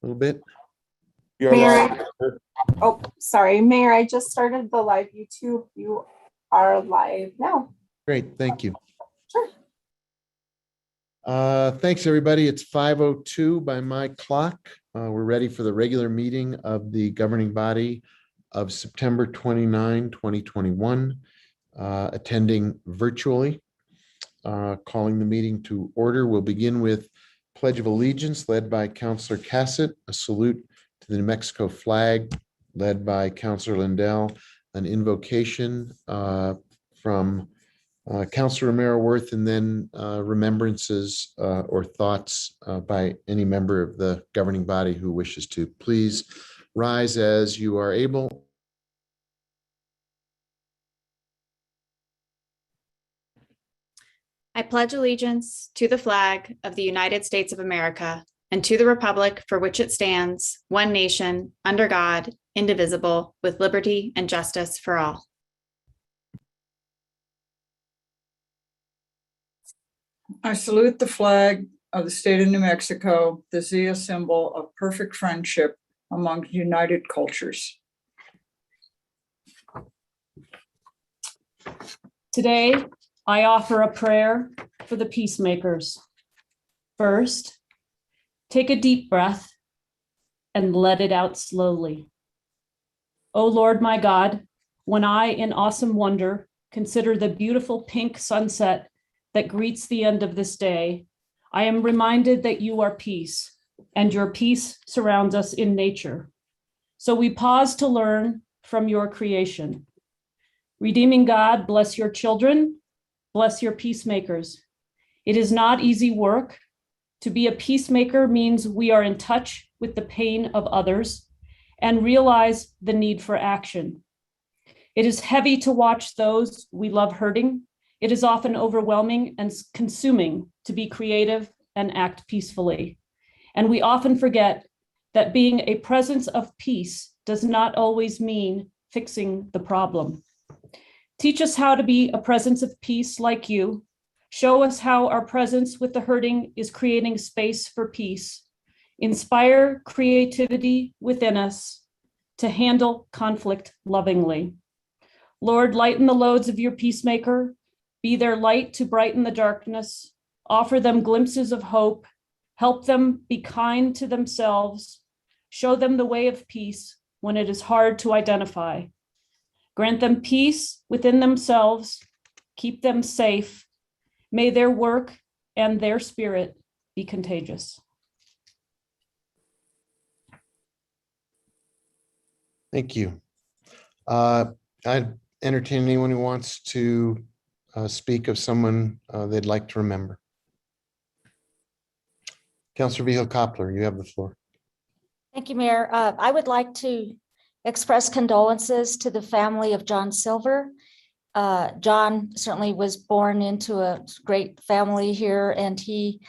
little bit. You're live. Mayor, oh, sorry, Mayor, I just started the live YouTube. You are live now. Great, thank you. Sure. Thanks, everybody. It's 5:02 by my clock. We're ready for the regular meeting of the governing body of September 29, 2021, attending virtually. Calling the meeting to order. We'll begin with Pledge of Allegiance led by Councillor Cassett, a salute to the New Mexico flag led by Councillor Lindell, an invocation from Councillor Romero Worth, and then remembrances or thoughts by any member of the governing body who wishes to. Please rise as you are able. I pledge allegiance to the flag of the United States of America and to the republic for which it stands, one nation, under God, indivisible, with liberty and justice for all. I salute the flag of the state of New Mexico, the Zia symbol of perfect friendship among united cultures. Today, I offer a prayer for the peacemakers. First, take a deep breath and let it out slowly. O Lord my God, when I, in awesome wonder, consider the beautiful pink sunset that greets the end of this day, I am reminded that you are peace, and your peace surrounds us in nature. So we pause to learn from your creation. Redeeming God, bless your children, bless your peacemakers. It is not easy work. To be a peacemaker means we are in touch with the pain of others and realize the need for action. It is heavy to watch those we love hurting. It is often overwhelming and consuming to be creative and act peacefully. And we often forget that being a presence of peace does not always mean fixing the problem. Teach us how to be a presence of peace like you. Show us how our presence with the hurting is creating space for peace. Inspire creativity within us to handle conflict lovingly. Lord, lighten the loads of your peacemaker. Be their light to brighten the darkness. Offer them glimpses of hope. Help them be kind to themselves. Show them the way of peace when it is hard to identify. Grant them peace within themselves. Keep them safe. May their work and their spirit be contagious. Thank you. I'd entertain anyone who wants to speak of someone they'd like to remember. Councillor Vihil-Coppler, you have the floor. Thank you, Mayor. I would like to express condolences to the family of John Silver. John certainly was born into a great family here, and he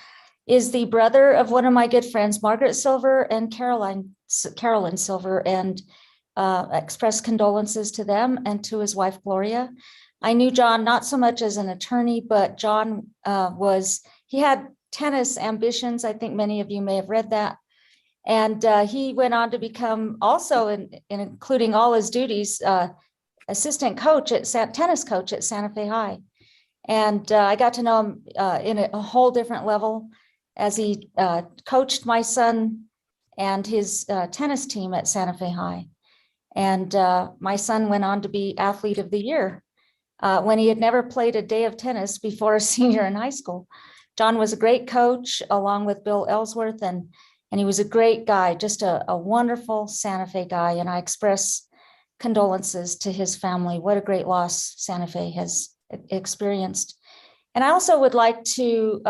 is the brother of one of my good friends, Margaret Silver and Carolyn Silver, and express condolences to them and to his wife, Gloria. I knew John not so much as an attorney, but John he had tennis ambitions. I think many of you may have read that. And he went on to become also, including all his duties, assistant coach tennis coach at Santa Fe High. And I got to know him in a whole different level as he coached my son and his tennis team at Santa Fe High. And my son went on to be athlete of the year when he had never played a day of tennis before a senior in high school. John was a great coach along with Bill Ellsworth, and he was a great guy, just a wonderful Santa Fe guy. And I express condolences to his family. What a great loss Santa Fe has experienced. And I also would like to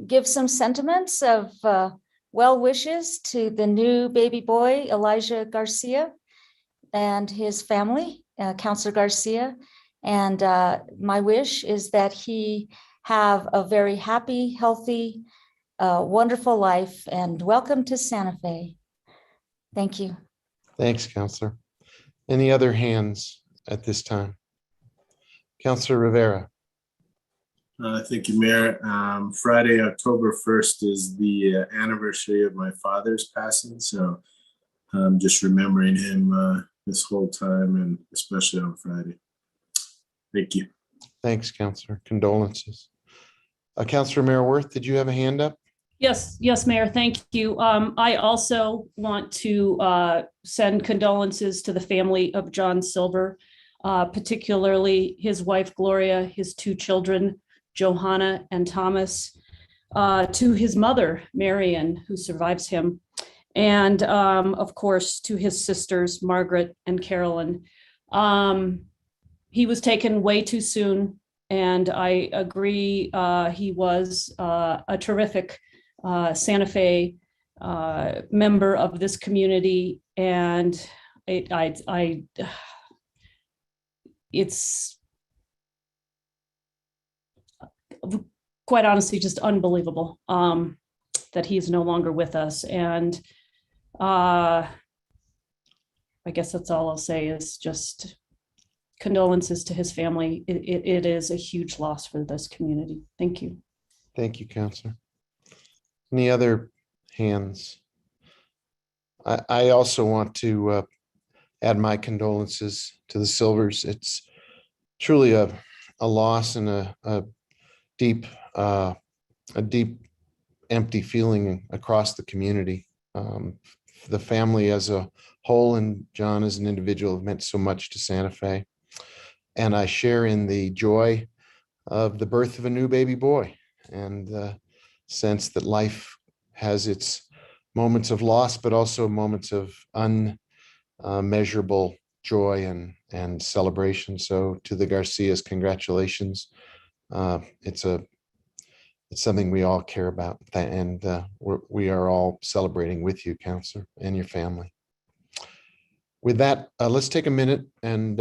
give some sentiments of well wishes to the new baby boy, Elijah Garcia, and his family, Councilor Garcia. And my wish is that he have a very happy, healthy, wonderful life, and welcome to Santa Fe. Thank you. Thanks, Councillor. Any other hands at this time? Councillor Rivera. Thank you, Mayor. Friday, October 1st is the anniversary of my father's passing. So I'm just remembering him this whole time and especially on Friday. Thank you. Thanks, Counselor. Condolences. Counselor Mayor Worth, did you have a hand up? Yes, Mayor, thank you. I also want to send condolences to the family of John Silver, particularly his wife Gloria, his two children, Johanna and Thomas, to his mother, Marion, who survives him, and of course, to his sisters, Margaret and Carolyn. He was taken way too soon, and I agree, he was a terrific Santa Fe member of this community, and it's quite honestly just unbelievable that he is no longer with us. And I guess that's all I'll say is just condolences to his family. It is a huge loss for this community. Thank you. Thank you, Counselor. Any other hands? I also want to add my condolences to the Silvers. It's truly a loss and a deep empty feeling across the community. The family as a whole and John as an individual have meant so much to Santa Fe. And I share in the joy of the birth of a new baby boy and the sense that life has its moments of loss, but also moments of unmeasurable joy and celebration. So to the Garcias, congratulations. It's something we all care about, and we are all celebrating with you, Counselor, and your family. With that, let's take a minute and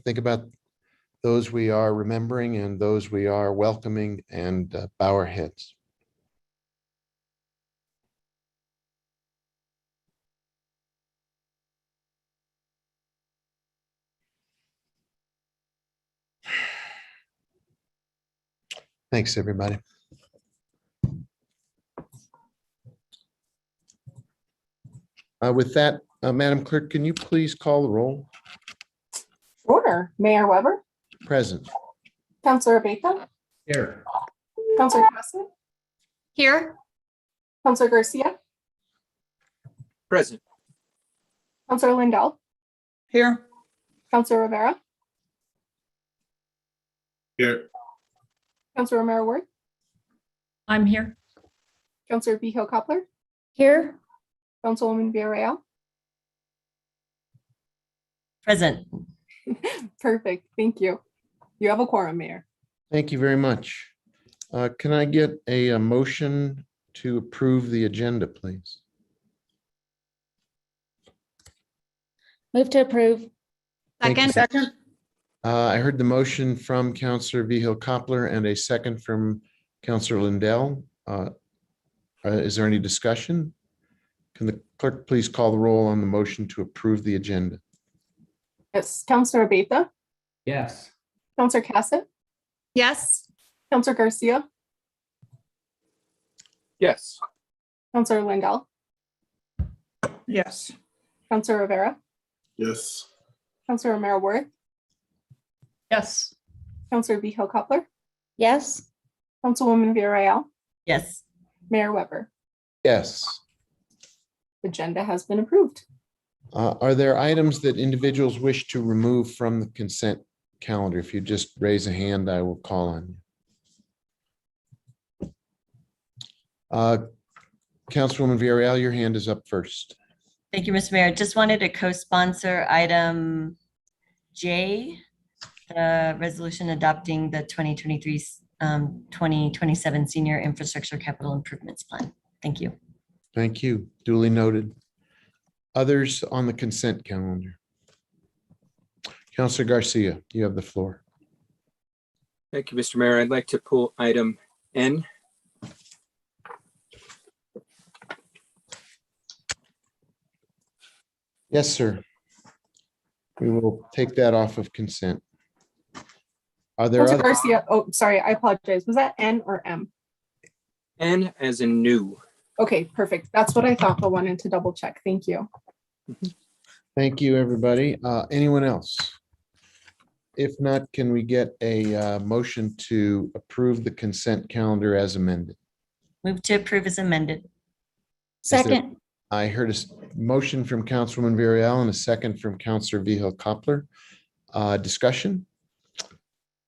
think about those we are remembering and those we are welcoming, and bow our heads. Thanks, everybody. With that, Madam Clerk, can you please call the roll? Sure. Mayor Weber, Present. Counselor Abeyta, Here. Counselor Cassidy, Here. Counselor Garcia, Present. Counselor Lindell, Here, Counselor Rivera, Here. Counselor Romero Ward, I'm here. Counselor Vihil Coppler, Here, Councilwoman Villarreal. Present. Perfect. Thank you. You have a quorum, Mayor. Thank you very much. Can I get a motion to approve the agenda, please? move to approve. Thank you. Second. second, I heard the motion from Counselor Vihil Coppler and a second from Counselor Lindell. Is there any discussion? Can the clerk please call the roll on the motion to approve the agenda? Yes. Counselor Abeyta, Yes. Counselor Cassett, Yes. Counselor Garcia, Yes. Counselor Lindell, yes, Counselor Rivera, Yes. Counselor Romero Ward, Yes. Counselor Vihil Coppler, Yes, Councilwoman Villarreal, Yes. Mayor Weber. Yes. Agenda has been approved. Are there items that individuals wish to remove from the consent calendar? If you just raise a hand, I will call on you. Councilwoman Villarreal, your hand is up first. Thank you, Mr. Mayor. Just wanted to co-sponsor item J, the resolution adopting the 2023-2027 Senior Infrastructure Capital Improvements Plan. Thank you. Thank you. Duly noted. Others on the consent calendar? Counselor Garcia, you have the floor. Thank you, Mr. Mayor. I'd like to pull item N. Yes, sir. We will take that off of consent. Are there Counselor other, Garcia, oh, sorry, I apologize. Was that N or M? N as in new. Okay, perfect. That's what I thought, but wanted to double check. Thank you. thank you, everybody. Anyone else? If not, can we get a motion to approve the consent calendar as amended? Move to approve as amended. there- Second, I heard motion from Councilwoman Villarreal and a second from Councilor Vihel Coppler. Discussion?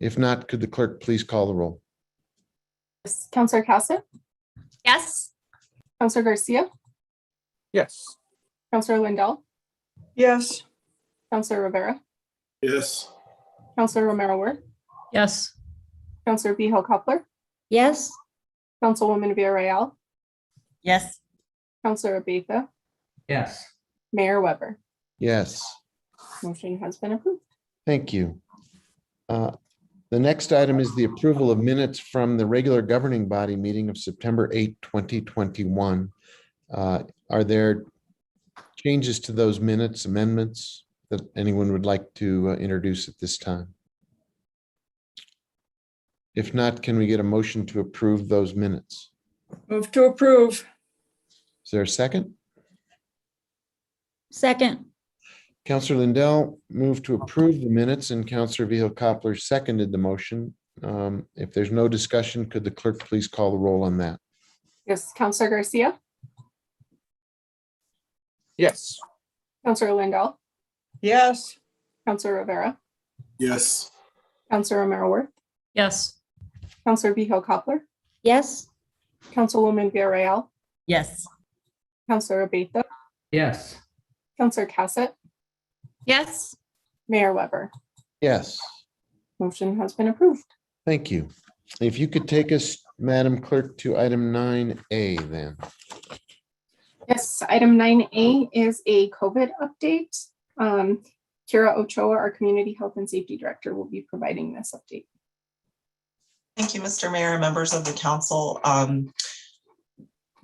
If not, could the clerk please call the roll? Yes. Counselor Cassett, Yes. Counselor Garcia, Yes. Counselor Lindell, yes, Counselor Rivera, Yes. Counselor Romero Worth, Yes. Counselor Vihel Coppler, yes, Councilwoman Villarreal, Yes. Counselor Abetha, Yes. Mayor Weber. Yes. Motion has been approved. Thank you. The next item is the approval of minutes from the regular governing body meeting of September 8, 2021. Are there changes to those minutes, amendments that anyone would like to introduce at this time? If not, can we get a motion to approve those minutes? move to approve, Is there a second? second, Counselor Lindell moved to approve the minutes and Counselor Vihel Coppler seconded the motion. If there's no discussion, could the clerk please call the roll on that? Yes, Counselor Garcia, Yes. Counselor Lindell, yes, Counselor Rivera, Yes. Counselor Romero Worth, Yes. Counselor Vihel Coppler, yes, Councilwoman Villarreal, Yes. Counselor Abetha, Yes. Counselor Cassett, Yes. Mayor Weber. Yes, Motion has been approved. thank you. If you could take us, Madam Clerk, to item 9A then. Yes, item 9A is a COVID update. Kira Ochoa, our Community Health and Safety Director, will be providing this update. Thank you, Mr. Mayor and members of the council.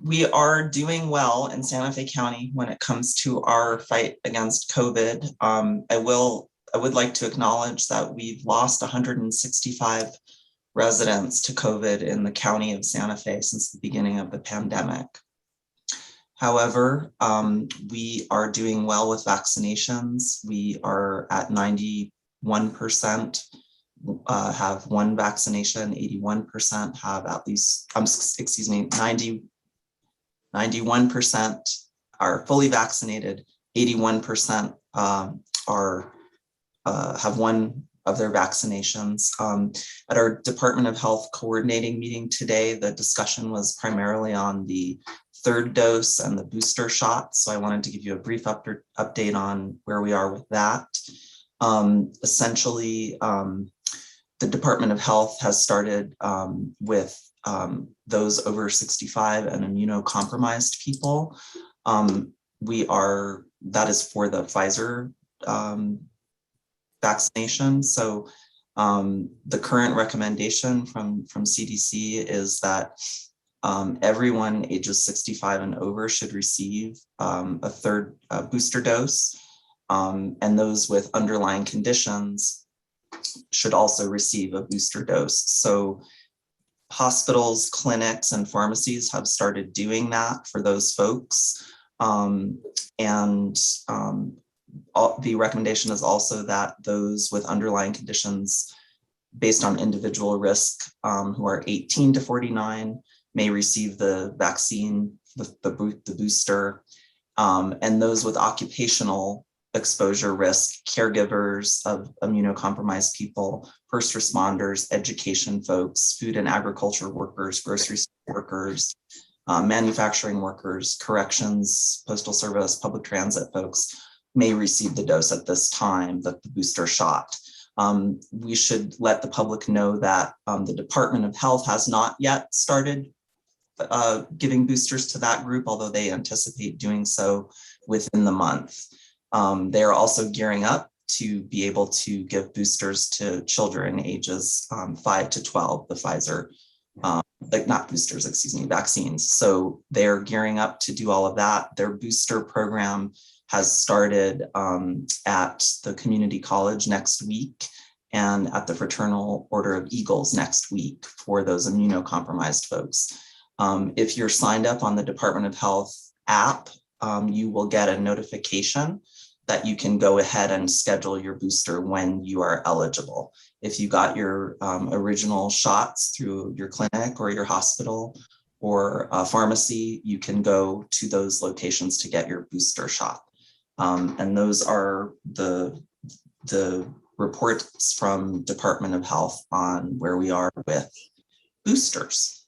We are doing well in Santa Fe County when it comes to our fight against COVID. I would like to acknowledge that we've lost 165 residents to COVID in the county of Santa Fe since the beginning of the pandemic. However, we are doing well with vaccinations. We are at 91% have one vaccination, 81% have at least, 91% are fully vaccinated, 81% have one of their vaccinations. At our Department of Health coordinating meeting today, the discussion was primarily on the third dose and the booster shot. So I wanted to give you a brief update on where we are with that. Essentially, the Department of Health has started with those over 65 and immunocompromised people. That is for the Pfizer vaccination. So the current recommendation from CDC is that everyone ages 65 and over should receive a third booster dose, and those with underlying conditions should also receive a booster dose. So hospitals, clinics, and pharmacies have started doing that for those folks. The recommendation is also that those with underlying conditions based on individual risk who are 18 to 49 may receive the vaccine, the booster, and those with occupational exposure risk, caregivers of immunocompromised people, first responders, education folks, food and agriculture workers, grocery store workers, manufacturing workers, corrections, postal service, public transit folks may receive the dose at this time, the booster shot. We should let the public know that the Department of Health has not yet started giving boosters to that group, although they anticipate doing so within the month. They are also gearing up to be able to give boosters to children ages 5 to 12, the Pfizer, not boosters, vaccines. So they're gearing up to do all of that. Their booster program has started at the community college next week. and at the Fraternal Order of Eagles next week for those immunocompromised folks. If you're signed up on the Department of Health app, you will get a notification that you can go ahead and schedule your booster when you are eligible. If you got your original shots through your clinic or your hospital or a pharmacy, you can go to those locations to get your booster shot. And those are the reports from Department of Health on where we are with boosters.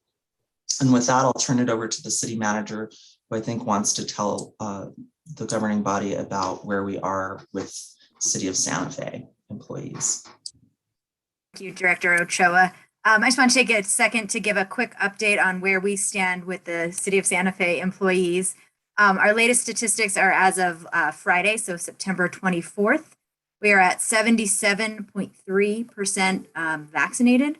And with that, I'll turn it over to the city manager, who I think wants to tell the governing body about where we are with City of Santa Fe employees. Thank you, Director Ochoa. I just want to take a second to give a quick update on where we stand with the City of Santa Fe employees. Our latest statistics are as of Friday, so September 24th. We are at 77.3% vaccinated.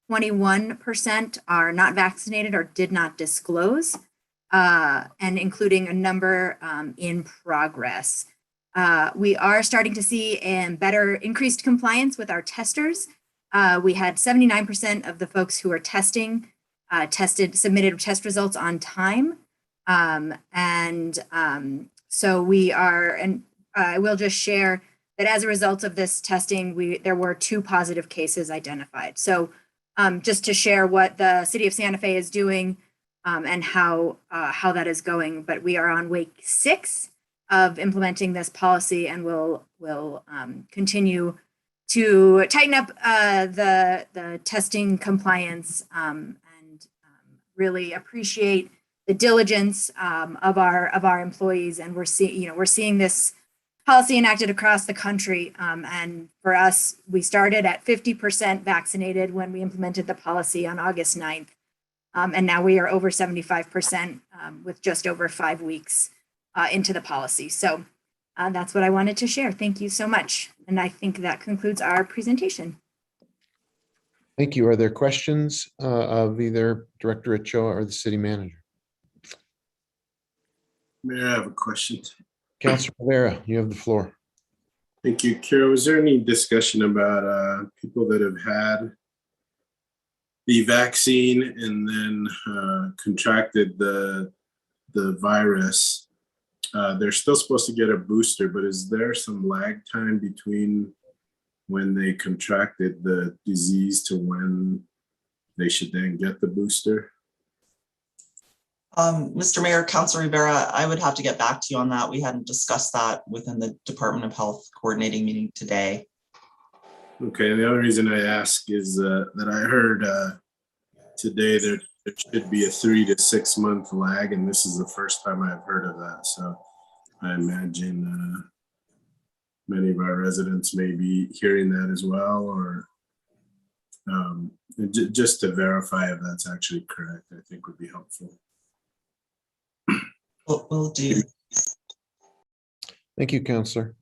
21% are not vaccinated or did not disclose, and including a number in progress. We are starting to see better increased compliance with our testers. We had 79% of the folks who are testing submitted test results on time. So we are, and I will just share that as a result of this testing, there were 2 positive cases identified. So just to share what the City of Santa Fe is doing and how that is going, but we are on week 6 of implementing this policy, and we'll continue to tighten up the testing compliance and really appreciate the diligence of our employees. And we're seeing this policy enacted across the country. And for us, we started at 50% vaccinated when we implemented the policy on August 9th. And now we are over 75% with just over 5 weeks into the policy. So that's what I wanted to share. Thank you so much. And I think that concludes our presentation. Thank you. Are there questions of either Director Ochoa or the city manager? Mayor, I have a question. Councilor Rivera, you have the floor. Thank you. Kira, was there any discussion about people that have had the vaccine and then contracted the virus? They're still supposed to get a booster, but is there some lag time between when they contracted the disease to when they should then get the booster? Mr. Mayor, Councilor Rivera, I would have to get back to you on that. We hadn't discussed that within the Department of Health coordinating meeting today. Okay, and the only reason I ask is that I heard today that there should be a 3 to 6 month lag, and this is the first time I've heard of that. So I imagine many of our residents may be hearing that as well, or just to verify if that's actually correct, I think would be helpful. Will do. Thank you, Councilor.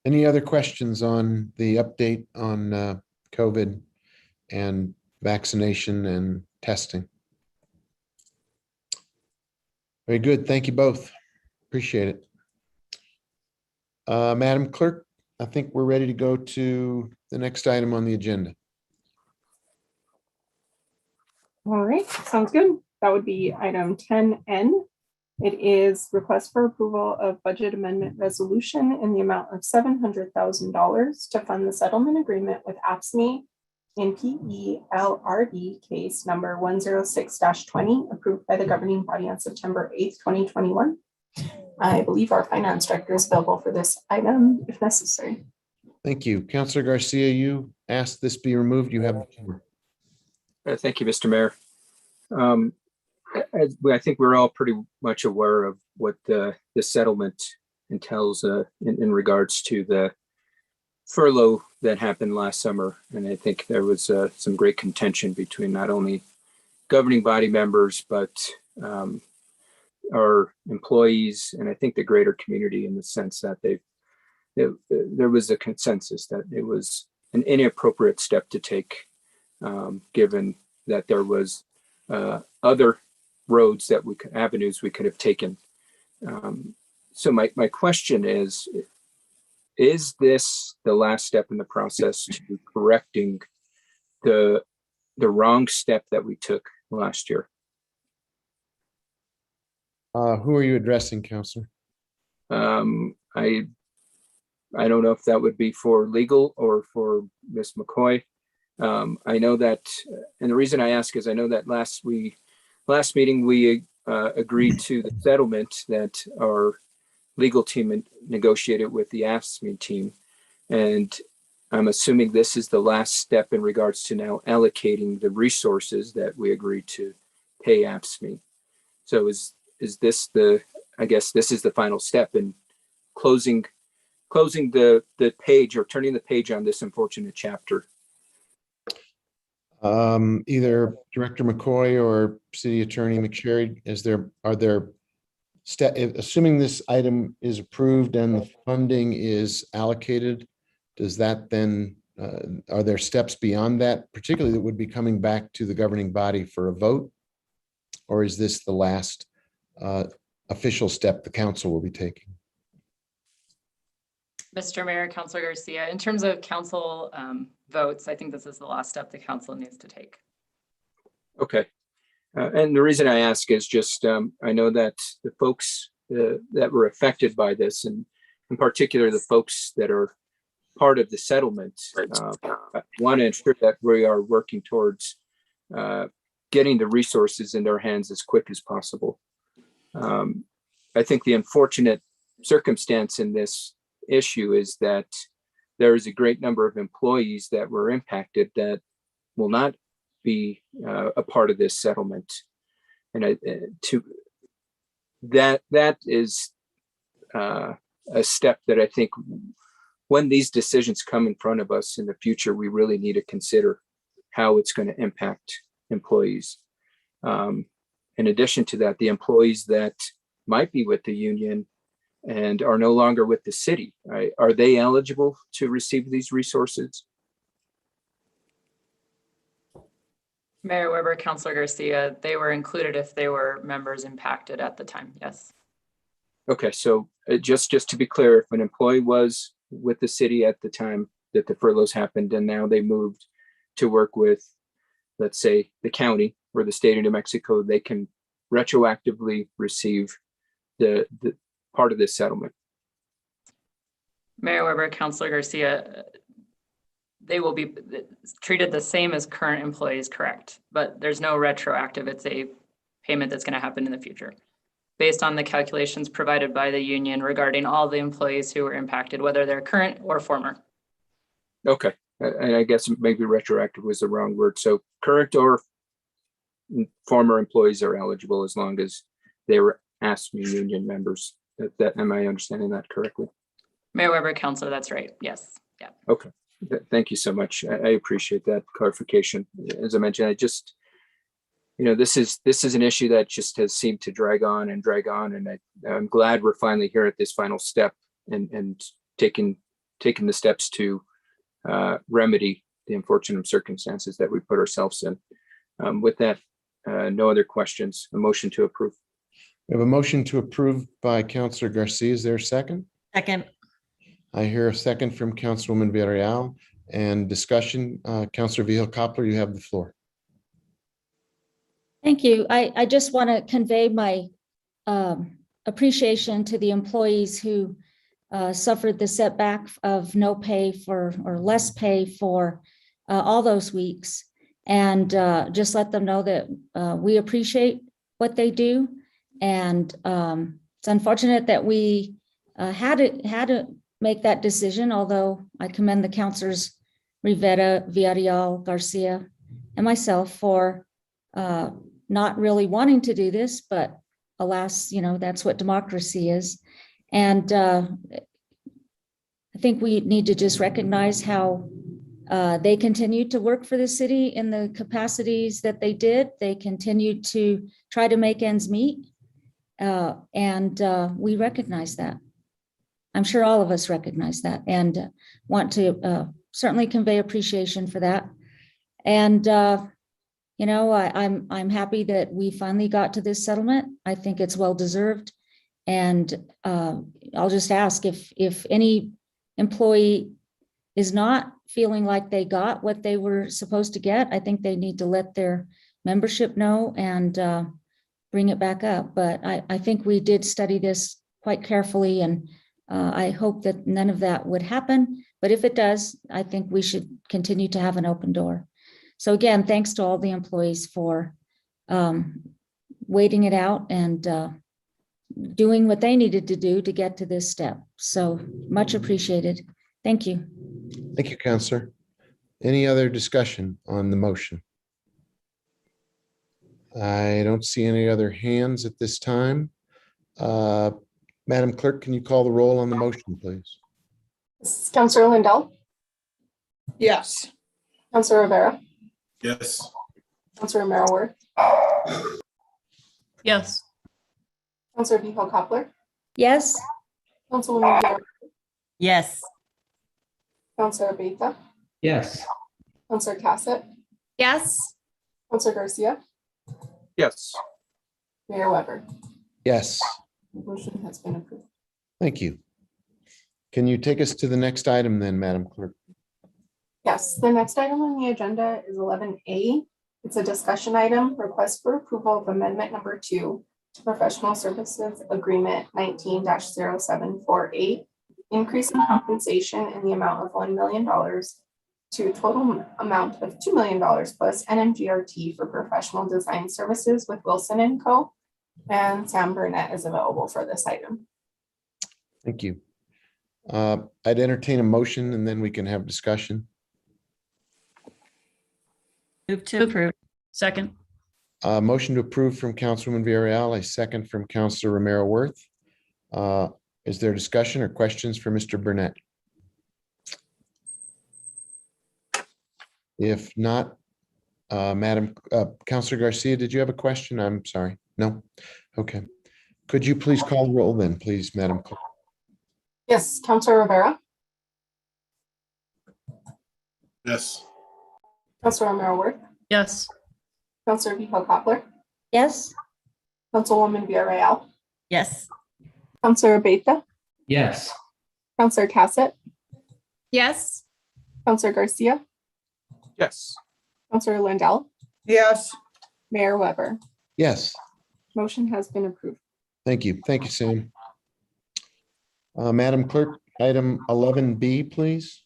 Any other questions on the update on COVID and vaccination and testing? Very good. Thank you both. Appreciate it. Madam Clerk, I think we're ready to go to the next item on the agenda. All right, sounds good. That would be item 10N. It is request for approval of budget amendment resolution in the amount of $700,000 to fund the settlement agreement with APSME in PELRD case number 106-20, approved by the governing body on September 8th, 2021. I believe our finance director is available for this item if necessary. Thank you. Councilor Garcia, you asked this be removed. You have the floor. Thank you, Mr. Mayor. I think we're all pretty much aware of what the settlement entails in regards to the furlough that happened last summer. And I think there was some great contention between not only governing body members, but our employees, and I think the greater community, in the sense that there was a consensus that it was an inappropriate step to take, given that there was other roads avenues we could have taken. So my question is, is this the last step in the process to correcting the wrong step that we took last year? Who are you addressing, Counselor? I don't know if that would be for legal or for Ms. McCoy. I know that, and the reason I ask is I know that last meeting, we agreed to the settlement that our legal team negotiated with the AFSCME team. And I'm assuming this is the last step in regards to now allocating the resources that we agreed to pay AFSCME. So is this I guess this is the final step in closing the page, or turning the page on this unfortunate chapter? Either Director McCoy or City Attorney McSherry, are there assuming this item is approved and the funding is allocated, does that then, are there steps beyond that, particularly that would be coming back to the governing body for a vote? Or is this the last official step the council will be taking? Mr. Mayor, Councilor Garcia, in terms of council votes, I think this is the last step the council needs to take. Okay. And the reason I ask is just, I know that the folks that were affected by this, and in particular, the folks that are part of the settlement, want to ensure that we are working towards getting the resources in their hands as quick as possible. I think the unfortunate circumstance in this issue is that there is a great number of employees that were impacted that will not be a part of this settlement, and that is a step that I think when these decisions come in front of us in the future, we really need to consider how it's going to impact employees. In addition to that, the employees that might be with the union and are no longer with the city, right? Are they eligible to receive these resources? Mayor Weber, Councilor Garcia, they were included if they were members impacted at the time, yes. Okay, so just to be clear, if an employee was with the city at the time that the furloughs happened and now they moved to work with, let's say, the county or the state of New Mexico, they can retroactively receive the part of this settlement. Mayor Weber, Councilor Garcia, they will be treated the same as current employees, correct? But there's no retroactive. It's a payment that's going to happen in the future based on the calculations provided by the union regarding all the employees who were impacted, whether they're current or former. Okay, and I guess maybe retroactive was the wrong word. So current or former employees are eligible as long as they were AFSCME union members. Am I understanding that correctly? Mayor Weber, Councilor, that's right. Yes. Yeah. Okay. Thank you so much. I appreciate that clarification. As I mentioned, this is an issue that just has seemed to drag on, and I'm glad we're finally here at this final step and taking the steps to remedy the unfortunate circumstances that we put ourselves in. With that, no other questions. A motion to approve. We have a motion to approve by Councilor Garcia. Is there a second? Second. I hear a second from Councilwoman Villarreal, and discussion. Councilor Vihil-Coppler, you have the floor. Thank you. I just want to convey my appreciation to the employees who suffered the setback of no pay or less pay for all those weeks, and just let them know that we appreciate what they do. And it's unfortunate that we had to make that decision, although I commend the councilors Rivera, Villarreal, Garcia, and myself for not really wanting to do this, but alas, that's what democracy is. And I think we need to just recognize how they continued to work for the city in the capacities that they did. They continued to try to make ends meet. And we recognize that. I'm sure all of us recognize that and want to certainly convey appreciation for that. And I'm happy that we finally got to this settlement. I think it's well deserved. And I'll just ask if any employee is not feeling like they got what they were supposed to get, I think they need to let their membership know and bring it back up. But I think we did study this quite carefully, and I hope that none of that would happen. But if it does, I think we should continue to have an open door. So again, thanks to all the employees for waiting it out and doing what they needed to do to get to this step. So much appreciated. Thank you. Thank you, Counselor. Any other discussion on the motion? I don't see any other hands at this time. Madam Clerk, can you call the roll on the motion, please? Counselor Lindell, Yes. Counselor Rivera, Yes. Counselor Merrill, Yes. Counselor Vihel Coppler, Yes, Councilwoman George, Yes. Counselor Beta, Yes. Counselor Cassett, Yes. Counselor Garcia, Yes. Mayor Weber. Yes, Motion has been approved. thank you. Can you take us to the next item then, Madam Clerk? Yes, the next item on the agenda is 11A. It's a discussion item, request for approval of amendment number 2 to professional services agreement 19-0748, increase in compensation in the amount of $1 million to a total amount of $2 million plus NMGRT for professional design services with Wilson & Co. And Sam Burnett is available for this item. Thank you. I'd entertain a motion and then we can have discussion. Move to approve. Second. Motion to approve from Councilwoman Villarreal, a second from Councilor Romero Worth. Is there discussion or questions for Mr. Burnett? If not, Councilor Garcia, did you have a question? I'm sorry. No? Okay. Could you please call the roll then, please, Madam Clerk? Yes, Counselor Rivera, Yes. Counselor Merrill, Yes. Counselor Vihel Coppler, yes, Councilwoman Villarreal, Yes. Counselor Beta, Yes. Counselor Cassett, Yes. Counselor Garcia, Yes. Counselor Lindell, Yes. Mayor Weber. Yes, Motion has been approved. thank you. Thank you, Sam. Madam Clerk, item 11B, please.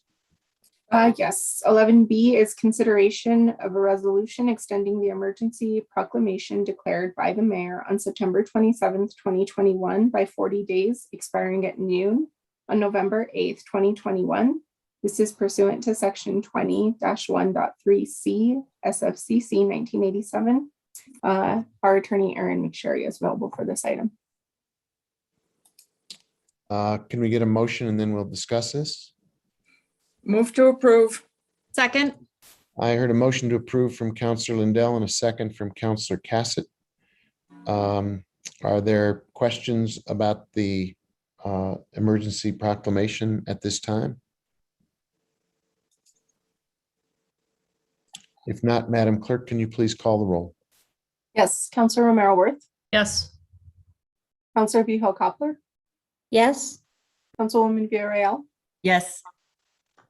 Yes, 11B is consideration of a resolution extending the emergency proclamation declared by the mayor on September 27th, 2021 by 40 days, expiring at noon on November 8th, 2021. This is pursuant to section 20-1.3C SFCC 1987. Our attorney, Erin McSherry, is available for this item. Can we get a motion and then we'll discuss this? Move to approve. Second. I heard a motion to approve from Councilor Lindell and a second from Councilor Cassett. Are there questions about the emergency proclamation at this time? If not, Madam Clerk, can you please call the roll? Yes, Counselor Romero Worth, Yes. Counselor Vihel Coppler, yes, Councilwoman Villarreal, Yes.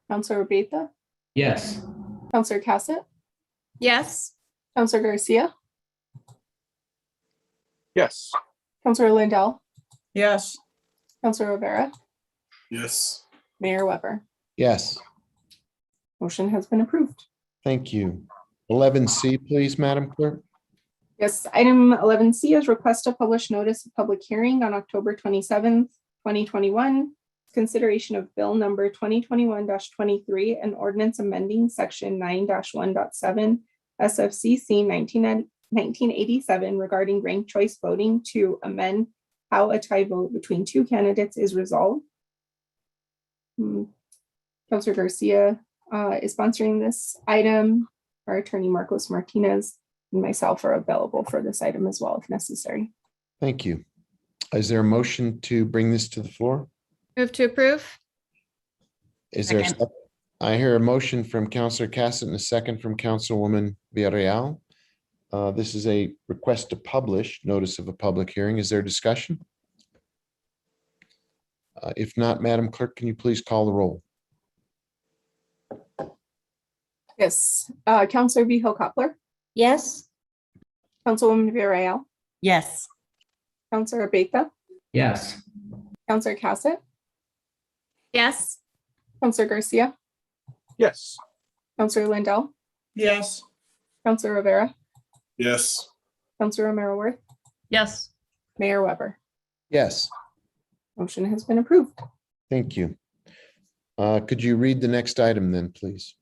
Counselor Beta, Yes. Counselor Cassett, Yes. Counselor Garcia, Yes. Counselor Lindell, Yes. Counselor Rivera, Yes. Mayor Weber. Yes, Motion has been approved. thank you. 11C, please, Madam Clerk. Yes, item 11C is request to publish notice of public hearing on October 27th, 2021. Consideration of bill number 2021-23 and ordinance amending section 9-1.7 SFCC 1987 regarding ranked choice voting to amend how a tie vote between two candidates is resolved. Councilor Garcia is sponsoring this item. Our attorney Marcos Martinez and myself are available for this item as well if necessary. Thank you. Is there a motion to bring this to the floor? Move to approve. Is there, Second. I hear a motion from Councilor Cassett and a second from Councilwoman Villarreal. This is a request to publish notice of a public hearing. Is there discussion? If not, Madam Clerk, can you please call the roll? Yes, Counselor Vihil Coppler, Yes. Councilwoman Villarreal, Yes. Counselor Abeyta, Yes. Counselor Cassett, Yes. Counselor Garcia, Yes. Counselor Lindell, Yes. Counselor Rivera, Yes. Counselor Romero Worth, Yes. Mayor Weber. Yes, Motion has been approved. thank you. Could you read the next item then, please?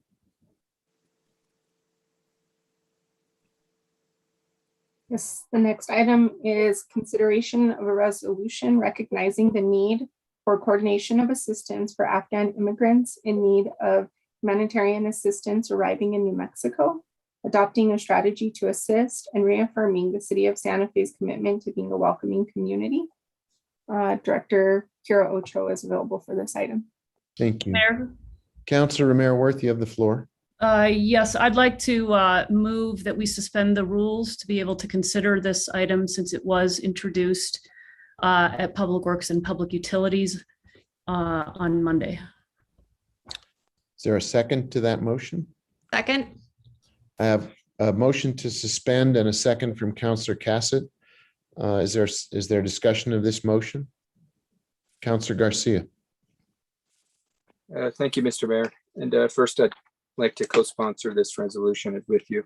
Yes, the next item is consideration of a resolution recognizing the need for coordination of assistance for Afghan immigrants in need of humanitarian assistance arriving in New Mexico, adopting a strategy to assist, and reaffirming the city of Santa Fe's commitment to being a welcoming community. Director Kira Ocho is available for this item. Thank you. Mayor? Councilor Romero Worth, you have the floor. Yes, I'd like to move that we suspend the rules to be able to consider this item since it was introduced at Public Works and Public Utilities on Monday. Is there a second to that motion? Second. I have a motion to suspend and a second from Councilor Cassett. Is there discussion of this motion? Councilor Garcia. Thank you, Mr. Mayor. And first, I'd like to co-sponsor this resolution with you.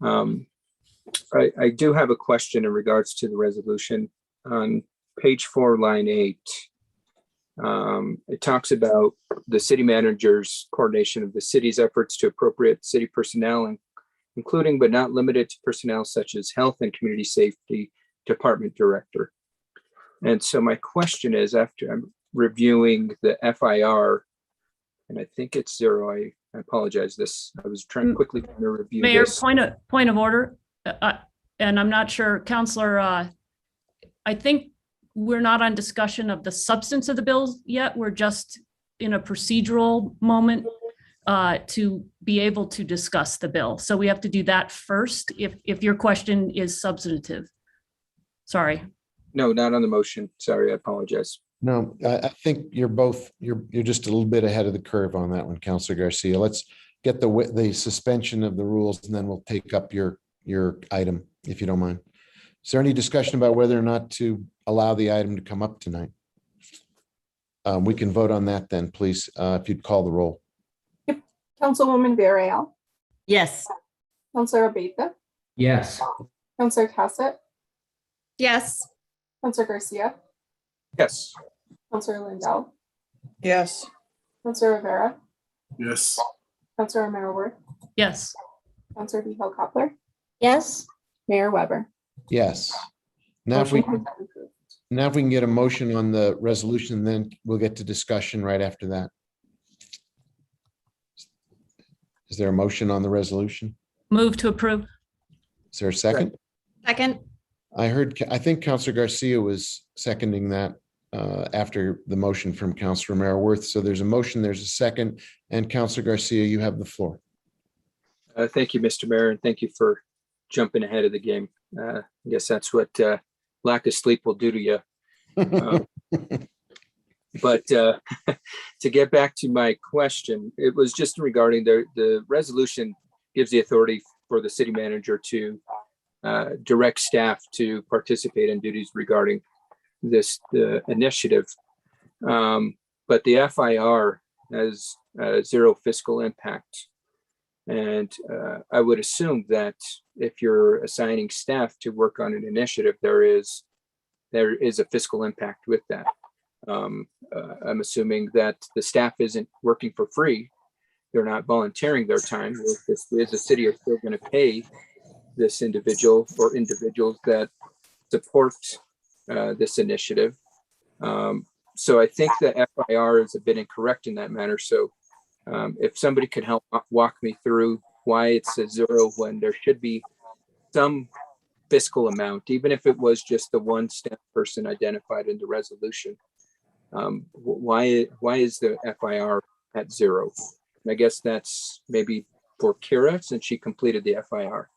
I do have a question in regards to the resolution. On page 4, line 8, it talks about the city manager's coordination of the city's efforts to appropriate city personnel, including but not limited to personnel such as health and community safety department director. And so my question is, after I'm reviewing the FIR, and I think it's 0, I apologize. I was quickly trying to review Mayor, this. point of order. And I'm not sure, Counselor, I think we're not on discussion of the substance of the bill yet. We're just in a procedural moment to be able to discuss the bill. So we have to do that first if your question is substantive. Sorry. No, not on the motion. Sorry, I apologize. No, I think you're just a little bit ahead of the curve on that one, Councilor Garcia. Let's get the suspension of the rules and then we'll take up your item, if you don't mind. Is there any discussion about whether or not to allow the item to come up tonight? We can vote on that then, please, if you'd call the roll. Councilwoman Villarreal, Yes. Counselor Abeyta, Yes. Counselor Cassett, Yes. Counselor Garcia, Yes. Counselor Lindell, Yes. Counselor Rivera, Yes. Counselor Romero Worth, Yes. Counselor Vihil Coppler, Yes. Mayor Weber. Yes. Now if we can get a motion on the resolution, then we'll get to discussion right after that. Is there a motion on the resolution? Move to approve. Is there a second? Second. I think Councilor Garcia was seconding that after the motion from Councilor Romero Worth. So there's a motion, there's a second, and Councilor Garcia, you have the floor. Thank you, Mr. Mayor, and thank you for jumping ahead of the game. I guess that's what lack of sleep will do to you. But to get back to my question, it was just regarding the resolution gives the authority for the city manager to direct staff to participate in duties regarding this initiative. But the FIR has 0 fiscal impact. And I would assume that if you're assigning staff to work on an initiative, there is a fiscal impact with that. I'm assuming that the staff isn't working for free. They're not volunteering their time. We as a city are still going to pay this individual or individuals that support this initiative. So I think the FIR is a bit incorrect in that manner. So if somebody could help walk me through why it's a 0 when there should be some fiscal amount, even if it was just the one staff person identified in the resolution. Why is the FIR at 0? And I guess that's maybe for Kira since she completed the FIR.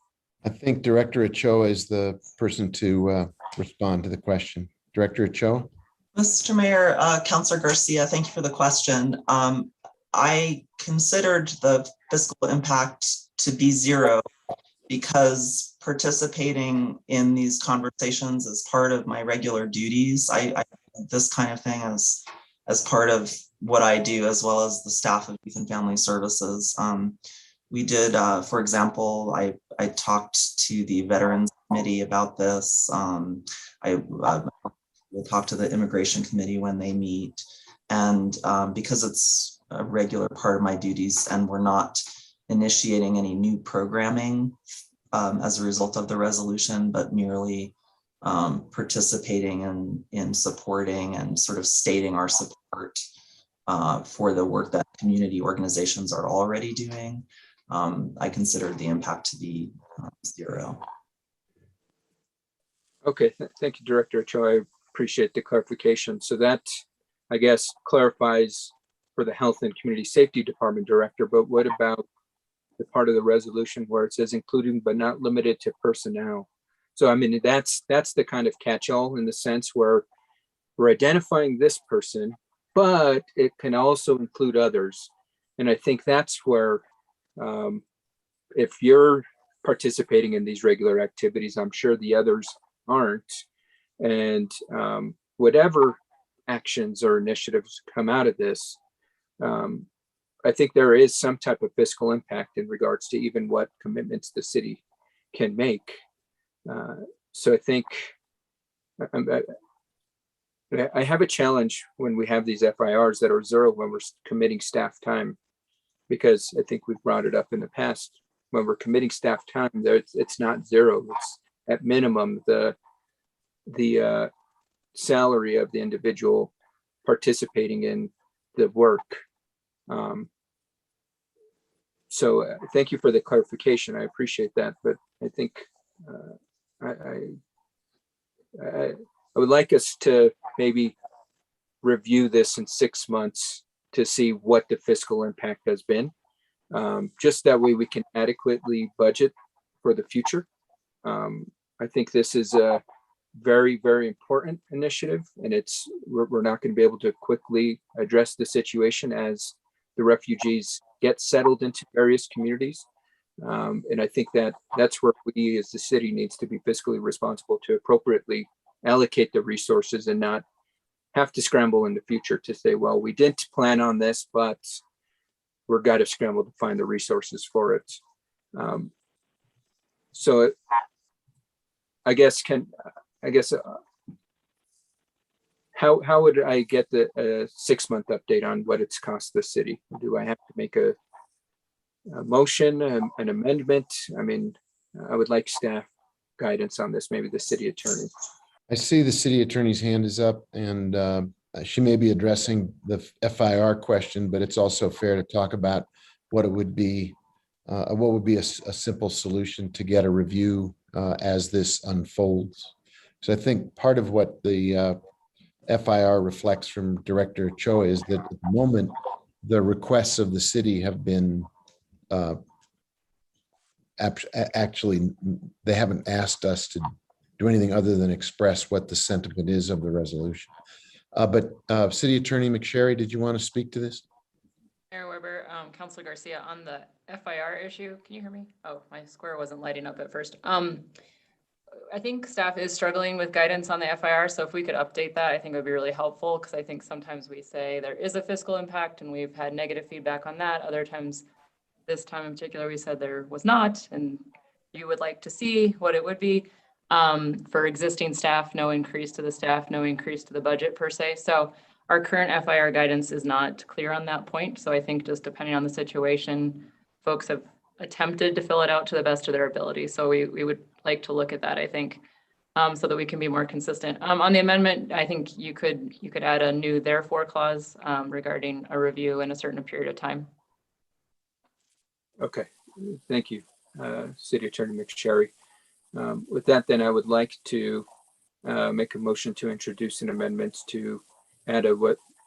I think Director Ochoa is the person to respond to the question. Director Ochoa? Mr. Mayor, Councilor Garcia, thank you for the question. I considered the fiscal impact to be zero because participating in these conversations is part of my regular duties. I this kind of thing as part of what I do, as well as the staff of Youth and Family Services. We did, for example, I talked to the Veterans Committee about this. We'll talk to the Immigration Committee when they meet. And because it's a regular part of my duties and we're not initiating any new programming as a result of the resolution, but merely participating in supporting and sort of stating our support for the work that community organizations are already doing, I considered the impact to be zero. Okay, thank you, Director Cho. I appreciate the clarification. So that, I guess, clarifies for the Health and Community Safety Department Director, but what about the part of the resolution where it says including but not limited to personnel? So I mean, that's the kind of catch-all in the sense where we're identifying this person, but it can also include others. And I think that's where if you're participating in these regular activities, I'm sure the others aren't. And whatever actions or initiatives come out of this, I think there is some type of fiscal impact in regards to even what commitments the city can make. So I think I have a challenge when we have these FIRs that are zero when we're committing staff time, because I think we've brought it up in the past. When we're committing staff time, it's not zero. It's at minimum the salary of the individual participating in the work. So thank you for the clarification. I appreciate that, but I think I would like us to maybe review this in 6 months to see what the fiscal impact has been. Just that way we can adequately budget for the future. I think this is a very, very important initiative, and we're not going to be able to quickly address the situation as the refugees get settled into various communities. And I think that's where we as the city needs to be fiscally responsible to appropriately allocate the resources and not have to scramble in the future to say, well, we didn't plan on this, but we're got to scramble to find the resources for it. So I guess how would I get the 6-month update on what it's cost the city? Do I have to make a motion, an amendment? I mean, I would like staff guidance on this, maybe the city attorney. I see the city attorney's hand is up, and she may be addressing the FIR question, but it's also fair to talk about what it would be, what would be a simple solution to get a review as this unfolds. So I think part of what the FIR reflects from Director Cho is that at the moment, the requests of the city have been actually, they haven't asked us to do anything other than express what the sentiment is of the resolution. But City Attorney McSherry, did you want to speak to this? Mayor Weber, Councilor Garcia, on the FIR issue, can you hear me? Oh, my square wasn't lighting up at first. I think staff is struggling with guidance on the FIR, so if we could update that, I think it would be really helpful, because I think sometimes we say there is a fiscal impact and we've had negative feedback on that. Other times, this time in particular, we said there was not, and you would like to see what it would be. For existing staff, no increase to the staff, no increase to the budget per se. So our current FIR guidance is not clear on that point. So I think just depending on the situation, folks have attempted to fill it out to the best of their ability. So we would like to look at that, I think, so that we can be more consistent. On the amendment, I think you could add a new therefore clause regarding a review in a certain period of time. Okay, thank you, City Attorney McSherry. With that, then I would like to make a motion to introduce an amendment to add a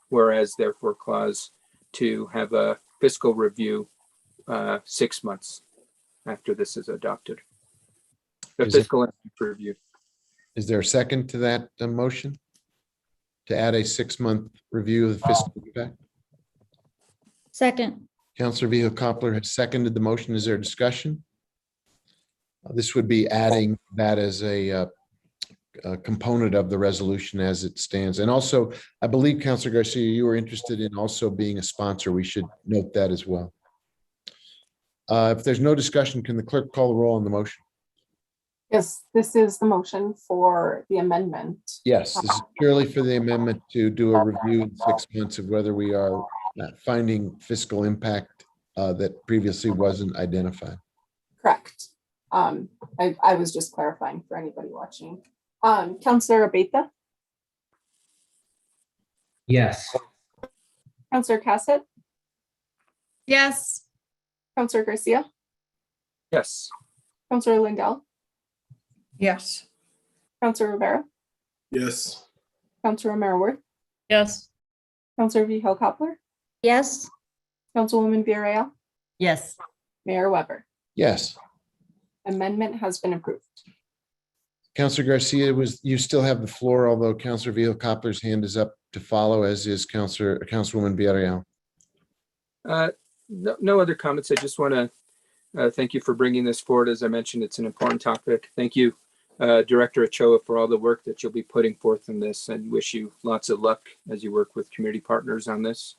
whereas therefore clause to have a fiscal review 6 months after this is adopted. The fiscal review. Is there a second to that motion? to add a 6-month review of the fiscal impact? Second. Counselor Vihil Coppler has seconded the motion. Is there discussion? This would be adding that as a component of the resolution as it stands. And also, I believe, Counselor Garcia, you were interested in also being a sponsor. We should note that as well. If there's no discussion, can the clerk call the roll on the motion? Yes, this is the motion for the amendment. Yes, this is purely for the amendment to do a review in 6 months of whether we are finding fiscal impact that previously wasn't identified. Correct. I was just clarifying for anybody watching. Counselor Abeta, Yes. Counselor Cassett, Yes. Counselor Garcia, Yes. Counselor Lindell, Yes. Counselor Rivera, Yes. Counselor Romero Worth, Yes. Counselor Vihil Coppler, Yes. Councilwoman Villarreal, Yes. Mayor Weber. Yes. Amendment has been approved. Counselor Garcia, you still have the floor, although Counselor Vihil Coppler's hand is up to follow, as is Councilwoman Villarreal. No other comments. I just want to thank you for bringing this forward. As I mentioned, it's an important topic. Thank you, Director Ochoa, for all the work that you'll be putting forth in this, and wish you lots of luck as you work with community partners on this.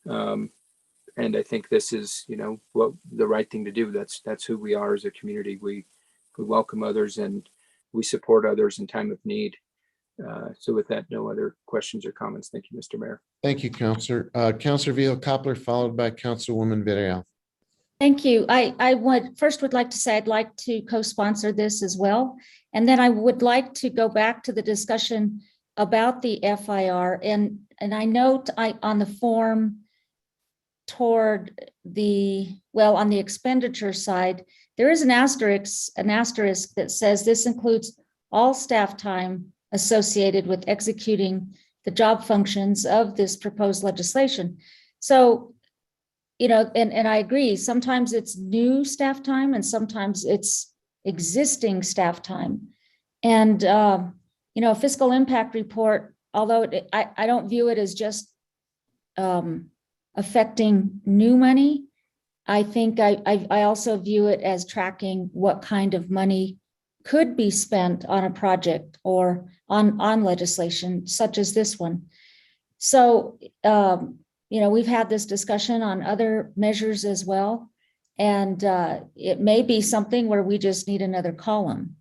And I think this is, what the right thing to do. That's who we are as a community. We welcome others and we support others in time of need. So with that, no other questions or comments. Thank you, Mr. Mayor. Thank you, Counselor. Counselor Vihil Coppler, followed by Councilwoman Villarreal. Thank you. I would like to say I'd like to co-sponsor this as well. And then I would like to go back to the discussion about the FIR. And I note on the form toward on the expenditure side, there is an asterisk that says this includes all staff time associated with executing the job functions of this proposed legislation. So, and I agree, sometimes it's new staff time and sometimes it's existing staff time. And, a fiscal impact report, although I don't view it as just affecting new money, I think I also view it as tracking what kind of money could be spent on a project or on legislation such as this one. So, we've had this discussion on other measures as well. And it may be something where we just need another column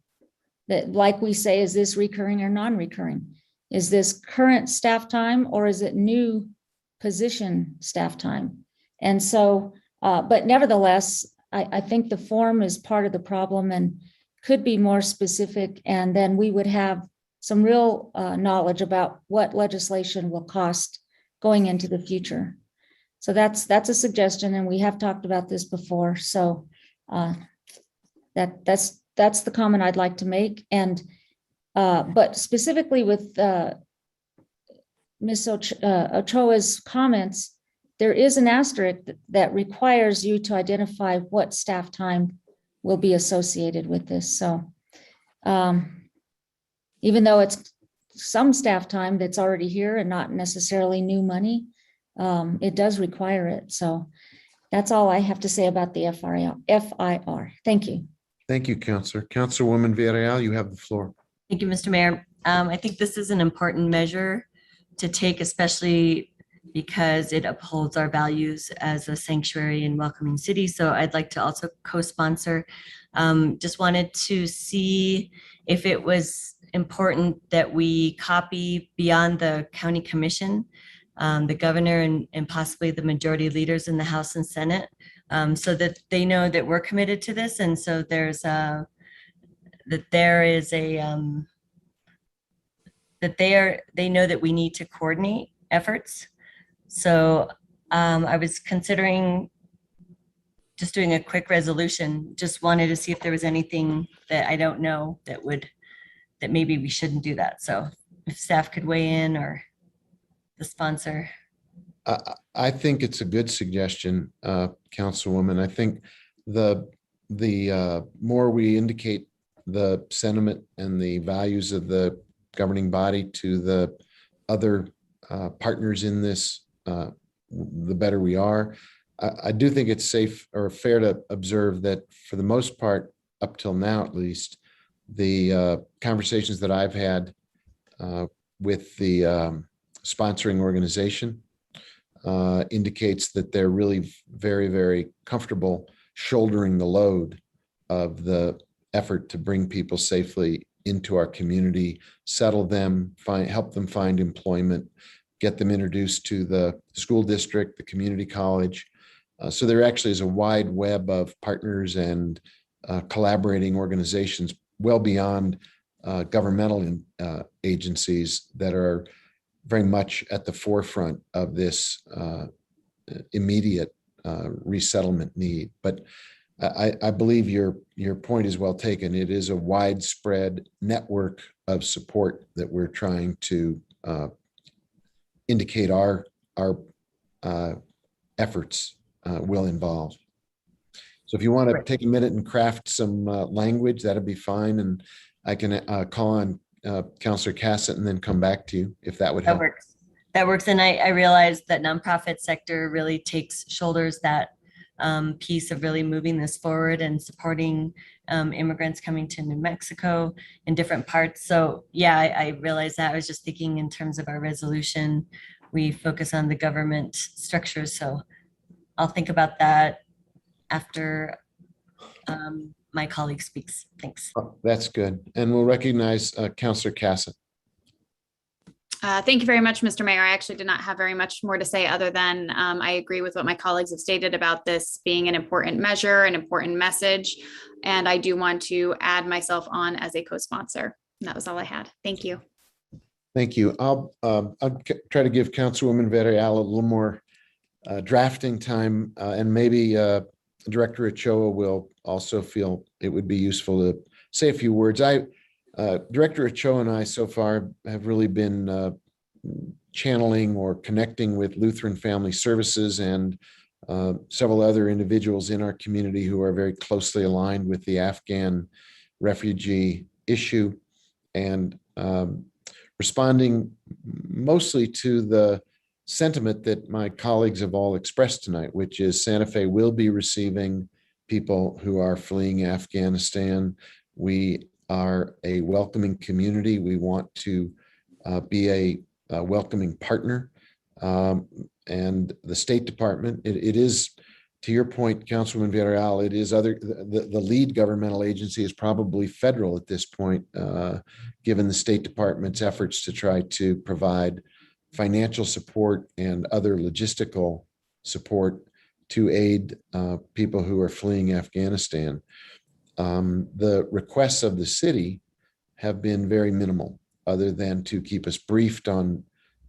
that, like we say, is this recurring or non-recurring? Is this current staff time or is it new position staff time? And so, but nevertheless, I think the form is part of the problem and could be more specific. And then we would have some real knowledge about what legislation will cost going into the future. So that's a suggestion, and we have talked about this before. So that's the comment I'd like to make. And but specifically with Ms. Ochoa's comments, there is an asterisk that requires you to identify what staff time will be associated with this. So even though it's some staff time that's already here and not necessarily new money, it does require it. So that's all I have to say about the FIR. Thank you. Thank you, Counselor. Councilwoman Villarreal, you have the floor. Thank you, Mr. Mayor. I think this is an important measure to take, especially because it upholds our values as a sanctuary and welcoming city. So I'd like to also co-sponsor. Just wanted to see if it was important that we copy beyond the county commission, the governor and possibly the majority leaders in the House and Senate, so that they know that we're committed to this. And so there is a they know that we need to coordinate efforts. So I was considering just doing a quick resolution. Just wanted to see if there was anything that I don't know that maybe we shouldn't do that. So if staff could weigh in, or the sponsor. I think it's a good suggestion, Councilwoman. I think the more we indicate the sentiment and the values of the governing body to the other partners in this, the better we are. I do think it's safe or fair to observe that for the most part, up till now at least, the conversations that I've had with the sponsoring organization indicates that they're really very, very comfortable shouldering the load of the effort to bring people safely into our community, settle them, help them find employment, get them introduced to the school district, the community college. So there actually is a wide web of partners and collaborating organizations well beyond governmental agencies that are very much at the forefront of this immediate resettlement need. But I believe your point is well taken. It is a widespread network of support that we're trying to indicate our efforts will involve. So if you want to take a minute and craft some language, that'd be fine. And I can call on Councillor Cassett and then come back to you if that would help. That works. That works. And I realize that nonprofit sector really shoulders that piece of really moving this forward and supporting immigrants coming to New Mexico in different parts. So yeah, I realize that. I was just thinking in terms of our resolution, we focus on the government structure. So I'll think about that after my colleague speaks. Thanks. Oh, that's good. And we'll recognize Councillor Cassett. Thank you very much, Mr. Mayor. I actually did not have very much more to say other than I agree with what my colleagues have stated about this being an important measure, an important message. And I do want to add myself on as a co-sponsor. That was all I had. Thank you. Thank you. I'll try to give Councilwoman Villarreal a little more drafting time, and maybe Director Ochoa will also feel it would be useful to say a few words. Director Ochoa and I so far have really been channeling or connecting with Lutheran Family Services and several other individuals in our community who are very closely aligned with the Afghan refugee issue, and responding mostly to the sentiment that my colleagues have all expressed tonight, which is Santa Fe will be receiving people who are fleeing Afghanistan. We are a welcoming community. We want to be a welcoming partner. And the State Department, it is, to your point, Councilwoman Villarreal, it is the lead governmental agency is probably federal at this point, given the State Department's efforts to try to provide financial support and other logistical support to aid people who are fleeing Afghanistan. The requests of the city have been very minimal, other than to keep us briefed on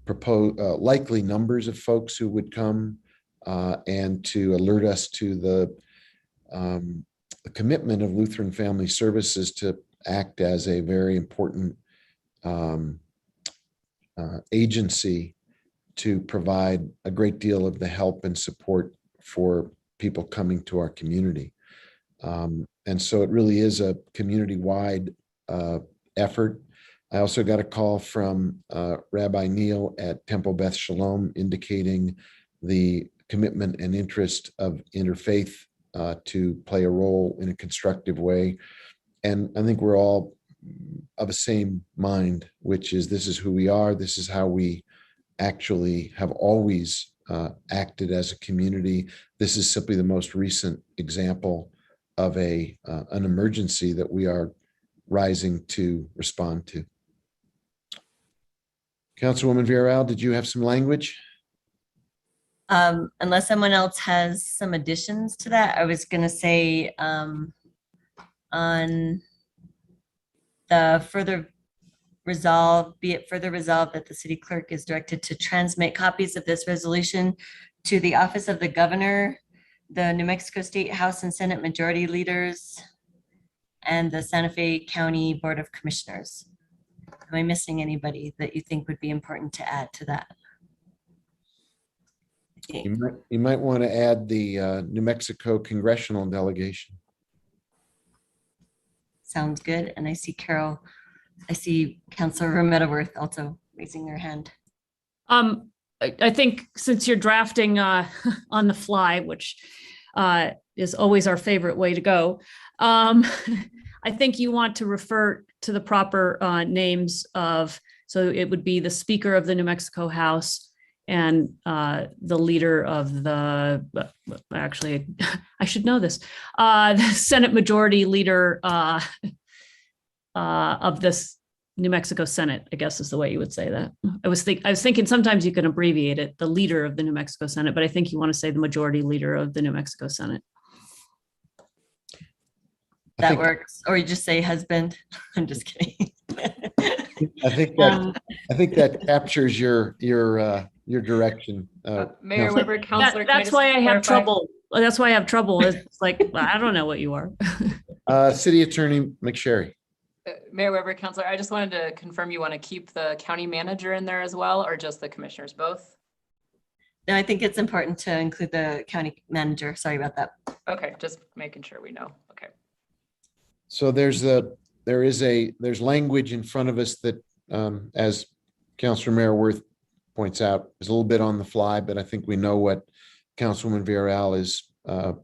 likely numbers of folks who would come, and to alert us to the commitment of Lutheran Family Services to act as a very important agency to provide a great deal of the help and support for people coming to our community. And so it really is a community-wide effort. I also got a call from Rabbi Neal at Temple Beth Shalom indicating the commitment and interest of interfaith to play a role in a constructive way. And I think we're all of the same mind, which is this is who we are. This is how we actually have always acted as a community. This is simply the most recent example of an emergency that we are rising to respond to. Councilwoman Villarreal, did you have some language? Unless someone else has some additions to that, I was going to say on the further resolve, be it further resolved that the city clerk is directed to transmit copies of this resolution to the office of the governor, the New Mexico State House and Senate Majority Leaders, and the Santa Fe County Board of Commissioners. Am I missing anybody that you think would be important to add to that? You might want to add the New Mexico congressional delegation. Sounds good. And I see Councilor Romero-Worth also raising their hand. I think since you're drafting on the fly, which is always our favorite way to go, I think you want to refer to the proper names of, so it would be the Speaker of the New Mexico House and the leader of the, actually, I should know this, the Senate Majority Leader of this New Mexico Senate, I guess is the way you would say that. I was thinking sometimes you can abbreviate it, the leader of the New Mexico Senate, but I think you want to say the majority leader of the New Mexico Senate. That works. Or you just say husband. I'm just kidding. I think that captures your direction. Mayor Councilor. Weber, Counselor. can I That's just why I have clarify? trouble. That's why I have trouble. It's like, I don't know what you are. City Attorney McSherry. Mayor Weber, Counselor, I just wanted to confirm you want to keep the county manager in there as well, or just the commissioners, both? No, I think it's important to include the county manager. Sorry about that. Okay, just making sure we know. Okay. So there's language in front of us that, as Councilor Mayor Worth points out, is a little bit on the fly, but I think we know what Councilwoman Villarreal is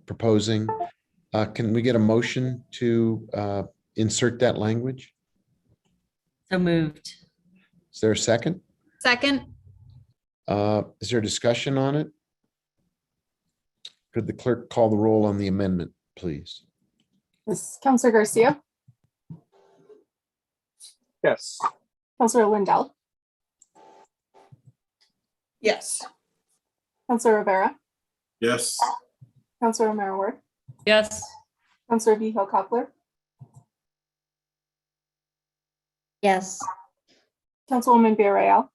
proposing. Can we get a motion to insert that language? So moved. Is there a second? Second. Is there discussion on it? Could the clerk call the roll on the amendment, please? Yes, Counselor Garcia, Yes. Counselor Lindell, Yes. Counselor Rivera, Yes. Counselor O'Meara Ward, Yes. Counselor Vihil Coppler, Yes. Councilwoman Villarreal.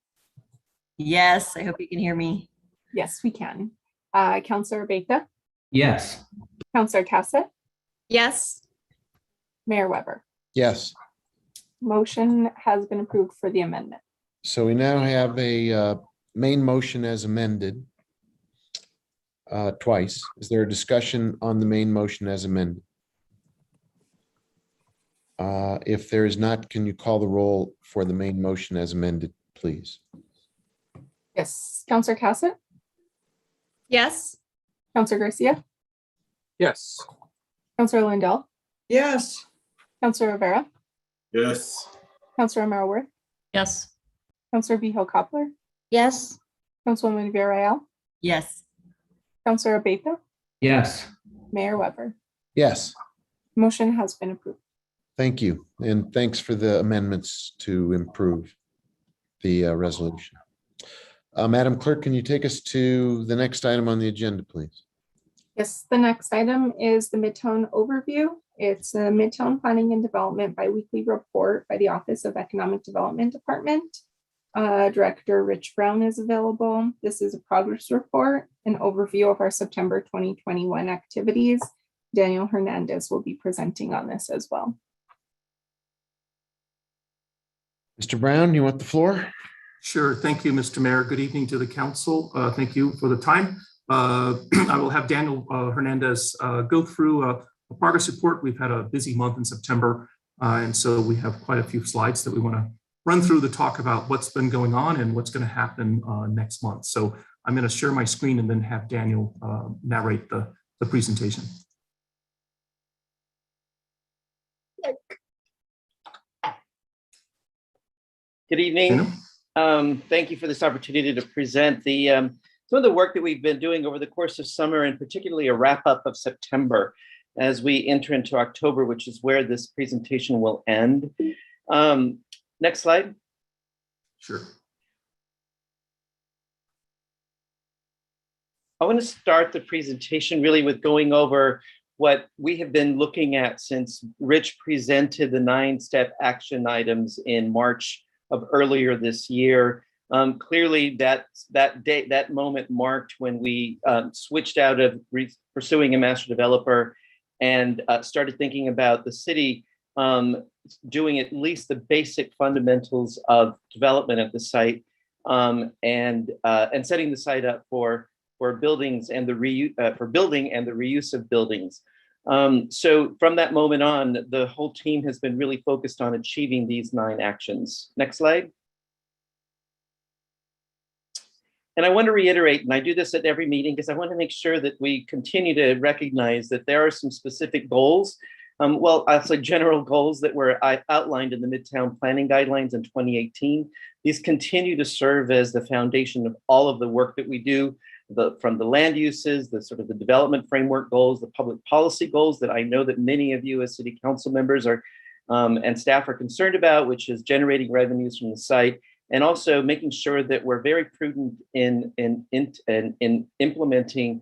Yes, I hope you can hear me. Yes, we can. Counselor Beta, Yes. Counselor Cassett, Yes. Mayor Weber. Yes. Motion has been approved for the amendment. So we now have a main motion as amended twice. Is there a discussion on the main motion as amended? If there is not, can you call the roll for the main motion as amended, please? Yes, Counselor Cassett, Yes. Counselor Garcia, Yes. Counselor Lindell, Yes. Counselor Rivera, Yes. Counselor O'Meara Ward, Yes. Counselor Vihil Coppler, Yes. Councilwoman Villarreal, Yes. Counselor Beta, Yes. Mayor Weber. Yes, Motion has been approved. thank you. And thanks for the amendments to improve the resolution. Madam Clerk, can you take us to the next item on the agenda, please? Yes, the next item is the Midtown overview. It's a Midtown Planning and Development biweekly report by the Office of Economic Development Department. Director Rich Brown is available. This is a progress report, an overview of our September 2021 activities. Daniel Hernandez will be presenting on this as well. Mr. Brown, you want the floor? Sure. Thank you, Mr. Mayor. Good evening to the council. Thank you for the time. I will have Daniel Hernandez go through a progress report. We've had a busy month in September, and so we have quite a few slides that we want to run through to talk about what's been going on and what's going to happen next month. So I'm going to share my screen and then have Daniel narrate the presentation. Good evening. Thank you for this opportunity to present some of the work that we've been doing over the course of summer, and particularly a wrap up of September as we enter into October, which is where this presentation will end. Next slide. Sure. I want to start the presentation really with going over what we have been looking at since Rich presented the 9-step action items in March of earlier this year. Clearly that moment marked when we switched out of pursuing a master developer and started thinking about the city doing at least the basic fundamentals of development at the site and setting the site up for buildings and the reuse of buildings. So from that moment on, the whole team has been really focused on achieving these 9 actions. Next slide. And I want to reiterate, and I do this at every meeting because I want to make sure that we continue to recognize that there are some specific goals. Well, I'll say general goals that were outlined in the Midtown Planning Guidelines in 2018. These continue to serve as the foundation of all of the work that we do, from the land uses, the sort of the development framework goals, the public policy goals that I know that many of you as city council members are and staff are concerned about, which is generating revenues from the site, and also making sure that we're very prudent in implementing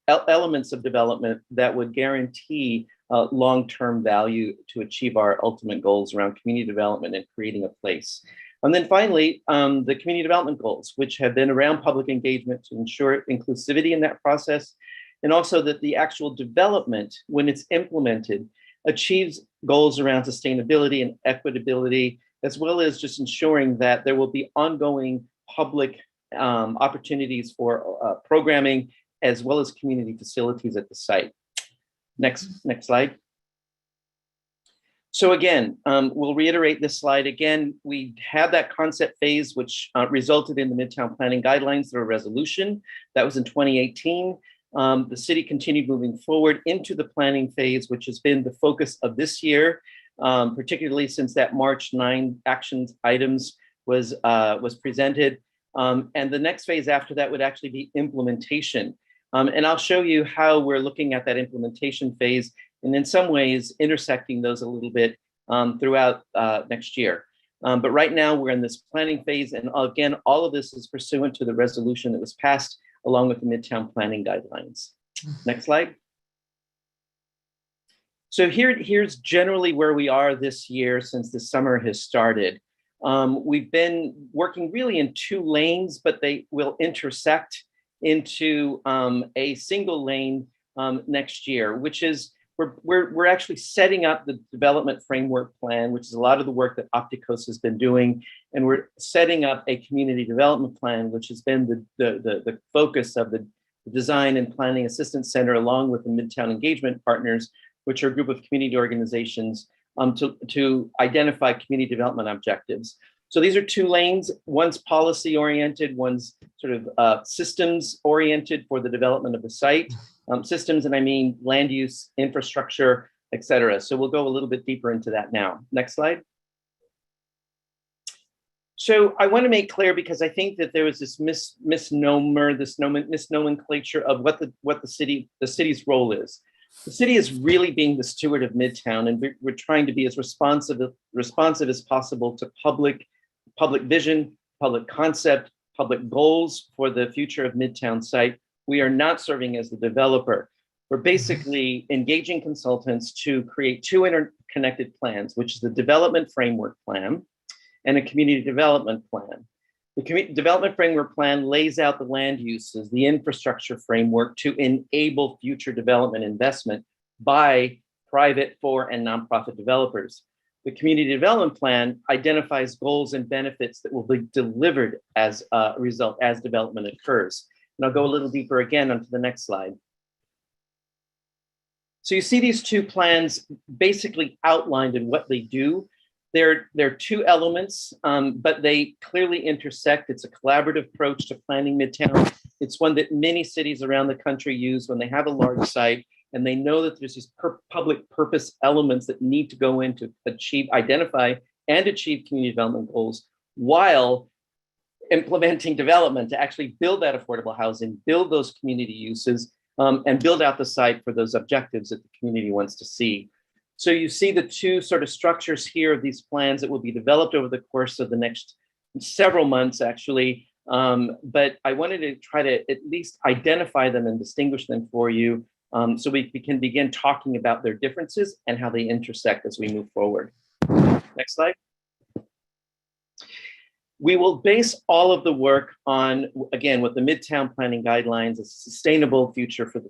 elements of development that would guarantee long-term value to achieve our ultimate goals around community development and creating a place. And then finally, the community development goals, which have been around public engagement to ensure inclusivity in that process, and also that the actual development, when it's implemented, achieves goals around sustainability and equitability, as well as just ensuring that there will be ongoing public opportunities for programming, as well as community facilities at the site. Next slide. So again, we'll reiterate this slide again. We had that concept phase, which resulted in the Midtown Planning Guidelines through a resolution. That was in 2018. The city continued moving forward into the planning phase, which has been the focus of this year, particularly since that March 9 actions items was presented. And the next phase after that would actually be implementation. And I'll show you how we're looking at that implementation phase, and in some ways intersecting those a little bit throughout next year. But right now we're in this planning phase. And again, all of this is pursuant to the resolution that was passed along with the Midtown Planning Guidelines. Next slide. So here's generally where we are this year since the summer has started. We've been working really in two lanes, but they will intersect into a single lane next year, which is we're actually setting up the development framework plan, which is a lot of the work that Opticos has been doing, and we're setting up a community development plan, which has been the focus of the Design and Planning Assistance Center, along with the Midtown Engagement Partners, which are a group of community organizations to identify community development objectives. So these are two lanes. One's policy oriented, one's sort of systems oriented for the development of the site. Systems, and I mean land use, infrastructure, et cetera. So we'll go a little bit deeper into that now. Next slide. So I want to make clear, because I think that there was this misnomer, this misnomenclature of what the city's role is. The city is really being the steward of Midtown, and we're trying to be as responsive as possible to public vision, public concept, public goals for the future of Midtown site. We are not serving as the developer. We're basically engaging consultants to create two interconnected plans, which is the development framework plan and a community development plan. The community development framework plan lays out the land uses, the infrastructure framework to enable future development investment by private, for, and nonprofit developers. The community development plan identifies goals and benefits that will be delivered as a result as development occurs. And I'll go a little deeper again onto the next slide. So you see these two plans basically outlined in what they do. They're two elements, but they clearly intersect. It's a collaborative approach to planning Midtown. It's one that many cities around the country use when they have a large site and they know that there's these public purpose elements that need to go in to identify and achieve community development goals while implementing development to actually build that affordable housing, build those community uses, and build out the site for those objectives that the community wants to see. So you see the two sort of structures here of these plans that will be developed over the course of the next several months, actually. But I wanted to try to at least identify them and distinguish them for you so we can begin talking about their differences and how they intersect as we move forward. Next slide. We will base all of the work on, again, with the Midtown Planning Guidelines, a sustainable future for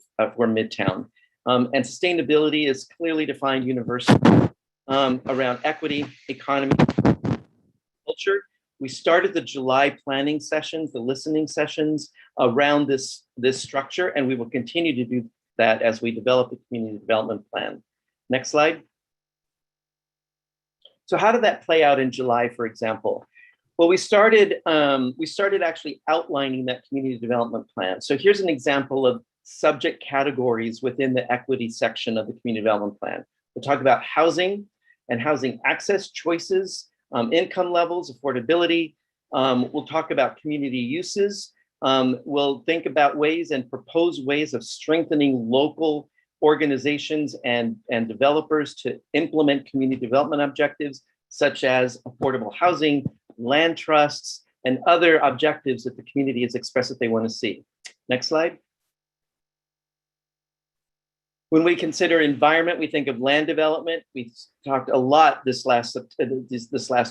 Midtown. And sustainability is clearly defined universally around equity, economy, culture. We started the July planning sessions, the listening sessions around this structure, and we will continue to do that as we develop the community development plan. Next slide. So how did that play out in July, for example? Well, we started actually outlining that community development plan. So here's an example of subject categories within the equity section of the community development plan. We'll talk about housing and housing access choices, income levels, affordability. We'll talk about community uses. We'll think about ways and propose ways of strengthening local organizations and developers to implement community development objectives, such as affordable housing, land trusts, and other objectives that the community has expressed that they want to see. Next slide. When we consider environment, we think of land development. We talked a lot this last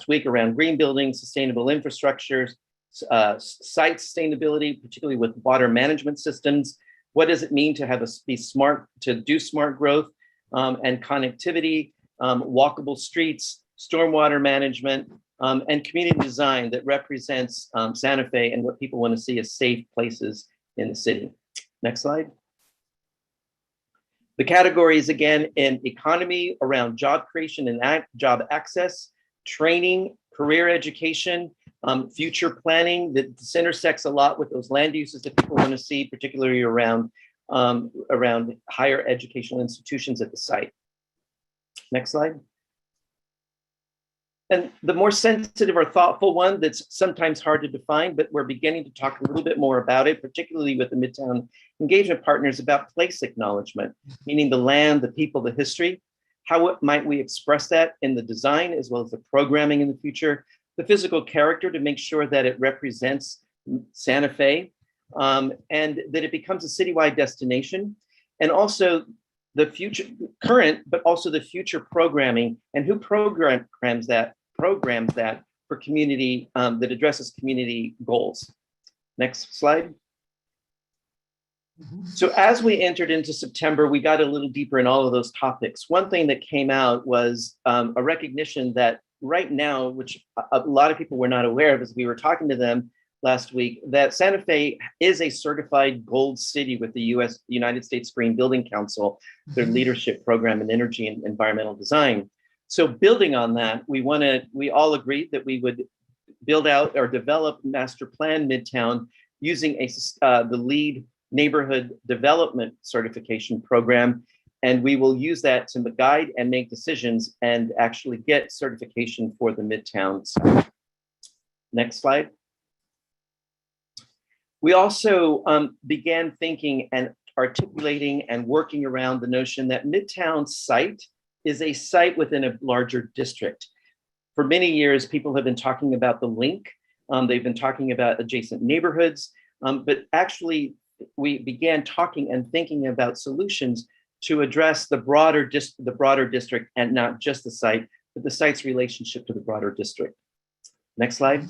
week around green building, sustainable infrastructure, site sustainability, particularly with water management systems. What does it mean to be smart, to do smart growth, and connectivity, walkable streets, stormwater management, and community design that represents Santa Fe and what people want to see as safe places in the city. Next slide. The categories again in economy around job creation and job access, training, career education, future planning that intersects a lot with those land uses that people want to see, particularly around higher educational institutions at the site. Next slide. And the more sensitive or thoughtful one that's sometimes hard to define, but we're beginning to talk a little bit more about it, particularly with the Midtown engagement partners, about place acknowledgement, meaning the land, the people, the history. How might we express that in the design as well as the programming in the future? The physical character to make sure that it represents Santa Fe and that it becomes a citywide destination. And also the future, current, but also the future programming and who programs that for community that addresses community goals. Next slide. So as we entered into September, we got a little deeper in all of those topics. One thing that came out was a recognition that right now, which a lot of people were not aware of as we were talking to them last week, that Santa Fe is a certified gold city with the United States Green Building Council, their leadership program in energy and environmental design. So building on that, we all agreed that we would build out or develop master plan Midtown using the LEED neighborhood development certification program. And we will use that to guide and make decisions and actually get certification for the Midtown site. Next slide. We also began thinking and articulating and working around the notion that Midtown site is a site within a larger district. For many years, people have been talking about the link. They've been talking about adjacent neighborhoods, but actually we began talking and thinking about solutions to address the broader district and not just the site, but the site's relationship to the broader district. Next slide.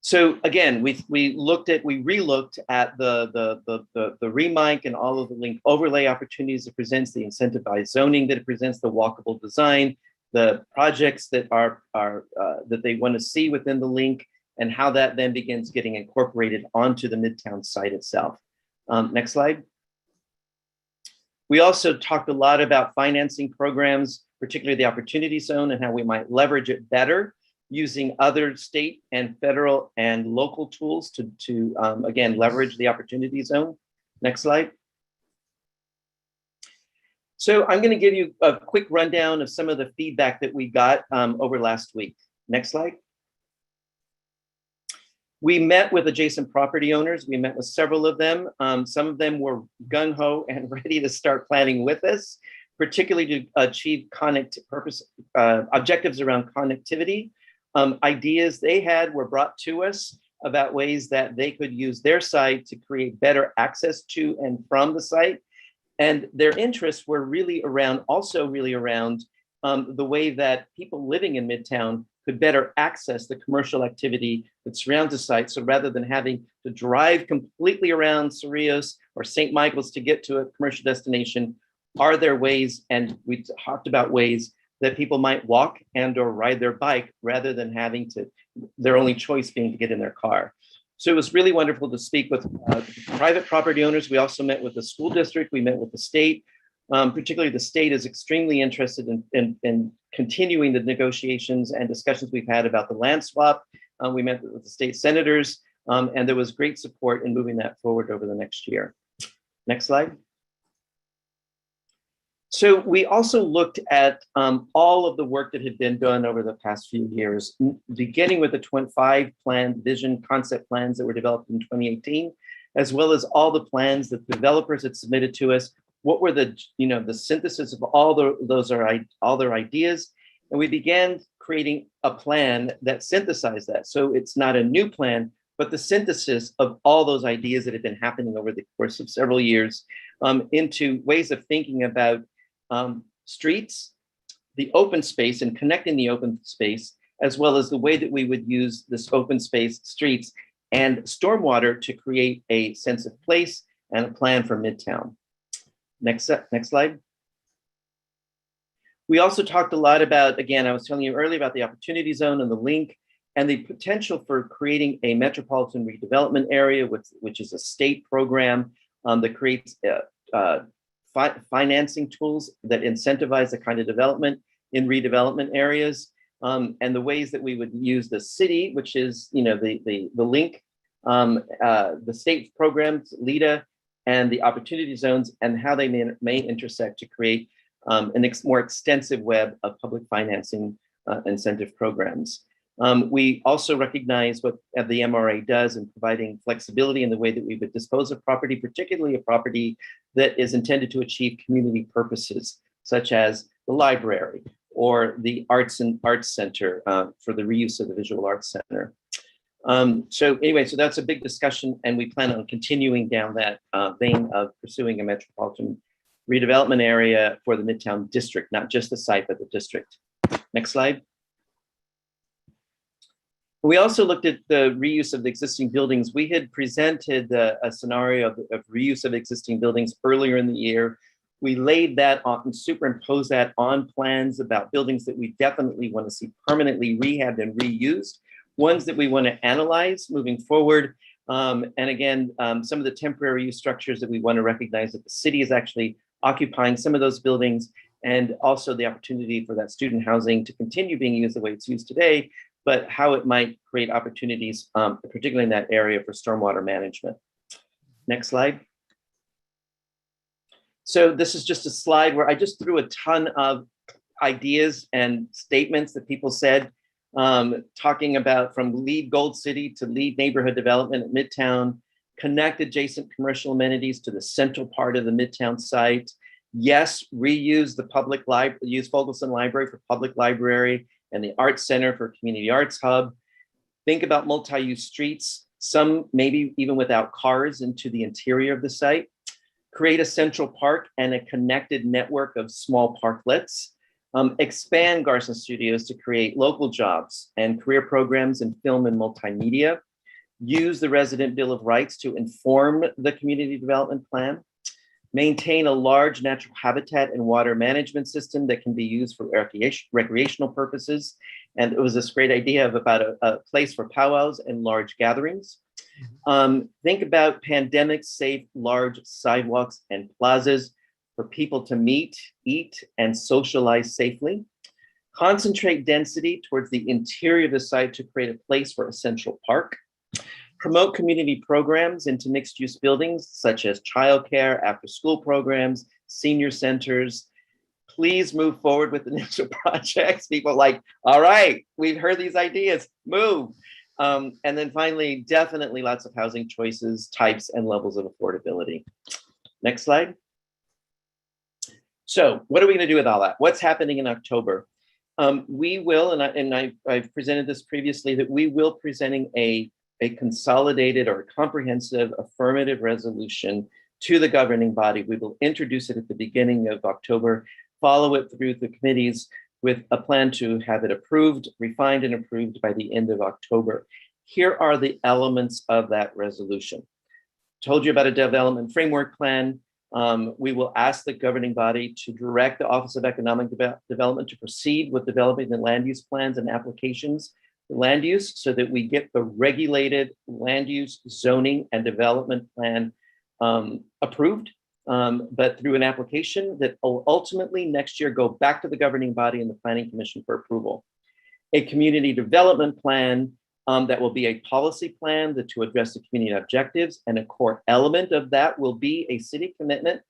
So again, we relooked at the REMIC and all of the link overlay opportunities it presents, the incentivized zoning that it presents, the walkable design, the projects that are that they want to see within the link, and how that then begins getting incorporated onto the Midtown site itself. Next slide. We also talked a lot about financing programs, particularly the Opportunity Zone, and how we might leverage it better using other state and federal and local tools to again, leverage the Opportunity Zone. Next slide. So I'm going to give you a quick rundown of some of the feedback that we got over last week. Next slide. We met with adjacent property owners. We met with several of them. Some of them were gung-ho and ready to start planning with us, particularly to achieve objectives around connectivity. Ideas they had were brought to us about ways that they could use their site to create better access to and from the site. And their interests were really around the way that people living in Midtown could better access the commercial activity that surrounds the site. So rather than having to drive completely around Cerrillos or St. Michael's to get to a commercial destination, are there ways, and we talked about ways that people might walk and or ride their bike rather than having to, their only choice being to get in their car. So it was really wonderful to speak with private property owners. We also met with the school district, we met with the state. Particularly the state is extremely interested in continuing the negotiations and discussions we've had about the land swap. We met with the state senators, and there was great support in moving that forward over the next year. Next slide. So we also looked at all of the work that had been done over the past few years, beginning with the 5 plan vision concept plans that were developed in 2018, as well as all the plans that developers had submitted to us. What were the synthesis of all their ideas, and we began creating a plan that synthesized that. So it's not a new plan, but the synthesis of all those ideas that had been happening over the course of several years into ways of thinking about streets, the open space, and connecting the open space, as well as the way that we would use this open space, streets, and stormwater to create a sense of place and a plan for Midtown. Next slide. We also talked a lot about, again, I was telling you earlier about the opportunity zone and the link and the potential for creating a metropolitan redevelopment area, which is a state program that creates financing tools that incentivize the kind of development in redevelopment areas, and the ways that we would use the city, which is the link, the state programs, LEDA, and the opportunity zones, and how they may intersect to create a more extensive web of public financing incentive programs. We also recognize what the MRA does in providing flexibility in the way that we would dispose of property, particularly a property that is intended to achieve community purposes, such as the library or the Arts Center for the reuse of the Visual Arts Center. So that's a big discussion, and we plan on continuing down that vein of pursuing a metropolitan redevelopment area for the Midtown district, not just the site, but the district. Next slide. We also looked at the reuse of the existing buildings. We had presented a scenario of reuse of existing buildings earlier in the year. We laid that on and superimposed that on plans about buildings that we definitely want to see permanently rehabbed and reused, ones that we want to analyze moving forward. And again, some of the temporary use structures that we want to recognize that the city is actually occupying some of those buildings, and also the opportunity for that student housing to continue being used the way it's used today, but how it might create opportunities, particularly in that area for stormwater management. Next slide. So this is just a slide where I just threw a ton of ideas and statements that people said, talking about from LEED Gold City to LEED neighborhood development at Midtown, connect adjacent commercial amenities to the central part of the Midtown site. Yes, reuse the public library, use Fogelson Library for public library and the Arts Center for Community Arts Hub. Think about multi-use streets, some maybe even without cars, into the interior of the site. Create a central park and a connected network of small parklets. Expand Garson Studios to create local jobs and career programs in film and multimedia. Use the Resident Bill of Rights to inform the community development plan. Maintain a large natural habitat and water management system that can be used for recreational purposes. And it was this great idea of about a place for powwows and large gatherings. Think about pandemic-safe large sidewalks and plazas for people to meet, eat, and socialize safely. Concentrate density towards the interior of the site to create a place for a central park. Promote community programs into mixed-use buildings, such as childcare, after-school programs, senior centers. Please move forward with initial projects. People are like, all right, we've heard these ideas, move. And then finally, definitely lots of housing choices, types, and levels of affordability. Next slide. So what are we going to do with all that? What's happening in October? We will, and I've presented this previously, that we will presenting a consolidated or comprehensive affirmative resolution to the governing body. We will introduce it at the beginning of October, follow it through the committees with a plan to have it approved, refined and approved by the end of October. Here are the elements of that resolution. Told you about a development framework plan. We will ask the governing body to direct the Office of Economic Development to proceed with developing the land use plans and applications for land use so that we get the regulated land use zoning and development plan approved but through an application that will ultimately next year go back to the governing body and the Planning Commission for approval. A community development plan that will be a policy plan to address the community objectives, and a core element of that will be a city commitment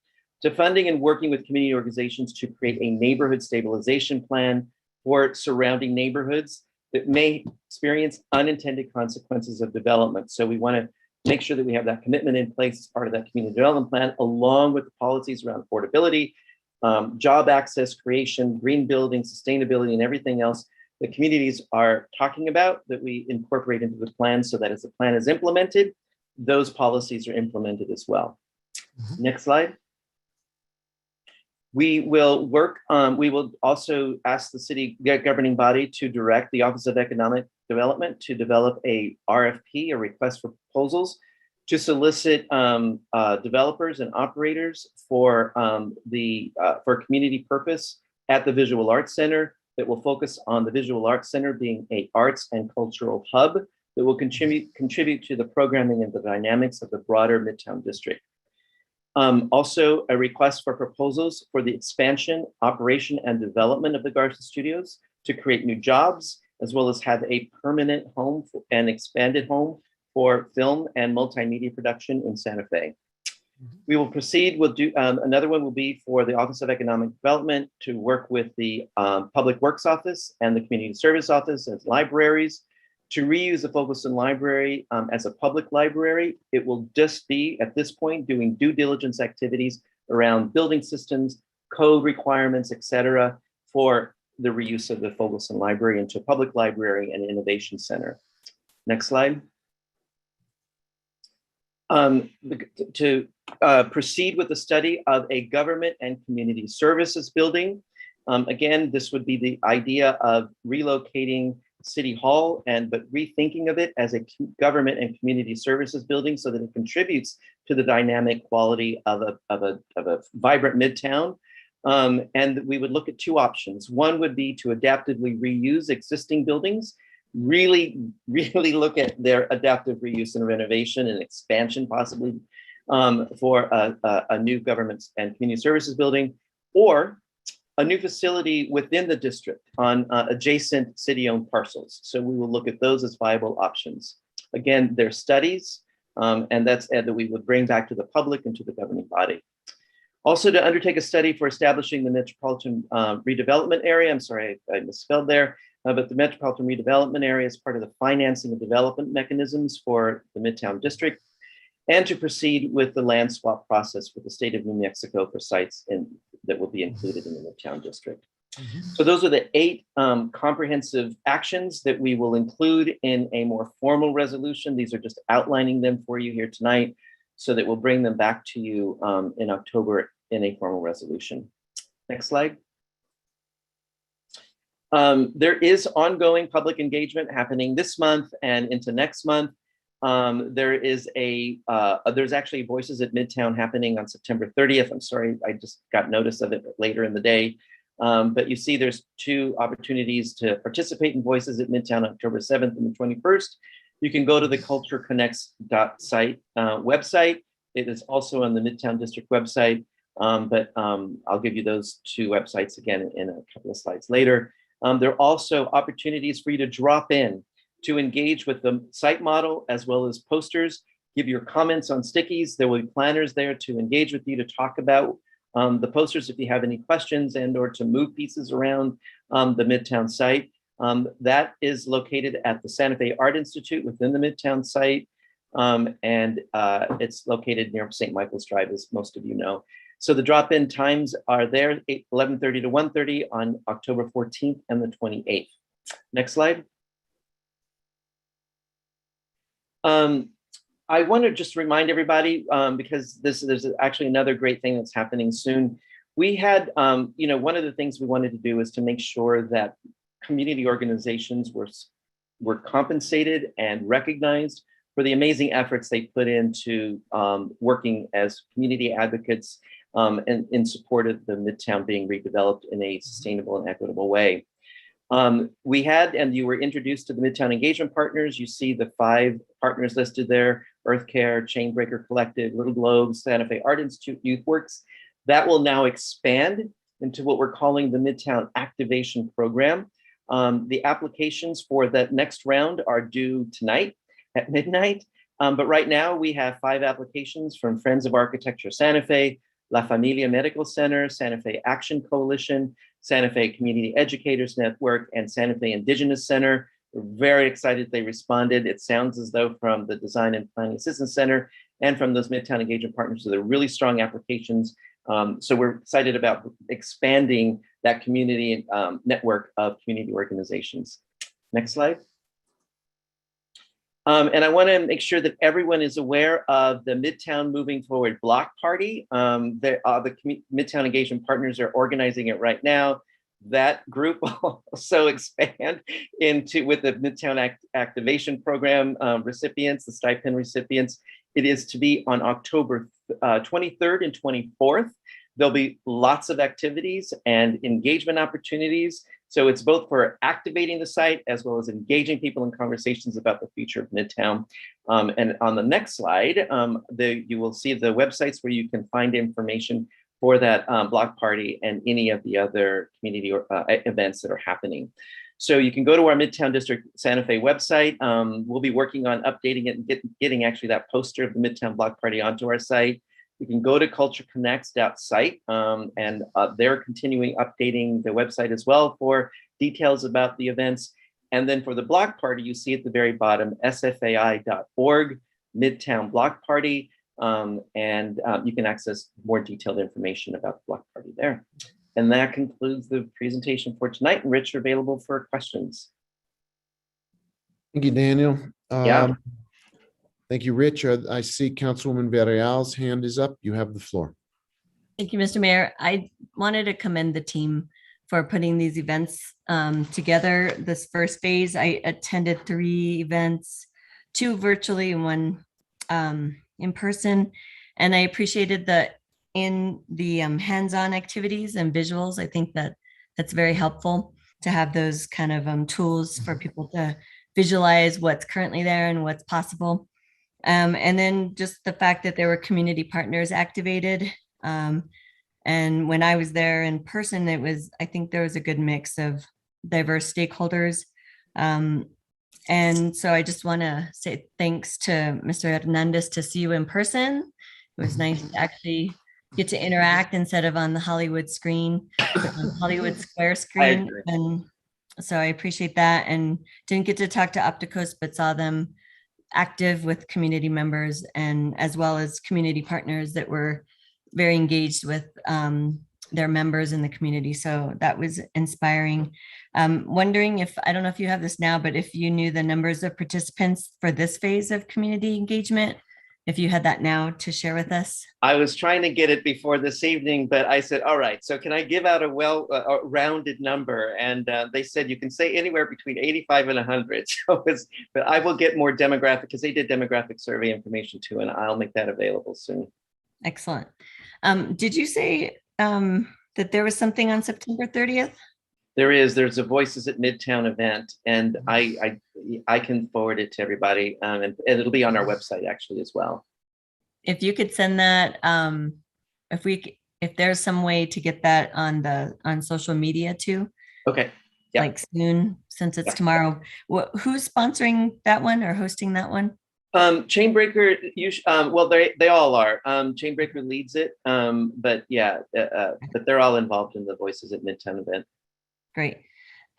to funding and working with community organizations to create a neighborhood stabilization plan for surrounding neighborhoods that may experience unintended consequences of development. So we want to make sure that we have that commitment in place as part of that community development plan, along with the policies around affordability, job access, creation, green building, sustainability, and everything else the communities are talking about that we incorporate into the plan, so that as the plan is implemented, those policies are implemented as well. Next slide. We will work, we will also ask the city governing body to direct the Office of Economic Development to develop a RFP, a request for proposals, to solicit developers and operators for for community purpose at the Visual Arts Center, that will focus on the Visual Arts Center being an arts and cultural hub that will contribute to the programming and the dynamics of the broader Midtown District. Also, a request for proposals for the expansion, operation, and development of the Garza Studios to create new jobs, as well as have a permanent home and expanded home for film and multimedia production in Santa Fe. We will proceed, we'll do, another one will be for the Office of Economic Development to work with the Public Works Office and the Community Service Office as libraries to reuse the Fogelson Library as a public library. It will just be, at this point, doing due diligence activities around building systems, code requirements, et cetera, for the reuse of the Fogelson Library into a public library and innovation center. Next slide. To proceed with the study of a government and community services building. Again, this would be the idea of relocating City Hall but rethinking of it as a government and community services building so that it contributes to the dynamic quality of a vibrant Midtown. And we would look at two options. One would be to adaptively reuse existing buildings, really look at their adaptive reuse and renovation and expansion possibly for a new government and community services building, or a new facility within the district on adjacent city-owned parcels. So we will look at those as viable options. Again, they're studies, and that we would bring back to the public and to the governing body. Also, to undertake a study for establishing the Metropolitan Redevelopment Area. I'm sorry, I misspelled there. But the Metropolitan Redevelopment Area is part of the financing and development mechanisms for the Midtown District, and to proceed with the land swap process with the state of New Mexico for sites that will be included in the Midtown District. So those are the 8 comprehensive actions that we will include in a more formal resolution. These are just outlining them for you here tonight so that we'll bring them back to you in October in a formal resolution. Next slide. There is ongoing public engagement happening this month and into next month. There's actually Voices at Midtown happening on September 30th. I'm sorry, I just got notice of it later in the day. But you see there's 2 opportunities to participate in Voices at Midtown, October 7th and the 21st. You can go to the cultureconnects.site website. It is also on the Midtown District website, but I'll give you those 2 websites again in a couple of slides later. There are also opportunities for you to drop in to engage with the site model as well as posters, give your comments on stickies. There will be planners there to engage with you to talk about the posters if you have any questions and/or to move pieces around the Midtown site. That is located at the Santa Fe Art Institute within the Midtown site. And it's located near St. Michael's Drive, as most of you know. So the drop-in times are there, 11:30 to 1:30 on October 14th and the 28th. Next slide. I want to just remind everybody, because there's actually another great thing that's happening soon. We had, one of the things we wanted to do was to make sure that community organizations were compensated and recognized for the amazing efforts they put into working as community advocates and in support of the Midtown being redeveloped in a sustainable and equitable way. We had, and you were introduced to the Midtown Engagement Partners. You see the 5 partners listed there: Earth Care, Chainbreaker Collective, Little Globe, Santa Fe Art Institute, YouthWorks. That will now expand into what we're calling the Midtown Activation Program. The applications for that next round are due tonight at midnight. But right now we have 5 applications from Friends of Architecture Santa Fe, La Familia Medical Center, Santa Fe Action Coalition, Santa Fe Community Educators Network, and Santa Fe Indigenous Center. We're very excited they responded. It sounds as though from the Design and Planning Assistance Center and from those Midtown Engagement Partners, so they're really strong applications. So we're excited about expanding that community network of community organizations. Next slide. And I want to make sure that everyone is aware of the Midtown Moving Forward Block Party. The Midtown Engagement Partners are organizing it right now. That group will also expand into with the Midtown Activation Program recipients, the stipend recipients. It is to be on October 23rd and 24th. There'll be lots of activities and engagement opportunities. So it's both for activating the site as well as engaging people in conversations about the future of Midtown. And on the next slide, you will see the websites where you can find information for that block party and any of the other community events that are happening. So you can go to our Midtown District Santa Fe website. We'll be working on updating it and getting actually that poster of the Midtown Block Party onto our site. You can go to cultureconnects.site and they're continuing updating the website as well for details about the events. And then for the block party, you see at the very bottom, sfai.org, Midtown Block Party. And you can access more detailed information about the block party there. And that concludes the presentation for tonight. And Rich, you're available for questions. Thank you, Daniel. Yeah. Thank you, Rich. I see Councilwoman Villarreal's hand is up. You have the floor. Thank you, Mr. Mayor. I wanted to commend the team for putting these events together. This first phase, I attended 3 events, 2 virtually and 1 in person. And I appreciated the hands-on activities and visuals. I think that that's very helpful to have those kind of tools for people to visualize what's currently there and what's possible. And then just the fact that there were community partners activated. And when I was there in person, I think there was a good mix of diverse stakeholders. And so I just want to say thanks to Mr. Hernandez to see you in person. It was nice to actually get to interact instead of on the Hollywood screen, Hollywood Square screen. And so I appreciate that, and didn't get to talk to Opticos, but saw them active with community members and as well as community partners that were very engaged with their members in the community. So that was inspiring. Wondering if, I don't know if you have this now, but if you knew the numbers of participants for this phase of community engagement, if you had that now to share with us. I was trying to get it before this evening, but I said, all right, so can I give out a rounded number? And they said, you can say anywhere between 85 and 100. So but I will get more demographic, because they did demographic survey information too, and I'll make that available soon. Excellent. Did you say that there was something on September 30th? There's a Voices at Midtown event, and I can forward it to everybody, and it'll be on our website actually as well. If you could send that, if there's some way to get that on social media too. Okay. Yeah. Like soon, since it's tomorrow. Who's sponsoring that one or hosting that one? Chainbreaker, well, they all are. Chainbreaker leads it, but yeah, but they're all involved in the Voices at Midtown event. Great.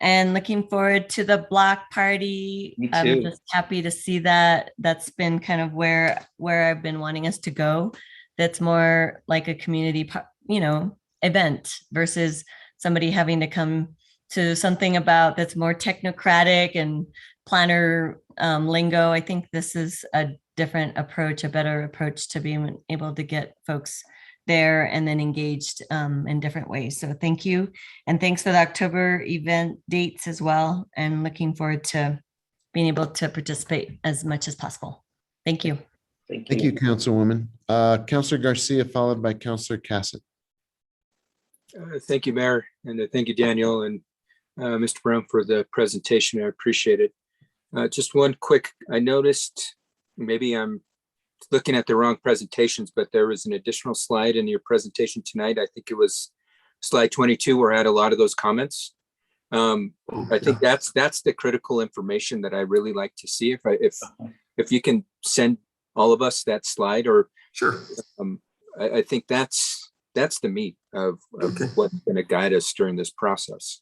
And looking forward to the block party. Me too. I'm just happy to see that. That's been kind of where I've been wanting us to go. That's more like a community, event versus somebody having to come to something about that's more technocratic and planner lingo. I think this is a different approach, a better approach to being able to get folks there and then engaged in different ways. So thank you. And thanks for the October event dates as well. And looking forward to being able to participate as much as possible. Thank you. Thank you, Councilwoman. Councilor Garcia, followed by Councilor Cassett. Thank you, Mayor, and thank you, Daniel. And Mr. Brown, for the presentation. I appreciate it. Just one quick, I noticed, maybe I'm looking at the wrong presentations, but there was an additional slide in your presentation tonight. I think it was slide 22, where I had a lot of those comments. I think that's the critical information that I really like to see. If you can send all of us that slide, or sure. I think that's the meat of what's going to guide us during this process.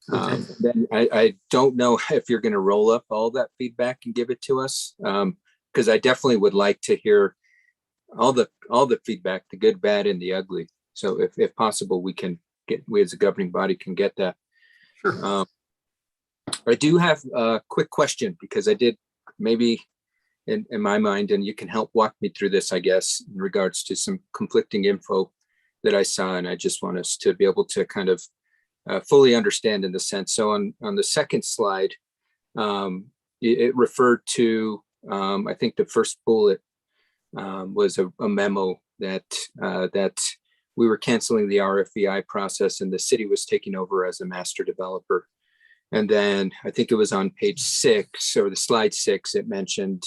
Then I don't know if you're going to roll up all that feedback and give it to us, because I definitely would like to hear all the feedback, the good, bad, and the ugly. So if possible, we as a governing body can get that. Sure. I do have a quick question, because I did maybe in my mind, and you can help walk me through this, I guess, in regards to some conflicting info that I saw, and I just want us to be able to kind of fully understand in the sense. So on the second slide, it referred to, I think the first bullet was a memo that we were canceling the RFEI process and the city was taking over as a master developer. And then I think it was on page 6 or the slide 6, it mentioned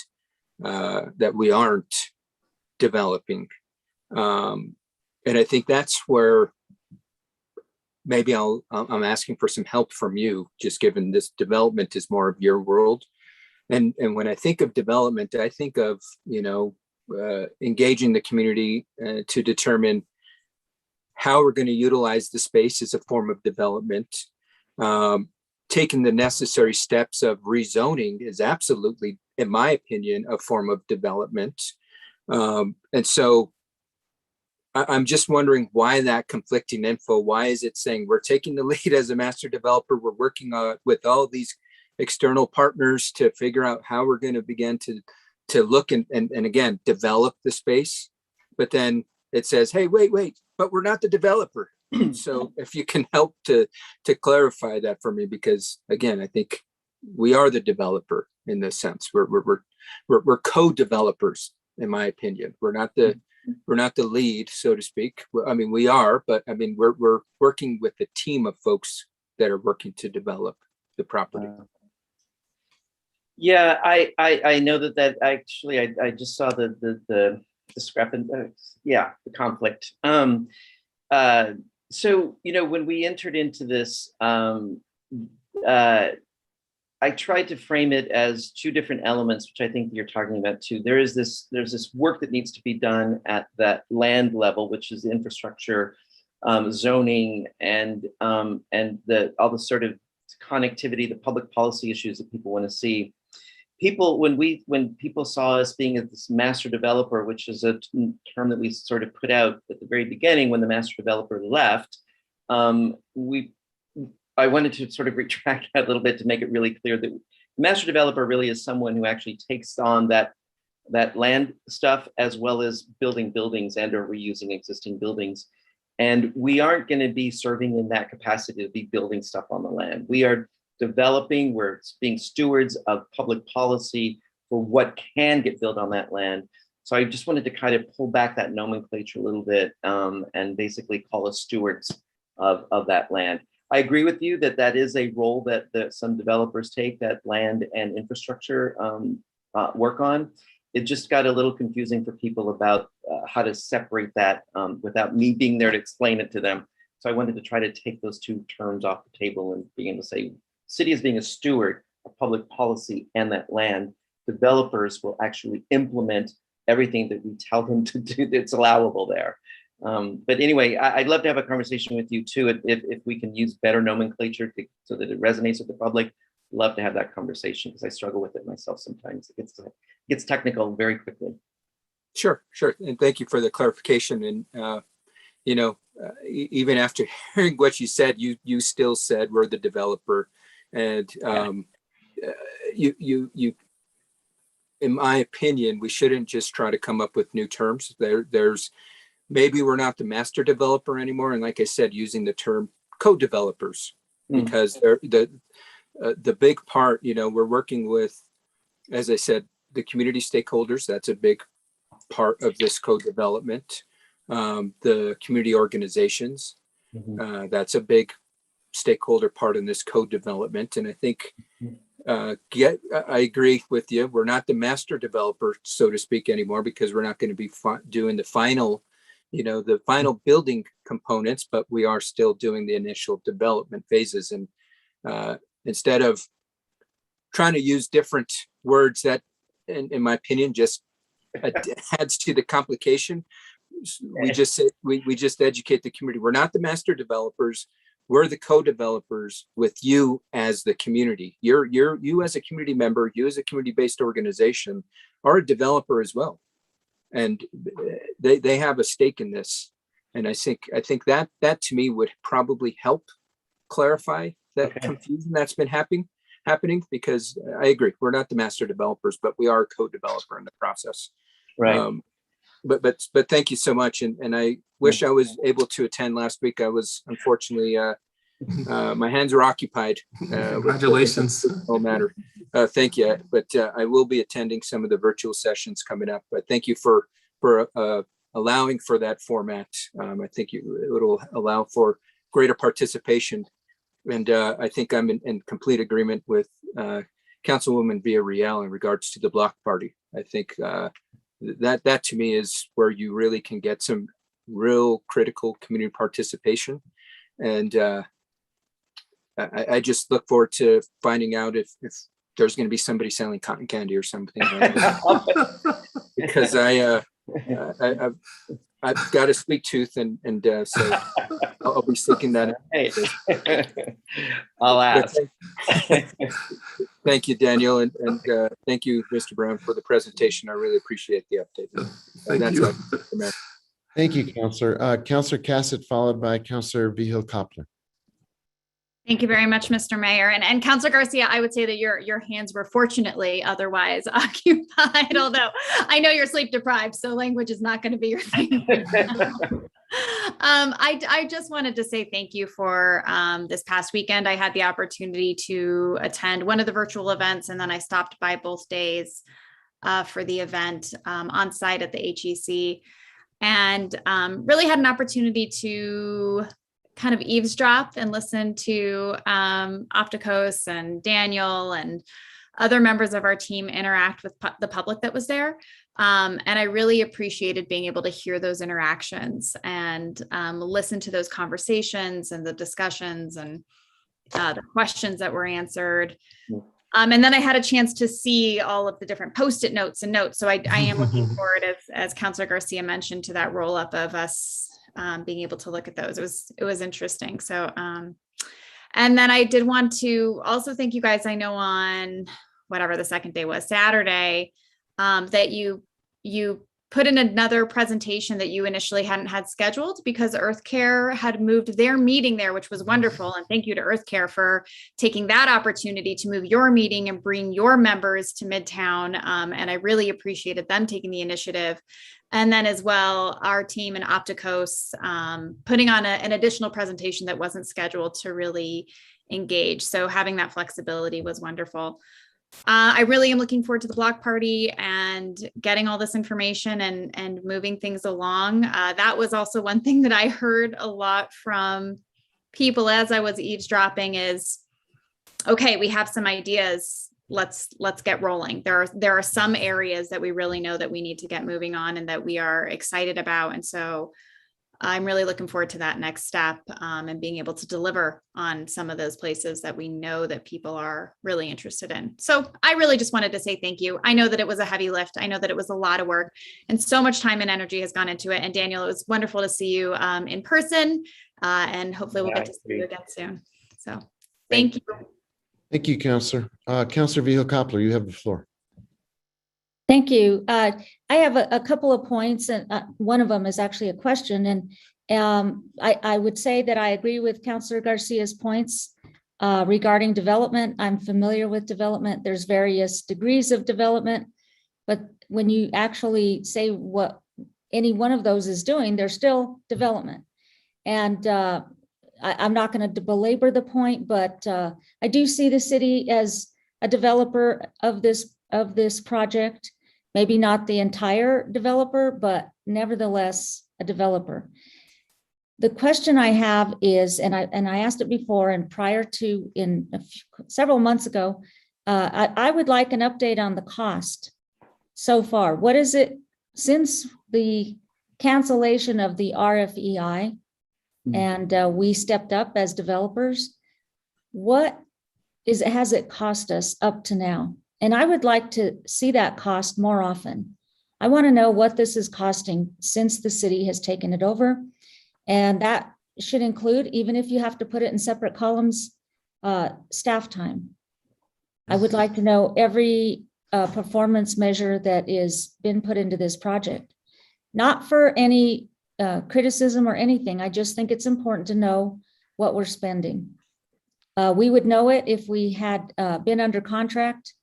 that we aren't developing. And I think that's where maybe I'm asking for some help from you, just given this development is more of your world. And when I think of development, I think of, engaging the community to determine how we're going to utilize the space as a form of development. Taking the necessary steps of rezoning is absolutely, in my opinion, a form of development. And so I'm just wondering why that conflicting info. Why is it saying we're taking the lead as a master developer? We're working with all these external partners to figure out how we're going to begin to look and again, develop the space. But then it says, hey, wait, but we're not the developer. So if you can help to clarify that for me, because again, I think we are the developer in this sense. We're co-developers, in my opinion. We're not the lead, so to speak. I mean, we are, but I mean, we're working with a team of folks that are working to develop the property. Yeah, I know that actually I just saw the discrepancy. The conflict. So when we entered into this, I tried to frame it as two different elements, which I think you're talking about too. There's this work that needs to be done at that land level, which is the infrastructure, zoning, and all the sort of connectivity, the public policy issues that people want to see. When people saw us being this master developer, which is a term that we sort of put out at the very beginning when the master developer left, I wanted to sort of retract that a little bit to make it really clear that the master developer really is someone who actually takes on that land stuff, as well as building buildings and or reusing existing buildings. And we aren't going to be serving in that capacity to be building stuff on the land. We are developing, we're being stewards of public policy for what can get built on that land. So I just wanted to kind of pull back that nomenclature a little bit and basically call us stewards of that land. I agree with you that is a role that some developers take, that land and infrastructure work on. It just got a little confusing for people about how to separate that without me being there to explain it to them. So I wanted to try to take those two terms off the table and begin to say, city is being a steward of public policy and that land. Developers will actually implement everything that we tell them to do that's allowable there. But anyway, I'd love to have a conversation with you too, if we can use better nomenclature so that it resonates with the public. Love to have that conversation because I struggle with it myself sometimes. It gets technical very quickly. Sure. And thank you for the clarification. And, even after hearing what you said, you still said we're the developer. And you, in my opinion, we shouldn't just try to come up with new terms. There's maybe we're not the master developer anymore. And like I said, using the term co-developers, because they're the big part, we're working with, as I said, the community stakeholders. That's a big part of this co-development. The community organizations, that's a big stakeholder part in this code development. And I think I agree with you. We're not the master developer, so to speak, anymore, because we're not going to be doing the final, the final building components, but we are still doing the initial development phases. And instead of trying to use different words that, in my opinion, just adds to the complication, we just say, we just educate the community. We're not the master developers. We're the co-developers with you as the community. You as a community member, you as a community-based organization are a developer as well. And they have a stake in this. And I think that to me would probably help clarify that confusion that's been happening, because I agree, we're not the master developers, but we are a co-developer in the process. Right. But thank you so much. And I wish I was able to attend last week. I was unfortunately, my hands are occupied. Congratulations. No matter. Thank you. But I will be attending some of the virtual sessions coming up. But thank you for allowing for that format. I think it'll allow for greater participation. And I think I'm in complete agreement with Councilwoman Villarreal in regards to the block party. I think that to me is where you really can get some real critical community participation. And I just look forward to finding out if there's going to be somebody selling cotton candy or something like that. Because I've got a sweet tooth, and so I'll be sticking that out. Hey. I'll ask. Thank you, Daniel, and thank you, Mr. Brown, for the presentation. I really appreciate the update. Thank you. Thank you, Councillor. Councillor Cassett, followed by Councillor Vihil-Coppler. Thank you very much, Mr. Mayor. And Councilor Garcia, I would say that your hands were fortunately otherwise occupied, although I know you're sleep deprived, so language is not going to be your thing. I just wanted to say thank you for this past weekend. I had the opportunity to attend one of the virtual events, and then I stopped by both days for the event on site at the HEC, and really had an opportunity to kind of eavesdrop and listen to Opticos and Daniel and other members of our team interact with the public that was there. And I really appreciated being able to hear those interactions and listen to those conversations and the discussions and the questions that were answered. And then I had a chance to see all of the different Post-it notes and notes. So I am looking forward, as Councilor Garcia mentioned, to that roll up of us being able to look at those. It was interesting. So, and then I did want to also thank you guys. I know on whatever the second day was, Saturday, that you put in another presentation that you initially hadn't had scheduled because EarthCare had moved their meeting there, which was wonderful. And thank you to EarthCare for taking that opportunity to move your meeting and bring your members to Midtown. And I really appreciated them taking the initiative. And then as well, our team in Opticos putting on an additional presentation that wasn't scheduled to really engage. So having that flexibility was wonderful. I really am looking forward to the block party and getting all this information and moving things along. That was also one thing that I heard a lot from people as I was eavesdropping is, okay, we have some ideas. Let's get rolling. There are some areas that we really know that we need to get moving on and that we are excited about. And so I'm really looking forward to that next step and being able to deliver on some of those places that we know that people are really interested in. So I really just wanted to say thank you. I know that it was a heavy lift. I know that it was a lot of work and so much time and energy has gone into it. And Daniel, it was wonderful to see you in person and hopefully we'll get to see you again soon. So thank you. Thank you, Councillor. Councillor Vihil-Coppler, you have the floor. Thank you. I have a couple of points, and one of them is actually a question. And I would say that I agree with Councillor Garcia's points regarding development. I'm familiar with development. There's various degrees of development, but when you actually say what any one of those is doing, there's still development. And I'm not going to belabor the point, but I do see the city as a developer of this project. Maybe not the entire developer, but nevertheless a developer. The question I have is, and I asked it before and prior to several months ago, I would like an update on the cost so far. What is it since the cancellation of the RFEI and we stepped up as developers? Has it cost us up to now? And I would like to see that cost more often. I want to know what this is costing since the city has taken it over. And that should include, even if you have to put it in separate columns, staff time. I would like to know every performance measure that is been put into this project. Not for any criticism or anything. I just think it's important to know what we're spending. We would know it if we had been under contract,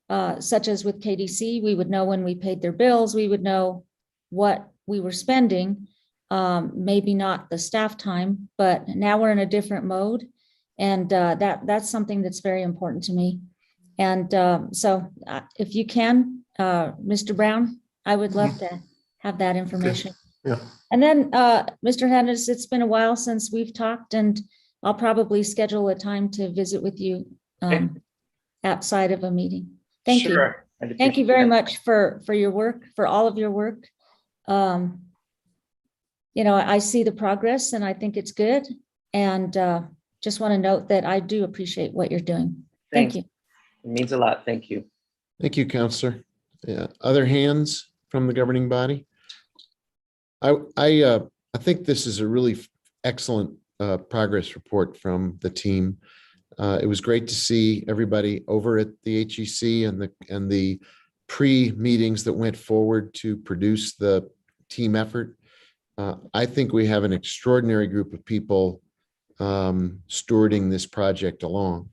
such as with KDC. We would know when we paid their bills. We would know what we were spending. Maybe not the staff time, but now we're in a different mode. And that's something that's very important to me. And so if you can, Mr. Brown, I would love to have that information. Yeah. And then, Mr. Hernandez, it's been a while since we've talked, and I'll probably schedule a time to visit with you outside of a meeting. Thank you. Thank you very much for your work, for all of your work. You know, I see the progress and I think it's good. And just want to note that I do appreciate what you're doing. Thank you. It means a lot. Thank you. Thank you, Counselor. Yeah. Other hands from the governing body? I think this is a really excellent progress report from the team. It was great to see everybody over at the HEC and the pre-meetings that went forward to produce the team effort. I think we have an extraordinary group of people stewarding this project along.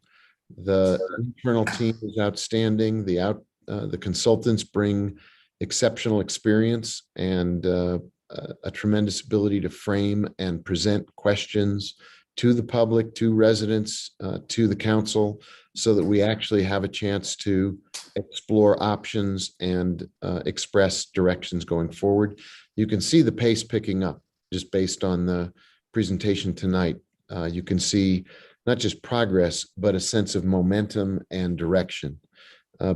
The internal team is outstanding. The consultants bring exceptional experience and a tremendous ability to frame and present questions to the public, to residents, to the council, so that we actually have a chance to explore options and express directions going forward. You can see the pace picking up just based on the presentation tonight. You can see not just progress, but a sense of momentum and direction.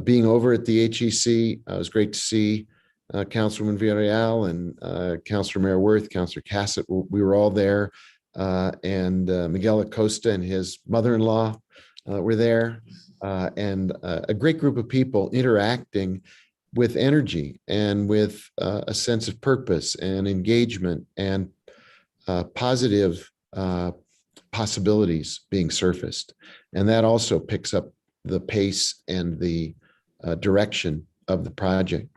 Being over at the HEC, it was great to see Councilwoman Villarreal and Councilor Mayor Worth, Councilor Cassett. We were all there, and Miguel Acosta and his mother-in-law were there, and a great group of people interacting with energy and with a sense of purpose and engagement and positive possibilities being surfaced. And that also picks up the pace and the direction of the project.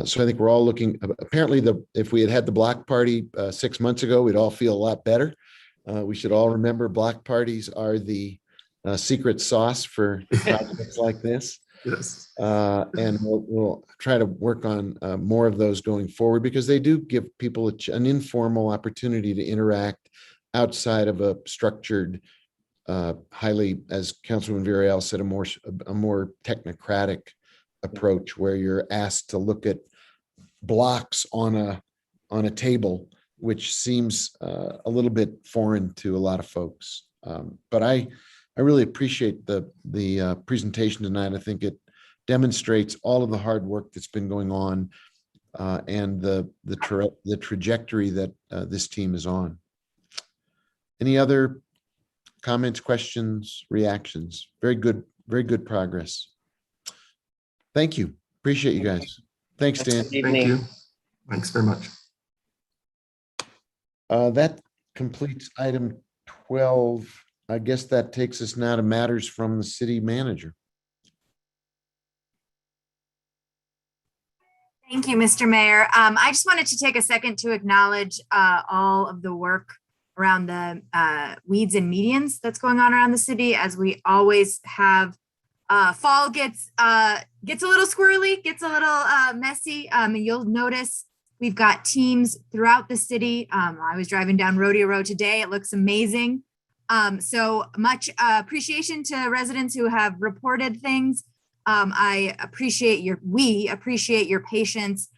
So I think we're all looking, apparently if we had had the block party 6 months ago, we'd all feel a lot better. We should all remember block parties are the secret sauce for projects like this. Yes. And we'll try to work on more of those going forward, because they do give people an informal opportunity to interact outside of a structured, highly, as Councilman Villarreal said, a more technocratic approach, where you're asked to look at blocks on a table, which seems a little bit foreign to a lot of folks. But I really appreciate the presentation tonight. I think it demonstrates all of the hard work that's been going on and the trajectory that this team is on. Any other comments, questions, reactions? Very good progress. Thank you. Appreciate you guys. Thanks, Dan. Thank you. Thanks very much. That completes item 12. I guess that takes us now to matters from the city manager. Thank you, Mr. Mayor. I just wanted to take a second to acknowledge all of the work around the weeds and medians that's going on around the city. As we always have, fall gets a little squirrely, gets a little messy. You'll notice we've got teams throughout the city. I was driving down Rodeo Road today. It looks amazing. So much appreciation to residents who have reported things. We appreciate your patience.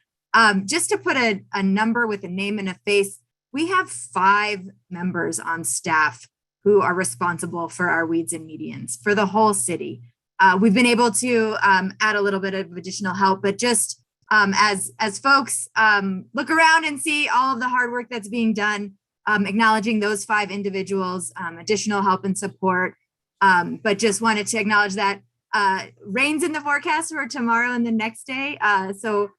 Just to put a number with a name and a face, we have 5 members on staff who are responsible for our weeds and medians for the whole city. We've been able to add a little bit of additional help, but just as folks look around and see all of the hard work that's being done, acknowledging those 5 individuals, additional help and support, but just wanted to acknowledge that rain's in the forecast for tomorrow and the next day. So,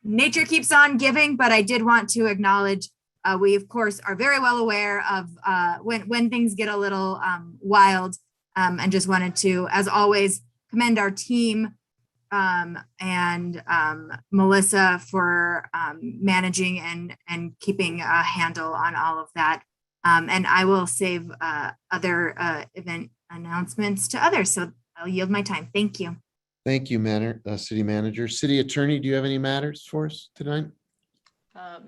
nature keeps on giving, but I did want to acknowledge we, of course, are very well aware of when things get a little wild, and just wanted to, as always, commend our team and Melissa for managing and keeping a handle on all of that. And I will save other event announcements to others. So I'll yield my time. Thank you. Thank you, City Manager. City Attorney, do you have any matters for us tonight?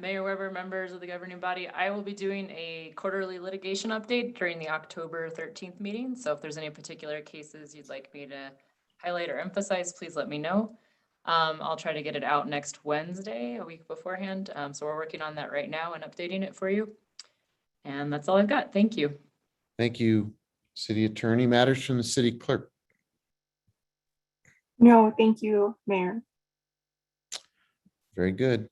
Mayor Weber, members of the governing body, I will be doing a quarterly litigation update during the October 13th meeting. So if there's any particular cases you'd like me to highlight or emphasize, please let me know. I'll try to get it out next Wednesday, a week beforehand. So we're working on that right now and updating it for you. And that's all I've got. Thank you. Thank you, City Attorney. Matters from the City Clerk. No, thank you, Mayor. Very good.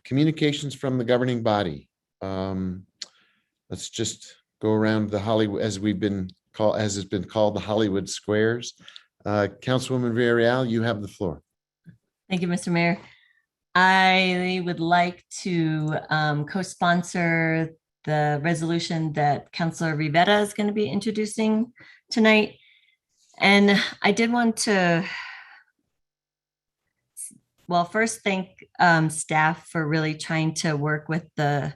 Communications from the governing body. Let's just go around the Hollywood, as has been called, the Hollywood Squares. Councilwoman Villarreal, you have the floor. Thank you, Mr. Mayor. I would like to co-sponsor the resolution that Councilor Rivera is going to be introducing tonight. And I did want to, well, first thank staff for really trying to work with the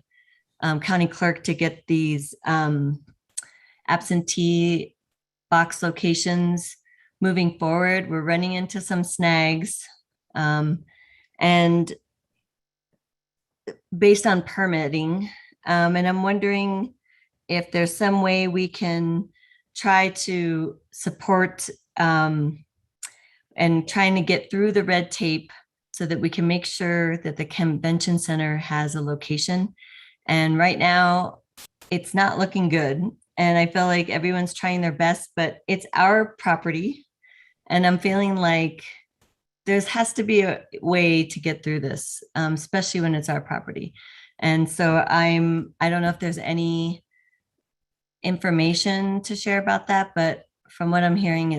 county clerk to get these absentee box locations moving forward. We're running into some snags. And based on permitting, and I'm wondering if there's some way we can try to support and trying to get through the red tape so that we can make sure that the convention center has a location. And right now, it's not looking good. And I feel like everyone's trying their best, but it's our property. And I'm feeling like there has to be a way to get through this, especially when it's our property. And so I don't know if there's any information to share about that, but from what I'm hearing,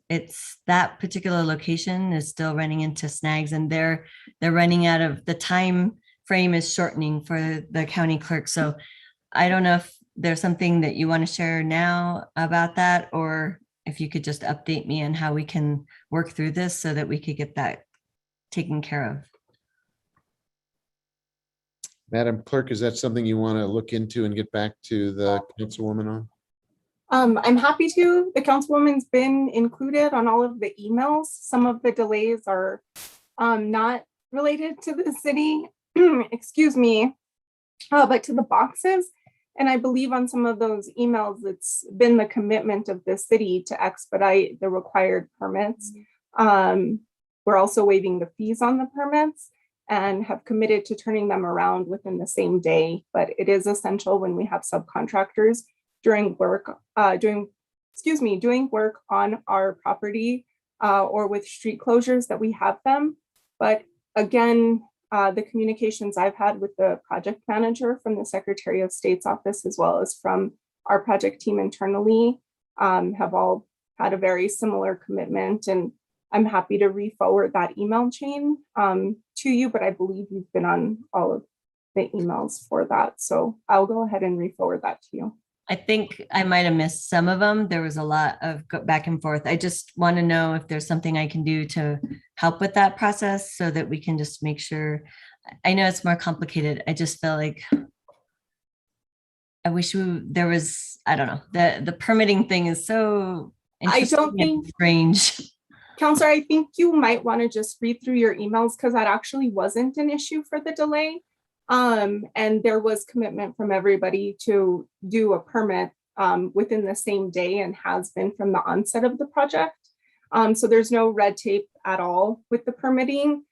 it's that particular location is still running into snags, and they're running out of, the time frame is shortening for the county clerk. So I don't know if there's something that you want to share now about that, or if you could just update me on how we can work through this so that we could get that taken care of. Madam Clerk, is that something you want to look into and get back to the councilwoman on? I'm happy to. The councilwoman's been included on all of the emails. Some of the delays are not related to the city, excuse me, but to the boxes. And I believe on some of those emails, it's been the commitment of the city to expedite the required permits. We're also waiving the fees on the permits and have committed to turning them around within the same day. But it is essential when we have subcontractors doing work on our property or with street closures that we have them. But again, the communications I've had with the project manager from the Secretary of State's office, as well as from our project team internally, have all had a very similar commitment. And I'm happy to re-forward that email chain to you, but I believe you've been on all of the emails for that. So I'll go ahead and re-forward that to you. I think I might have missed some of them. There was a lot of back and forth. I just want to know if there's something I can do to help with that process so that we can just make sure. I know it's more complicated. I just feel like I wish there was, I don't know, the permitting thing is so interesting. I don't think, strange. Counselor, I think you might want to just read through your emails because that actually wasn't an issue for the delay. And there was commitment from everybody to do a permit within the same day and has been from the onset of the project. So there's no red tape at all with the permitting.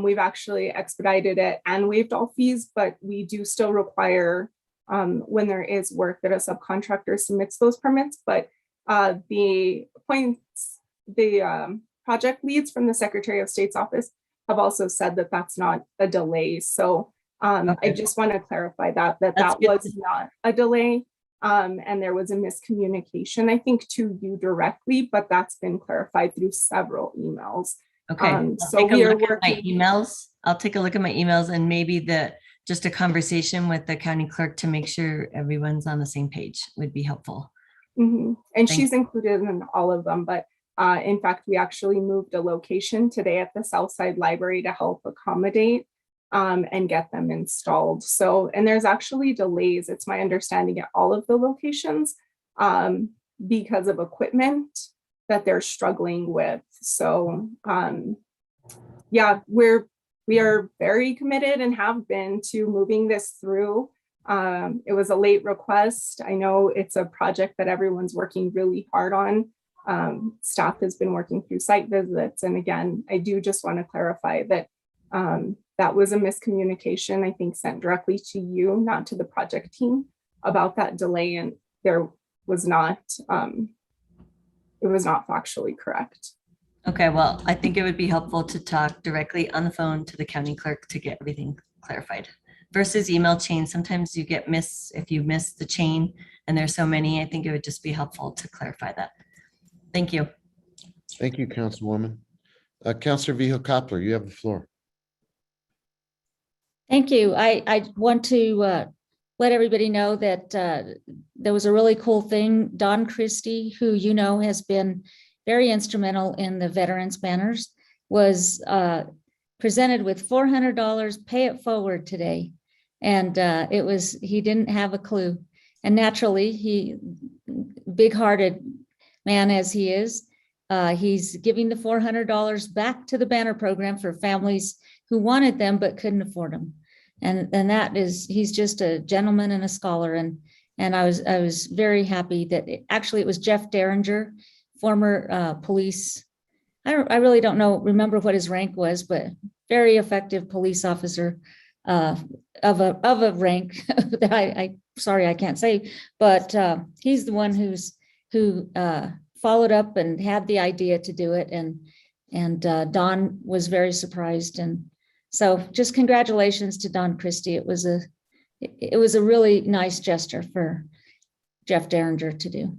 We've actually expedited it and waived all fees, but we do still require when there is work that a subcontractor submits those permits. But the project leads from the Secretary of State's office have also said that that's not a delay. So I just want to clarify that was not a delay. And there was a miscommunication, I think, to you directly, but that's been clarified through several emails. Okay, So we are working. my emails. I'll take a look at my emails and maybe just a conversation with the county clerk to make sure everyone's on the same page would be helpful. And she's included in all of them, but in fact, we actually moved a location today at the Southside Library to help accommodate and get them installed. So, and there's actually delays, it's my understanding, at all of the locations because of equipment that they're struggling with. So yeah, we are very committed and have been to moving this through. It was a late request. I know it's a project that everyone's working really hard on. Staff has been working through site visits. And again, I do just want to clarify that that was a miscommunication, I think, sent directly to you, not to the project team, about that delay. And there was not, it was not factually correct. Okay, well, I think it would be helpful to talk directly on the phone to the county clerk to get everything clarified versus email chain. Sometimes you get if you miss the chain and there's so many, I think it would just be helpful to clarify that. Thank you. Thank you, Councilwoman. Councilor Vihel-Coppler, you have the floor. Thank you. I want to let everybody know that there was a really cool thing. Don Christie, who you know has been very instrumental in the Veterans Banners, was presented with $400 pay it forward today. And he didn't have a clue. And naturally, he, big-hearted man as he is, he's giving the $400 back to the banner program for families who wanted them but couldn't afford them. And that is, he's just a gentleman and a scholar. And I was very happy that it was Jeff Derringer, former police. I really don't remember what his rank was, but very effective police officer of a rank that sorry, I can't say, but he's the one who followed up and had the idea to do it. And Don was very surprised. And so just congratulations to Don Christie. It was a really nice gesture for Jeff Derringer to do.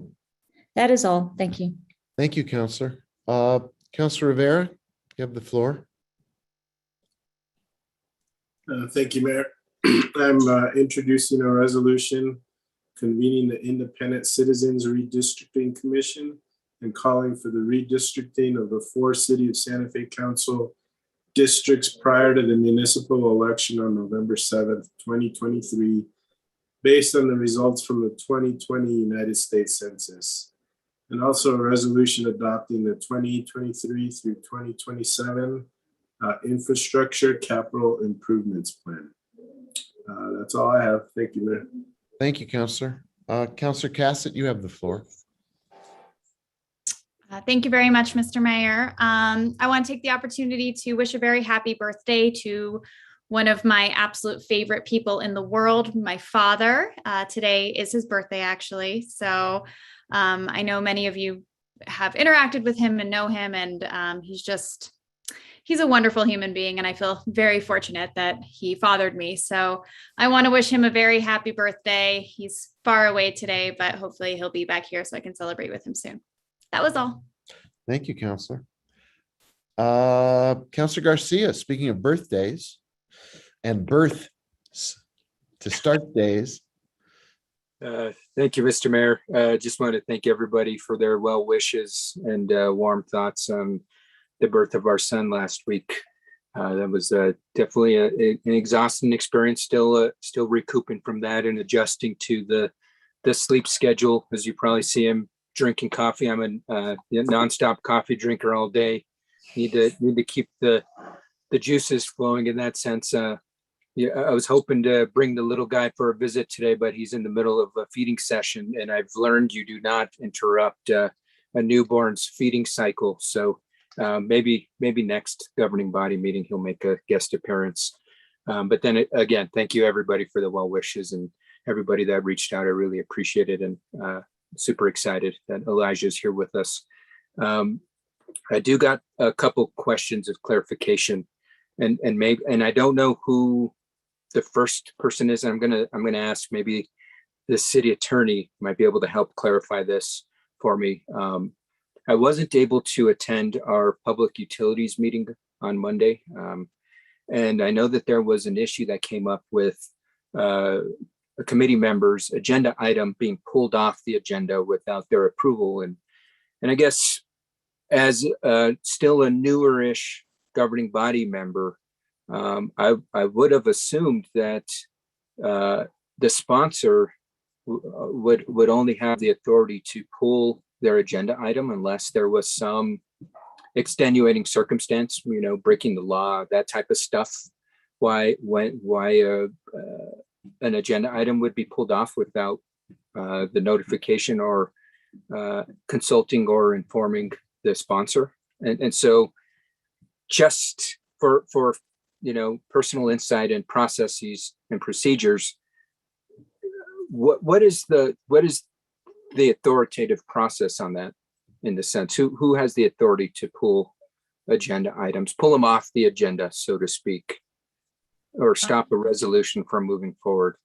That is all. Thank you. Thank you, Councilor. Councilor Rivera, you have the floor. Thank you, Mayor. I'm introducing a resolution convening the Independent Citizens Redistricting Commission and calling for the redistricting of the 4 City of Santa Fe Council districts prior to the municipal election on November 7th, 2023, based on the results from the 2020 United States Census. And also a resolution adopting the 2023 through 2027 infrastructure capital improvements plan. That's all I have. Thank you, Mayor. Thank you, Councilor. Councilor Cassett, you have the floor. Thank you very much, Mr. Mayor. I want to take the opportunity to wish a very happy birthday to one of my absolute favorite people in the world, my father. Today is his birthday, actually. So I know many of you have interacted with him and know him, and he's a wonderful human being, and I feel very fortunate that he fathered me. So I want to wish him a very happy birthday. He's far away today, but hopefully he'll be back here so I can celebrate with him soon. That was all. Thank you, Councilor. Councilor Garcia, speaking of birthdays and births to start days. Thank you, Mr. Mayor. Just want to thank everybody for their well wishes and warm thoughts on the birth of our son last week. That was definitely an exhausting experience. Still recouping from that and adjusting to the sleep schedule. As you probably see him drinking coffee. I'm a nonstop coffee drinker all day. Need to keep the juices flowing in that sense. Yeah, I was hoping to bring the little guy for a visit today, but he's in the middle of a feeding session, and I've learned you do not interrupt a newborn's feeding cycle. So Maybe next governing body meeting, he'll make a guest appearance. But then again, thank you everybody for the well wishes and everybody that reached out. I really appreciate it, and super excited that Elijah's here with us. I do got a couple questions of clarification, and I don't know who the first person is. I'm gonna ask maybe the city attorney might be able to help clarify this for me. I wasn't able to attend our public utilities meeting on Monday. And I know that there was an issue that came up with a committee member's agenda item being pulled off the agenda without their approval. And I guess as still a newer-ish governing body member, I would have assumed that the sponsor would only have the authority to pull their agenda item unless there was some extenuating circumstance, breaking the law, that type of stuff. Why an agenda item would be pulled off without the notification or consulting or informing the sponsor. And so just for personal insight and processes and procedures, what is the authoritative process on that, in the sense who has the authority to pull agenda items, pull them off the agenda, so to speak, or stop a resolution from moving forward?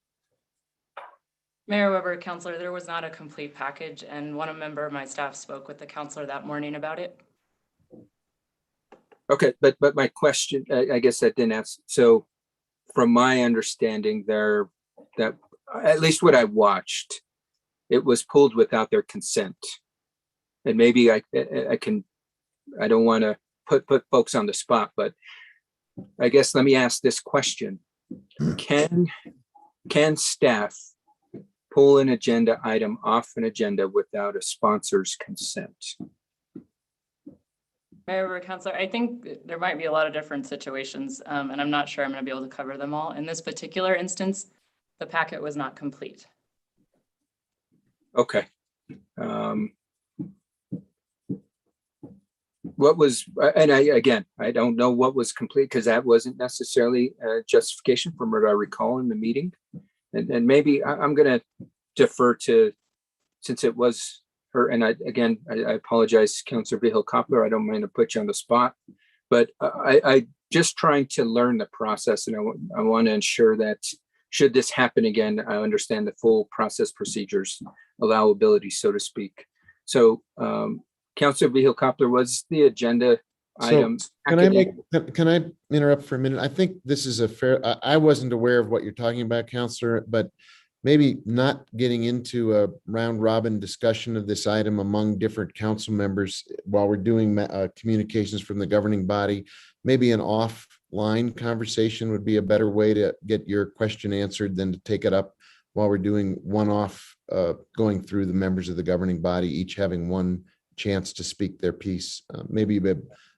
Mayor Weber, Counselor, there was not a complete package, and one member of my staff spoke with the counselor that morning about it. Okay, but my question, I guess that didn't answer. So from my understanding there, that at least what I watched, it was pulled without their consent. And maybe I don't want to put folks on the spot, but I guess let me ask this question. Can staff pull an agenda item off an agenda without a sponsor's consent? Mayor Weber, Counselor, I think there might be a lot of different situations, and I'm not sure I'm going to be able to cover them all. In this particular instance, the packet was not complete. Okay. What was, and I don't know what was complete, because that wasn't necessarily a justification from what I recall in the meeting. And maybe I'm going to defer to, since it was her, and I apologize, Councilor Vihil-Coppler, I don't mean to put you on the spot, but I just trying to learn the process, and I want to ensure that should this happen again, I understand the full process procedures, allowability, so to speak. So Councilor Vihil-Coppler, was the agenda item? Can I interrupt for a minute? I think this is a fair, I wasn't aware of what you're talking about, Councilor, but maybe not getting into a round robin discussion of this item among different council members while we're doing communications from the governing body, maybe an offline conversation would be a better way to get your question answered than to take it up while we're doing one-off, going through the members of the governing body, each having one chance to speak their piece. Maybe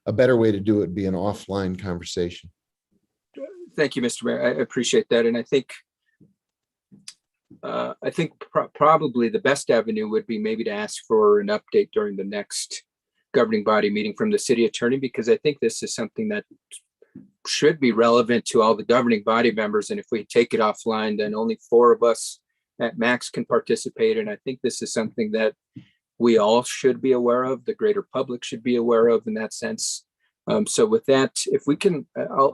a better way to do it would be an offline conversation. Thank you, Mr. Mayor. I appreciate that. And I think probably the best avenue would be maybe to ask for an update during the next governing body meeting from the city attorney, because I think this is something that should be relevant to all the governing body members. And if we take it offline, then only 4 of us at max can participate. And I think this is something that we all should be aware of, the greater public should be aware of in that sense. So with that, if we can,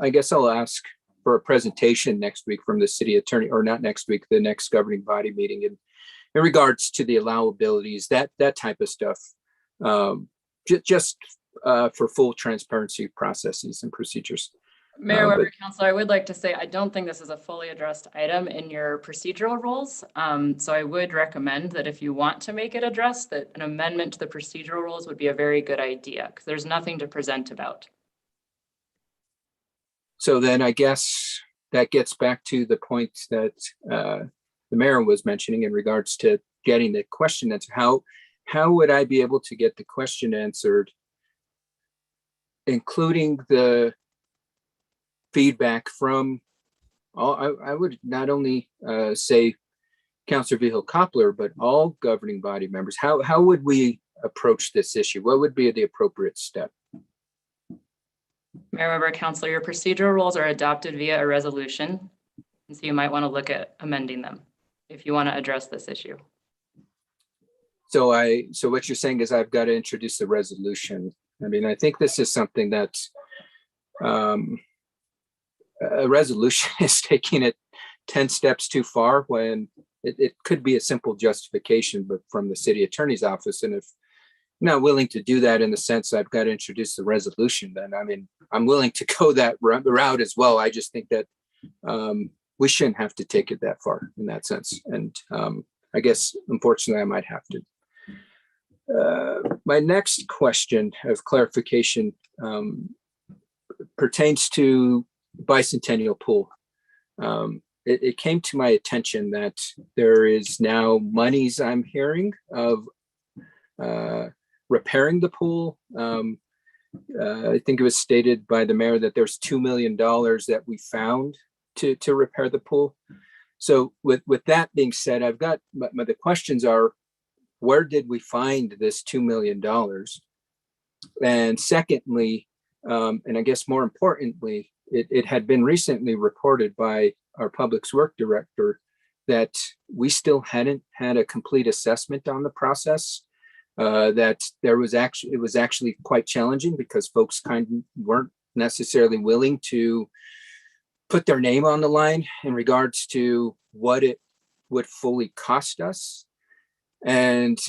I guess I'll ask for a presentation next week from the city attorney, or not next week, the next governing body meeting, in regards to the allowabilities, that type of stuff, just for full transparency processes and procedures. Mayor Weber, Counselor, I would like to say, I don't think this is a fully addressed item in your procedural rules. So I would recommend that if you want to make it addressed, that an amendment to the procedural rules would be a very good idea, because there's nothing to present about. So then I guess that gets back to the point that the mayor was mentioning in regards to getting the question answered. How would I be able to get the question answered, including the feedback from all, I would not only say Councilor Vihil-Coppler, but all governing body members? How would we approach this issue? What would be the appropriate step? Mayor, Member, Council, your procedural rules are adopted via a resolution. And so you might want to look at amending them if you want to address this issue. So what you're saying is I've got to introduce the resolution. I mean, I think this is something that a resolution is taking it 10 steps too far when it could be a simple justification, but from the city attorney's office. And if I'm not willing to do that in the sense I've got to introduce the resolution, then I mean, I'm willing to go that route as well. I just think that we shouldn't have to take it that far in that sense. And I guess, unfortunately, I might have to. My next question of clarification pertains to Bicentennial Pool. It came to my attention that there is now monies I'm hearing of repairing the pool. I think it was stated by the mayor that there's $2 million that we found to repair the pool. So with that being said, I've got the questions are, where did we find this $2 million? And secondly, and I guess more importantly, it had been recently reported by our Public Works Director that we still hadn't had a complete assessment on the process. That it was actually quite challenging because folks kind of weren't necessarily willing to put their name on the line in regards to what it would fully cost us. And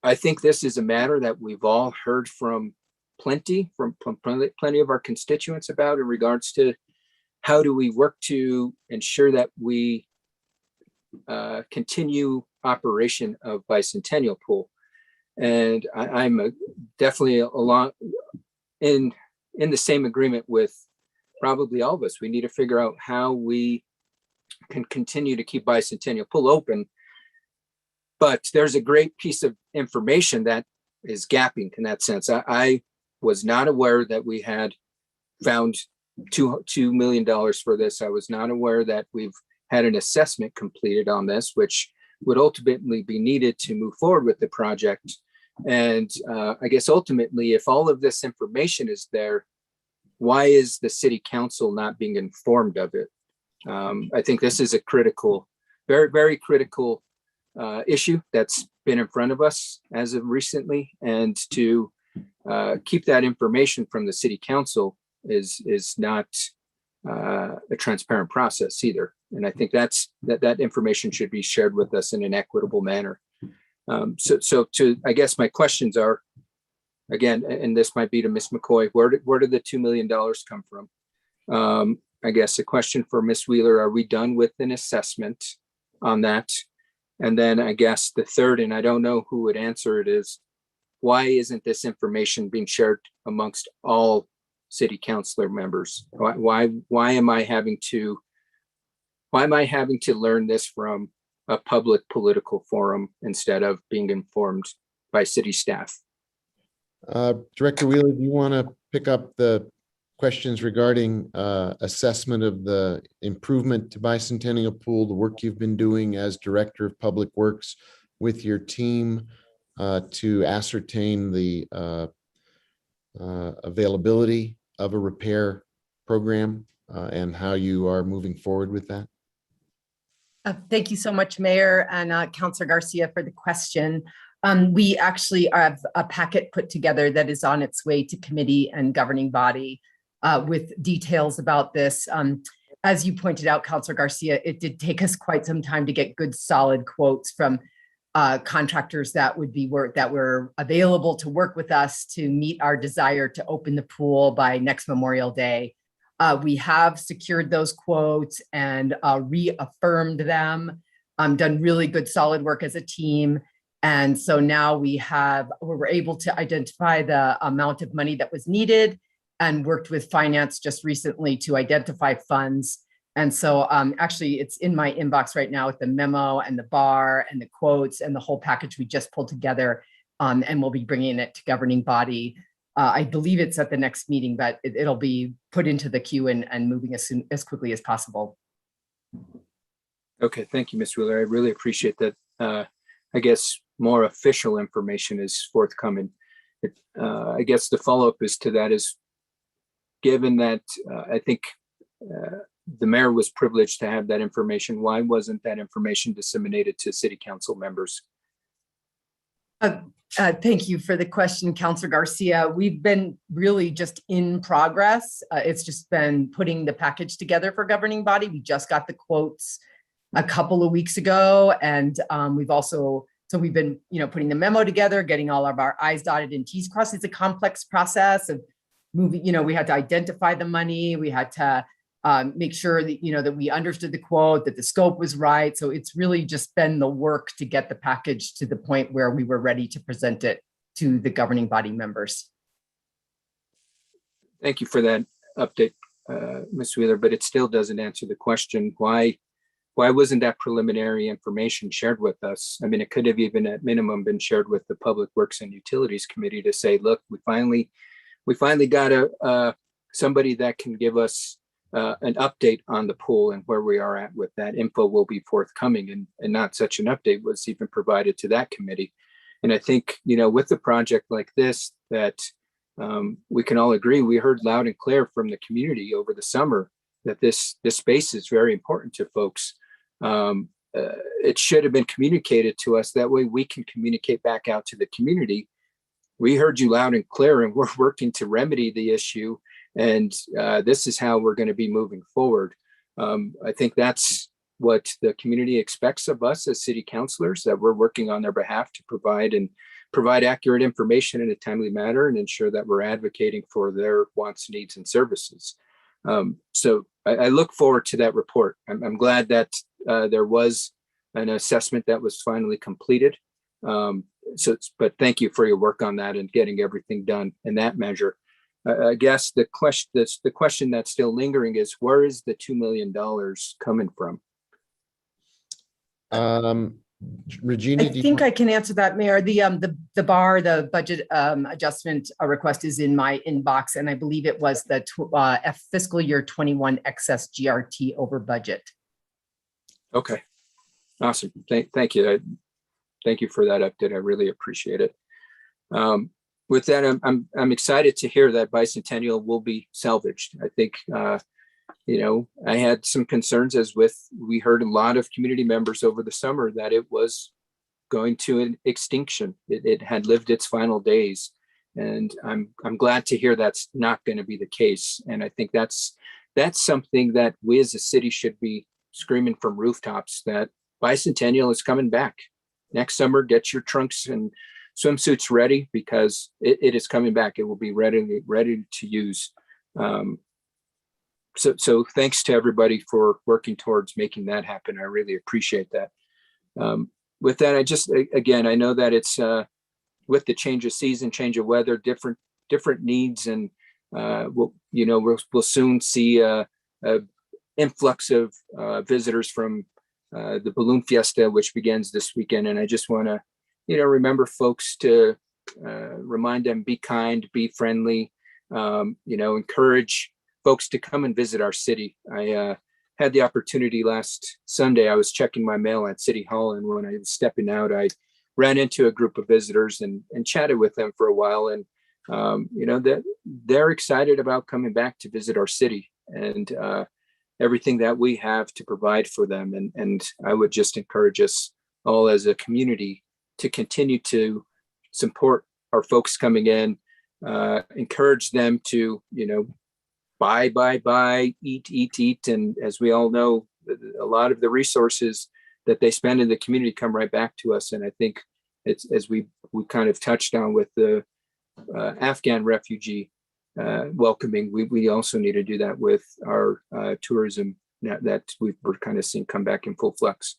I think this is a matter that we've all heard from plenty of our constituents about in regards to how do we work to ensure that we continue operation of Bicentennial Pool. And I'm definitely along in the same agreement with probably all of us. We need to figure out how we can continue to keep Bicentennial Pool open. But there's a great piece of information that is gapping in that sense. I was not aware that we had found $2 million for this. I was not aware that we've had an assessment completed on this, which would ultimately be needed to move forward with the project. And I guess ultimately, if all of this information is there, why is the city council not being informed of it? I think this is a critical, very, very critical issue that's been in front of us as of recently, and to keep that information from the city council is not a transparent process either. And I think that information should be shared with us in an equitable manner. So I guess my questions are, again, and this might be to Ms. McCoy, where did the $2 million come from? I guess a question for Ms. Wheeler, are we done with an assessment on that? And then I guess the third, and I don't know who would answer it, is why isn't this information being shared amongst all city councilor members? Why am I having to learn this from a public political forum instead of being informed by city staff? Director Wheeler, do you want to pick up the questions regarding assessment of the improvement to Bicentennial Pool, the work you've been doing as Director of Public Works with your team to ascertain the availability of a repair program and how you are moving forward with that? Thank you so much, Mayor and Councilor Garcia, for the question. We actually have a packet put together that is on its way to committee and governing body with details about this. As you pointed out, Councilor Garcia, it did take us quite some time to get good, solid quotes from contractors that were available to work with us to meet our desire to open the pool by next Memorial Day. We have secured those quotes and reaffirmed them, done really good, solid work as a team. And so now we were able to identify the amount of money that was needed and worked with finance just recently to identify funds. And so actually it's in my inbox right now with the memo and the bar and the quotes and the whole package we just pulled together, and we'll be bringing it to governing body. I believe it's at the next meeting, but it'll be put into the queue and moving as quickly as possible. Okay, thank you, Ms. Wheeler. I really appreciate that. I guess more official information is forthcoming. I guess the follow-up is to that is, given that I think the mayor was privileged to have that information, why wasn't that information disseminated to city council members? Thank you for the question, Councilor Garcia. We've been really just in progress. It's just been putting the package together for governing body. We just got the quotes a couple of weeks ago, and we've been, putting the memo together, getting all of our I's dotted and T's crossed. It's a complex process of moving. We had to identify the money. We had to make sure that, that we understood the quote, that the scope was right. So it's really just been the work to get the package to the point where we were ready to present it to the governing body members. Thank you for that update, Ms. Wheeler, but it still doesn't answer the question, why wasn't that preliminary information shared with us? I mean, it could have even at minimum been shared with the Public Works and Utilities Committee to say, look, we finally got somebody that can give us an update on the pool and where we are at with that. Info will be forthcoming, and not such an update was even provided to that committee. And I think, with a project like this, that we can all agree, we heard loud and clear from the community over the summer that this space is very important to folks. It should have been communicated to us. That way we can communicate back out to the community. We heard you loud and clear, and we're working to remedy the issue. And this is how we're going to be moving forward. I think that's what the community expects of us as city councilors, that we're working on their behalf to provide accurate information in a timely manner and ensure that we're advocating for their wants, needs, and services. So I look forward to that report. I'm glad that there was an assessment that was finally completed. But thank you for your work on that and getting everything done in that measure. I guess the question that's still lingering is, where is the $2 million coming from? Regina, I think I can answer that, Mayor. The budget adjustment request is in my inbox, and I believe it was the fiscal year 21 excess GRT over budget. Okay, awesome. Thank you. Thank you for that update. I really appreciate it. With that, I'm excited to hear that Bicentennial will be salvaged. I think, I had some concerns we heard a lot of community members over the summer that it was going to an extinction. It had lived its final days. And I'm glad to hear that's not going to be the case. And I think that's something that we as a city should be screaming from rooftops, that Bicentennial is coming back. Next summer, get your trunks and swimsuits ready, because it is coming back. It will be ready to use. So thanks to everybody for working towards making that happen. I really appreciate that. With that, I know that it's with the change of season, change of weather, different needs, and we'll soon see a influx of visitors from the Balloon Fiesta, which begins this weekend. And I just want to remember folks to remind them, be kind, be friendly, encourage folks to come and visit our city. I had the opportunity last Sunday. I was checking my mail at City Hall, and when I was stepping out, I ran into a group of visitors and chatted with them for a while. And, they're excited about coming back to visit our city and everything that we have to provide for them. And I would just encourage us all as a community to continue to support our folks coming in, encourage them to, buy, eat. And as we all know, a lot of the resources that they spend in the community come right back to us. And I think it's, as we kind of touched on with the Afghan refugee welcoming, we also need to do that with our tourism that we're kind of seeing come back in full flex.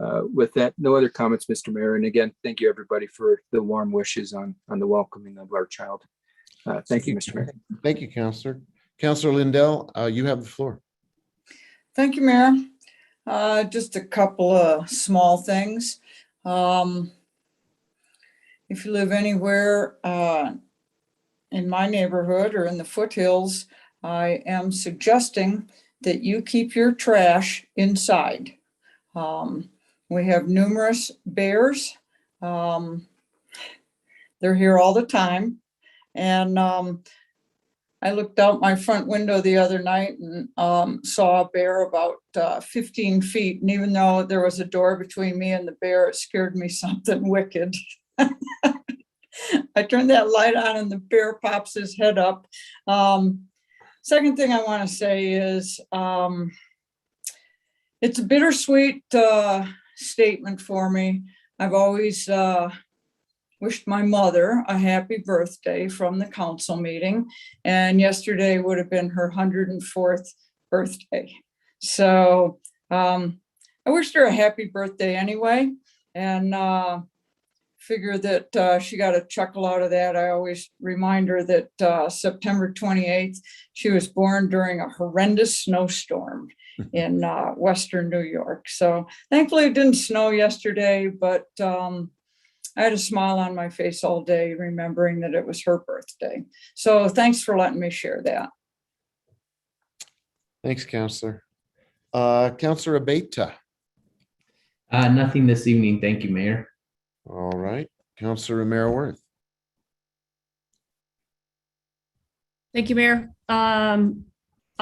With that, no other comments, Mr. Mayor. And again, thank you everybody for the warm wishes on the welcoming of our child. Thank you, Mr. Mayor. Thank you, Councilor. Councilor Lindell, you have the floor. Thank you, Mayor. Just a couple of small things. If you live anywhere in my neighborhood or in the foothills, I am suggesting that you keep your trash inside. We have numerous bears. They're here all the time. And I looked out my front window the other night and saw a bear about 15 feet. And even though there was a door between me and the bear, it scared me something wicked. I turned that light on and the bear pops his head up. Second thing I want to say is it's a bittersweet statement for me. I've always wished my mother a happy birthday from the council meeting, and yesterday would have been her 104th birthday. So I wished her a happy birthday anyway, and figure that she got a chuckle out of that. I always remind her that September 28th, she was born during a horrendous snowstorm in Western New York. So thankfully it didn't snow yesterday, but I had a smile on my face all day, remembering that it was her birthday. So thanks for letting me share that. Thanks, Counselor. Counselor Abeyta. Nothing this evening. Thank you, Mayor. All right. Counselor Romero Worth. Thank you, Mayor.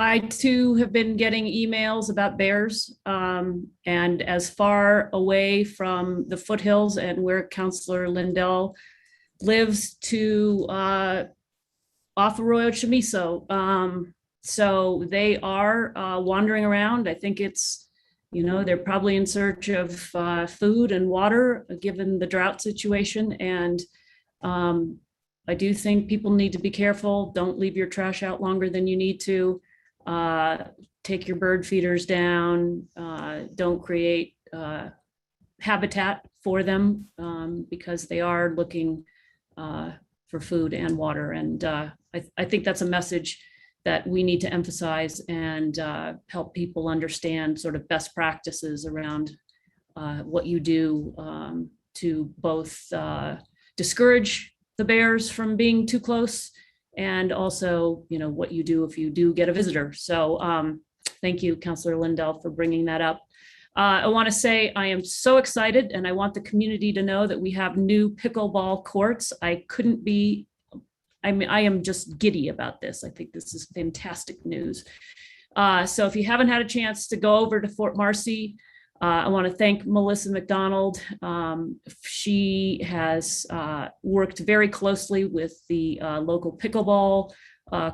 I too have been getting emails about bears, and as far away from the foothills and where Councillor Lindell lives to off Arroyo Chamiso. So they are wandering around. I think it's, they're probably in search of food and water, given the drought situation. And I do think people need to be careful. Don't leave your trash out longer than you need to. Take your bird feeders down. Don't create habitat for them because they are looking for food and water. And I think that's a message that we need to emphasize and help people understand sort of best practices around what you do to both discourage the bears from being too close, and also, what you do if you do get a visitor. So thank you, Councillor Lindell, for bringing that up. I want to say I am so excited, and I want the community to know that we have new pickleball courts. I am just giddy about this. I think this is fantastic news. So if you haven't had a chance to go over to Fort Marcy, I want to thank Melissa McDonald. She has worked very closely with the local pickleball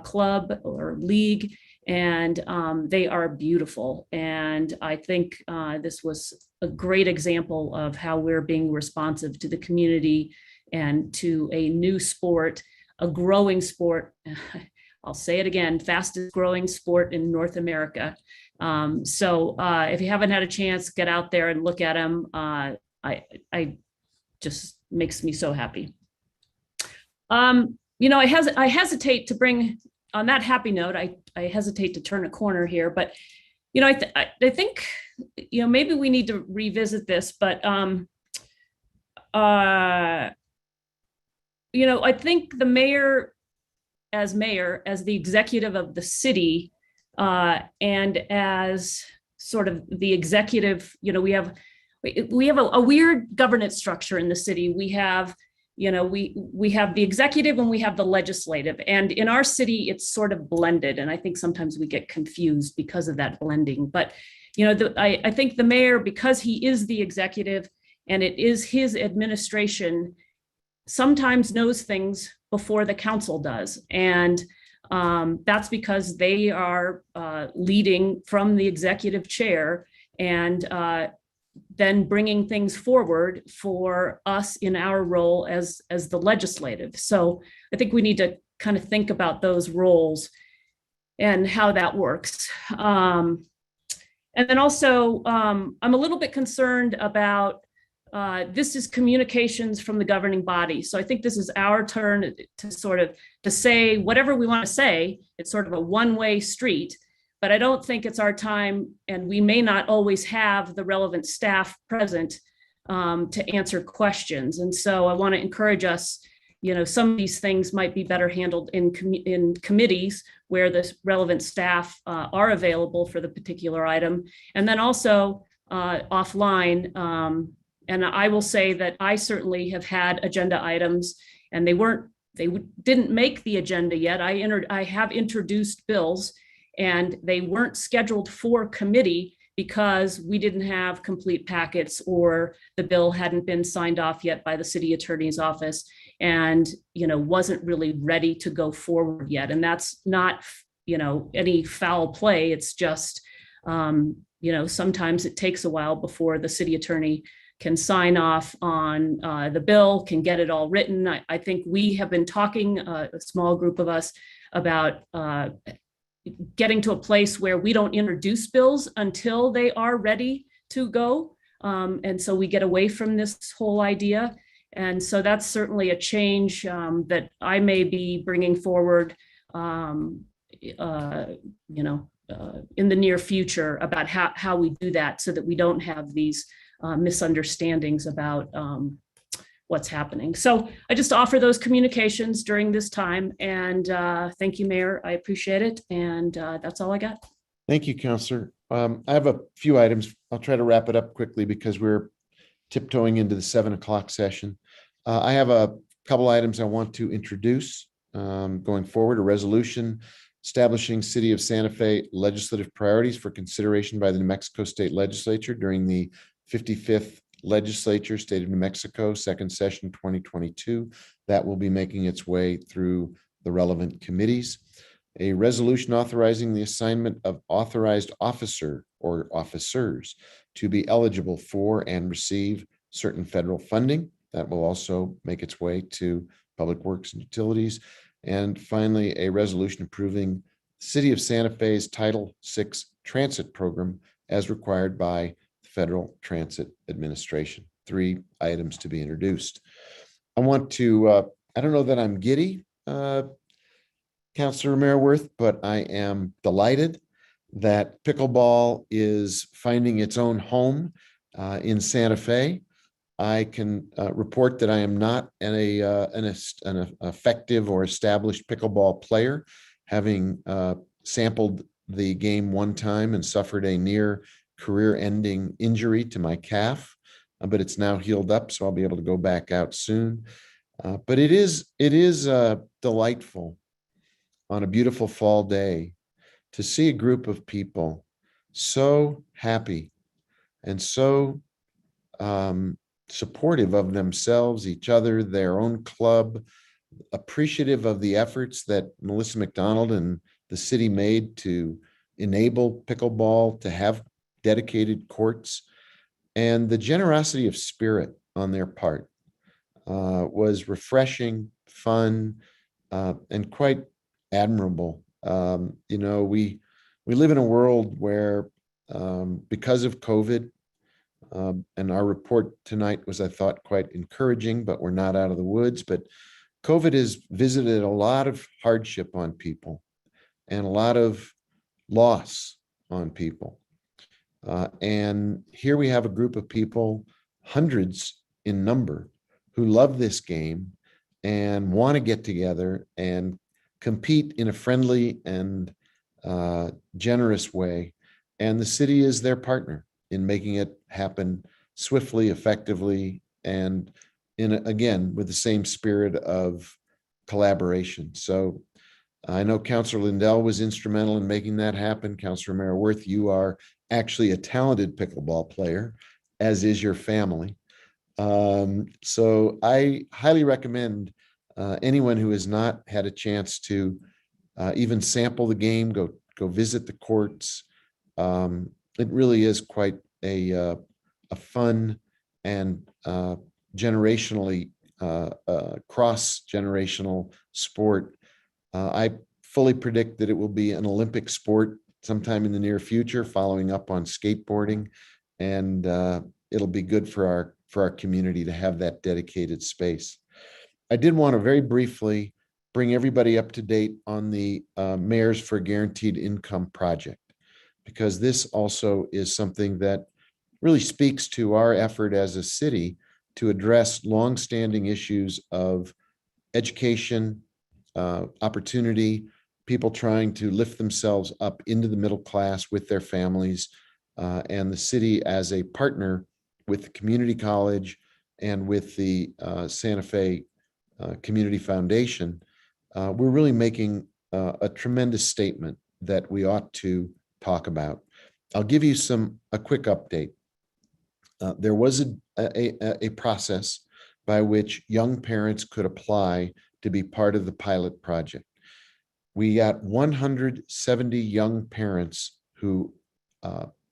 club or league, and they are beautiful. And I think this was a great example of how we're being responsive to the community and to a new sport, a growing sport. I'll say it again, fastest growing sport in North America. So if you haven't had a chance, get out there and look at them. I just makes me so happy. I hesitate to bring on that happy note. I hesitate to turn a corner here, but I think maybe we need to revisit this. But I think the mayor, as the executive of the city, and as sort of the executive, we have a weird governance structure in the city. We have, we have the executive and we have the legislative, and in our city, it's sort of blended. And I think sometimes we get confused because of that blending. But, I think the mayor, because he is the executive and it is his administration, sometimes knows things before the council does. And that's because they are leading from the executive chair and then bringing things forward for us in our role as the legislative. So I think we need to kind of think about those roles and how that works. And then also, I'm a little bit concerned about this is communications from the governing body. So I think this is our turn to say whatever we want to say. It's sort of a one-way street, but I don't think it's our time, and we may not always have the relevant staff present to answer questions. And so I want to encourage us, some of these things might be better handled in committees where the relevant staff are available for the particular item. And then also offline, and I will say that I certainly have had agenda items, and they weren't didn't make the agenda yet. I have introduced bills, and they weren't scheduled for committee because we didn't have complete packets, or the bill hadn't been signed off yet by the city attorney's office, and wasn't really ready to go forward yet. And that's not any foul play. It's just sometimes it takes a while before the city attorney can sign off on the bill, can get it all written. I think we have been talking, a small group of us, about getting to a place where we don't introduce bills until they are ready to go. And so we get away from this whole idea. And so that's certainly a change that I may be bringing forward, in the near future, about how we do that, so that we don't have these misunderstandings about what's happening. So I just offer those communications during this time, and thank you, Mayor. I appreciate it. And that's all I got. Thank you, Counselor. I have a few items. I'll try to wrap it up quickly because we're tiptoeing into the 7 o'clock session. I have a couple items I want to introduce going forward. A resolution establishing City of Santa Fe legislative priorities for consideration by the New Mexico State Legislature during the 55th Legislature, State of New Mexico, second session 2022. That will be making its way through the relevant committees. A resolution authorizing the assignment of authorized officer or officers to be eligible for and receive certain federal funding. That will also make its way to Public Works and Utilities. And finally, a resolution approving City of Santa Fe's Title VI Transit Program as required by the Federal Transit Administration. 3 items to be introduced. I want to, I don't know that I'm giddy, Councilor Meyerworth, but I am delighted that pickleball is finding its own home in Santa Fe. I can report that I am not an effective or established pickleball player, having sampled the game one time and suffered a near career-ending injury to my calf, but it's now healed up, so I'll be able to go back out soon. But it is delightful on a beautiful fall day to see a group of people so happy and so supportive of themselves, each other, their own club, appreciative of the efforts that Melissa McDonald and the city made to enable pickleball to have dedicated courts, and the generosity of spirit on their part was refreshing, fun, and quite admirable. We live in a world where because of COVID, and our report tonight was, I thought, quite encouraging, but we're not out of the woods. But COVID has visited a lot of hardship on people and a lot of loss on people. And here we have a group of people, hundreds in number, who love this game and want to get together and compete in a friendly and generous way. And the city is their partner in making it happen swiftly, effectively, and again, with the same spirit of collaboration. So I know Councilor Lindell was instrumental in making that happen. Councilor Meyerworth, you are actually a talented pickleball player, as is your family. So I highly recommend anyone who has not had a chance to even sample the game, go visit the courts. It really is quite a fun and generationally cross-generational sport. I fully predict that it will be an Olympic sport sometime in the near future, following up on skateboarding, and it'll be good for our community to have that dedicated space. I did want to very briefly bring everybody up to date on the Mayors for Guaranteed Income project, because this also is something that really speaks to our effort as a city to address longstanding issues of education, opportunity, people trying to lift themselves up into the middle class with their families, and the city as a partner with the community college and with the Santa Fe Community Foundation, we're really making a tremendous statement that we ought to talk about. I'll give you a quick update. There was a process by which young parents could apply to be part of the pilot project. We got 170 young parents who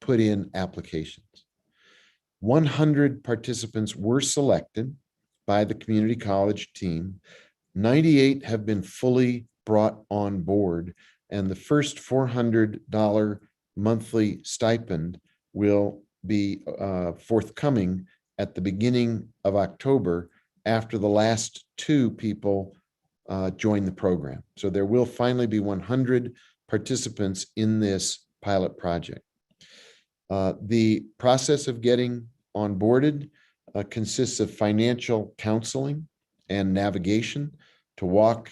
put in applications. 100 participants were selected by the community college team. 98 have been fully brought on board, and the first $400 monthly stipend will be forthcoming at the beginning of October after the last 2 people join the program. So there will finally be 100 participants in this pilot project. The process of getting onboarded consists of financial counseling and navigation to walk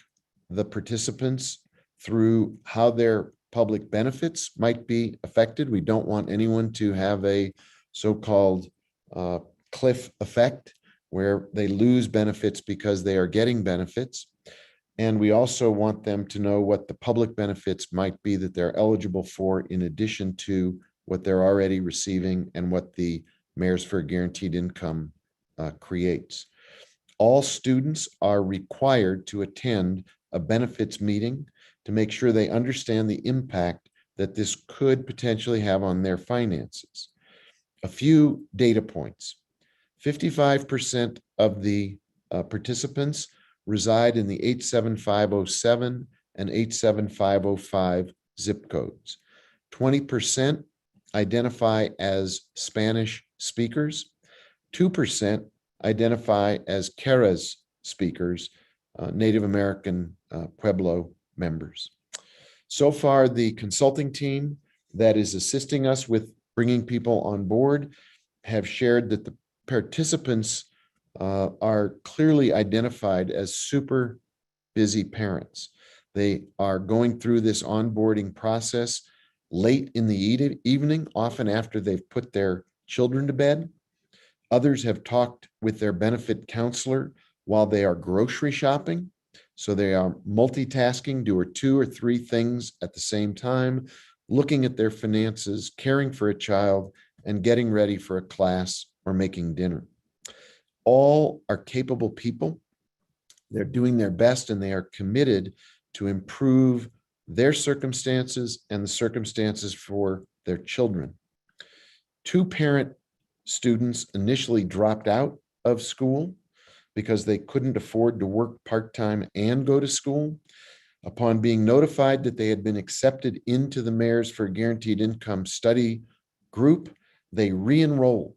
the participants through how their public benefits might be affected. We don't want anyone to have a so-called cliff effect where they lose benefits because they are getting benefits. And we also want them to know what the public benefits might be that they're eligible for in addition to what they're already receiving and what the Mayors for a Guaranteed Income creates. All students are required to attend a benefits meeting to make sure they understand the impact that this could potentially have on their finances. A few data points. 55% of the participants reside in the 87507 and 87505 zip codes. 20% identify as Spanish speakers. 2% identify as Keres speakers, Native American Pueblo members. So far, the consulting team that is assisting us with bringing people on board have shared that the participants are clearly identified as super busy parents. They are going through this onboarding process late in the evening, often after they've put their children to bed. Others have talked with their benefit counselor while they are grocery shopping. So they are multitasking, doing 2 or 3 things at the same time, looking at their finances, caring for a child, and getting ready for a class or making dinner. All are capable people. They're doing their best and they are committed to improve their circumstances and the circumstances for their children. 2 parent students initially dropped out of school because they couldn't afford to work part-time and go to school. Upon being notified that they had been accepted into the Mayors for a Guaranteed Income study group, they re-enrolled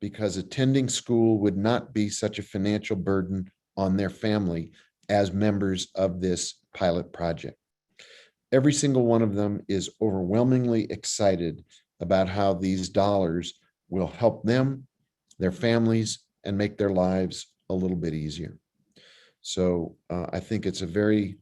because attending school would not be such a financial burden on their family as members of this pilot project. Every single one of them is overwhelmingly excited about how these dollars will help them, their families, and make their lives a little bit easier. So I think it's a very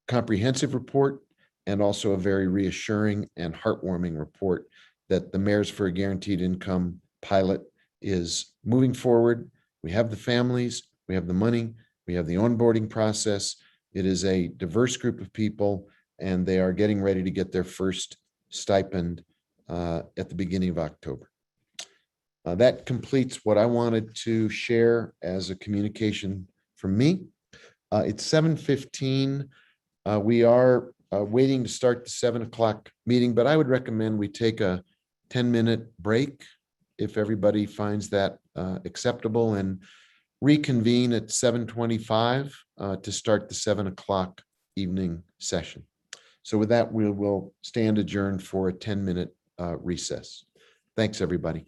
comprehensive report and also a very reassuring and heartwarming report that the Mayors for a Guaranteed Income pilot is moving forward. We have the families, we have the money, we have the onboarding process. It is a diverse group of people, and they are getting ready to get their first stipend at the beginning of October. That completes what I wanted to share as a communication from me. It's 7:15. We are waiting to start the 7 o'clock meeting, but I would recommend we take a 10-minute break if everybody finds that acceptable, and reconvene at 7:25 to start the 7 o'clock evening session. So with that, we will stand adjourned for a 10-minute recess. Thanks, everybody.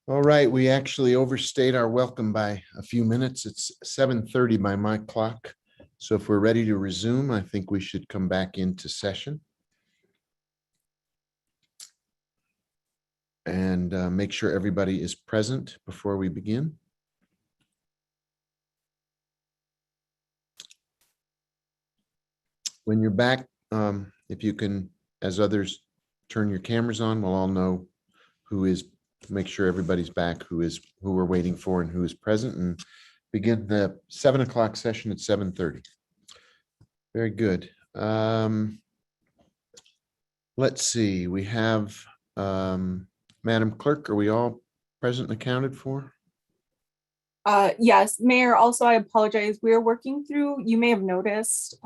All right, we actually overstayed our welcome by a few minutes. It's 7:30 by my clock. So if we're ready to resume, I think we should come back into session. And make sure everybody is present before we begin. When you're back, if you can, as others turn your cameras on, we'll all know who is, make sure everybody's back, who we're waiting for and who is present, and begin the 7 o'clock session at 7:30. Very good. Let's see, we have Madam Clerk, are we all present and accounted for? Yes, Mayor, also I apologize. We are working through, you may have noticed,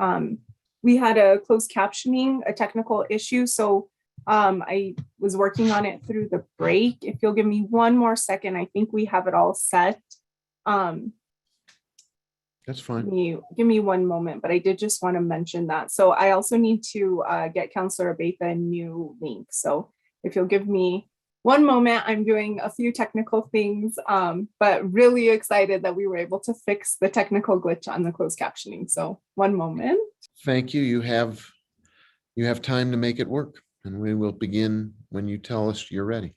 we had a closed captioning, a technical issue. So I was working on it through the break. If you'll give me one more second, I think we have it all set. That's fine. Give me one moment, but I did just want to mention that. So I also need to get Councilor Abetha a new link. So if you'll give me one moment, I'm doing a few technical things, but really excited that we were able to fix the technical glitch on the closed captioning. So one moment. Thank you. You have time to make it work, and we will begin when you tell us you're ready.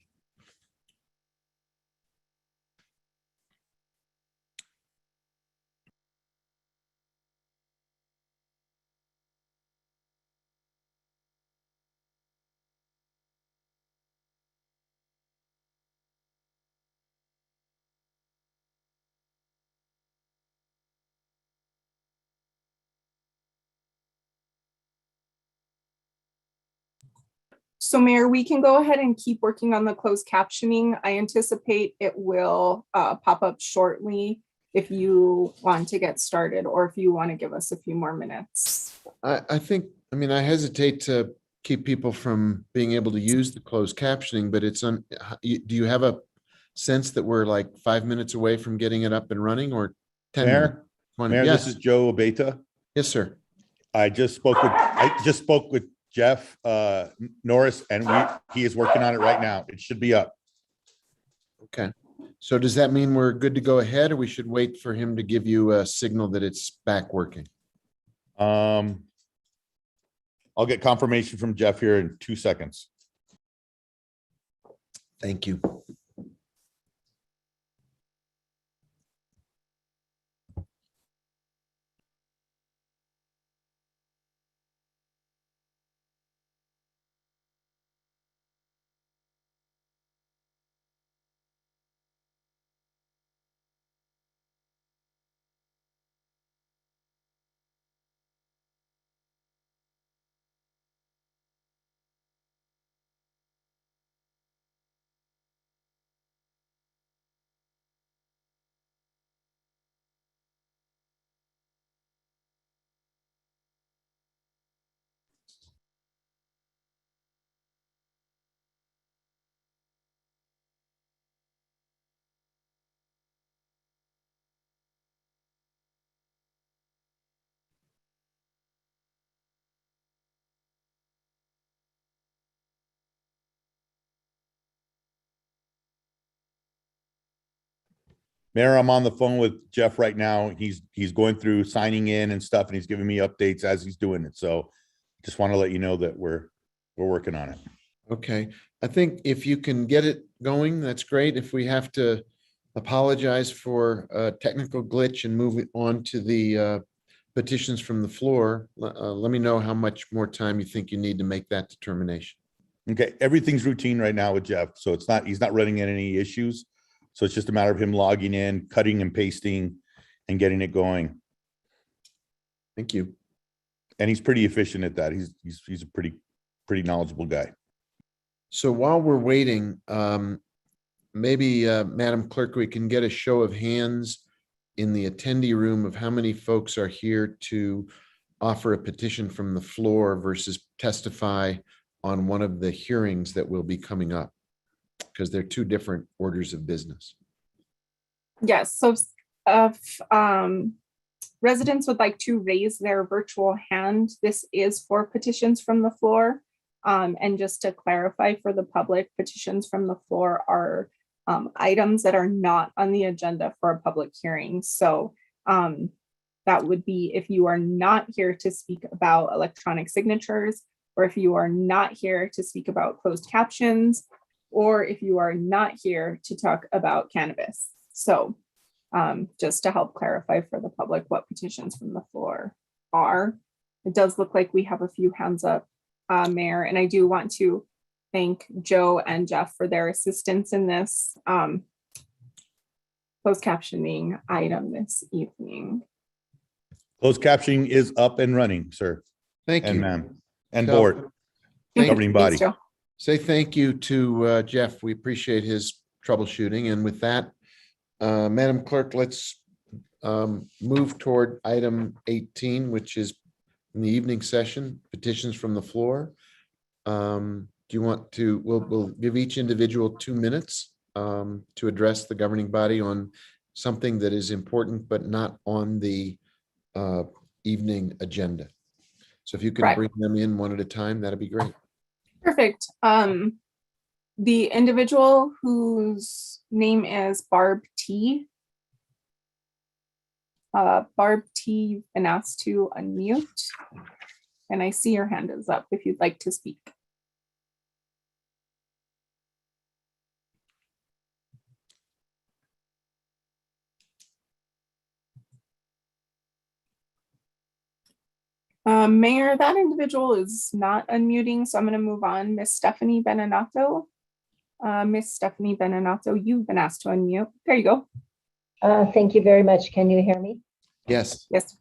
So Mayor, we can go ahead and keep working on the closed captioning. I anticipate it will pop up shortly if you want to get started or if you want to give us a few more minutes. I think, I mean, I hesitate to keep people from being able to use the closed captioning, but it's on, do you have a sense that we're like 5 minutes away from getting it up and running, or 10 minutes? Mayor, 20? Mayor, Yes. this is Joe Abeta. Yes, sir. I just spoke with Jeff Norris, and he is working on it right now. It should be up. Okay. So does that mean we're good to go ahead, or we should wait for him to give you a signal that it's back working? I'll get confirmation from Jeff here in 2 seconds. Thank you. Mayor, I'm on the phone with Jeff right now. He's going through signing in and stuff, and he's giving me updates as he's doing it. So just want to let you know that we're working on it. Okay. I think if you can get it going, that's great. If we have to apologize for a technical glitch and move it on to the petitions from the floor, let me know how much more time you think you need to make that determination. Okay, everything's routine right now with Jeff, so he's not running into any issues. So it's just a matter of him logging in, cutting and pasting, and getting it going. Thank you. And he's pretty efficient at that. He's a pretty knowledgeable guy. So while we're waiting, maybe Madam Clerk, we can get a show of hands in the attendee room of how many folks are here to offer a petition from the floor versus testify on one of the hearings that will be coming up, because they're two different orders of business. Yes, so if residents would like to raise their virtual hand, this is for petitions from the floor. And just to clarify for the public, petitions from the floor are items that are not on the agenda for a public hearing. So that would be if you are not here to speak about electronic signatures, or if you are not here to speak about closed captions, or if you are not here to talk about cannabis. So just to help clarify for the public what petitions from the floor are. It does look like we have a few hands up, Mayor, and I do want to thank Joe and Jeff for their assistance in this closed captioning item this evening. Closed captioning is up and running, sir. Thank And you. ma'am, and So- board, governing body. Thanks, Joe. Say thank you to Jeff. We appreciate his troubleshooting. And with that, Madam Clerk, let's move toward item 18, which is in the evening session, petitions from the floor. Do you want to, we'll give each individual 2 minutes to address the governing body on something that is important, but not on the evening agenda. So if you can Right. bring them in one at a time, that'd be great. Perfect. The individual whose name is Barb T. Barb T, you've been asked to unmute. And I see your hand is up if you'd like to speak. Mayor, that individual is not unmuting, so I'm going to move on. Miss Stephanie Beninato. Miss Stephanie Beninato, you've been asked to unmute. There you go. Thank you very much. Can you hear me? Yes. Yes.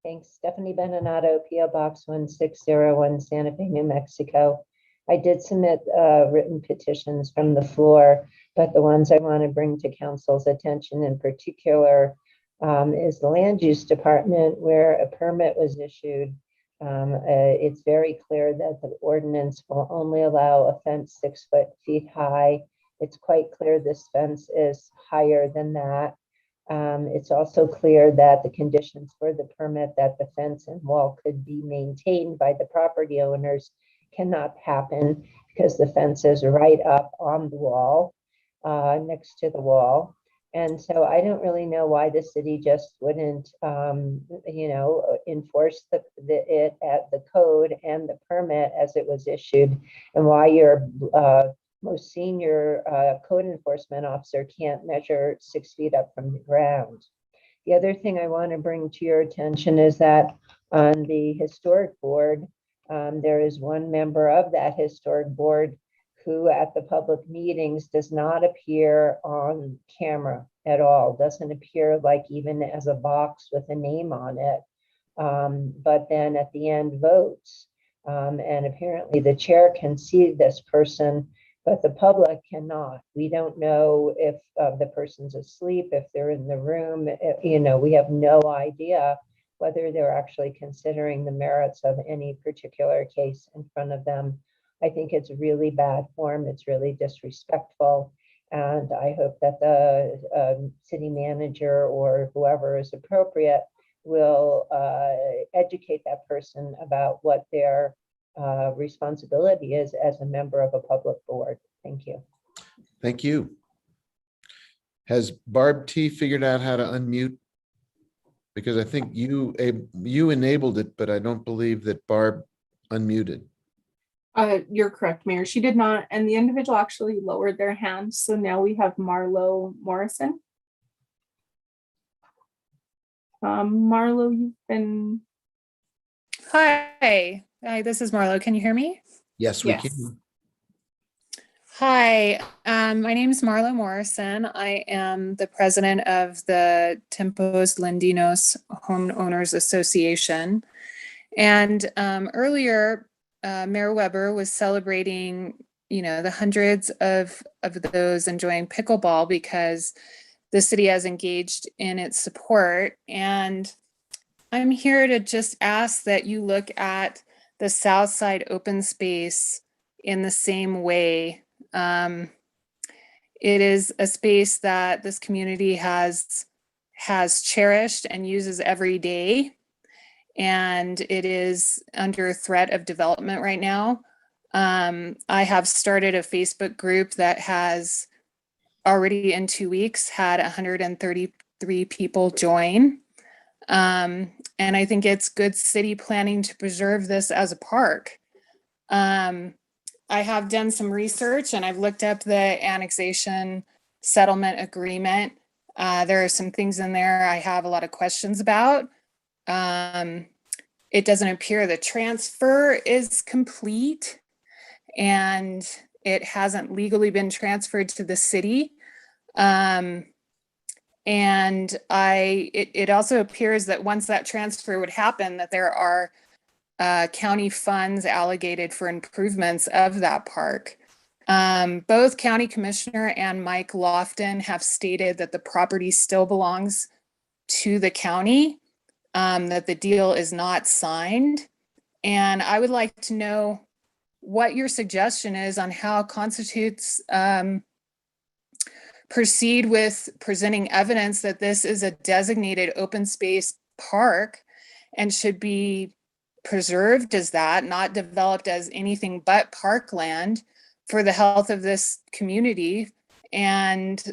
Thanks. Stephanie Beninato, PO Box 1601, Santa Fe, New Mexico. I did submit written petitions from the floor, but the ones I want to bring to council's attention in particular is the land use department, where a permit was issued. It's very clear that the ordinance will only allow a fence 6 feet high. It's quite clear this fence is higher than that. It's also clear that the conditions for the permit that the fence and wall could be maintained by the property owners cannot happen because the fence is right up on the wall, next to the wall. And so I don't really know why the city just wouldn't, enforce the code and the permit as it was issued, and why your most senior code enforcement officer can't measure 6 feet up from the ground. The other thing I want to bring to your attention is that on the historic board, there is one member of that historic board who at the public meetings does not appear on camera at all, doesn't appear like even as a box with a name on it, but then at the end votes. And apparently the chair can see this person, but the public cannot. We don't know if the person's asleep, if they're in the room, we have no idea whether they're actually considering the merits of any particular case in front of them. I think it's really bad form. It's really disrespectful. And I hope that the city manager or whoever is appropriate will educate that person about what their responsibility is as a member of a public board. Thank you. Thank you. Has Barb T figured out how to unmute? Because I think you enabled it, but I don't believe that Barb unmuted. You're correct, Mayor. She did not, and the individual actually lowered their hand. So now we have Marlo Morrison. Marlo, you've been. Hi, this is Marlo. Can you hear me? Yes, we can. Hi, my name is Marlo Morrison. I am the president of the Timpos Lindinos Homeowners Association. And earlier, Mayor Weber was celebrating, the hundreds of those enjoying pickleball because the city has engaged in its support. And I'm here to just ask that you look at the South Side open space in the same way. It is a space that this community has cherished and uses every day. And it is under threat of development right now. I have started a Facebook group that has already in 2 weeks had 133 people join. And I think it's good city planning to preserve this as a park. I have done some research and I've looked up the annexation settlement agreement. There are some things in there I have a lot of questions about. It doesn't appear the transfer is complete and it hasn't legally been transferred to the city. And it also appears that once that transfer would happen, that there are county funds allocated for improvements of that park. Both County Commissioner and Mike Lofton have stated that the property still belongs to the county, that the deal is not signed. And I would like to know what your suggestion is on how constitutes proceed with presenting evidence that this is a designated open space park and should be preserved as that, not developed as anything but parkland for the health of this community. And,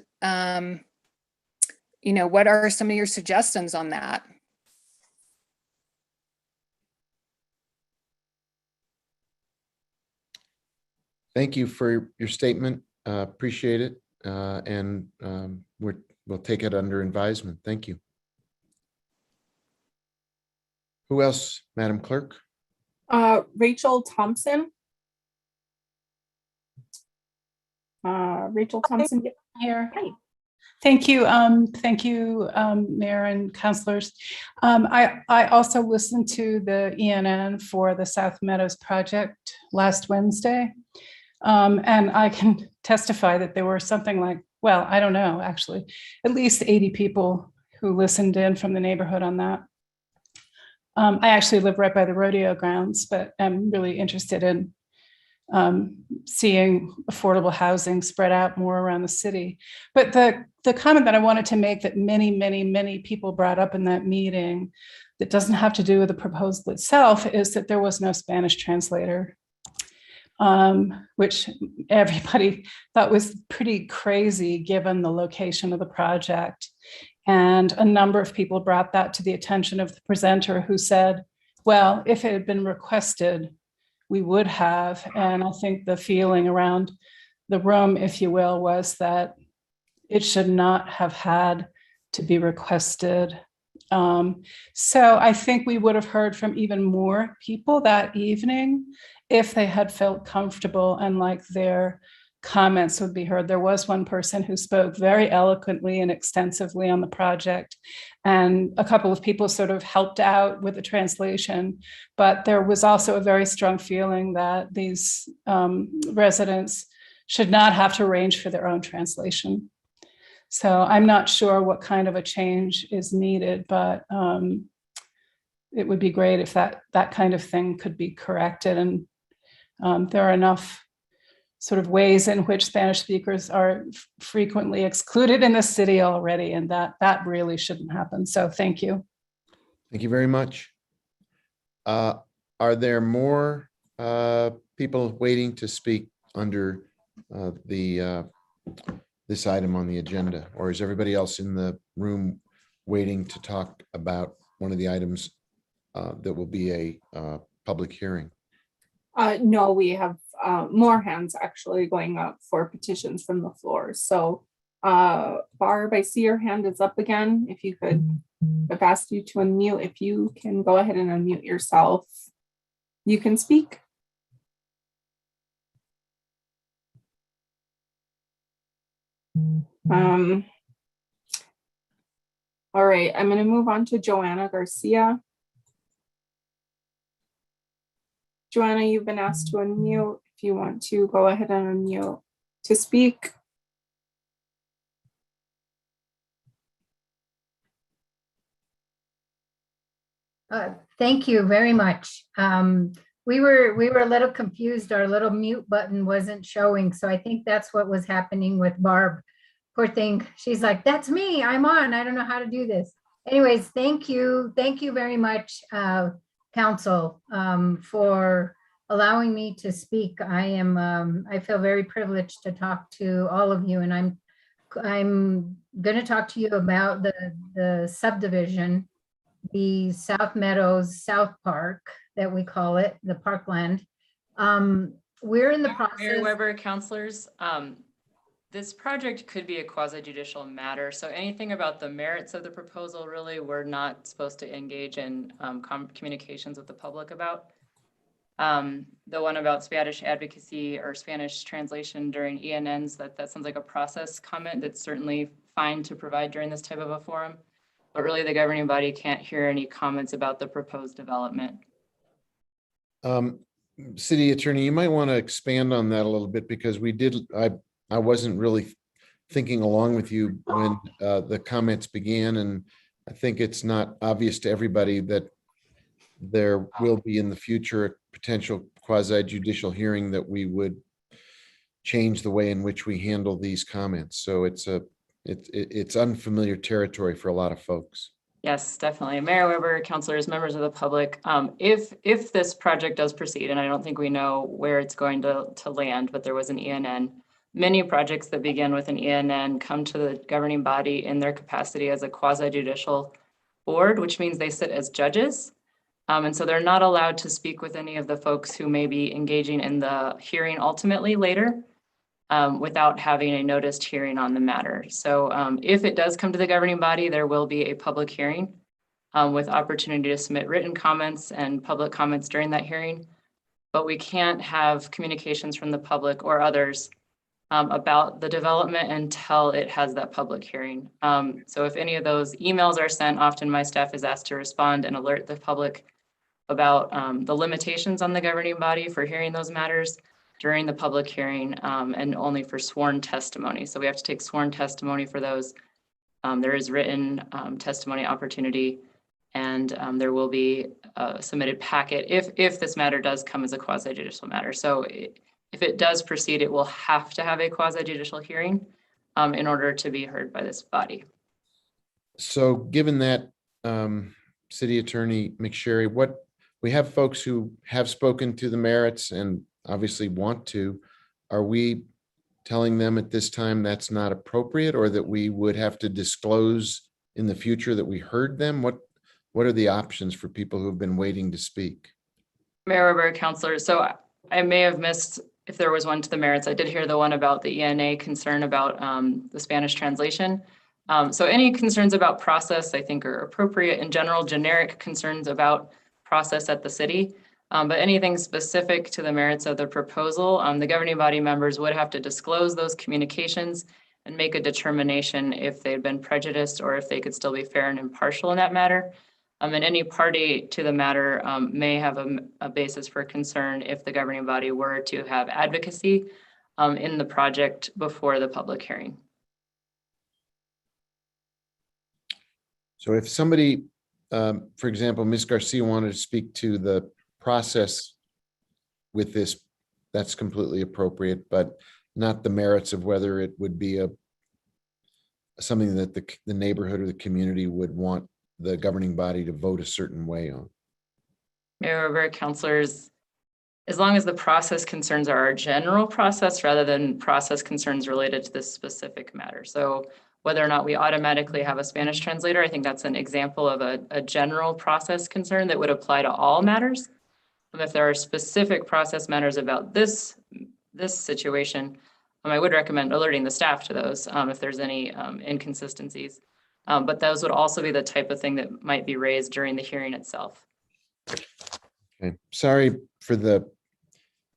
what are some of your suggestions on that? Thank you for your statement. Appreciate it. And we'll take it under advisement. Thank you. Who else, Madam Clerk? Rachel Thompson. Rachel Thompson. Here. Hi. Thank you. Thank you, Mayor and councilors. I also listened to the ENN for the South Meadows project last Wednesday. And I can testify that there were something like, well, I don't know, actually, at least 80 people who listened in from the neighborhood on that. I actually live right by the rodeo grounds, but I'm really interested in seeing affordable housing spread out more around the city. But the comment that I wanted to make that many people brought up in that meeting that doesn't have to do with the proposal itself is that there was no Spanish translator, which everybody thought was pretty crazy given the location of the project. And a number of people brought that to the attention of the presenter, who said, well, if it had been requested, we would have. And I think the feeling around the room, if you will, was that it should not have had to be requested. So I think we would have heard from even more people that evening if they had felt comfortable and like their comments would be heard. There was one person who spoke very eloquently and extensively on the project, and a couple of people sort of helped out with the translation. But there was also a very strong feeling that these residents should not have to arrange for their own translation. So I'm not sure what kind of a change is needed, but it would be great if that kind of thing could be corrected. And there are enough sort of ways in which Spanish speakers are frequently excluded in the city already, and that really shouldn't happen. So thank you. Thank you very much. Are there more people waiting to speak under this item on the agenda, or is everybody else in the room waiting to talk about one of the items that will be a public hearing? No, we have more hands actually going up for petitions from the floor. So Barb, I see your hand is up again. If you could, I've asked you to unmute. If you can go ahead and unmute yourself, you can speak. All right, I'm going to move on to Joanna Garcia. Joanna, you've been asked to unmute. If you want to go ahead and unmute to speak. Thank you very much. We were a little confused. Our little mute button wasn't showing. So I think that's what was happening with Barb. Poor thing. She's like, that's me. I'm on. I don't know how to do this. Anyways, thank you. Thank you very much, Council, for allowing me to speak. I feel very privileged to talk to all of you, and I'm I'm going to talk to you about the subdivision, the South Meadows South Park that we call it, the Parkland. We're in the Mayor process. Weber, counselors, this project could be a quasi judicial matter. So anything about the merits of the proposal, really, we're not supposed to engage in communications with the public about. The one about Spanish advocacy or Spanish translation during ENNs, that sounds like a process comment that's certainly fine to provide during this type of a forum. But really, the governing body can't hear any comments about the proposed development. City Attorney, you might want to expand on that a little bit, because I wasn't really thinking along with you when the comments began, and I think it's not obvious to everybody that there will be in the future a potential quasi-judicial hearing that we would change the way in which we handle these comments. So it's unfamiliar territory for a lot of folks. Yes, definitely. Mayor Weber, councilors, members of the public, if this project does proceed, and I don't think we know where it's going to land, but there was an ENN, many projects that begin with an ENN come to the governing body in their capacity as a quasi-judicial board, which means they sit as judges. And so they're not allowed to speak with any of the folks who may be engaging in the hearing ultimately later without having a noticed hearing on the matter. So if it does come to the governing body, there will be a public hearing with opportunity to submit written comments and public comments during that hearing. But we can't have communications from the public or others about the development until it has that public hearing. So if any of those emails are sent, often my staff is asked to respond and alert the public about the limitations on the governing body for hearing those matters during the public hearing and only for sworn testimony. So we have to take sworn testimony for those. There is written testimony opportunity, and there will be a submitted packet if this matter does come as a quasi-judicial matter. So if it does proceed, it will have to have a quasi-judicial hearing in order to be heard by this body. So given that, City Attorney McSherry, we have folks who have spoken to the merits and obviously want to. Are we telling them at this time that's not appropriate, or that we would have to disclose in the future that we heard them? What are the options for people who have been waiting to speak? Mayor Weber, councilors, so I may have missed if there was one to the merits. I did hear the one about the ENA concern about the Spanish translation. So any concerns about process, I think, are appropriate. In general, generic concerns about process at the city. But anything specific to the merits of the proposal, the governing body members would have to disclose those communications and make a determination if they'd been prejudiced or if they could still be fair and impartial in that matter. And any party to the matter may have a basis for concern if the governing body were to have advocacy in the project before the public hearing. So if somebody, for example, Ms. Garcia wanted to speak to the process with this, that's completely appropriate, but not the merits of whether it would be something that the neighborhood or the community would want the governing body to vote a certain way on. Mayor Weber, councilors, as long as the process concerns are our general process rather than process concerns related to this specific matter. So whether or not we automatically have a Spanish translator, I think that's an example of a general process concern that would apply to all matters. And if there are specific process matters about this situation, I would recommend alerting the staff to those if there's any inconsistencies. But those would also be the type of thing that might be raised during the hearing itself. Okay, sorry for the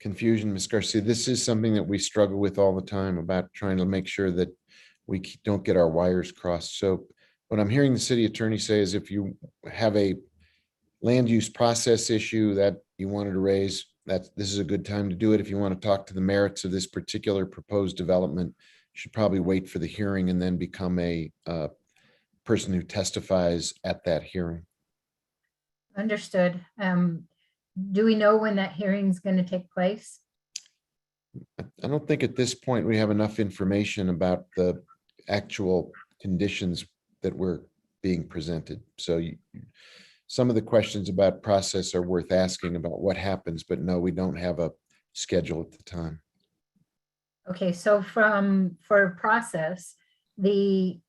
confusion, Ms. Garcia. This is something that we struggle with all the time, about trying to make sure that we don't get our wires crossed. So what I'm hearing the city attorney say is, if you have a land use process issue that you wanted to raise, this is a good time to do it. If you want to talk to the merits of this particular proposed development, you should probably wait for the hearing and then become a person who testifies at that hearing. Understood. Do we know when that hearing is going to take place? I don't think at this point we have enough information about the actual conditions that were being presented. So some of the questions about process are worth asking about what happens, but no, we don't have a schedule at the time. Okay, so for process, we're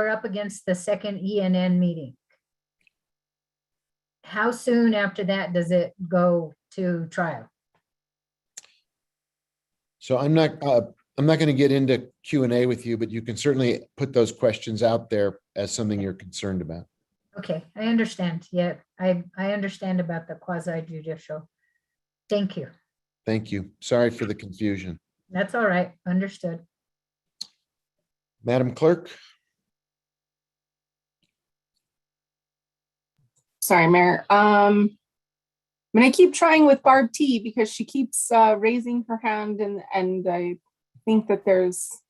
up against the second ENN meeting. How soon after that does it go to trial? So I'm not going to get into Q&A with you, but you can certainly put those questions out there as something you're concerned about. Okay, I understand. Yeah, I understand about the quasi judicial. Thank you. Thank you. Sorry for the confusion. That's all right. Understood. Madam Clerk? Sorry, Mayor. I'm gonna keep trying with Barb T because she keeps raising her hand and I think that there's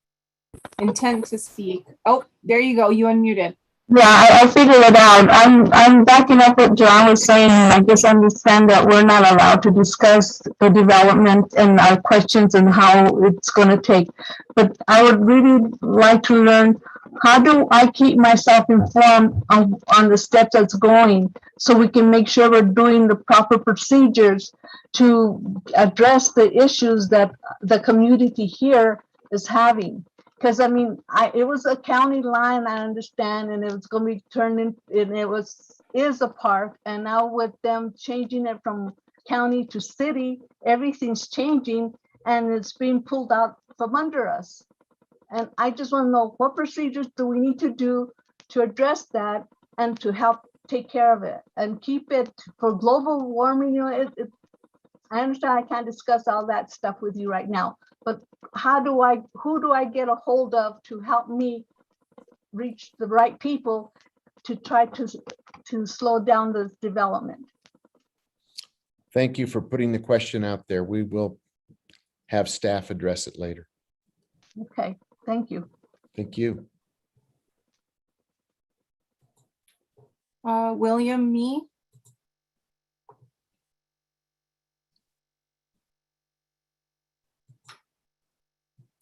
intent to speak. Oh, there you go. You unmuted. Yeah, I figured it out. I'm backing up what John was saying. I just understand that we're not allowed to discuss the development and our questions and how it's going to take. But I would really like to learn, how do I keep myself informed on the steps that's going, so we can make sure we're doing the proper procedures to address the issues that the community here is having. Because I mean, it was a county line, I understand, and it was going to be turned in, and it is a park. And now with them changing it from county to city, everything's changing, and it's being pulled out from under us. And I just want to know, what procedures do we need to do to address that and to help take care of it and keep it for global warming? You know, I understand I can't discuss all that stuff with you right now, but who do I get a hold of to help me reach the right people to try to slow down this development? Thank you for putting the question out there. We will have staff address it later. Okay, thank you. Thank you. William Me.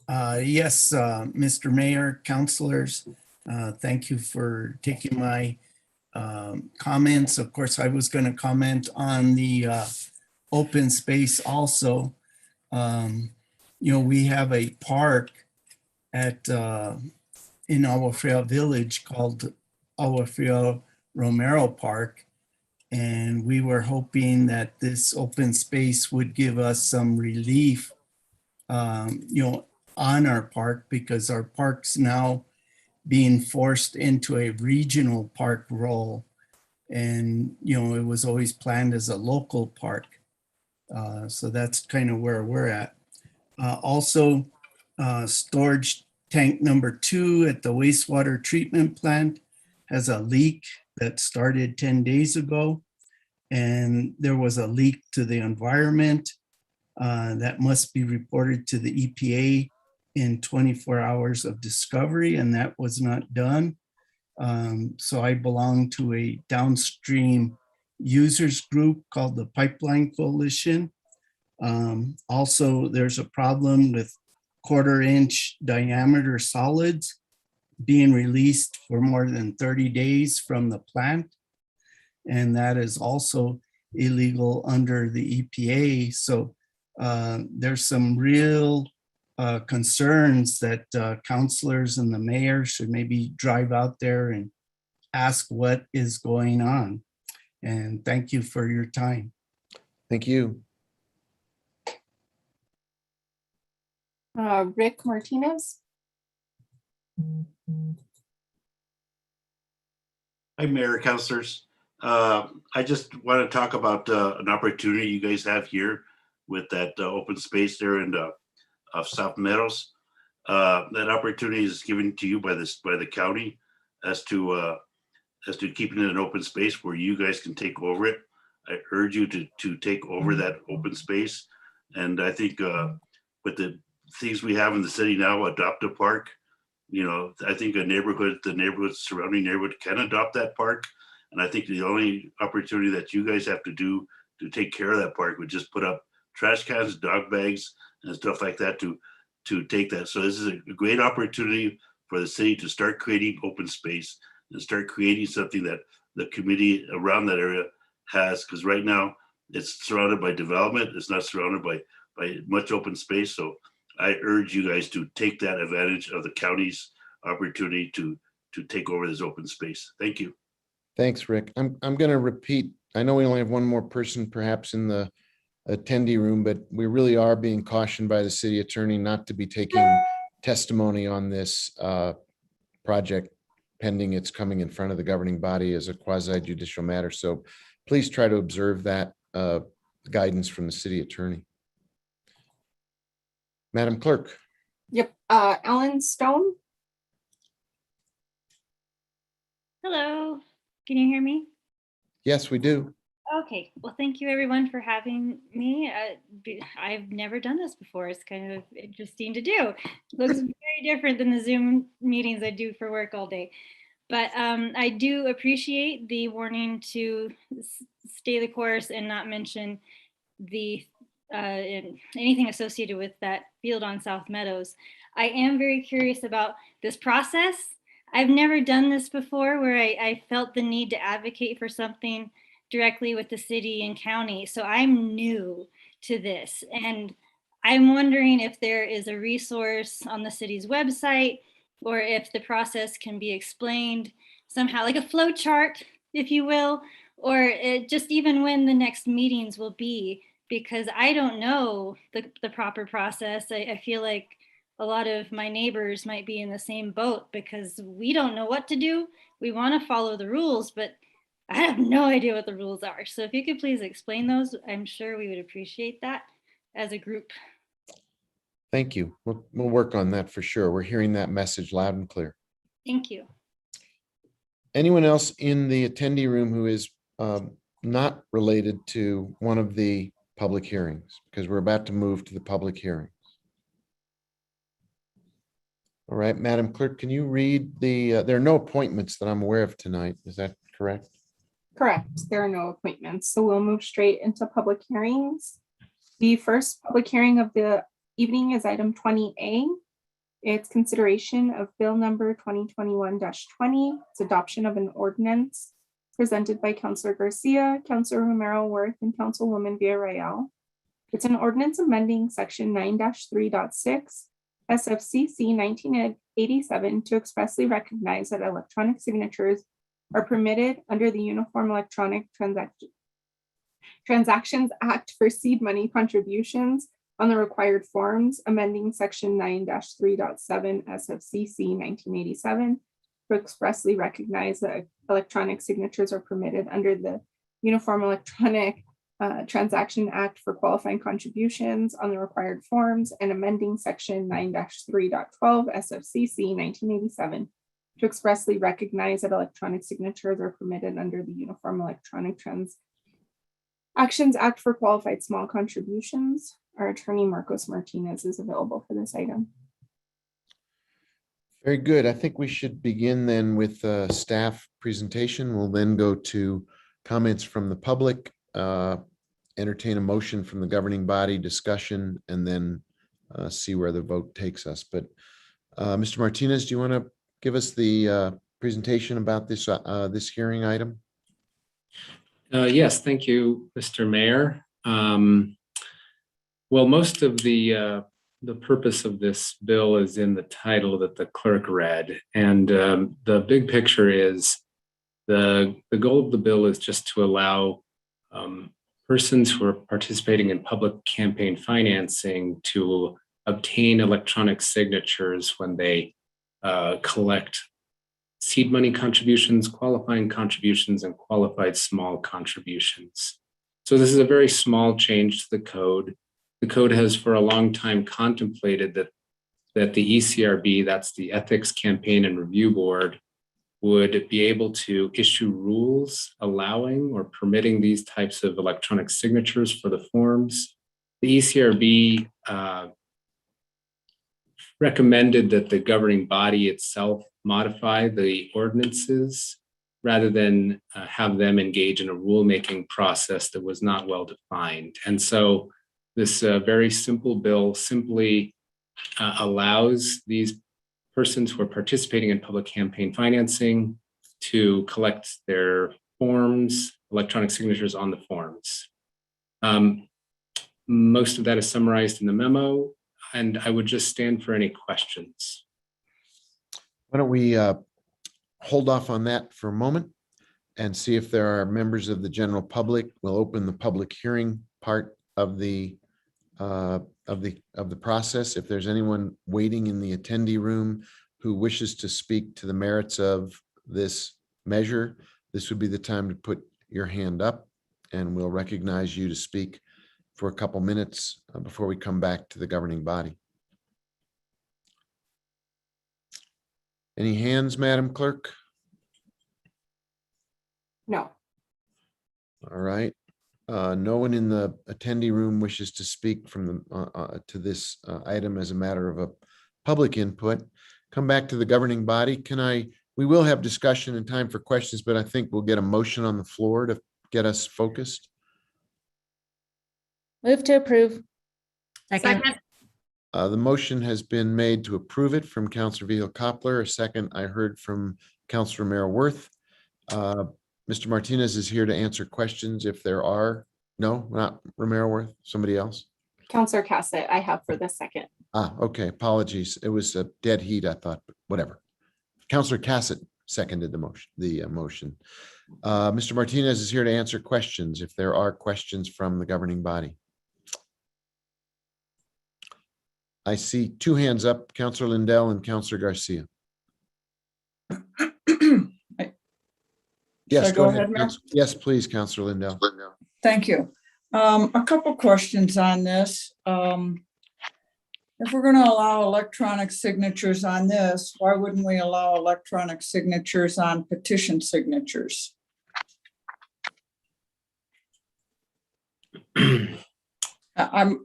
Yes, Mr. Mayor, councilors, thank you for taking my comments. Of course, I was going to comment on the open space also. You know, we have a park in Agua Fria Village called Agua Fria Romero Park. And we were hoping that this open space would give us some relief, you know, on our park, because our park's now being forced into a regional park role. And, you know, it was always planned as a local park. So that's kind of where we're at. Also, storage tank number 2 at the wastewater treatment plant has a leak that started 10 days ago. And there was a leak to the environment that must be reported to the EPA in 24 hours of discovery, and that was not done. So I belong to a downstream users group called the Pipeline Coalition. Also, there's a problem with 1/4 inch diameter solids being released for more than 30 days from the plant. And that is also illegal under the EPA. So there's some real concerns that councilors and the mayor should maybe drive out there and ask what is going on. And thank you for your time. Thank you. Rick Martinez. Hi, Mayor, councilors. I just want to talk about an opportunity you guys have here with that open space there in of South Meadows. That opportunity is given to you by the county as to keeping it an open space where you guys can take over it. I urge you to take over that open space. And I think with the things we have in the city now, adopt a park. You know, I think the surrounding neighborhood can adopt that park. And I think the only opportunity that you guys have to do to take care of that park would just put up trash cans, dog bags, and stuff like that to take that. So this is a great opportunity for the city to start creating open space and start creating something that the community around that area has. Because right now it's surrounded by development. It's not surrounded by much open space. So I urge you guys to take that advantage of the county's opportunity to take over this open space. Thank you. Thanks, Rick. I'm going to repeat. I know we only have one more person perhaps in the attendee room, but we really are being cautioned by the city attorney not to be taking testimony on this project pending its coming in front of the governing body as a quasi judicial matter. So please try to observe that guidance from the city attorney. Madam Clerk. Yep, Ellen Stone. Hello, can you hear me? Yes, we do. Okay, well, thank you everyone for having me. I've never done this before. It's kind of interesting to do. Looks very different than the Zoom meetings I do for work all day. But I do appreciate the warning to stay the course and not mention the anything associated with that field on South Meadows. I am very curious about this process. I've never done this before where I felt the need to advocate for something directly with the city and county. So I'm new to this. And I'm wondering if there is a resource on the city's website or if the process can be explained somehow, like a flow chart, if you will, or just even when the next meetings will be, because I don't know the proper process. I feel like a lot of my neighbors might be in the same boat because we don't know what to do. We want to follow the rules, but I have no idea what the rules are. So if you could please explain those, I'm sure we would appreciate that as a group. Thank you. We'll work on that for sure. We're hearing that message loud and clear. Thank you. Anyone else in the attendee room who is not related to one of the public hearings? Because we're about to move to the public hearings. All right, Madam Clerk, can you read there are no appointments that I'm aware of tonight. Is that correct? Correct. There are no appointments. So we'll move straight into public hearings. The first public hearing of the evening is item 20A. It's consideration of bill number 2021-20. It's adoption of an ordinance presented by Councilor Garcia, Councilor Romero Worth, and Councilwoman Villarreal. It's an ordinance amending section 9-3.6 SFCC 1987 to expressly recognize that electronic signatures are permitted under the Uniform Electronic Transactions Act for seed money contributions on the required forms, amending section 9-3.7 SFCC 1987 to expressly recognize that electronic signatures are permitted under the Uniform Electronic Transaction Act for qualifying contributions on the required forms, and amending section 9-3.12 SFCC 1987 to expressly recognize that electronic signatures are permitted under the Uniform Electronic Transactions Act for qualified small contributions. Our attorney Marcos Martinez is available for this item. Very good. I think we should begin then with a staff presentation. We'll then go to comments from the public, entertain a motion from the governing body, discussion, and then see where the vote takes us. But Mr. Martinez, do you want to give us the presentation about this this hearing item? Yes, thank you, Mr. Mayor. Well, most of the purpose of this bill is in the title that the clerk read, and the big picture is the goal of the bill is just to allow persons who are participating in public campaign financing to obtain electronic signatures when they collect seed money contributions, qualifying contributions, and qualified small contributions. So this is a very small change to the code. The code has for a long time contemplated that the ECRB, that's the Ethics Campaign and Review Board, would be able to issue rules allowing or permitting these types of electronic signatures for the forms. The ECRB recommended that the governing body itself modify the ordinances rather than have them engage in a rulemaking process that was not well defined. And so this very simple bill simply allows these persons who are participating in public campaign financing to collect their forms, electronic signatures on the forms. Most of that is summarized in the memo. And I would just stand for any questions. Why don't we hold off on that for a moment and see if there are members of the general public. We'll open the public hearing part of the process. If there's anyone waiting in the attendee room who wishes to speak to the merits of this measure, this would be the time to put your hand up, and we'll recognize you to speak for a couple minutes before we come back to the governing body. Any hands, Madam Clerk? No. All right. No one in the attendee room wishes to speak from the to this item as a matter of a public input. Come back to the governing body. We will have discussion and time for questions, but I think we'll get a motion on the floor to get us focused. Move to approve. Second. The motion has been made to approve it from Councilor Vihil Coppler. A second I heard from Councilor Romero Worth. Mr. Martinez is here to answer questions if there are. No, not Romero Worth, somebody else? Counselor Cassett, I have for the second. Okay, apologies. It was a dead heat, I thought, but whatever. Councilor Cassett seconded the motion. Mr. Martinez is here to answer questions if there are questions from the governing body. I see two hands up, Councilor Lindell and Councilor Garcia. Yes, Should I go ahead, Mayor? Yes, please, Councilor Lindell. Thank you. A couple questions on this. If we're going to allow electronic signatures on this, why wouldn't we allow electronic signatures on petition signatures? I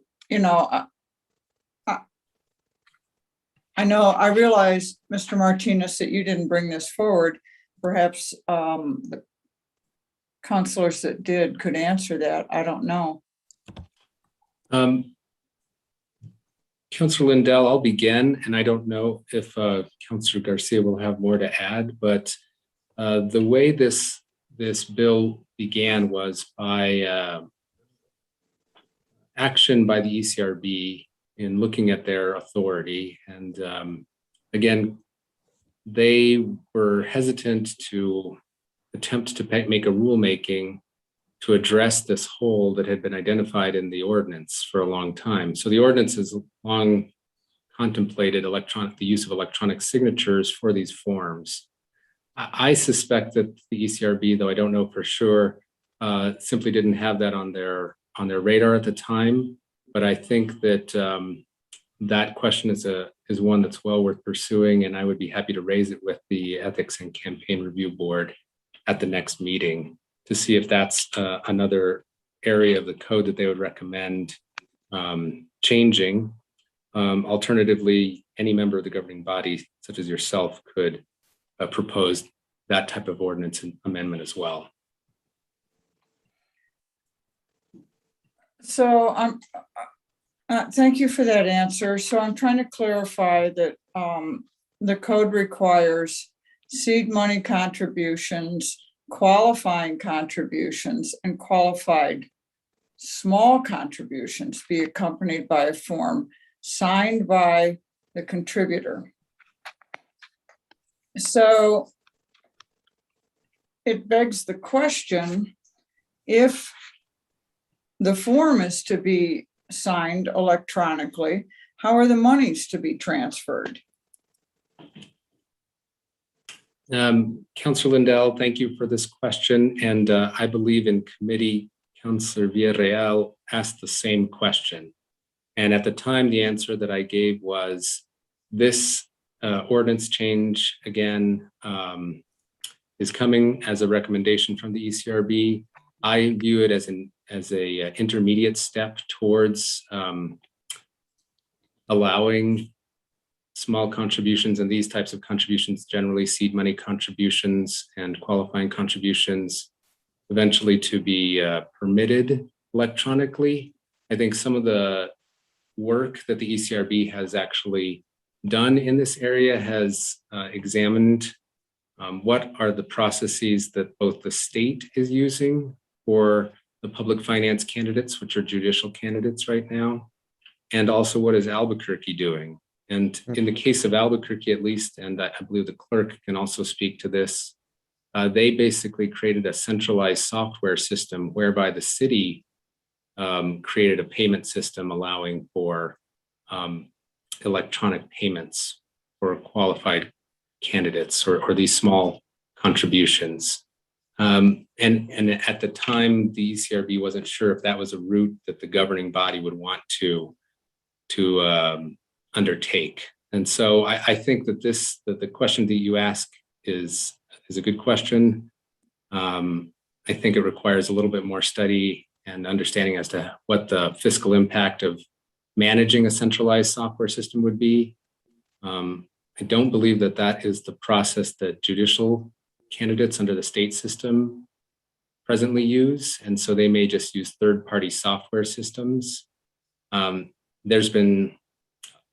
realize, Mr. Martinez, that you didn't bring this forward. Perhaps the counselors that did could answer that. I don't know. Councilor Lindell, I'll begin, and I don't know if Councilor Garcia will have more to add, but the way this bill began was by action by the ECRB in looking at their authority. And again, they were hesitant to attempt to make a rulemaking to address this hole that had been identified in the ordinance for a long time. So the ordinance has long contemplated the use of electronic signatures for these forms. I suspect that the ECRB, though I don't know for sure, simply didn't have that on their radar at the time. But I think that that question is one that's well worth pursuing, and I would be happy to raise it with the Ethics and Campaign Review Board at the next meeting to see if that's another area of the code that they would recommend changing. Alternatively, any member of the governing body, such as yourself, could propose that type of ordinance and amendment as well. So thank you for that answer. So I'm trying to clarify that the code requires seed money contributions, qualifying contributions, and qualified small contributions be accompanied by a form signed by the contributor. So it begs the question, if the form is to be signed electronically, how are the monies to be transferred? Councilor Lindell, thank you for this question. And I believe in committee, Councilor Villarreal asked the same question. And at the time, the answer that I gave was this ordinance change, again, is coming as a recommendation from the ECRB. I view it as an intermediate step towards allowing small contributions and these types of contributions, generally seed money contributions and qualifying contributions, eventually to be permitted electronically. I think some of the work that the ECRB has actually done in this area has examined what are the processes that both the state is using for the public finance candidates, which are judicial candidates right now, And also, what is Albuquerque doing? And in the case of Albuquerque, at least, and I believe the clerk can also speak to this, they basically created a centralized software system whereby the city created a payment system allowing for electronic payments for qualified candidates or these small contributions. And at the time, the ECRB wasn't sure if that was a route that the governing body would want to undertake. And so I think that the question that you ask is a good question. I think it requires a little bit more study and understanding as to what the fiscal impact of managing a centralized software system would be. I don't believe that that is the process that judicial candidates under the state system presently use. And so they may just use third-party software systems. There's been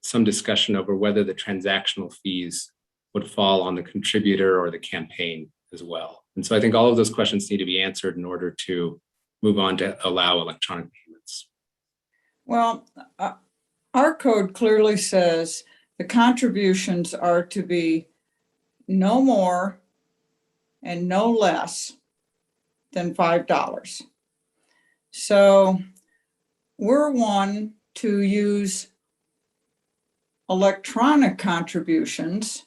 some discussion over whether the transactional fees would fall on the contributor or the campaign as well. And so I think all of those questions need to be answered in order to move on to allow electronic payments. Well, our code clearly says the contributions are to be no more and no less than $5. So we're one to use electronic contributions.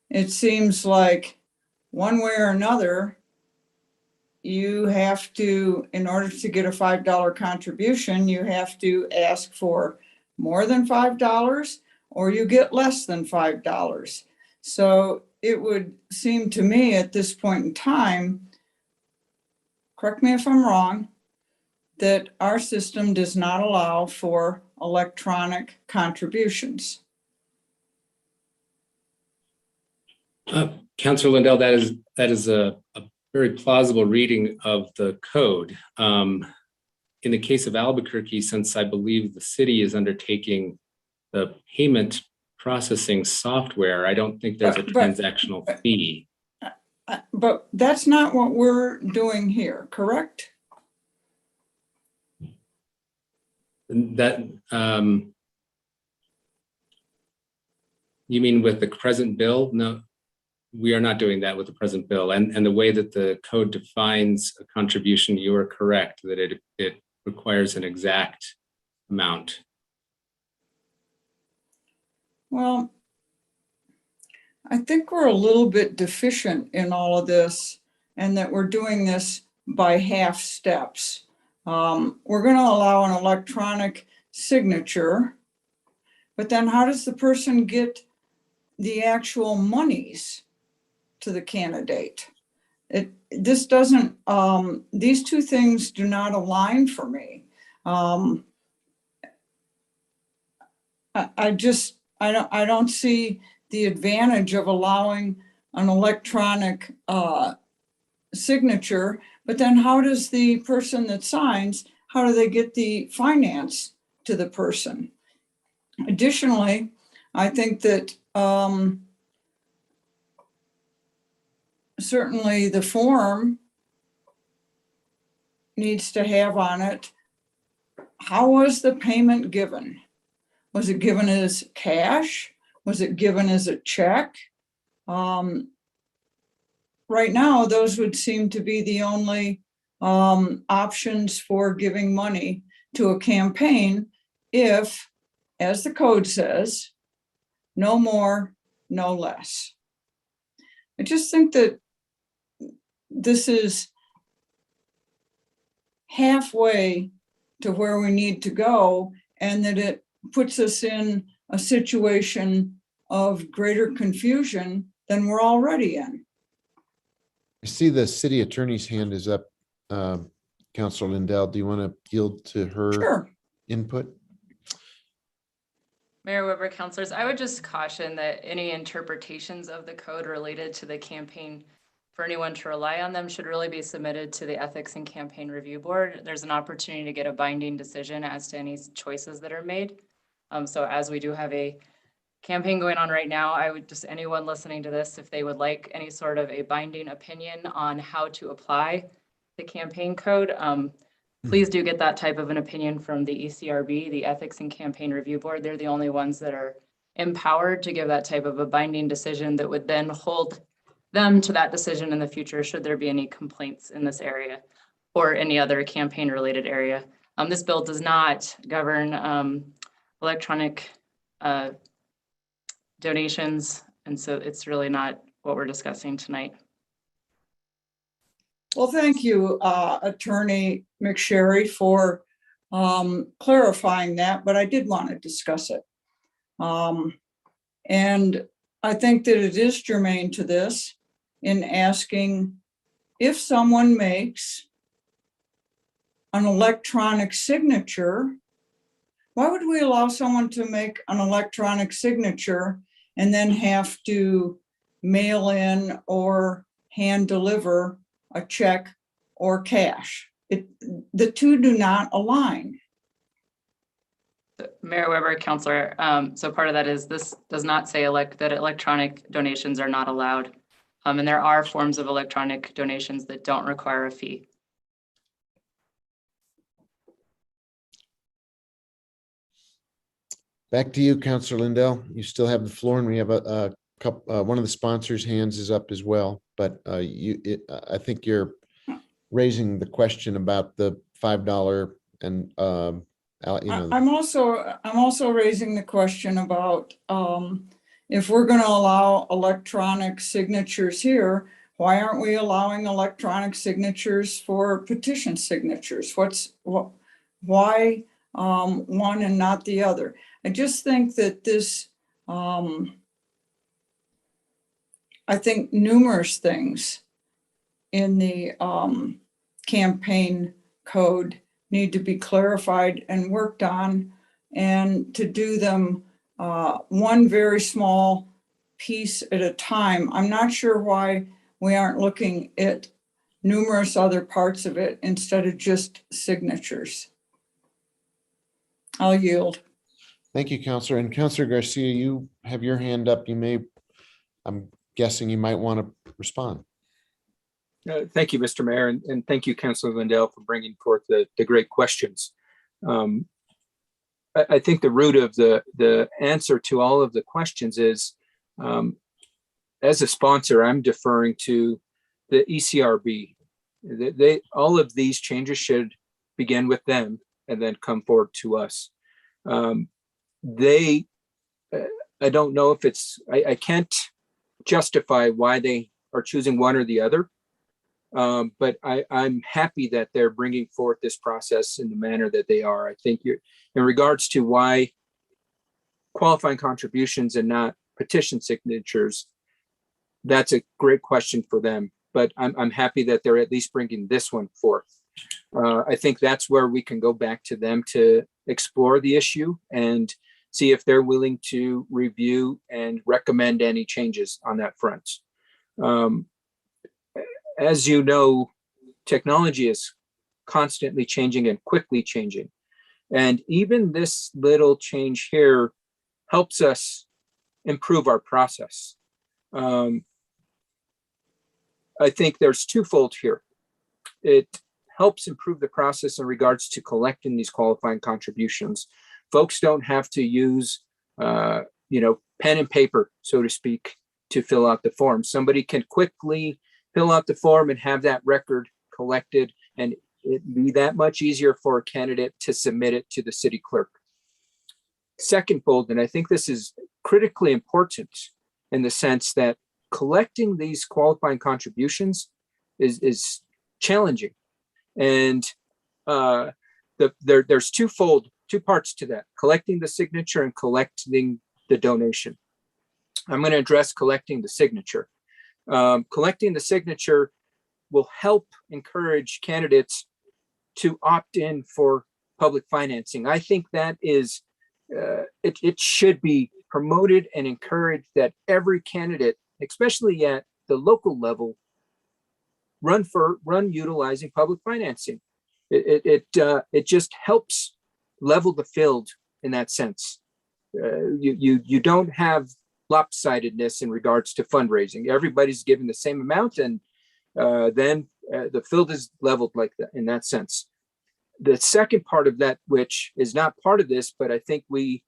It seems like one way or another, you have to, in order to get a $5 contribution, you have to ask for more than $5 or you get less than $5. So it would seem to me at this point in time, correct me if I'm wrong, that our system does not allow for electronic contributions. Councilor Lindell, that is a very plausible reading of the code. In the case of Albuquerque, since I believe the city is undertaking the payment processing software, I don't think there's a transactional fee. But that's not what we're doing here, correct? That you mean with the present bill? No, we are not doing that with the present bill. And the way that the code defines a contribution, you are correct that it requires an exact amount. Well, I think we're a little bit deficient in all of this and that we're doing this by half steps. We're going to allow an electronic signature, but then how does the person get the actual monies to the candidate? This doesn't, these two things do not align for me. I don't see the advantage of allowing an electronic signature, but then how does the person that signs, how do they get the finance to the person? Additionally, I think that certainly the form needs to have on it, how was the payment given? Was it given as cash? Was it given as a check? Right now, those would seem to be the only options for giving money to a campaign if, as the code says, no more, no less. I just think that this is halfway to where we need to go and that it puts us in a situation of greater confusion than we're already in. I see the city attorney's hand is up. Councilor Lindell, do you want to yield to her input? Mayor Weber, councilors, I would just caution that any interpretations of the code related to the campaign for anyone to rely on them should really be submitted to the Ethics and Campaign Review Board. There's an opportunity to get a binding decision as to any choices that are made. So as we do have a campaign going on right now, I would just, anyone listening to this, if they would like any sort of a binding opinion on how to apply the campaign code, please do get that type of an opinion from the ECRB, the Ethics and Campaign Review Board. They're the only ones that are empowered to give that type of a binding decision that would then hold them to that decision in the future should there be any complaints in this area or any other campaign related area. This bill does not govern electronic donations, and so it's really not what we're discussing tonight. Well, thank you, Attorney McSherry, for clarifying that, but I did want to discuss it. And I think that it is germane to this in asking if someone makes an electronic signature, why would we allow someone to make an electronic signature and then have to mail in or hand deliver a check or cash? The two do not align. Mayor Weber, Councilor, so part of that is this does not say that electronic donations are not allowed. And there are forms of electronic donations that don't require a fee. Back to you, Councilor Lindell. You still have the floor, and we have a couple. One of the sponsors' hands is up as well, but I think you're raising the question about the $5 and I'm also raising the question about if we're going to allow electronic signatures here, why aren't we allowing electronic signatures for petition signatures? Why one and not the other? I just think that this, I think numerous things in the campaign code need to be clarified and worked on, and to do them one very small piece at a time. I'm not sure why we aren't looking at numerous other parts of it instead of just signatures. I'll yield. Thank you, Councilor. And Councilor Garcia, you have your hand up. I'm guessing you might want to respond. Thank you, Mr. Mayor, and thank you, Councilor Lindell, for bringing forth the great questions. I think the root of the answer to all of the questions is, as a sponsor, I'm deferring to the ECRB. All of these changes should begin with them and then come forward to us. I don't know if I can't justify why they are choosing one or the other. But I'm happy that they're bringing forth this process in the manner that they are. I think in regards to why qualifying contributions and not petition signatures, that's a great question for them. But I'm happy that they're at least bringing this one forth. I think that's where we can go back to them to explore the issue and see if they're willing to review and recommend any changes on that front. As you know, technology is constantly changing and quickly changing. And even this little change here helps us improve our process. I think there's twofold here. It helps improve the process in regards to collecting these qualifying contributions. Folks don't have to use, pen and paper, so to speak, to fill out the form. Somebody can quickly fill out the form and have that record collected, and it'd be that much easier for a candidate to submit it to the city clerk. Second fold, and I think this is critically important in the sense that collecting these qualifying contributions is challenging. And there's two parts to that: collecting the signature and collecting the donation. I'm going to address collecting the signature. Collecting the signature will help encourage candidates to opt in for public financing. I think that is, it should be promoted and encouraged that every candidate, especially at the local level, run utilizing public financing. It just helps level the field in that sense. You don't have lopsidedness in regards to fundraising. Everybody's given the same amount, and then the field is leveled like that in that sense. the second part of that, which is not part of this, but I think we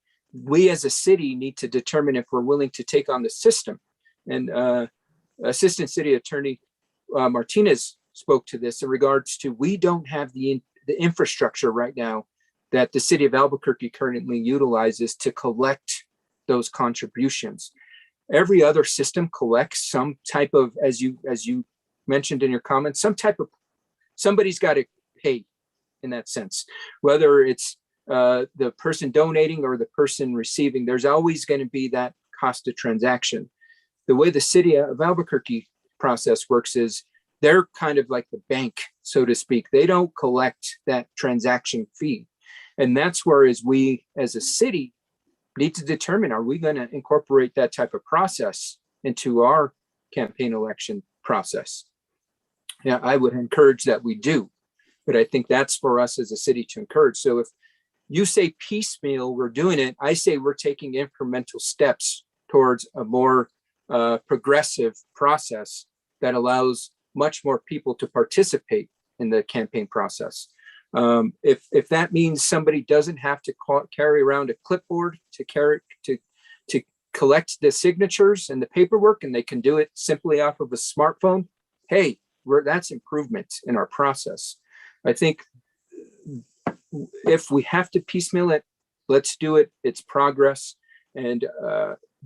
as a city need to determine if we're willing to take on the system. And Assistant City Attorney Martinez spoke to this in regards to, we don't have the infrastructure right now that the city of Albuquerque currently utilizes to collect those contributions. Every other system collects some type of, as you mentioned in your comments, some type of, somebody's got to pay in that sense, whether it's the person donating or the person receiving. There's always going to be that cost of transaction. The way the city of Albuquerque process works is they're kind of like the bank, so to speak. They don't collect that transaction fee. And that's where, as we as a city need to determine, are we going to incorporate that type of process into our campaign election process? Yeah, I would encourage that we do, but I think that's for us as a city to encourage. So if you say piecemeal, we're doing it, I say we're taking incremental steps towards a more progressive process that allows much more people to participate in the campaign process. If that means somebody doesn't have to carry around a clipboard to collect the signatures and the paperwork, and they can do it simply off of a smartphone, hey, that's improvement in our process. I think if we have to piecemeal it, let's do it. It's progress. And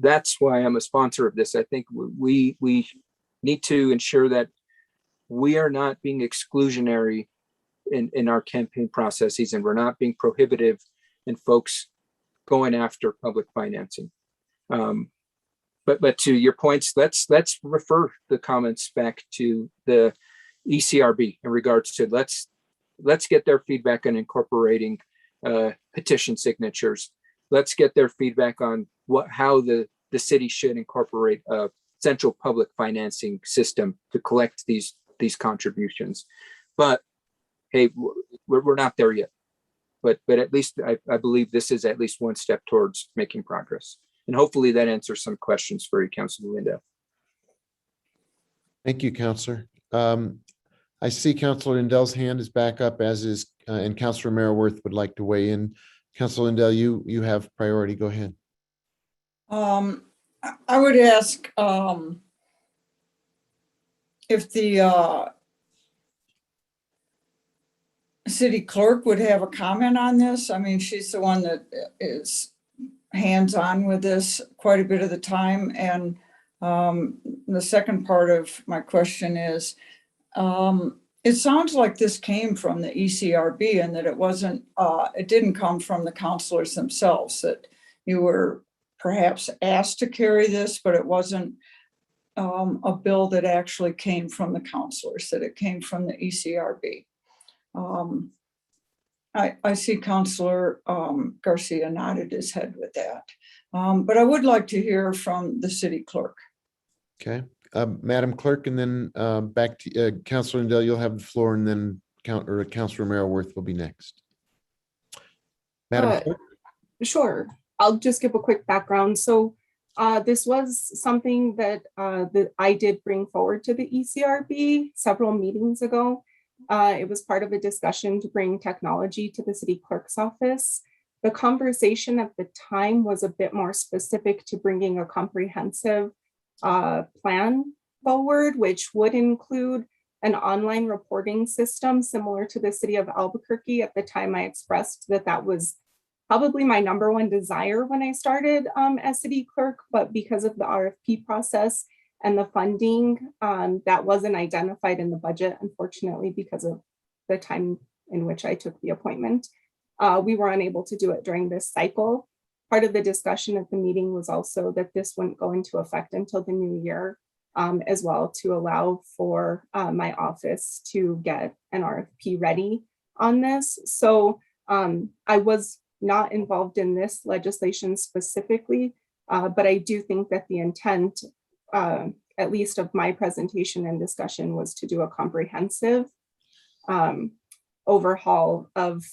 that's why I'm a sponsor of this. I think we need to ensure that we are not being exclusionary in our campaign processes, and we're not being prohibitive in folks going after public financing. But to your points, let's refer the comments back to the ECRB in regards to let's get their feedback on incorporating petition signatures. Let's get their feedback on how the city should incorporate a central public financing system to collect these contributions. But hey, we're not there yet. But at least I believe this is at least one step towards making progress. And hopefully that answers some questions for you, Councilor Lindell. Thank you, Councilor. I see Councilor Lindell's hand is back up, as is, and Councilor Merriworth would like to weigh in. Councilor Lindell, you have priority. Go ahead. I would ask if the city clerk would have a comment on this. I mean, she's the one that is hands-on with this quite a bit of the time. And the second part of my question is, it sounds like this came from the ECRB and that it didn't come from the councilors themselves, that you were perhaps asked to carry this, but it wasn't a bill that actually came from the councilors, that it came from the ECRB. I see Councilor Garcia nodded his head with that, but I would like to hear from the city clerk. Okay, Madam Clerk, and then back to Councilor Lindell. You'll have the floor, and then Councilor Merriworth will be next. Madam Clerk? Sure. I'll just give a quick background. So this was something that I did bring forward to the ECRB several meetings ago. It was part of a discussion to bring technology to the city clerk's office. The conversation at the time was a bit more specific to bringing a comprehensive plan forward, which would include an online reporting system similar to the city of Albuquerque. At the time, I expressed that was probably my number one desire when I started as city clerk, but because of the RFP process and the funding, that wasn't identified in the budget, unfortunately, because of the time in which I took the appointment. We were unable to do it during this cycle. Part of the discussion at the meeting was also that this wouldn't go into effect until the new year, as well, to allow for my office to get an RFP ready on this. So I was not involved in this legislation specifically, but I do think that the intent, at least of my presentation and discussion, was to do a comprehensive overhaul of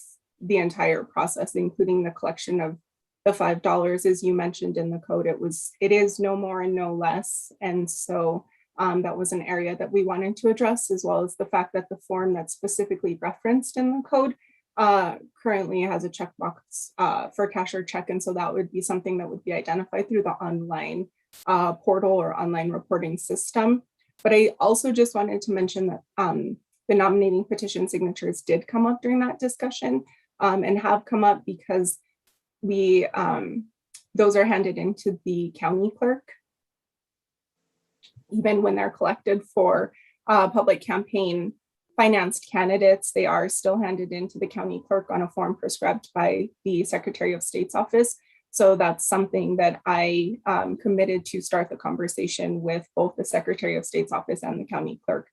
the entire process, including the collection of the $5, as you mentioned in the code. It is no more and no less. And so that was an area that we wanted to address, as well as the fact that the form that's specifically referenced in the code currently has a checkbox for cash or check. And so that would be something that would be identified through the online portal or online reporting system. But I also just wanted to mention that the nominating petition signatures did come up during that discussion and have come up because we those are handed into the county clerk. Even when they're collected for public campaign financed candidates, they are still handed into the county clerk on a form prescribed by the Secretary of State's office. So that's something that I committed to start the conversation with both the Secretary of State's office and the county clerk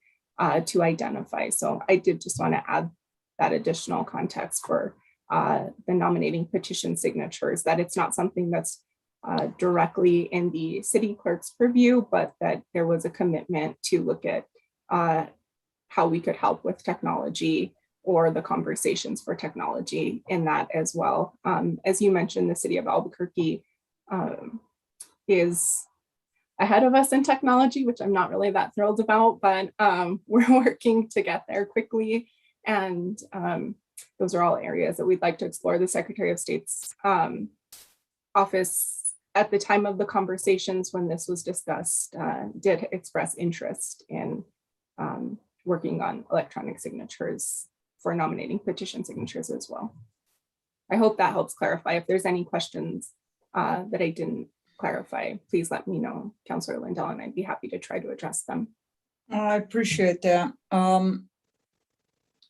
to identify. So I did just want to add that additional context for the nominating petition signatures, that it's not something that's directly in the city clerk's purview, but that there was a commitment to look at how we could help with technology or the conversations for technology in that as well. As you mentioned, the city of Albuquerque is ahead of us in technology, which I'm not really that thrilled about, but we're working to get there quickly. And those are all areas that we'd like to explore. The Secretary of State's office at the time of the conversations when this was discussed did express interest in working on electronic signatures for nominating petition signatures as well. I hope that helps clarify. If there's any questions that I didn't clarify, please let me know, Councillor Lindell, and I'd be happy to try to address them. I appreciate that.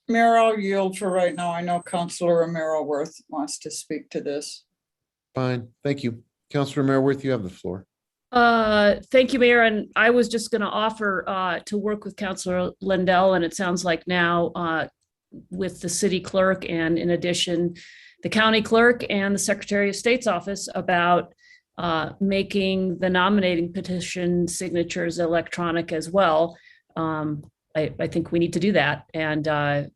Mayor, I'll yield for right now. I know Councillor Romero Worth wants to speak to this. Fine, thank you. Councillor Merworth, you have the floor. Thank you, Mayor. And I was just going to offer to work with Councillor Lindell, and it sounds like now with the city clerk and in addition, the county clerk and the Secretary of State's office about making the nominating petition signatures electronic as well. I think we need to do that. And I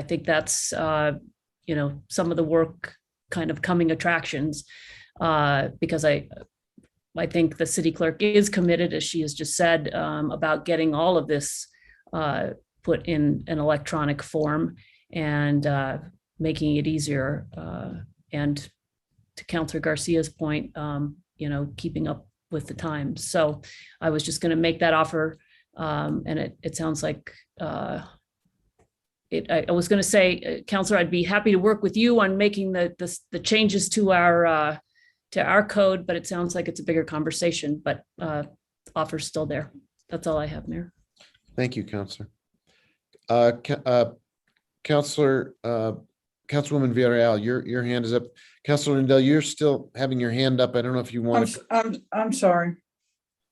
think that's, some of the work kind of coming attractions because I think the city clerk is committed, as she has just said, about getting all of this put in an electronic form and making it easier. And to Councillor Garcia's point, keeping up with the times. So I was just going to make that offer. And it sounds like I was going to say, Councillor, I'd be happy to work with you on making the changes to our code, but it sounds like it's a bigger conversation, but offer's still there. That's all I have, Mayor. Thank you, Councillor. Councilwoman Villarreal, your hand is up. Councillor Lindell, you're still having your hand up. I don't know if you want to. I'm sorry.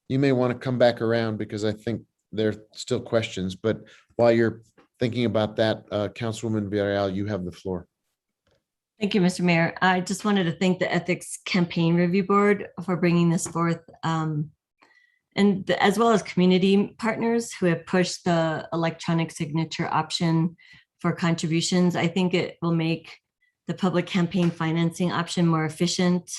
You may want to come back around because I think there are still questions, but while you're thinking about that, Councilwoman Villarreal, you have the floor. Thank you, Mr. Mayor. I just wanted to thank the Ethics Campaign Review Board for bringing this forth, and as well as community partners who have pushed the electronic signature option for contributions. I think it will make the public campaign financing option more efficient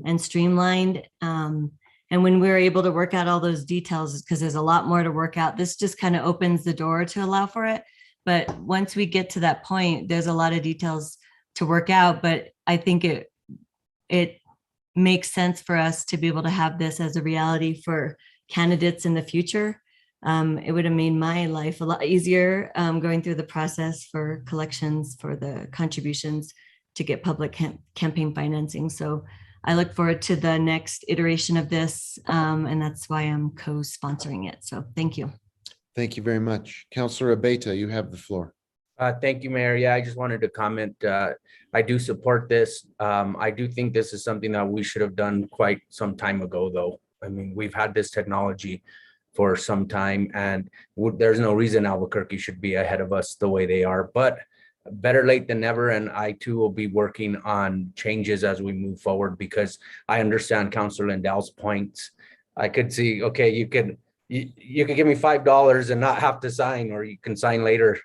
and streamlined. And when we're able to work out all those details, because there's a lot more to work out, this just kind of opens the door to allow for it. But once we get to that point, there's a lot of details to work out, but I think it makes sense for us to be able to have this as a reality for candidates in the future. It would have made my life a lot easier going through the process for collections for the contributions to get public campaign financing. So I look forward to the next iteration of this, and that's why I'm co-sponsoring it. So thank you. Thank you very much. Councillor Abeyta, you have the floor. Thank you, Mayor. Yeah, I just wanted to comment. I do support this. I do think this is something that we should have done quite some time ago, though. I mean, we've had this technology for some time, and there's no reason Albuquerque should be ahead of us the way they are. But better late than never, and I too will be working on changes as we move forward, because I understand Councilor Lindell's points. I could see, okay, you could give me $5 and not have to sign, or you can sign later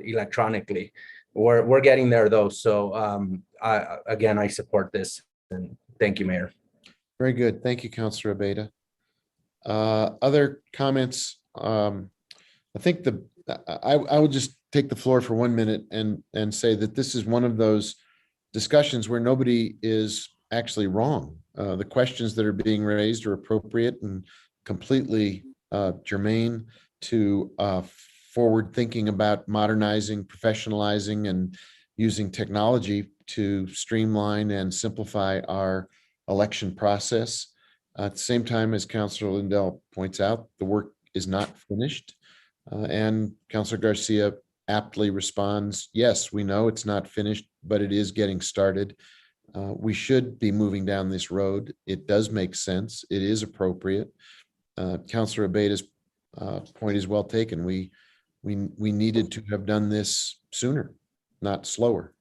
electronically. We're getting there though. So again, I support this, and thank you, Mayor. Very good. Thank you, Councillor Abeyta. Other comments? I think I would just take the floor for 1 minute and say that this is one of those discussions where nobody is actually wrong. The questions that are being raised are appropriate and completely germane to forward thinking about modernizing, professionalizing, and using technology to streamline and simplify our election process. At the same time, as Councillor Lindell points out, the work is not finished. And Councillor Garcia aptly responds, yes, we know it's not finished, but it is getting started. We should be moving down this road. It does make sense. It is appropriate. Councillor Abeda's point is well taken. We needed to have done this sooner, not slower.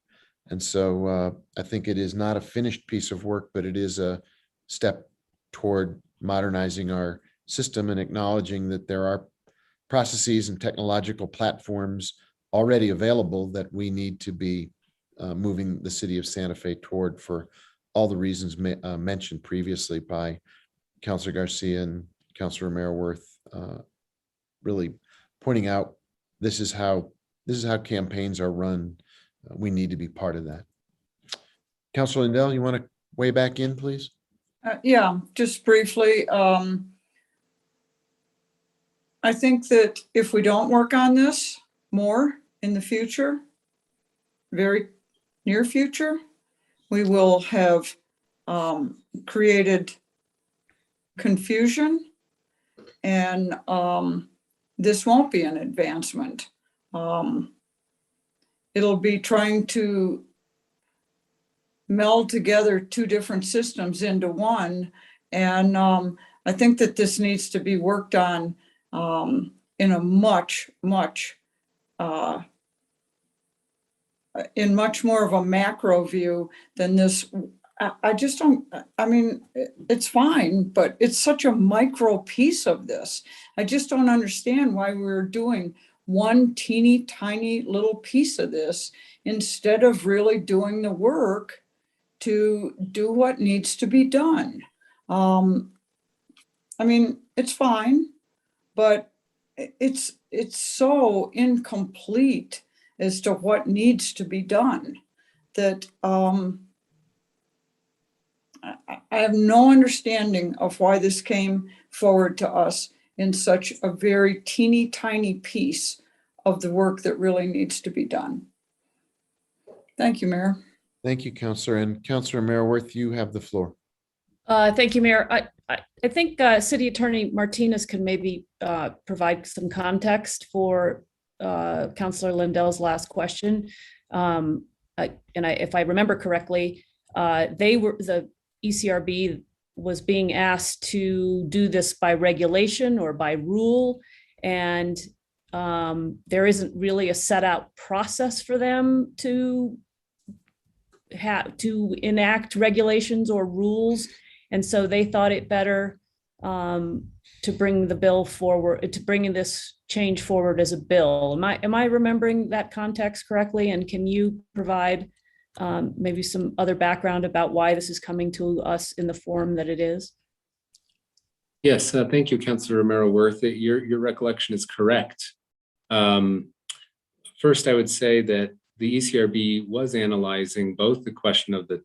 And so I think it is not a finished piece of work, but it is a step toward modernizing our system and acknowledging that there are processes and technological platforms already available that we need to be moving the city of Santa Fe toward for all the reasons mentioned previously by Councillor Garcia and Councillor Romero-Worth, really pointing out this is how campaigns are run. We need to be part of that. Councillor Lindell, you want to weigh back in, please? Yeah, just briefly. I think that if we don't work on this more in the future, very near future, we will have created confusion, and this won't be an advancement. It'll be trying to meld together two different systems into one. And I think that this needs to be worked on in a much more of a macro view than this. I just don't, I mean, it's fine, but it's such a micro piece of this. I just don't understand why we're doing one teeny tiny little piece of this instead of really doing the work to do what needs to be done. I mean, it's fine, but it's so incomplete as to what needs to be done that I have no understanding of why this came forward to us in such a very teeny tiny piece of the work that really needs to be done. Thank you, Mayor. Thank you, Councillor. And Councillor Romero-Worth, you have the floor. Thank you, Mayor. I think City Attorney Martinez can maybe provide some context for Councillor Lindell's last question. If I remember correctly, the ECRB was being asked to do this by regulation or by rule, and there isn't really a set out process for them to enact regulations or rules. And so they thought it better to bring the bill forward, to bring this change forward as a bill. Am I remembering that context correctly? And can you provide maybe some other background about why this is coming to us in the form that it is? Yes, thank you, Councillor Romero-Worth. Your recollection is correct. First, I would say that the ECRB was analyzing both the question of the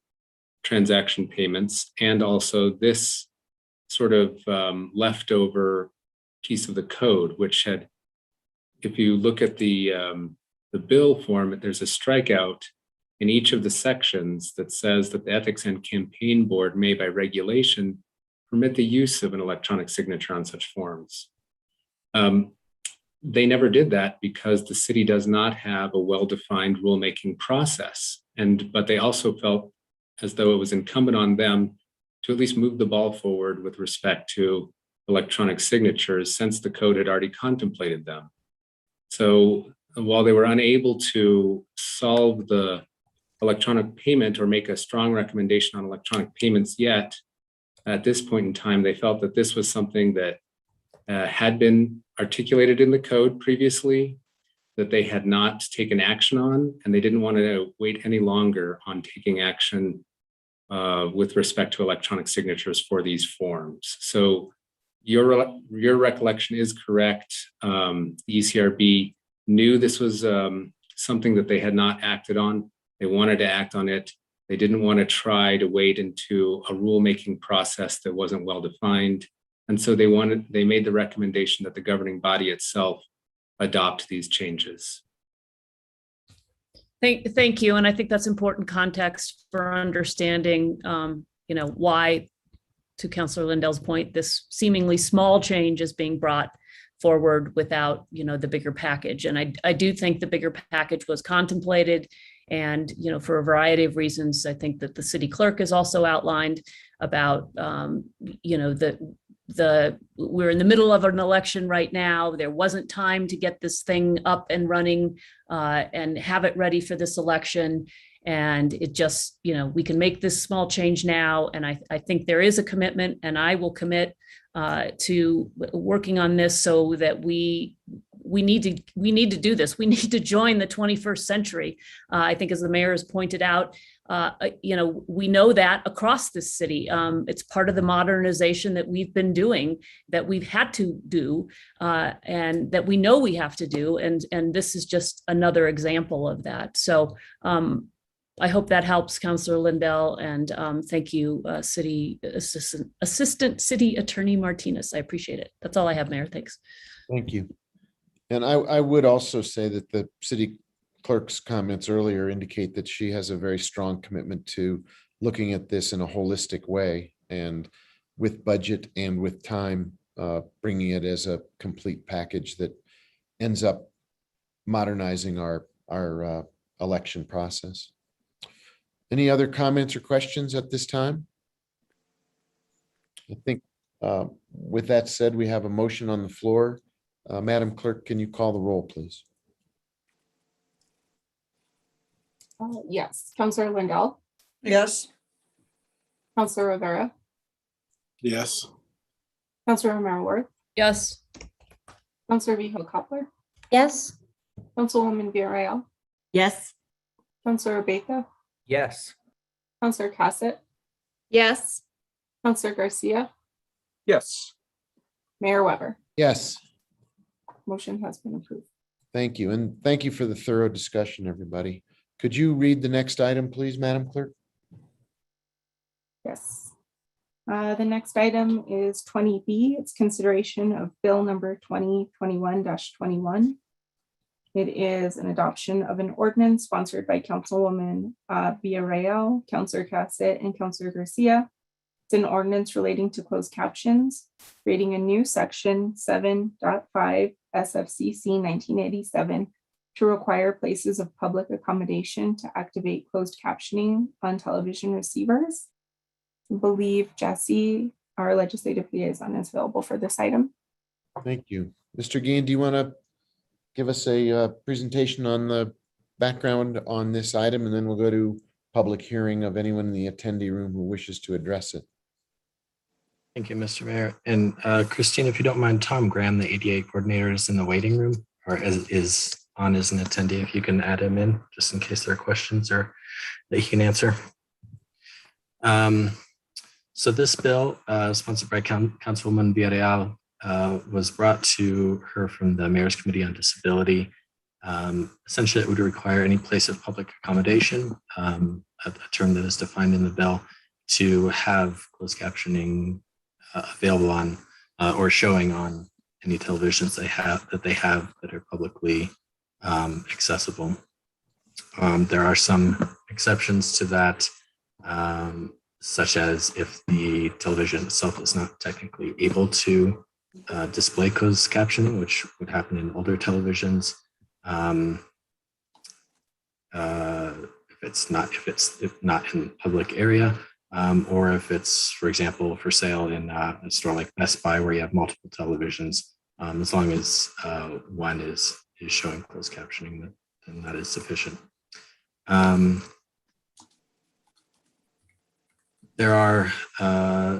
transaction payments and also this sort of leftover piece of the code, which had, if you look at the bill form, there's a strikeout in each of the sections that says that the Ethics and Campaign Board may by regulation permit the use of an electronic signature on such forms. They never did that because the city does not have a well-defined rulemaking process. But they also felt as though it was incumbent on them to at least move the ball forward with respect to electronic signatures since the code had already contemplated them. So while they were unable to solve the electronic payment or make a strong recommendation on electronic payments yet, at this point in time, they felt that this was something that had been articulated in the code previously, that they had not taken action on, and they didn't want to wait any longer on taking action with respect to electronic signatures for these forms. So your recollection is correct. The ECRB knew this was something that they had not acted on. They wanted to act on it. They didn't want to try to wade into a rulemaking process that wasn't well defined. And so they made the recommendation that the governing body itself adopt these changes. Thank you. And I think that's important context for understanding, why, to Councilor Lindell's point, this seemingly small change is being brought forward without, the bigger package. And I do think the bigger package was contemplated. And, for a variety of reasons, I think that the city clerk has also outlined about, we're in the middle of an election right now. There wasn't time to get this thing up and running and have it ready for this election. And it just, we can make this small change now. And I think there is a commitment, and I will commit to working on this so that we need to do this. We need to join the 21st century. I think, as the mayor has pointed out, we know that across this city. It's part of the modernization that we've been doing, that we've had to do, and that we know we have to do. And this is just another example of that. So I hope that helps, Councilor Lindell, and thank you, Assistant City Attorney Martinez. I appreciate it. That's all I have, Mayor. Thanks. Thank you. And I would also say that the city clerk's comments earlier indicate that she has a very strong commitment to looking at this in a holistic way, and with budget and with time, bringing it as a complete package that ends up modernizing our election process. Any other comments or questions at this time? I think with that said, we have a motion on the floor. Madam Clerk, can you call the roll, please? Yes. Councilor Lindell, Yes. Councilor Rivera, Yes. Councilor Romero Worth, Yes. Councilor Viho Coppler, Yes. Councilwoman Villarreal, Yes. Councilor Baca, Yes. Councilor Cassett, Yes. Councilor Garcia, Yes. Mayor Weber. Yes, Motion has been approved. thank you. And thank you for the thorough discussion, everybody. Could you read the next item, please, Madam Clerk? Yes. The next item is 20B. It's consideration of bill number 2021-21. It is an adoption of an ordinance sponsored by Councilwoman Villarreal, Councilor Cassett, and Councilor Garcia. It's an ordinance relating to closed captions, creating a new section 7.5 SFCC 1987 to require places of public accommodation to activate closed captioning on television receivers. I believe Jesse, our legislative liaison, is available for this item. Thank you. Mr. Guillen, do you want to give us a presentation on the background on this item, and then we'll go to public hearing of anyone in the attendee room who wishes to address it? Thank you, Mr. Mayor. And Christine, if you don't mind, Tom Graham, the ADA coordinator, is in the waiting room, or is on as an attendee. If you can add him in, just in case there are questions or that he can answer. So this bill, sponsored by Councilwoman Villarreal, was brought to her from the Mayor's Committee on Disability. Essentially, it would require any place of public accommodation, a term that is defined in the bill, to have closed captioning available on or showing on any televisions they have that are publicly accessible. There are some exceptions to that, such as if the television itself is not technically able to display closed captioning, which would happen in older televisions. If it's not in public area, or if it's, for example, for sale in a store like Best Buy, where you have multiple televisions, as long as one is showing closed captioning, then that is sufficient. There are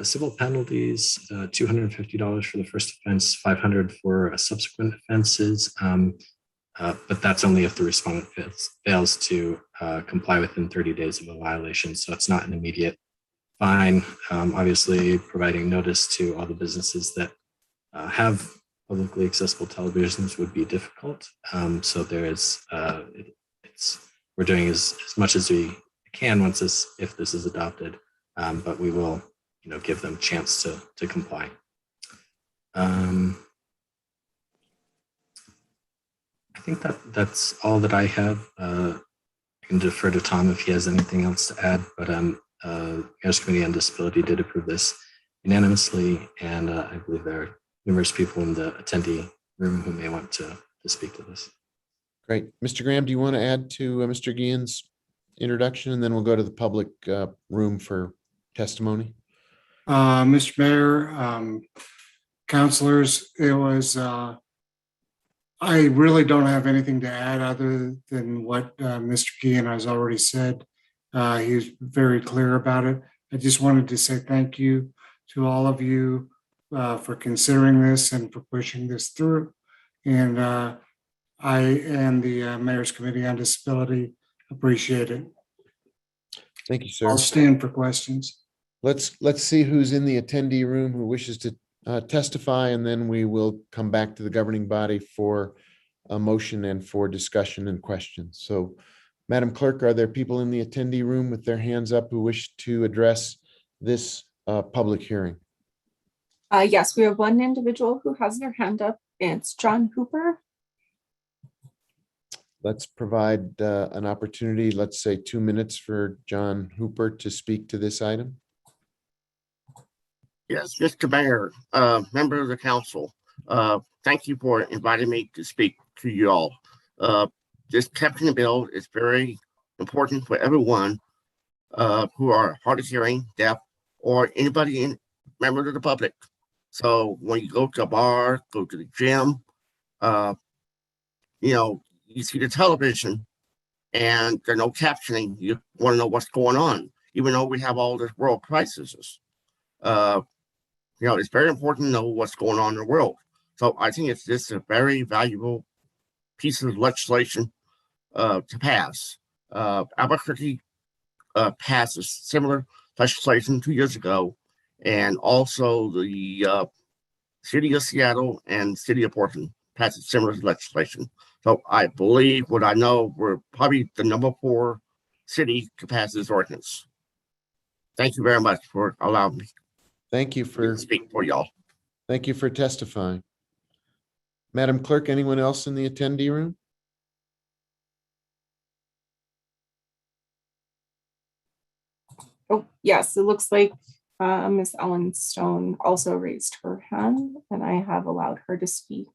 civil penalties, $250 for the first offense, $500 for subsequent offenses, but that's only if the respondent fails to comply within 30 days of a violation. So it's not an immediate fine. Obviously, providing notice to all the businesses that have publicly accessible televisions would be difficult. So there is, we're doing as much as we can once if this is adopted, but we will, give them a chance to comply. I think that's all that I have. I can defer to Tom if he has anything else to add, but Mayor's Committee on Disability did approve this unanimously, and I believe there are numerous people in the attendee room who may want to speak to this. Great. Mr. Graham, do you want to add to Mr. Guillen's introduction, and then we'll go to the public room for testimony? Mr. Mayor, councilors, it was, I really don't have anything to add other than what Mr. Guillen has already said. He was very clear about it. I just wanted to say thank you to all of you for considering this and for pushing this through. And I and the Mayor's Committee on Disability appreciate it. Thank you, sir. I'll stand for questions. Let's see who's in the attendee room who wishes to testify, and then we will come back to the governing body for a motion and for discussion and questions. So, Madam Clerk, are there people in the attendee room with their hands up who wish to address this public hearing? Yes, we have one individual who has their hand up. It's John Hooper. Let's provide an opportunity, let's say 2 minutes for John Hooper to speak to this item. Yes, Mr. Mayor, member of the council, thank you for inviting me to speak to you all. This captioning bill is very important for everyone who are hard of hearing, deaf, or anybody member of the public. So when you go to a bar, go to the gym, you see the television and there's no captioning. You want to know what's going on, even though we have all this world crises. It's very important to know what's going on in the world. So I think it's just a very valuable piece of legislation to pass. Albuquerque passed a similar legislation 2 years ago, and also the city of Seattle and city of Portland passed a similar legislation. So I believe, what I know, we're probably the number 4 city to pass this ordinance. Thank you very much for allowing me. Thank you for speaking for y'all. Thank you for testifying. Madam Clerk, anyone else in the attendee room? Oh, yes, it looks like Miss Ellen Stone also raised her hand, and I have allowed her to speak.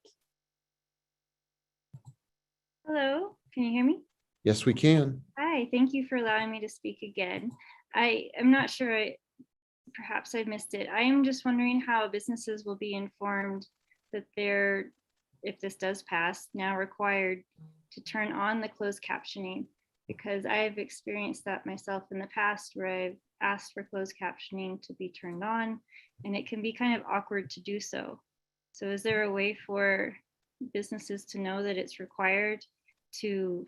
Hello, can you hear me? Yes, we can. Hi, thank you for allowing me to speak again. I'm not sure, perhaps I missed it. I am just wondering how businesses will be informed that they're, if this does pass, now required to turn on the closed captioning, because I have experienced that myself in the past where I've asked for closed captioning to be turned on, and it can be kind of awkward to do so. So is there a way for businesses to know that it's required to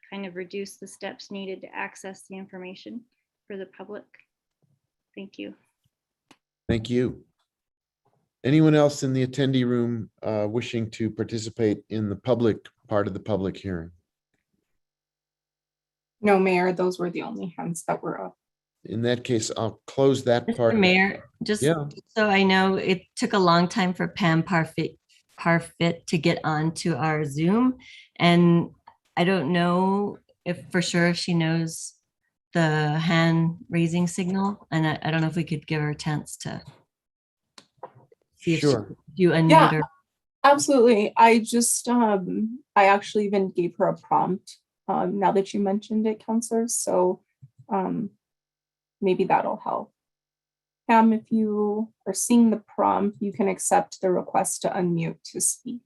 kind of reduce the steps needed to access the information for the public? Thank you. Thank you. Anyone else in the attendee room wishing to participate in the public part of the public hearing? No, Mayor, those were the only hands that were up. In that case, I'll close that part. Mr. Mayor, just so I know, it took a long time for Pam Parfit to get onto our Zoom. And I don't know if for sure if she knows the hand raising signal. And I don't know if we could give her a chance to see if you unmute her. Absolutely. I just, I actually even gave her a prompt now that you mentioned it, counselors. So maybe that'll help. Pam, if you are seeing the prompt, you can accept the request to unmute to speak.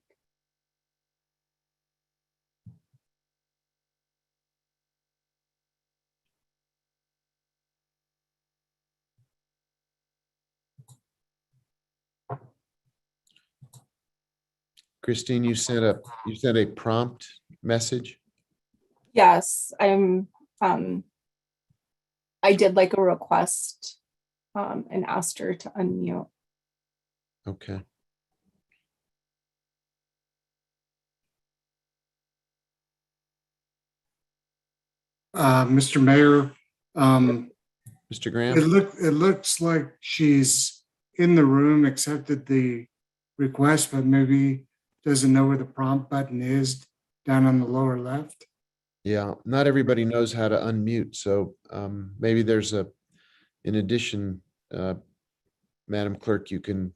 Christine, you sent a prompt message. Yes, I did like a request and asked her to unmute. Okay. Mr. Mayor, Mr. Graham? it looks like she's in the room, accepted the request, but maybe doesn't know where the prompt button is down on the lower left. Yeah, not everybody knows how to unmute, so maybe there's in addition, Madam Clerk, you can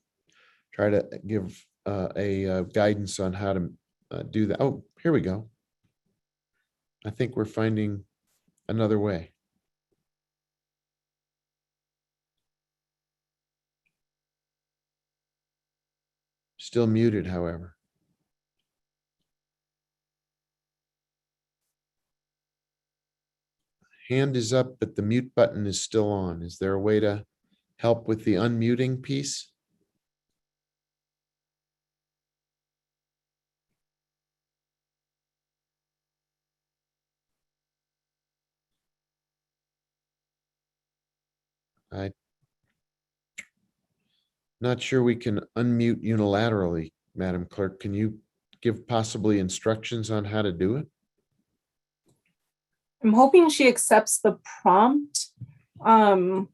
try to give a guidance on how to do that. Oh, here we go. I think we're finding another way. Still muted, however. Hand is up, but the mute button is still on. Is there a way to help with the unmuting piece? I'm not sure we can unmute unilaterally, Madam Clerk. Can you give possibly instructions on how to do it? I'm hoping she accepts the prompt. And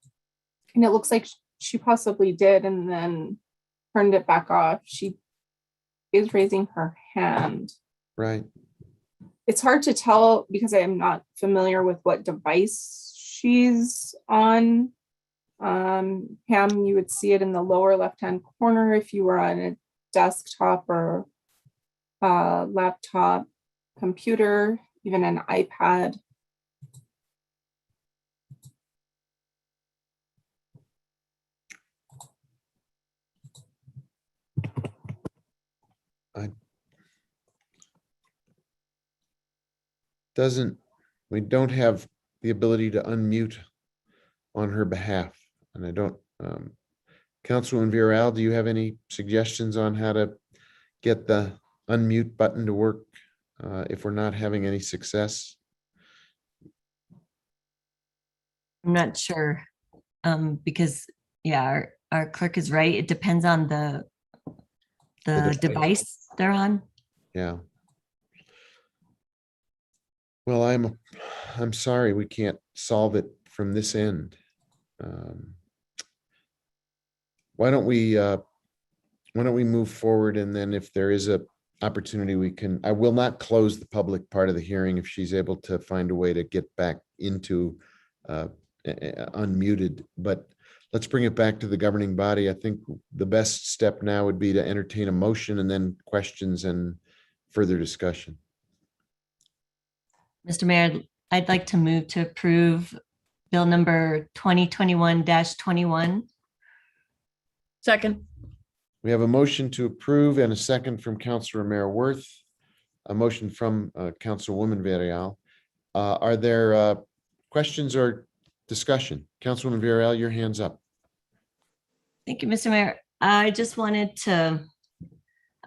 it looks like she possibly did and then turned it back off. She is raising her hand. Right. It's hard to tell because I am not familiar with what device she's on. Pam, you would see it in the lower left-hand corner if you were on a desktop or laptop, computer, even an iPad. We don't have the ability to unmute on her behalf. And I don't, Councilwoman Viral, do you have any suggestions on how to get the unmute button to work if we're not having any success? I'm not sure, because yeah, our clerk is right. It depends on the device they're on. Yeah. Well, I'm sorry we can't solve it from this end. Why don't we move forward, and then if there is a opportunity, I will not close the public part of the hearing if she's able to find a way to get back into unmuted, but let's bring it back to the governing body. I think the best step now would be to entertain a motion and then questions and further discussion. Mr. Mayor, I'd like to move to approve bill number 2021-21. Second. We have a motion to approve and a second from Councilor Romero-Worth, a motion from Councilwoman Viral. Are there questions or discussion? Councilwoman Viral, your hand's up. Thank you, Mr. Mayor. I just wanted to,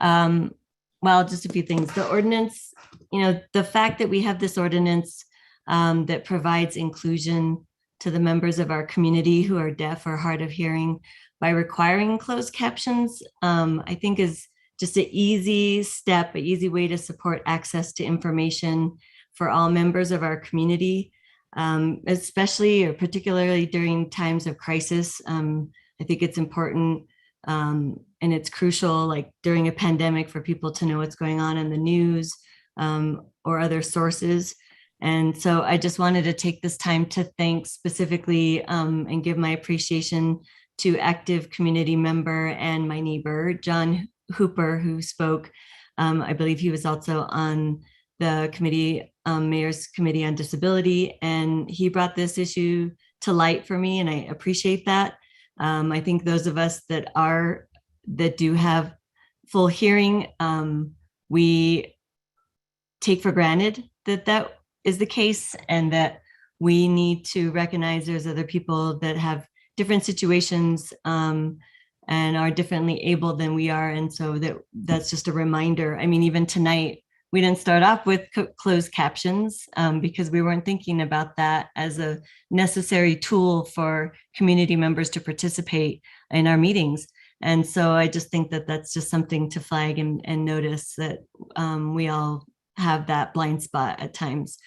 just a few things. The ordinance, the fact that we have this ordinance that provides inclusion to the members of our community who are deaf or hard of hearing by requiring closed captions, I think is just an easy step, an easy way to support access to information for all members of our community, especially or particularly during times of crisis. I think it's important and it's crucial, like during a pandemic, for people to know what's going on in the news or other sources. And so I just wanted to take this time to thank specifically and give my appreciation to active community member and my neighbor, John Hooper, who spoke. I believe he was also on the committee, Mayor's Committee on Disability, and he brought this issue to light for me, and I appreciate that. I think those of us that do have full hearing, we take for granted that is the case, and that we need to recognize there's other people that have different situations and are differently able than we are. And so that's just a reminder. I mean, even tonight, we didn't start off with closed captions because we weren't thinking about that as a necessary tool for community members to participate in our meetings. And so I just think that that's just something to flag and notice that we all have that blind spot at times.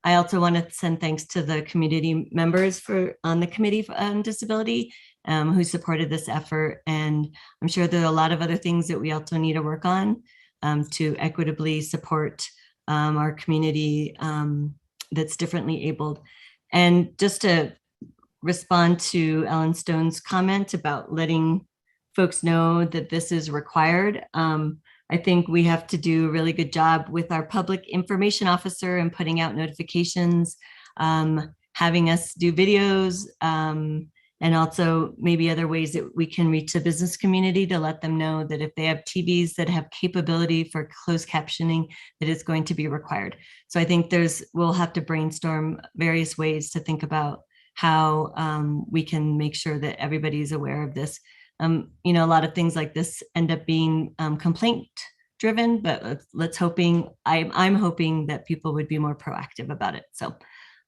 I also want to send thanks to the community members on the Committee on Disability who supported this effort. And I'm sure there are a lot of other things that we also need to work on to equitably support our community that's differently abled. And just to respond to Ellen Stone's comment about letting folks know that this is required, I think we have to do a really good job with our public information officer and putting out notifications, having us do videos, and also maybe other ways that we can reach the business community to let them know that if they have TVs that have capability for closed captioning, that it's going to be required. So I think we'll have to brainstorm various ways to think about how we can make sure that everybody's aware of this. A lot of things like this end up being complaint driven, but I'm hoping that people would be more proactive about it. So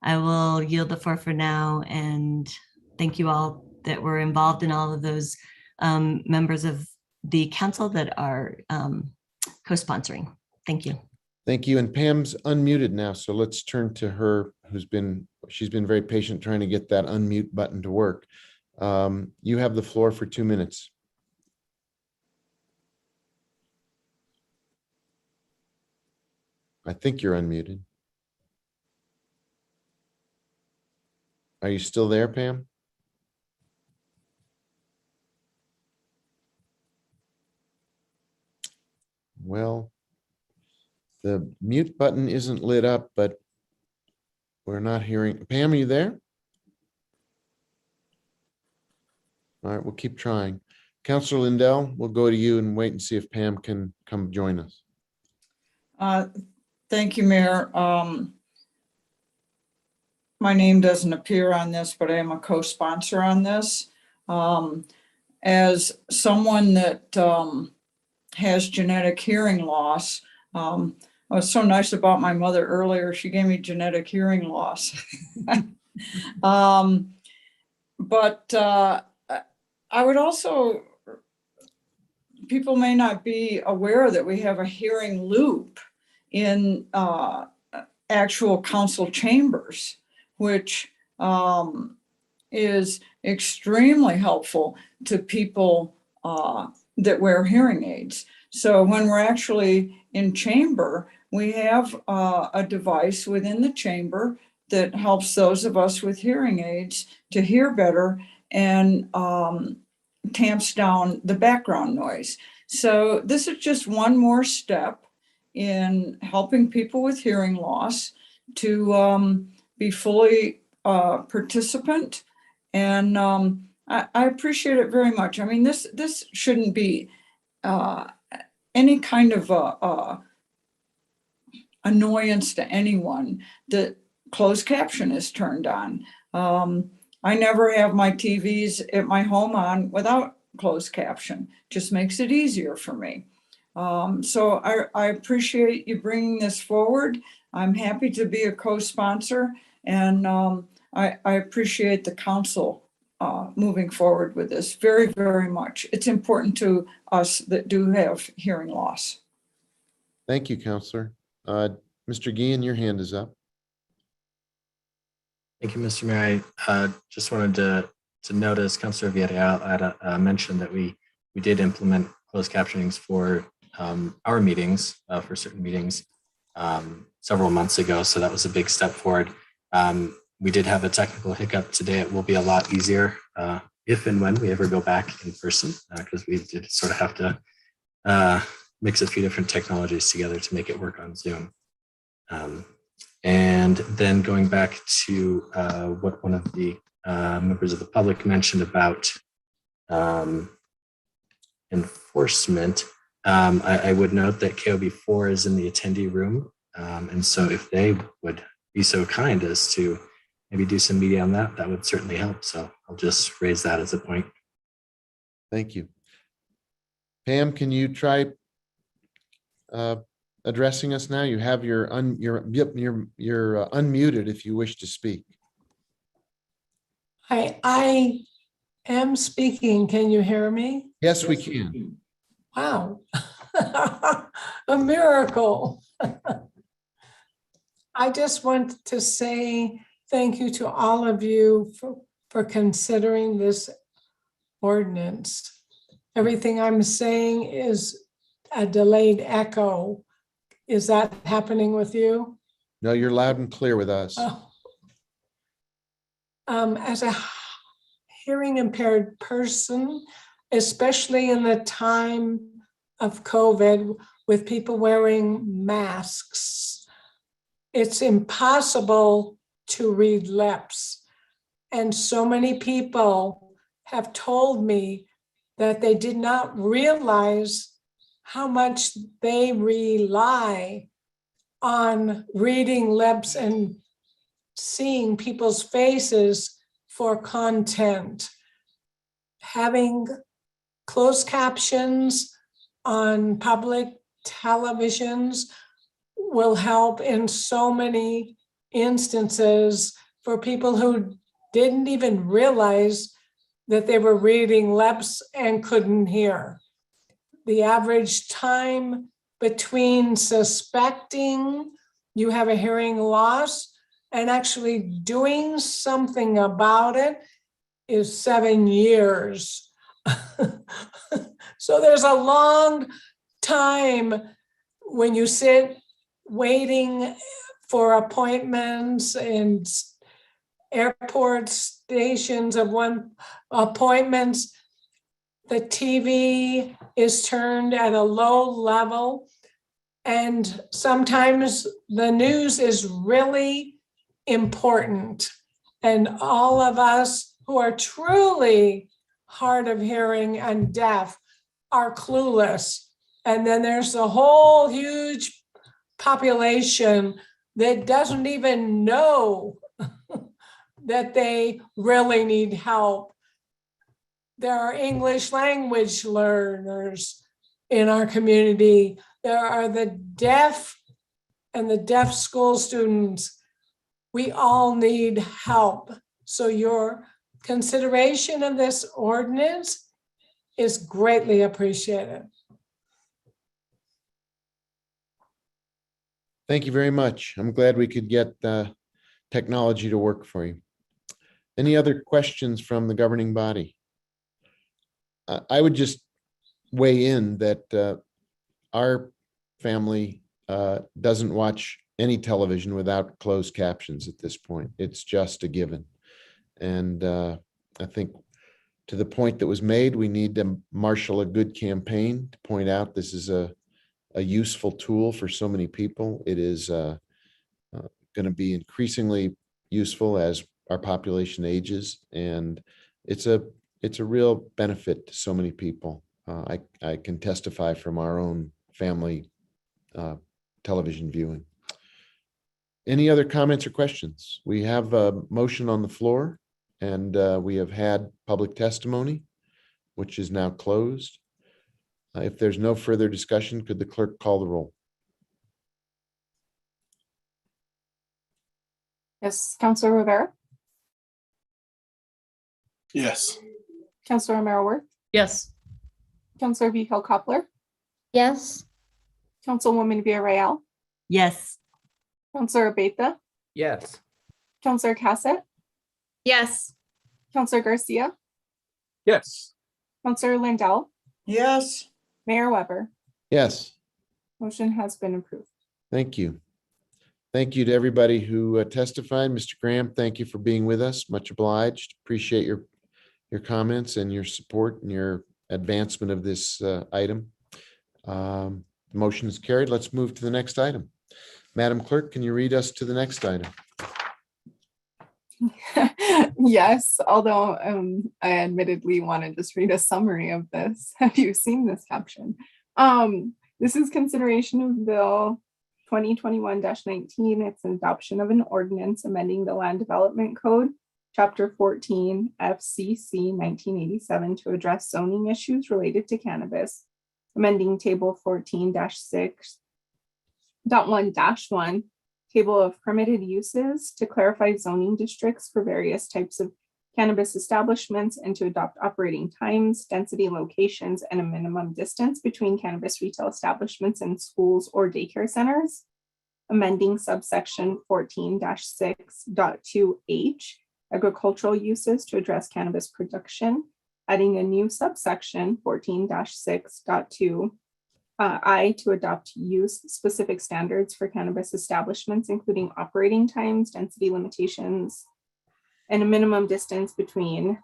I will yield the floor for now, and thank you all that were involved in all of those members of the council that are co-sponsoring. Thank you. Thank you. And Pam's unmuted now, so let's turn to her, she's been very patient trying to get that unmute button to work. You have the floor for 2 minutes. I think you're unmuted. Are you still there, Pam? Well, the mute button isn't lit up, but we're not hearing. Pam, are you there? All right, we'll keep trying. Councilor Lindell, we'll go to you and wait and see if Pam can come join us. Thank you, Mayor. My name doesn't appear on this, but I am a co-sponsor on this. As someone that has genetic hearing loss, it was so nice about my mother earlier. She gave me genetic hearing loss. But I would also, people may not be aware that we have a hearing loop in actual council chambers, which is extremely helpful to people that wear hearing aids. So when we're actually in chamber, we have a device within the chamber that helps those of us with hearing aids to hear better and tamps down the background noise. So this is just one more step in helping people with hearing loss to be fully participant. And I appreciate it very much. I mean, this shouldn't be any kind of annoyance to anyone that closed caption is turned on. I never have my TVs at my home on without closed caption. Just makes it easier for me. So I appreciate you bringing this forward. I'm happy to be a co-sponsor, and I appreciate the council moving forward with this very, very much. It's important to us that do have hearing loss. Thank you, Councilor. Mr. Guillen, your hand is up. Thank you, Mr. Mayor. I just wanted to notice Councilor Villarreal had mentioned that we did implement closed captionings for our meetings, for certain meetings several months ago. So that was a big step forward. We did have a technical hiccup today. It will be a lot easier if and when we ever go back in person, because we did sort of have to mix a few different technologies together to make it work on Zoom. And then going back to what one of the members of the public mentioned about enforcement, I would note that KOB4 is in the attendee room. And so if they would be so kind as to maybe do some media on that, that would certainly help. So I'll just raise that as a point. Thank you. Pam, can you try addressing us now? You have you're unmuted if you wish to speak. I am speaking. Can you hear me? Yes, we can. Wow. A miracle. I just want to say thank you to all of you for considering this ordinance. Everything I'm saying is a delayed echo. Is that happening with you? No, you're loud and clear with us. Oh. As a hearing impaired person, especially in the time of COVID with people wearing masks, it's impossible to read lips. And so many people have told me that they did not realize how much they rely on reading lips and seeing people's faces for content. Having closed captions on public televisions will help in so many instances for people who didn't even realize that they were reading lips and couldn't hear. The average time between suspecting you have a hearing loss and actually doing something about it is 7 years. So there's a long time when you sit waiting for appointments in airport stations of one appointments. The TV is turned at a low level, and sometimes the news is really important. And all of us who are truly hard of hearing and deaf are clueless. And then there's a whole huge population that doesn't even know that they really need help. There are English language learners in our community. There are the deaf and the deaf school students. We all need help. So your consideration of this ordinance is greatly appreciated. Thank you very much. I'm glad we could get technology to work for you. Any other questions from the governing body? I would just weigh in that our family doesn't watch any television without closed captions at this point. It's just a given. And I think to the point that was made, we need to marshal a good campaign to point out this is a useful tool for so many people. It is going to be increasingly useful as our population ages, and it's a real benefit to so many people. I can testify from our own family television viewing. Any other comments or questions? We have a motion on the floor, and we have had public testimony, which is now closed. If there's no further discussion, could the clerk call the roll? Yes, Councilor Rivera, Yes. Councilor Romero Worth, Yes. Councilor Vihel Coppler, Yes. Councilwoman Villarreal, Yes. Councilor Abeyta, Yes. Councilor Cassett, Yes. Councilor Garcia, Yes. Councilor Lindell, Yes. Mayor Weber. Yes, Motion has been approved. thank you. Thank you to everybody who testified. Mr. Graham, thank you for being with us. Much obliged. Appreciate your comments and your support and your advancement of this item. Motion is carried. Let's move to the next item. Madam Clerk, can you read us to the next item? Yes, although I admittedly want to just read a summary of this. Have you seen this caption? This is consideration of Bill 2021-19. It's an adoption of an ordinance amending the Land Development Code, Chapter 14, FCC 1987 to address zoning issues related to cannabis, amending Table 14-6.1-1, Table of Permitted Uses to clarify zoning districts for various types of cannabis establishments and to adopt operating times, density locations, and a minimum distance between cannabis retail establishments and schools or daycare centers. amending subsection 14-6.2H, agricultural uses to address cannabis production, adding a new subsection 14-6.2 I to adopt use-specific standards for cannabis establishments, including operating times, density limitations, and a minimum distance between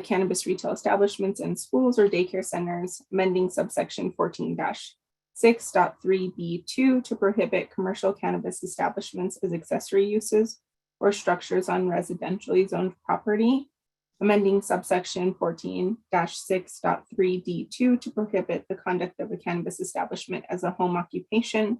cannabis retail establishments and schools or daycare centers, amending subsection 14-6.3B2 to prohibit commercial cannabis establishments as accessory uses or structures on residentially zoned property, amending subsection 14-6.3D2 to prohibit the conduct of a cannabis establishment as a home occupation,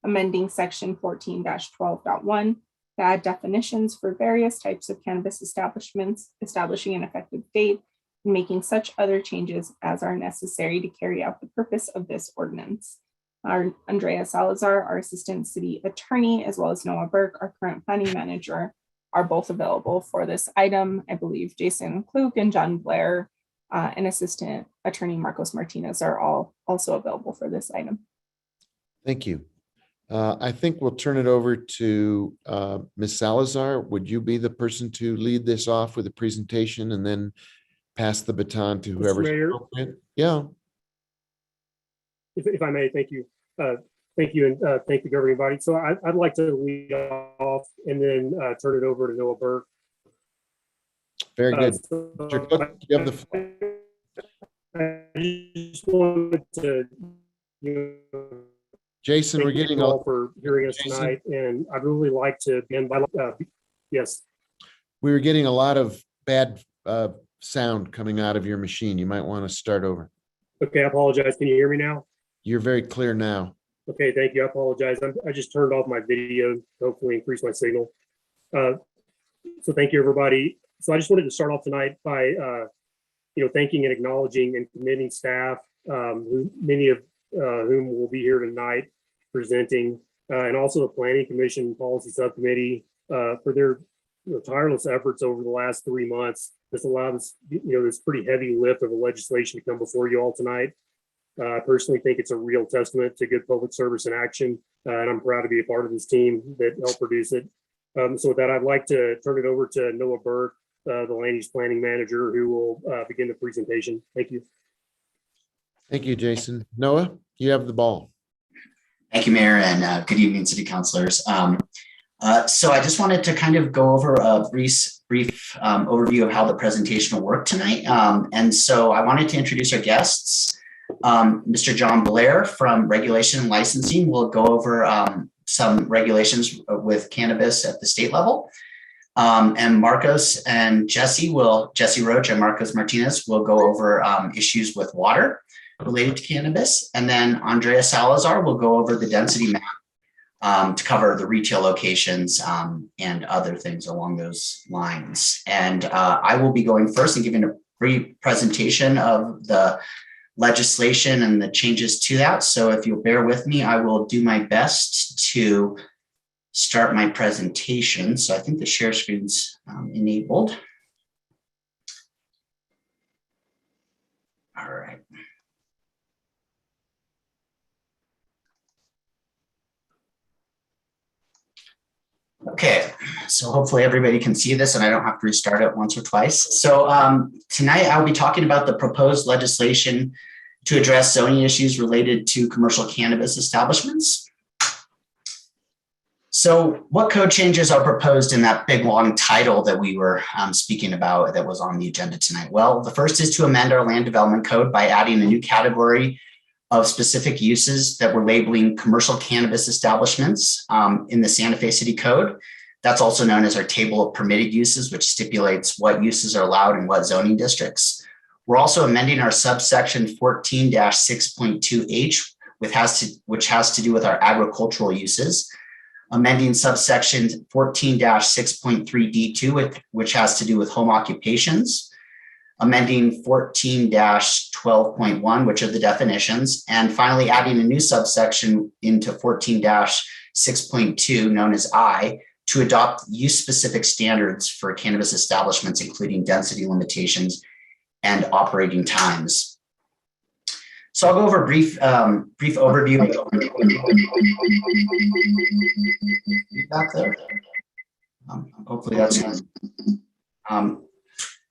amending section 14-12.1 to add definitions for various types of cannabis establishments, establishing an effective date, and making such other changes as are necessary to carry out the purpose of this ordinance. Our Andrea Salazar, our assistant city attorney, as well as Noah Burke, our current planning manager, are both available for this item. I believe Jason Klug and John Blair and assistant attorney Marcos Martinez are all also available for this item. Thank you. I think we'll turn it over to Ms. Salazar. Would you be the person to lead this off with a presentation and then pass the baton to whoever's Mayor? appropriate? Yeah. If I may, thank you. Thank you, and thank the governing body. So I'd like to lead off and then turn it over to Noah Burke. Very good. So Mr. Cook, you have the floor. I just wanted to, Jason, we're getting all for hearing us tonight, and I'd really like to begin by yes. We were getting a lot of bad sound coming out of your machine. You might want to start over. Okay, I apologize. Can you hear me now? You're very clear now. Okay, thank you. I apologize. I just turned off my video to hopefully increase my signal. So thank you, everybody. So I just wanted to start off tonight by, thanking and acknowledging and commending staff, many of whom will be here tonight presenting, and also the Planning Commission Policy Subcommittee for their tireless efforts over the last 3 months. This allowed us, this pretty heavy lift of the legislation to come before you all tonight. I personally think it's a real testament to good public service in action, and I'm proud to be a part of this team that helped produce it. So with that, I'd like to turn it over to Noah Burke, the Land Use Planning Manager, who will begin the presentation. Thank you. Thank you, Jason. Noah, you have the ball. Thank you, Mayor, and good evening, City Councilors. So I just wanted to kind of go over a brief overview of how the presentation will work tonight. And so I wanted to introduce our guests. Mr. John Blair from Regulation and Licensing will go over some regulations with cannabis at the state level. And Marcos and Jesse Roach and Marcos Martinez will go over issues with water related to cannabis. And then Andrea Salazar will go over the density map to cover the retail locations and other things along those lines. And I will be going first and giving a brief presentation of the legislation and the changes to that. So if you'll bear with me, I will do my best to start my presentation. So I think the share screen's enabled. All right. Okay, so hopefully everybody can see this and I don't have to restart it once or twice. So tonight I'll be talking about the proposed legislation to address zoning issues related to commercial cannabis establishments. So what code changes are proposed in that big long title that we were speaking about that was on the agenda tonight? Well, the first is to amend our land development code by adding a new category of specific uses that we're labeling commercial cannabis establishments in the Santa Fe City Code. That's also known as our table of permitted uses, which stipulates what uses are allowed in what zoning districts. We're also amending our subsection 14-6.2H, which has to do with our agricultural uses, amending subsection 14-6.3D2, which has to do with home occupations, amending 14-12.1, which are the definitions, and finally adding a new subsection into 14-6.2, known as I, to adopt use-specific standards for cannabis establishments, including density limitations and operating times. So I'll go over a brief overview. Back there. Hopefully that's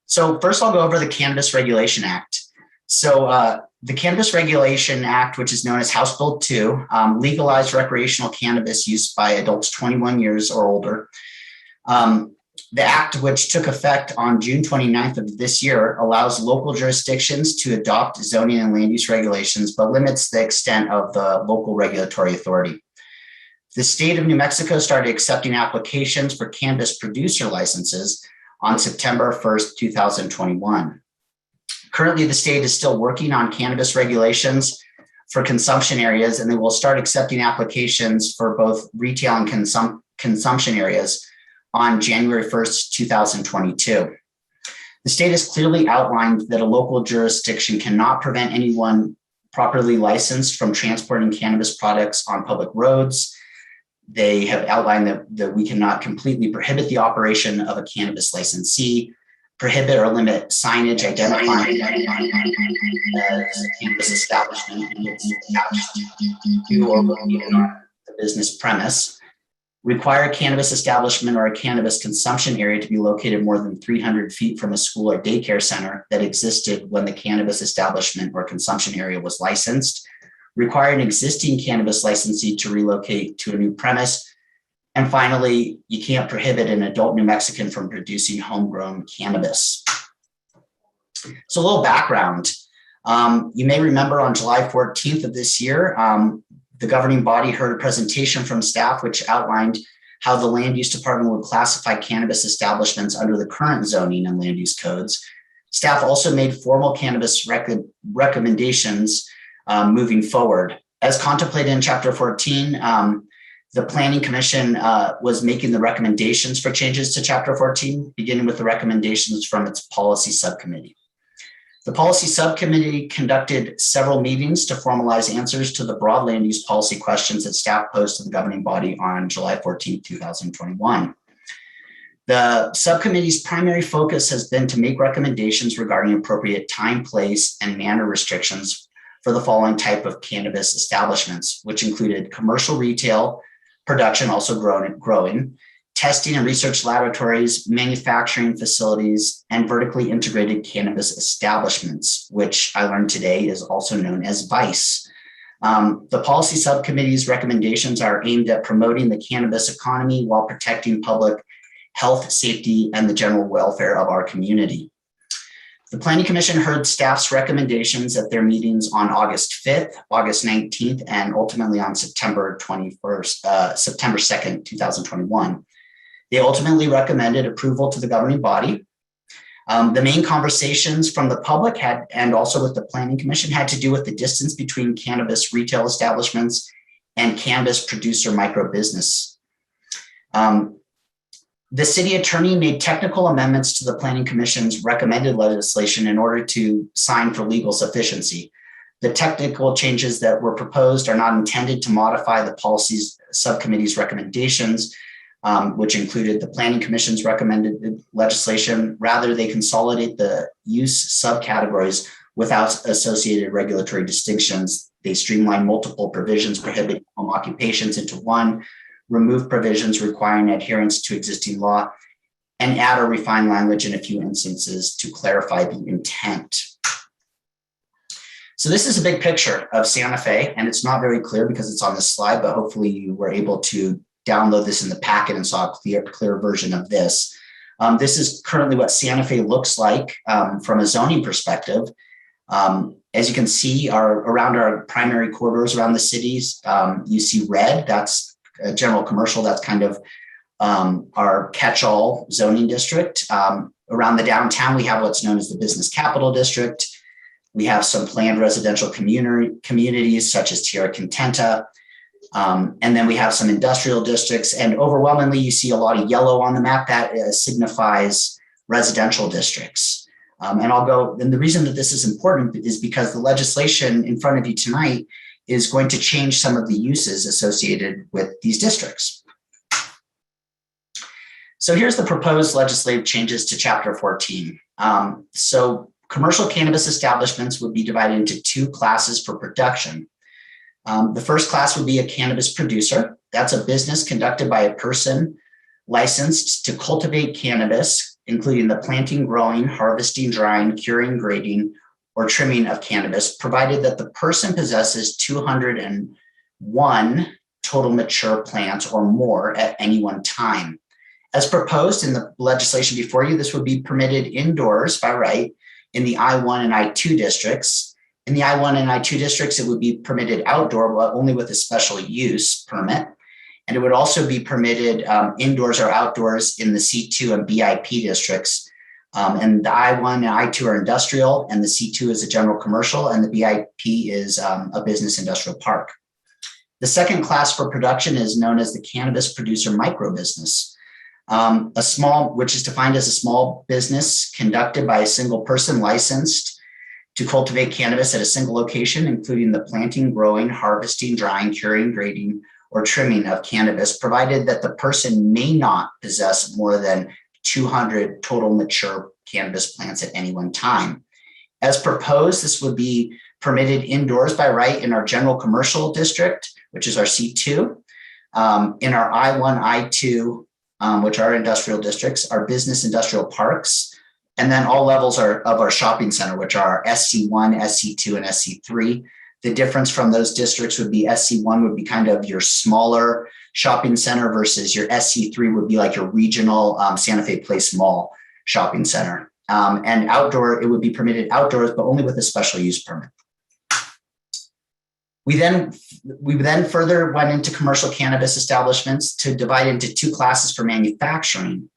so first I'll go over the Cannabis Regulation Act. So the Cannabis Regulation Act, which is known as House Bill 2, legalized recreational cannabis use by adults 21 years or older. The act, which took effect on June 29th of this year, allows local jurisdictions to adopt zoning and land use regulations, but limits the extent of the local regulatory authority. The state of New Mexico started accepting applications for cannabis producer licenses on September 1st, 2021. Currently, the state is still working on cannabis regulations for consumption areas, and they will start accepting applications for both retail and consumption areas on January 1st, 2022. The state has clearly outlined that a local jurisdiction cannot prevent anyone properly licensed from transporting cannabis products on public roads. They have outlined that we cannot completely prohibit the operation of a cannabis licensee, prohibit or limit signage identifying as a cannabis establishment and its attached to or located on the business premise, require a cannabis establishment or a cannabis consumption area to be located more than 300 feet from a school or daycare center that existed when the cannabis establishment or consumption area was licensed, require an existing cannabis licensee to relocate to a new premise, and finally, you can't prohibit an adult New Mexican from producing homegrown cannabis. So a little background. You may remember on July 14th of this year, the governing body heard a presentation from staff which outlined how the land use department would classify cannabis establishments under the current zoning and land use codes. Staff also made formal cannabis recommendations moving forward. As contemplated in Chapter 14, the Planning Commission was making the recommendations for changes to Chapter 14, beginning with the recommendations from its policy subcommittee. The policy subcommittee conducted several meetings to formalize answers to the broad land use policy questions that staff posed to the governing body on July 14, 2021. The subcommittee's primary focus has been to make recommendations regarding appropriate time, place, and manner restrictions for the following type of cannabis establishments, which included commercial retail, production also growing, testing and research laboratories, manufacturing facilities, and vertically integrated cannabis establishments, which I learned today is also known as VICE. The policy subcommittee's recommendations are aimed at promoting the cannabis economy while protecting public health, safety, and the general welfare of our community. The Planning Commission heard staff's recommendations at their meetings on August 5th, August 19th, and ultimately on September 2nd, 2021. They ultimately recommended approval to the governing body. The main conversations from the public had, and also with the Planning Commission, had to do with the distance between cannabis retail establishments and cannabis producer micro business. The city attorney made technical amendments to the Planning Commission's recommended legislation in order to sign for legal sufficiency. The technical changes that were proposed are not intended to modify the policies subcommittee's recommendations, which included the Planning Commission's recommended legislation. Rather, they consolidate the use subcategories without associated regulatory distinctions. They streamline multiple provisions prohibiting home occupations into one, remove provisions requiring adherence to existing law, and add or refine language in a few instances to clarify the intent. So this is a big picture of Santa Fe, and it's not very clear because it's on this slide, but hopefully you were able to download this in the packet and saw a clear version of this. This is currently what Santa Fe looks like from a zoning perspective. As you can see, around our primary corridors around the cities, you see red, that's general commercial, that's kind of our catch-all zoning district. Around the downtown, we have what's known as the Business Capital District. We have some planned residential communities such as Tierra Contenta. And then we have some industrial districts, and overwhelmingly you see a lot of yellow on the map that signifies residential districts. And the reason that this is important is because the legislation in front of you tonight is going to change some of the uses associated with these districts. So here's the proposed legislative changes to Chapter 14. So commercial cannabis establishments would be divided into two classes for production. The first class would be a cannabis producer. That's a business conducted by a person licensed to cultivate cannabis, including the planting, growing, harvesting, drying, curing, grading, or trimming of cannabis, provided that the person possesses 201 total mature plants or more at any one time. As proposed in the legislation before you, this would be permitted indoors by right in the I-1 and I-2 districts. In the I-1 and I-2 districts, it would be permitted outdoor, but only with a special use permit. And it would also be permitted indoors or outdoors in the C2 and BIP districts. And the I-1 and I-2 are industrial, and the C2 is a general commercial, and the BIP is a business industrial park. The second class for production is known as the cannabis producer micro business. Which is defined as a small business conducted by a single person licensed to cultivate cannabis at a single location, including the planting, growing, harvesting, drying, curing, grading, or trimming of cannabis, provided that the person may not possess more than 200 total mature cannabis plants at any one time. As proposed, this would be permitted indoors by right in our general commercial district, which is our C2, in our I-1, I-2, which are industrial districts, our business industrial parks, and then all levels of our shopping center, which are SC1, SC2, and SC3. The difference from those districts would be SC1 would be kind of your smaller shopping center versus your SC3 would be like your regional Santa Fe Place Mall shopping center. And outdoor, it would be permitted outdoors, but only with a special use permit. We then further went into commercial cannabis establishments to divide into two classes for manufacturing.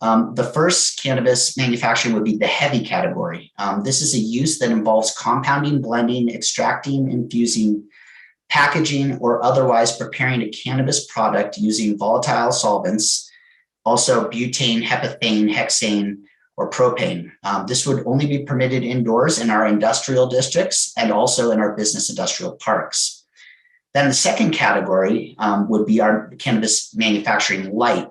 The first cannabis manufacturing would be the heavy category. This is a use that involves compounding, blending, extracting, infusing, packaging, or otherwise preparing a cannabis product using volatile solvents, also butane, heptane, hexane, or propane. This would only be permitted indoors in our industrial districts and also in our business industrial parks. Then the second category would be our cannabis manufacturing light.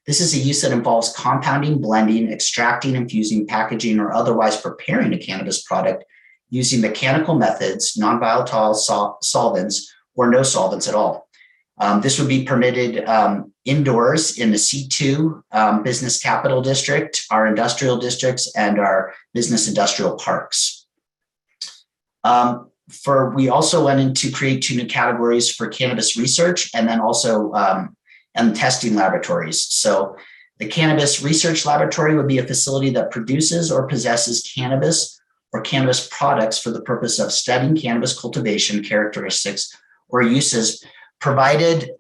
This is a use that involves compounding, blending, extracting, infusing, packaging, or otherwise preparing a cannabis product using mechanical methods, non-volatile solvents, or no solvents at all. This would be permitted indoors in the C2 business capital district, our industrial districts, and our business industrial parks. We also went in to create two new categories for cannabis research and then also and testing laboratories. So the cannabis research laboratory would be a facility that produces or possesses cannabis or cannabis products for the purpose of studying cannabis cultivation characteristics or uses, provided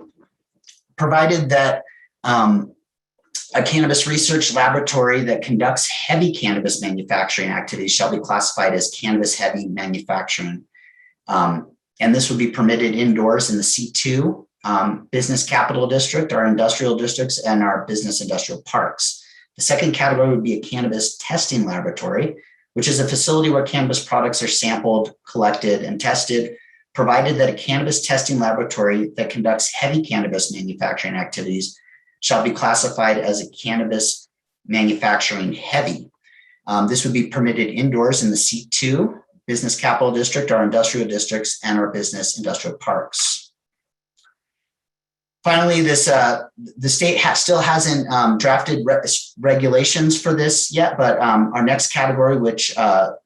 that a cannabis research laboratory that conducts heavy cannabis manufacturing activities shall be classified as cannabis heavy manufacturing. And this would be permitted indoors in the C2 business capital district, our industrial districts, and our business industrial parks. The second category would be a cannabis testing laboratory, which is a facility where cannabis products are sampled, collected, and tested, provided that a cannabis testing laboratory that conducts heavy cannabis manufacturing activities shall be classified as a cannabis manufacturing heavy. This would be permitted indoors in the C2 business capital district, our industrial districts, and our business industrial parks. Finally, the state still hasn't drafted regulations for this yet, but our next category, which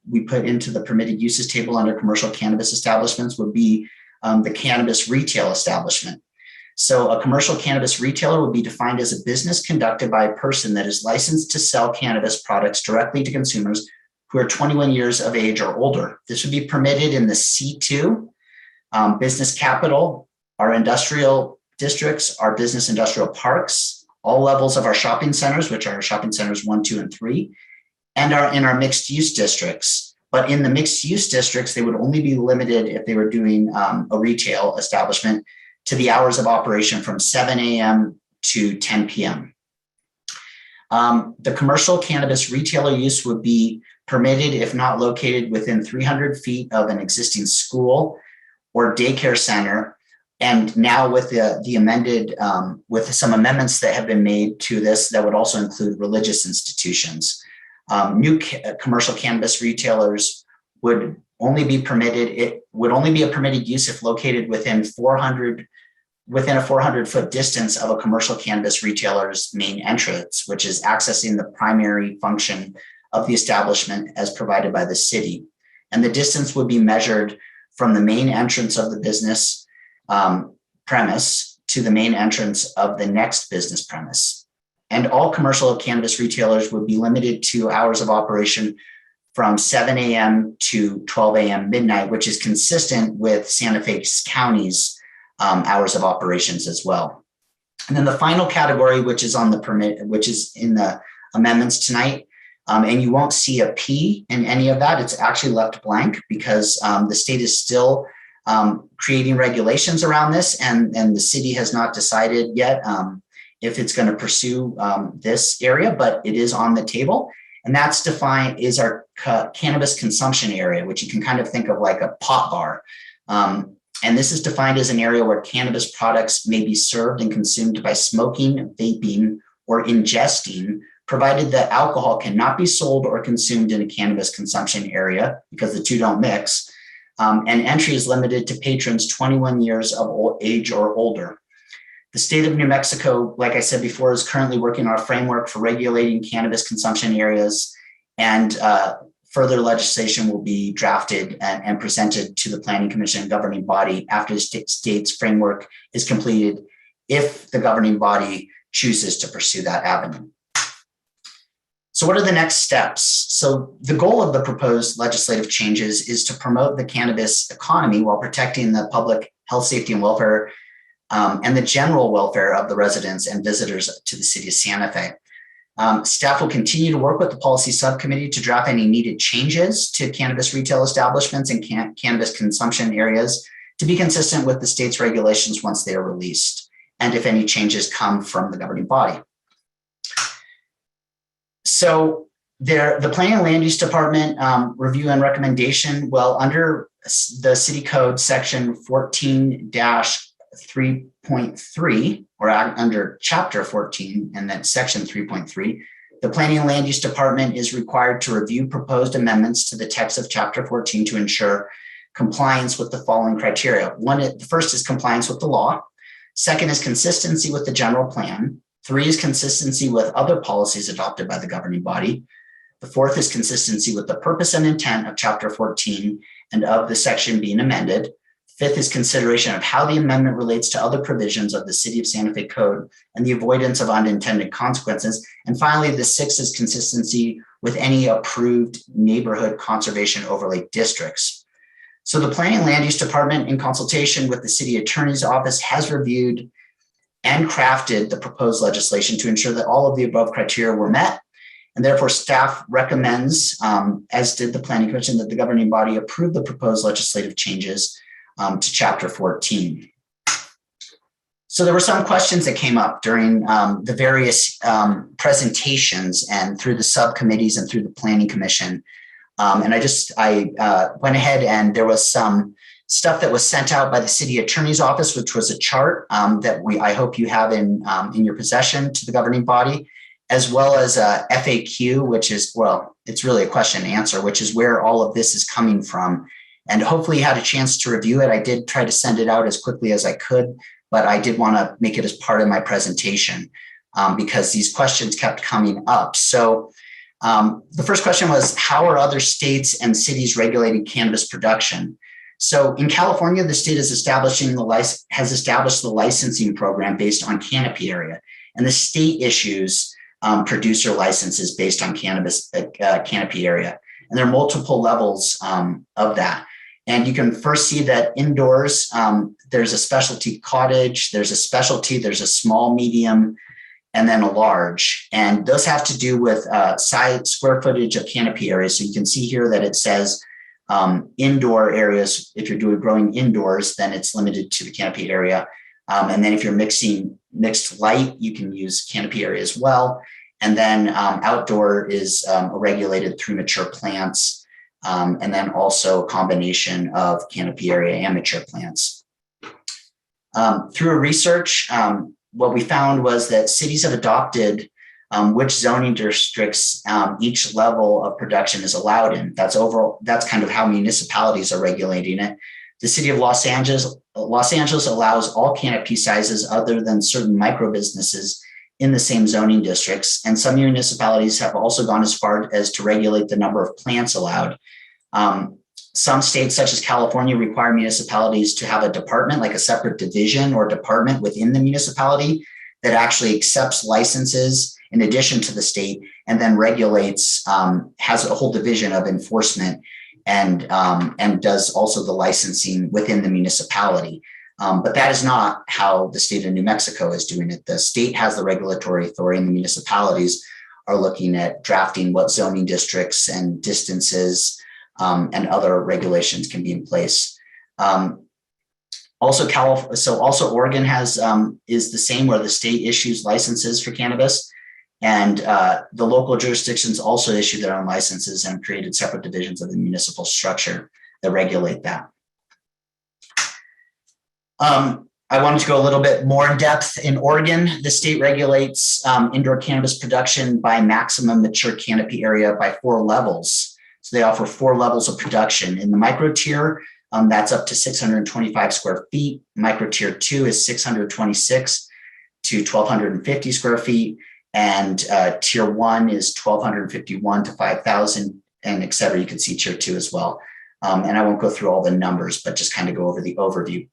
we put into the permitted uses table under commercial cannabis establishments, would be the cannabis retail establishment. So a commercial cannabis retailer would be defined as a business conducted by a person that is licensed to sell cannabis products directly to consumers who are 21 years of age or older. This would be permitted in the C2 business capital, our industrial districts, our business industrial parks, all levels of our shopping centers, which are shopping centers 1, 2, and 3, and in our mixed use districts. But in the mixed use districts, they would only be limited if they were doing a retail establishment to the hours of operation from 7 a.m. to 10 p.m. The commercial cannabis retailer use would be permitted if not located within 300 feet of an existing school or daycare center. And now with the amended, with some amendments that have been made to this, that would also include religious institutions. Commercial cannabis retailers would only be permitted, it would only be a permitted use if located within a 400-foot distance of a commercial cannabis retailer's main entrance, which is accessing the primary function of the establishment as provided by the city. And the distance would be measured from the main entrance of the business premise to the main entrance of the next business premise. And all commercial cannabis retailers would be limited to hours of operation from 7 a.m. to 12 a.m. midnight, which is consistent with Santa Fe County's hours of operations as well. And then the final category, which is on the permit, which is in the amendments tonight, and you won't see a P in any of that. It's actually left blank because the state is still creating regulations around this, and the city has not decided yet if it's going to pursue this area, but it is on the table. And that's defined is our cannabis consumption area, which you can kind of think of like a pot bar. And this is defined as an area where cannabis products may be served and consumed by smoking, vaping, or ingesting, provided that alcohol cannot be sold or consumed in a cannabis consumption area because the two don't mix. And entry is limited to patrons 21 years of age or older. The state of New Mexico, like I said before, is currently working on a framework for regulating cannabis consumption areas, and further legislation will be drafted and presented to the Planning Commission governing body after the state's framework is completed, if the governing body chooses to pursue that avenue. So what are the next steps? So the goal of the proposed legislative changes is to promote the cannabis economy while protecting the public health, safety, and welfare and the general welfare of the residents and visitors to the city of Santa Fe. Staff will continue to work with the policy subcommittee to draft any needed changes to cannabis retail establishments and cannabis consumption areas to be consistent with the state's regulations once they are released, and if any changes come from the governing body. So the Planning and Land Use Department review and recommendation, well, under the City Code section 14-3.3, or under chapter 14 and then section 3.3, the Planning and Land Use Department is required to review proposed amendments to the text of chapter 14 to ensure compliance with the following criteria. The first is compliance with the law. Second is consistency with the general plan. 3 is consistency with other policies adopted by the governing body. The 4th is consistency with the purpose and intent of chapter 14 and of the section being amended. 5th is consideration of how the amendment relates to other provisions of the City of Santa Fe Code and the avoidance of unintended consequences. And finally, the 6th is consistency with any approved neighborhood conservation overlay districts. So the Planning and Land Use Department, in consultation with the City Attorney's Office, has reviewed and crafted the proposed legislation to ensure that all of the above criteria were met. And therefore, staff recommends, as did the Planning Commission, that the governing body approve the proposed legislative changes to Chapter 14. So there were some questions that came up during the various presentations and through the subcommittees and through the Planning Commission. And I went ahead and there was some stuff that was sent out by the City Attorney's Office, which was a chart that I hope you have in your possession to the governing body, as well as a FAQ, which is, well, it's really a question and answer, which is where all of this is coming from. And hopefully you had a chance to review it. I did try to send it out as quickly as I could, but I did want to make it as part of my presentation because these questions kept coming up. So the first question was, how are other states and cities regulating cannabis production? So in California, the state is established the licensing program based on canopy area, and the state issues producer licenses based on cannabis canopy area. And there are multiple levels of that. And you can first see that indoors, there's a specialty cottage, there's a specialty, there's a small, medium, and then a large. And those have to do with square footage of canopy area. So you can see here that it says indoor areas. If you're growing indoors, then it's limited to the canopy area. And then if you're mixed light, you can use canopy area as well. And then outdoor is regulated through mature plants. And then also a combination of canopy area and mature plants. Through research, what we found was that cities have adopted which zoning districts each level of production is allowed in. That's kind of how municipalities are regulating it. The city of Los Angeles allows all canopy sizes other than certain micro businesses in the same zoning districts. And some municipalities have also gone as far as to regulate the number of plants allowed. Some states, such as California, require municipalities to have a department, like a separate division or department within the municipality that actually accepts licenses in addition to the state, and then regulates, has a whole division of enforcement and does also the licensing within the municipality. But that is not how the state of New Mexico is doing it. The state has the regulatory authority, and the municipalities are looking at drafting what zoning districts and distances and other regulations can be in place. Also, Oregon has is the same, where the state issues licenses for cannabis, and the local jurisdictions also issue their own licenses and created separate divisions of the municipal structure that regulate that. I wanted to go a little bit more in depth. In Oregon, the state regulates indoor cannabis production by maximum mature canopy area by 4 levels. So they offer 4 levels of production. In the micro tier, that's up to 625 square feet. Micro tier 2 is 626 to 1,250 square feet. And tier 1 is 1,251 to 5,000, and et cetera. You can see tier 2 as well. And I won't go through all the numbers, but just kind of go over the overview.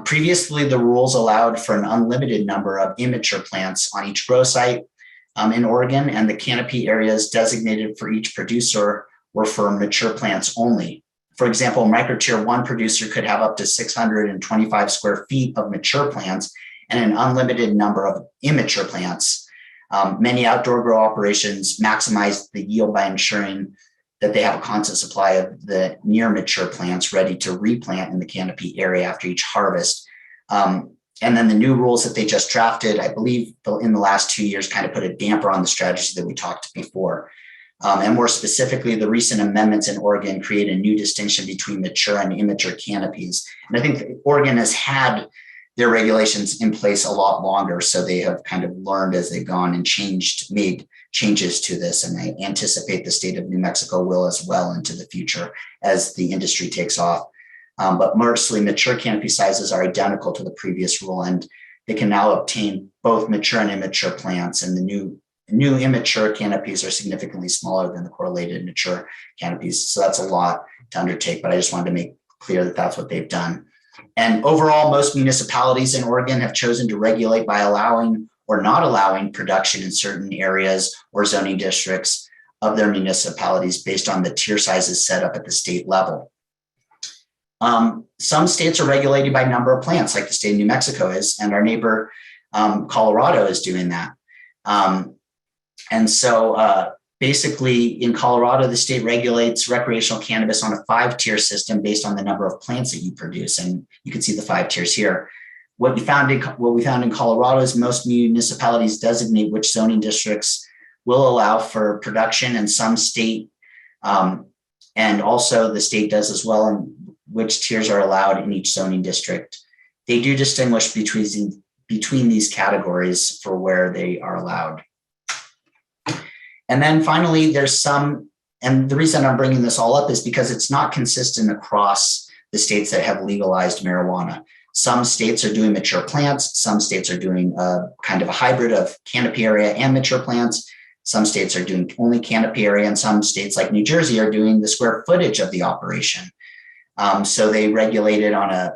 Previously, the rules allowed for an unlimited number of immature plants on each grow site in Oregon, and the canopy areas designated for each producer were for mature plants only. For example, a micro tier 1 producer could have up to 625 square feet of mature plants and an unlimited number of immature plants. Many outdoor grow operations maximize the yield by ensuring that they have a constant supply of the near mature plants ready to replant in the canopy area after each harvest. And then the new rules that they just drafted, I believe in the last 2 years, kind of put a damper on the strategy that we talked before. And more specifically, the recent amendments in Oregon create a new distinction between mature and immature canopies. And I think Oregon has had their regulations in place a lot longer, so they have kind of learned as they've gone and made changes to this. And I anticipate the state of New Mexico will as well into the future as the industry takes off. But mostly mature canopy sizes are identical to the previous rule, and they can now obtain both mature and immature plants. And the new immature canopies are significantly smaller than the correlated mature canopies. So that's a lot to undertake, but I just wanted to make clear that that's what they've done. And overall, most municipalities in Oregon have chosen to regulate by allowing or not allowing production in certain areas or zoning districts of their municipalities based on the tier sizes set up at the state level. Some states are regulated by number of plants, like the state of New Mexico is, and our neighbor Colorado is doing that. And so basically in Colorado, the state regulates recreational cannabis on a 5-tier system based on the number of plants that you produce. And you can see the 5 tiers here. What we found in Colorado is most municipalities designate which zoning districts will allow for production, and some state, and also the state does as well, and which tiers are allowed in each zoning district. They do distinguish between these categories for where they are allowed. And then finally, there's some, and the reason I'm bringing this all up is because it's not consistent across the states that have legalized marijuana. Some states are doing mature plants. Some states are doing kind of a hybrid of canopy area and mature plants. Some states are doing only canopy area, and some states like New Jersey are doing the square footage of the operation. So they regulate it on a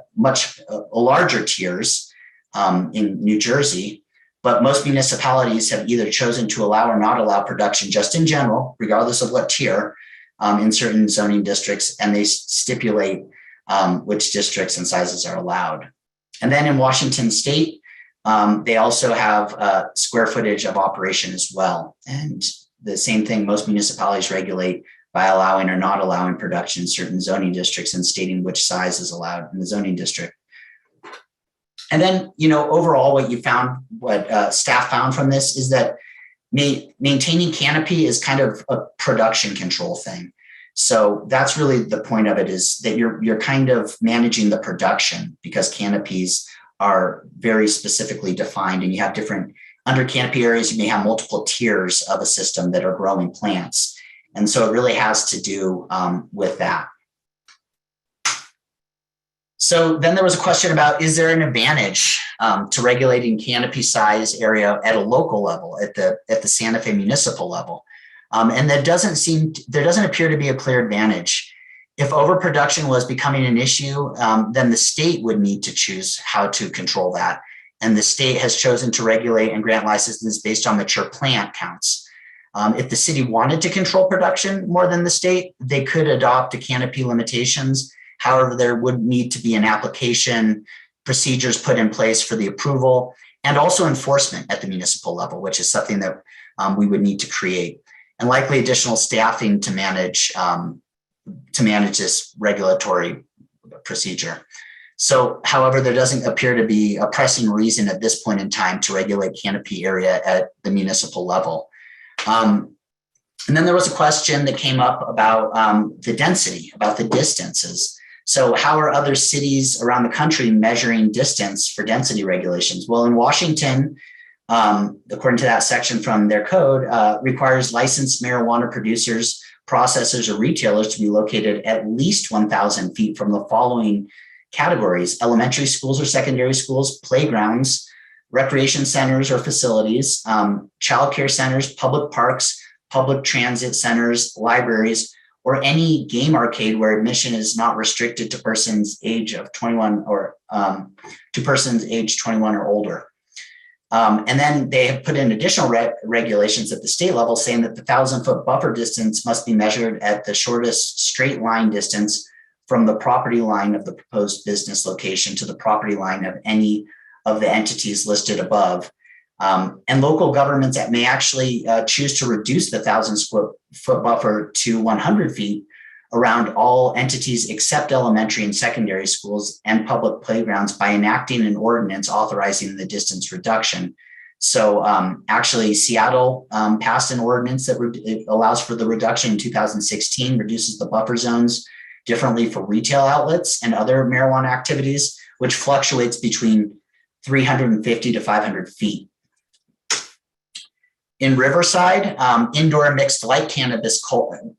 larger tiers in New Jersey. But most municipalities have either chosen to allow or not allow production just in general, regardless of what tier, in certain zoning districts, and they stipulate which districts and sizes are allowed. And then in Washington state, they also have square footage of operation as well. And the same thing, most municipalities regulate by allowing or not allowing production in certain zoning districts and stating which size is allowed in the zoning district. And then, overall, what staff found from this is that maintaining canopy is kind of a production control thing. So that's really the point of it, is that you're kind of managing the production, because canopies are very specifically defined, and you have different under canopy areas, you may have multiple tiers of a system that are growing plants. And so it really has to do with that. So then there was a question about, is there an advantage to regulating canopy size area at a local level, at the Santa Fe municipal level? And there doesn't appear to be a clear advantage. If overproduction was becoming an issue, then the state would need to choose how to control that. And the state has chosen to regulate and grant licenses based on mature plant counts. If the city wanted to control production more than the state, they could adopt a canopy limitations. However, there would need to be an application, procedures put in place for the approval, and also enforcement at the municipal level, which is something that we would need to create, and likely additional staffing to manage this regulatory procedure. So, however, there doesn't appear to be a pressing reason at this point in time to regulate canopy area at the municipal level. And then there was a question that came up about the density, about the distances. So how are other cities around the country measuring distance for density regulations? Well, in Washington, according to that section from their code, requires licensed marijuana producers, processors, or retailers to be located at least 1,000 feet from the following categories: elementary schools or secondary schools, playgrounds, recreation centers or facilities, childcare centers, public parks, public transit centers, libraries, or any game arcade where admission is not restricted to persons age of 21 or to persons age 21 or older. And then they have put in additional regulations at the state level saying that the 1,000-foot buffer distance must be measured at the shortest straight line distance from the property line of the proposed business location to the property line of any of the entities listed above. And local governments that may actually choose to reduce the 1,000-foot buffer to 100 feet around all entities except elementary and secondary schools and public playgrounds by enacting an ordinance authorizing the distance reduction. So actually, Seattle passed an ordinance that allows for the reduction in 2016, reduces the buffer zones differently for retail outlets and other marijuana activities, which fluctuates between 350 to 500 feet. In Riverside, indoor mixed light cannabis,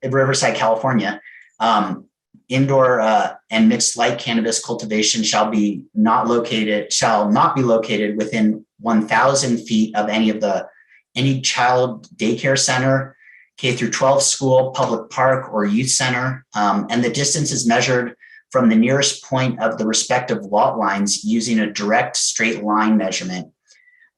in Riverside, California, indoor and mixed light cannabis cultivation shall not be located within 1,000 feet of any child daycare center, K through 12 school, public park, or youth center, and the distance is measured from the nearest point of the respective lot lines using a direct straight line measurement.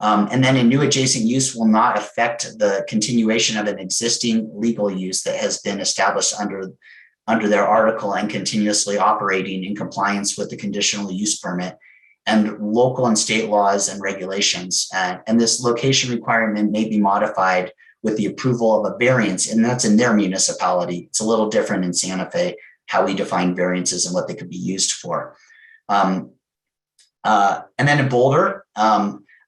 And then a new adjacent use will not affect the continuation of an existing legal use that has been established under their article and continuously operating in compliance with the conditional use permit and local and state laws and regulations. And this location requirement may be modified with the approval of a variance, and that's in their municipality. It's a little different in Santa Fe, how we define variances and what they could be used for. And then in Boulder,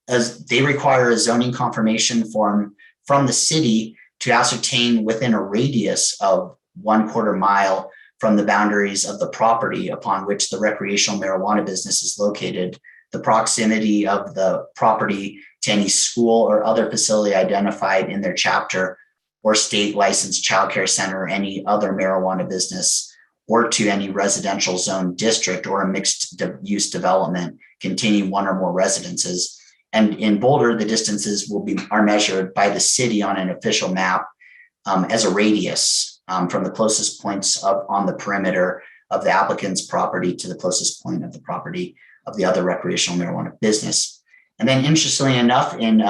as they require a zoning confirmation form from the city to ascertain within a radius of 1/4 mile from the boundaries of the property upon which the recreational marijuana business is located, the proximity of the property to any school or other facility identified in their chapter or state licensed childcare center or any other marijuana business, or to any residential zone district or a mixed use development containing one or more residences. And in Boulder, the distances are measured by the city on an official map as a radius from the closest points on the perimeter of the applicant's property to the closest point of the property of the other recreational marijuana business. And then interestingly enough, in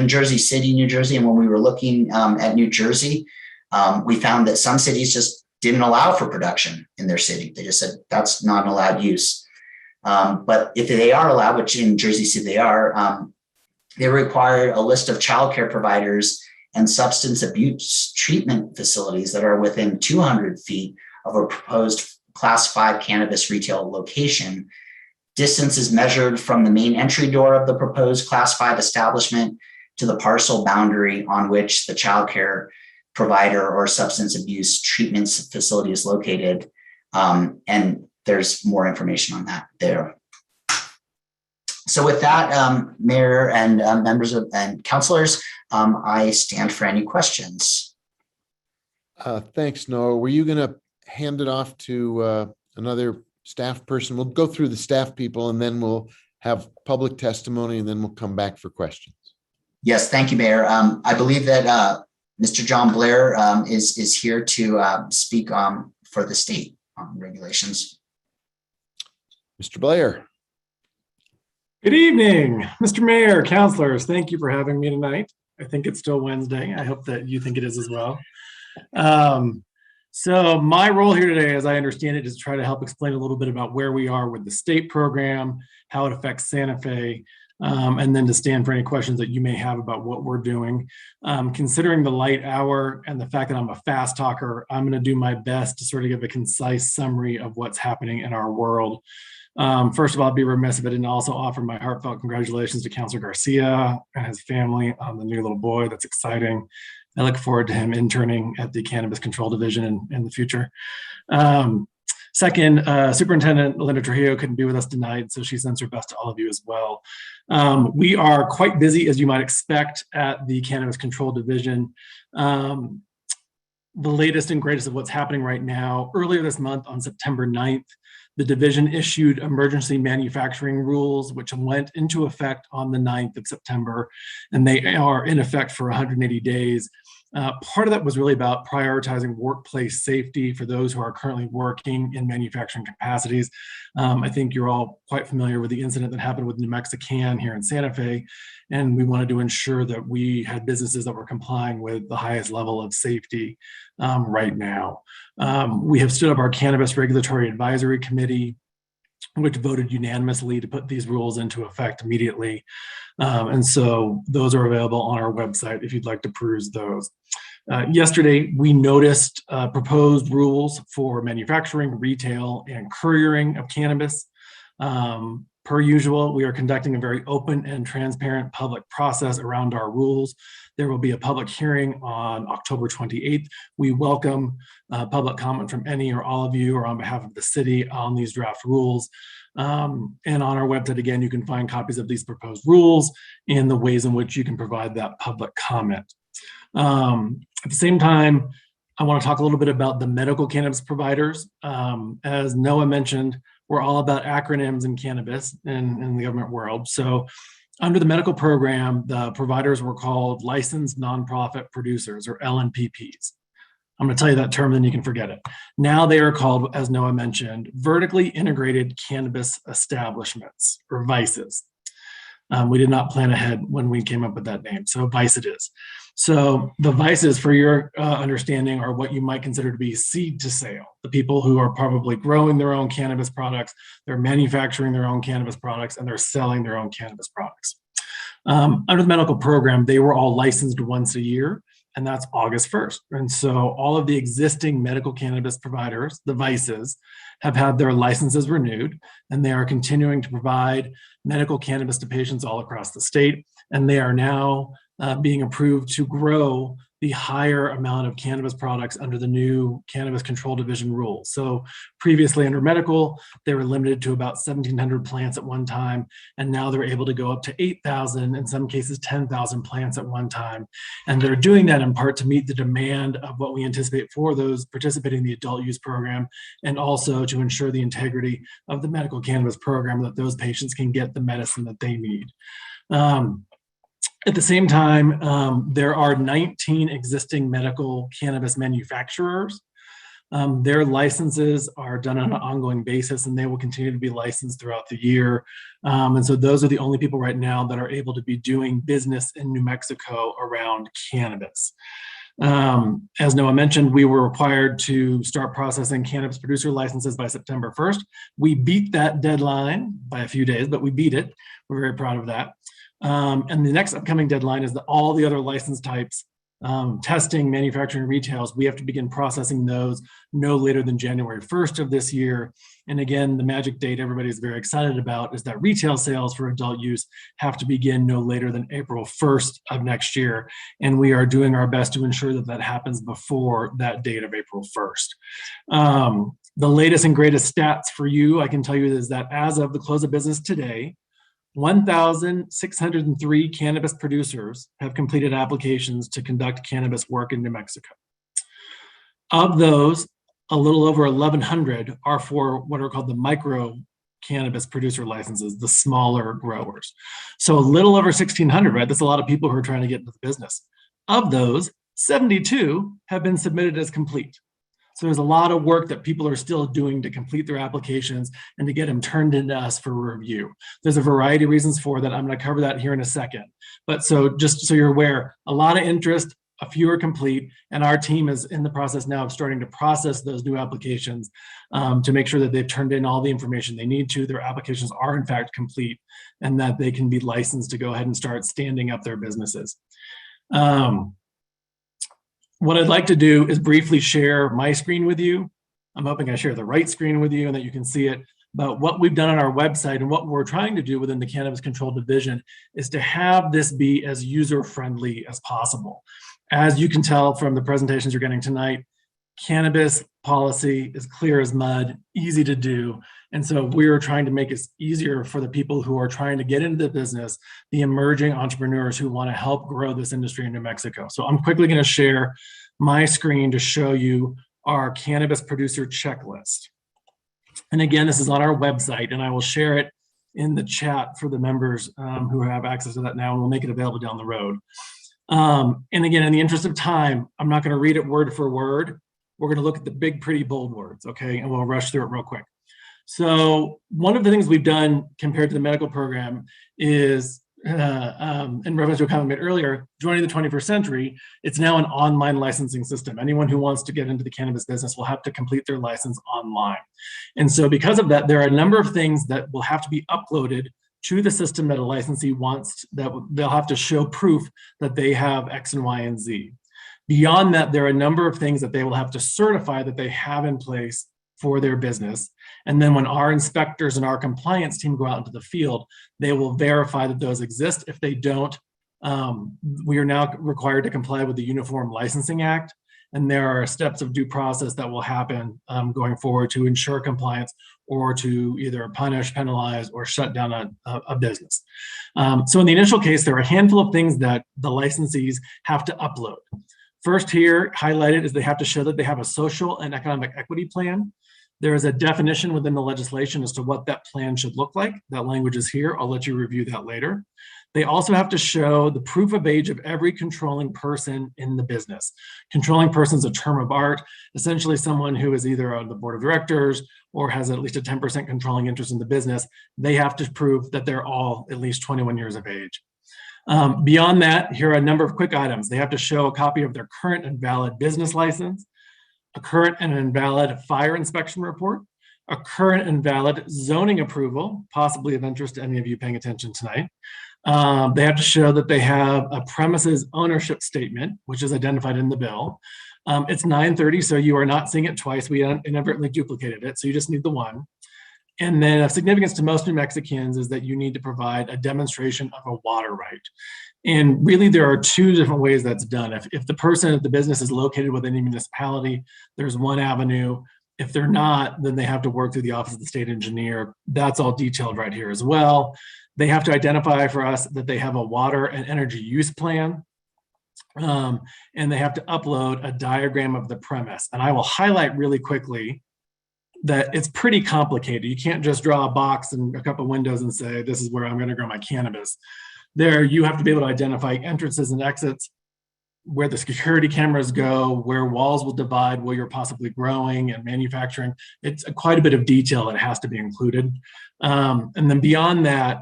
Jersey City, New Jersey, and when we were looking at New Jersey, we found that some cities just didn't allow for production in their city. They just said that's not an allowed use. But if they are allowed, which in Jersey City they are, they require a list of childcare providers and substance abuse treatment facilities that are within 200 feet of a proposed Class 5 cannabis retail location. Distance is measured from the main entry door of the proposed Class 5 establishment to the parcel boundary on which the childcare provider or substance abuse treatment facility is located. And there's more information on that there. So with that, Mayor and members and councilors, I stand for any questions. Thanks, Noah. Were you going to hand it off to another staff person? We'll go through the staff people and then we'll have public testimony and then we'll come back for questions. Yes, thank you, Mayor. I believe that Mr. John Blair is here to speak for the state on regulations. Mr. Blair. Good evening, Mr. Mayor, councilors. Thank you for having me tonight. I think it's still Wednesday. I hope that you think it is as well. So my role here today, as I understand it, is to try to help explain a little bit about where we are with the state program, how it affects Santa Fe, and then to stand for any questions that you may have about what we're doing. Considering the light hour and the fact that I'm a fast talker, I'm going to do my best to sort of give a concise summary of what's happening in our world. First of all, I'd be remiss if I didn't also offer my heartfelt congratulations to Councilor Garcia and his family on the new little boy. That's exciting. I look forward to him interning at the Cannabis Control Division in the future. Second, Superintendent Linda Trujillo couldn't be with us tonight, so she sends her best to all of you as well. We are quite busy, as you might expect, at the Cannabis Control Division. The latest and greatest of what's happening right now, earlier this month on September 9th, the division issued emergency manufacturing rules, which went into effect on the 9th of September, and they are in effect for 180 days. Part of that was really about prioritizing workplace safety for those who are currently working in manufacturing capacities. I think you're all quite familiar with the incident that happened with New Mexican here in Santa Fe, and we wanted to ensure that we had businesses that were complying with the highest level of safety right now. We have stood up our Cannabis Regulatory Advisory Committee, which voted unanimously to put these rules into effect immediately. And so those are available on our website if you'd like to peruse those. Yesterday, we noticed proposed rules for manufacturing, retail, and couriering of cannabis. Per usual, we are conducting a very open and transparent public process around our rules. There will be a public hearing on October 28th. We welcome public comment from any or all of you or on behalf of the city on these draft rules. And on our website, again, you can find copies of these proposed rules and the ways in which you can provide that public comment. At the same time, I want to talk a little bit about the medical cannabis providers. As Noah mentioned, we're all about acronyms in cannabis in the government world. So under the medical program, the providers were called licensed nonprofit producers, or LNPPs. I'm going to tell you that term, then you can forget it. Now they are called, as Noah mentioned, vertically integrated cannabis establishments, or VICEs. We did not plan ahead when we came up with that name, so VICE it is. So the VICEs, for your understanding, are what you might consider to be seed to sale. The people who are probably growing their own cannabis products, they're manufacturing their own cannabis products, and they're selling their own cannabis products. Under the medical program, they were all licensed once a year, and that's August 1st. And so all of the existing medical cannabis providers, the VICEs, have had their licenses renewed, and they are continuing to provide medical cannabis to patients all across the state. And they are now being approved to grow the higher amount of cannabis products under the new Cannabis Control Division rules. So previously under medical, they were limited to about 1,700 plants at one time, and now they're able to go up to 8,000, in some cases 10,000 plants at one time. And they're doing that in part to meet the demand of what we anticipate for those participating in the adult use program, and also to ensure the integrity of the medical cannabis program, that those patients can get the medicine that they need. At the same time, there are 19 existing medical cannabis manufacturers. Their licenses are done on an ongoing basis, and they will continue to be licensed throughout the year. And so those are the only people right now that are able to be doing business in New Mexico around cannabis. As Noah mentioned, we were required to start processing cannabis producer licenses by September 1st. We beat that deadline by a few days, but we beat it. We're very proud of that. And the next upcoming deadline is that all the other license types, testing, manufacturing, retails, we have to begin processing those no later than January 1st of this year. And again, the magic date everybody's very excited about is that retail sales for adult use have to begin no later than April 1st of next year. And we are doing our best to ensure that that happens before that date of April 1st. The latest and greatest stats for you, I can tell you, is that as of the close of business today, 1,603 cannabis producers have completed applications to conduct cannabis work in New Mexico. Of those, a little over 1,100 are for what are called the micro cannabis producer licenses, the smaller growers. So a little over 1,600, right? That's a lot of people who are trying to get into the business. Of those, 72 have been submitted as complete. So there's a lot of work that people are still doing to complete their applications and to get them turned into us for review. There's a variety of reasons for that. I'm going to cover that here in a second. But so just so you're aware, a lot of interest, a few are complete, and our team is in the process now of starting to process those new applications to make sure that they've turned in all the information they need to. Their applications are in fact complete and that they can be licensed to go ahead and start standing up their businesses. What I'd like to do is briefly share my screen with you. I'm hoping I share the right screen with you and that you can see it. But what we've done on our website and what we're trying to do within the Cannabis Control Division is to have this be as user-friendly as possible. As you can tell from the presentations you're getting tonight, cannabis policy is clear as mud, easy to do. And so we're trying to make it easier for the people who are trying to get into the business, the emerging entrepreneurs who want to help grow this industry in New Mexico. So I'm quickly going to share my screen to show you our cannabis producer checklist. And again, this is on our website, and I will share it in the chat for the members who have access to that now, and we'll make it available down the road. And again, in the interest of time, I'm not going to read it word for word. We're going to look at the big, pretty bold words, okay? And we'll rush through it real quick. So one of the things we've done compared to the medical program is, in reference to a comment made earlier, joining the 21st century, it's now an online licensing system. Anyone who wants to get into the cannabis business will have to complete their license online. And so because of that, there are a number of things that will have to be uploaded to the system that a licensee wants, that they'll have to show proof that they have X and Y and Z. Beyond that, there are a number of things that they will have to certify that they have in place for their business. And then when our inspectors and our compliance team go out into the field, they will verify that those exist. If they don't, we are now required to comply with the Uniform Licensing Act. And there are steps of due process that will happen going forward to ensure compliance or to either punish, penalize, or shut down a business. So in the initial case, there are a handful of things that the licensees have to upload. First here, highlighted, is they have to show that they have a social and economic equity plan. There is a definition within the legislation as to what that plan should look like. That language is here. I'll let you review that later. They also have to show the proof of age of every controlling person in the business. Controlling person is a term of art, essentially someone who is either on the board of directors or has at least a 10% controlling interest in the business. They have to prove that they're all at least 21 years of age. Beyond that, here are a number of quick items. They have to show a copy of their current and valid business license, a current and invalid fire inspection report, a current and valid zoning approval, possibly of interest to any of you paying attention tonight. They have to show that they have a premises ownership statement, which is identified in the bill. It's 930, so you are not seeing it twice. We inadvertently duplicated it, so you just need the one. And then of significance to most New Mexicans is that you need to provide a demonstration of a water right. And really there are two different ways that's done. If the person at the business is located within a municipality, there's one avenue. If they're not, then they have to work through the Office of the State Engineer. That's all detailed right here as well. They have to identify for us that they have a water and energy use plan. And they have to upload a diagram of the premise. And I will highlight really quickly that it's pretty complicated. You can't just draw a box and a couple of windows and say, this is where I'm going to grow my cannabis. There, you have to be able to identify entrances and exits, where the security cameras go, where walls will divide, where you're possibly growing and manufacturing. It's quite a bit of detail that has to be included. And then beyond that,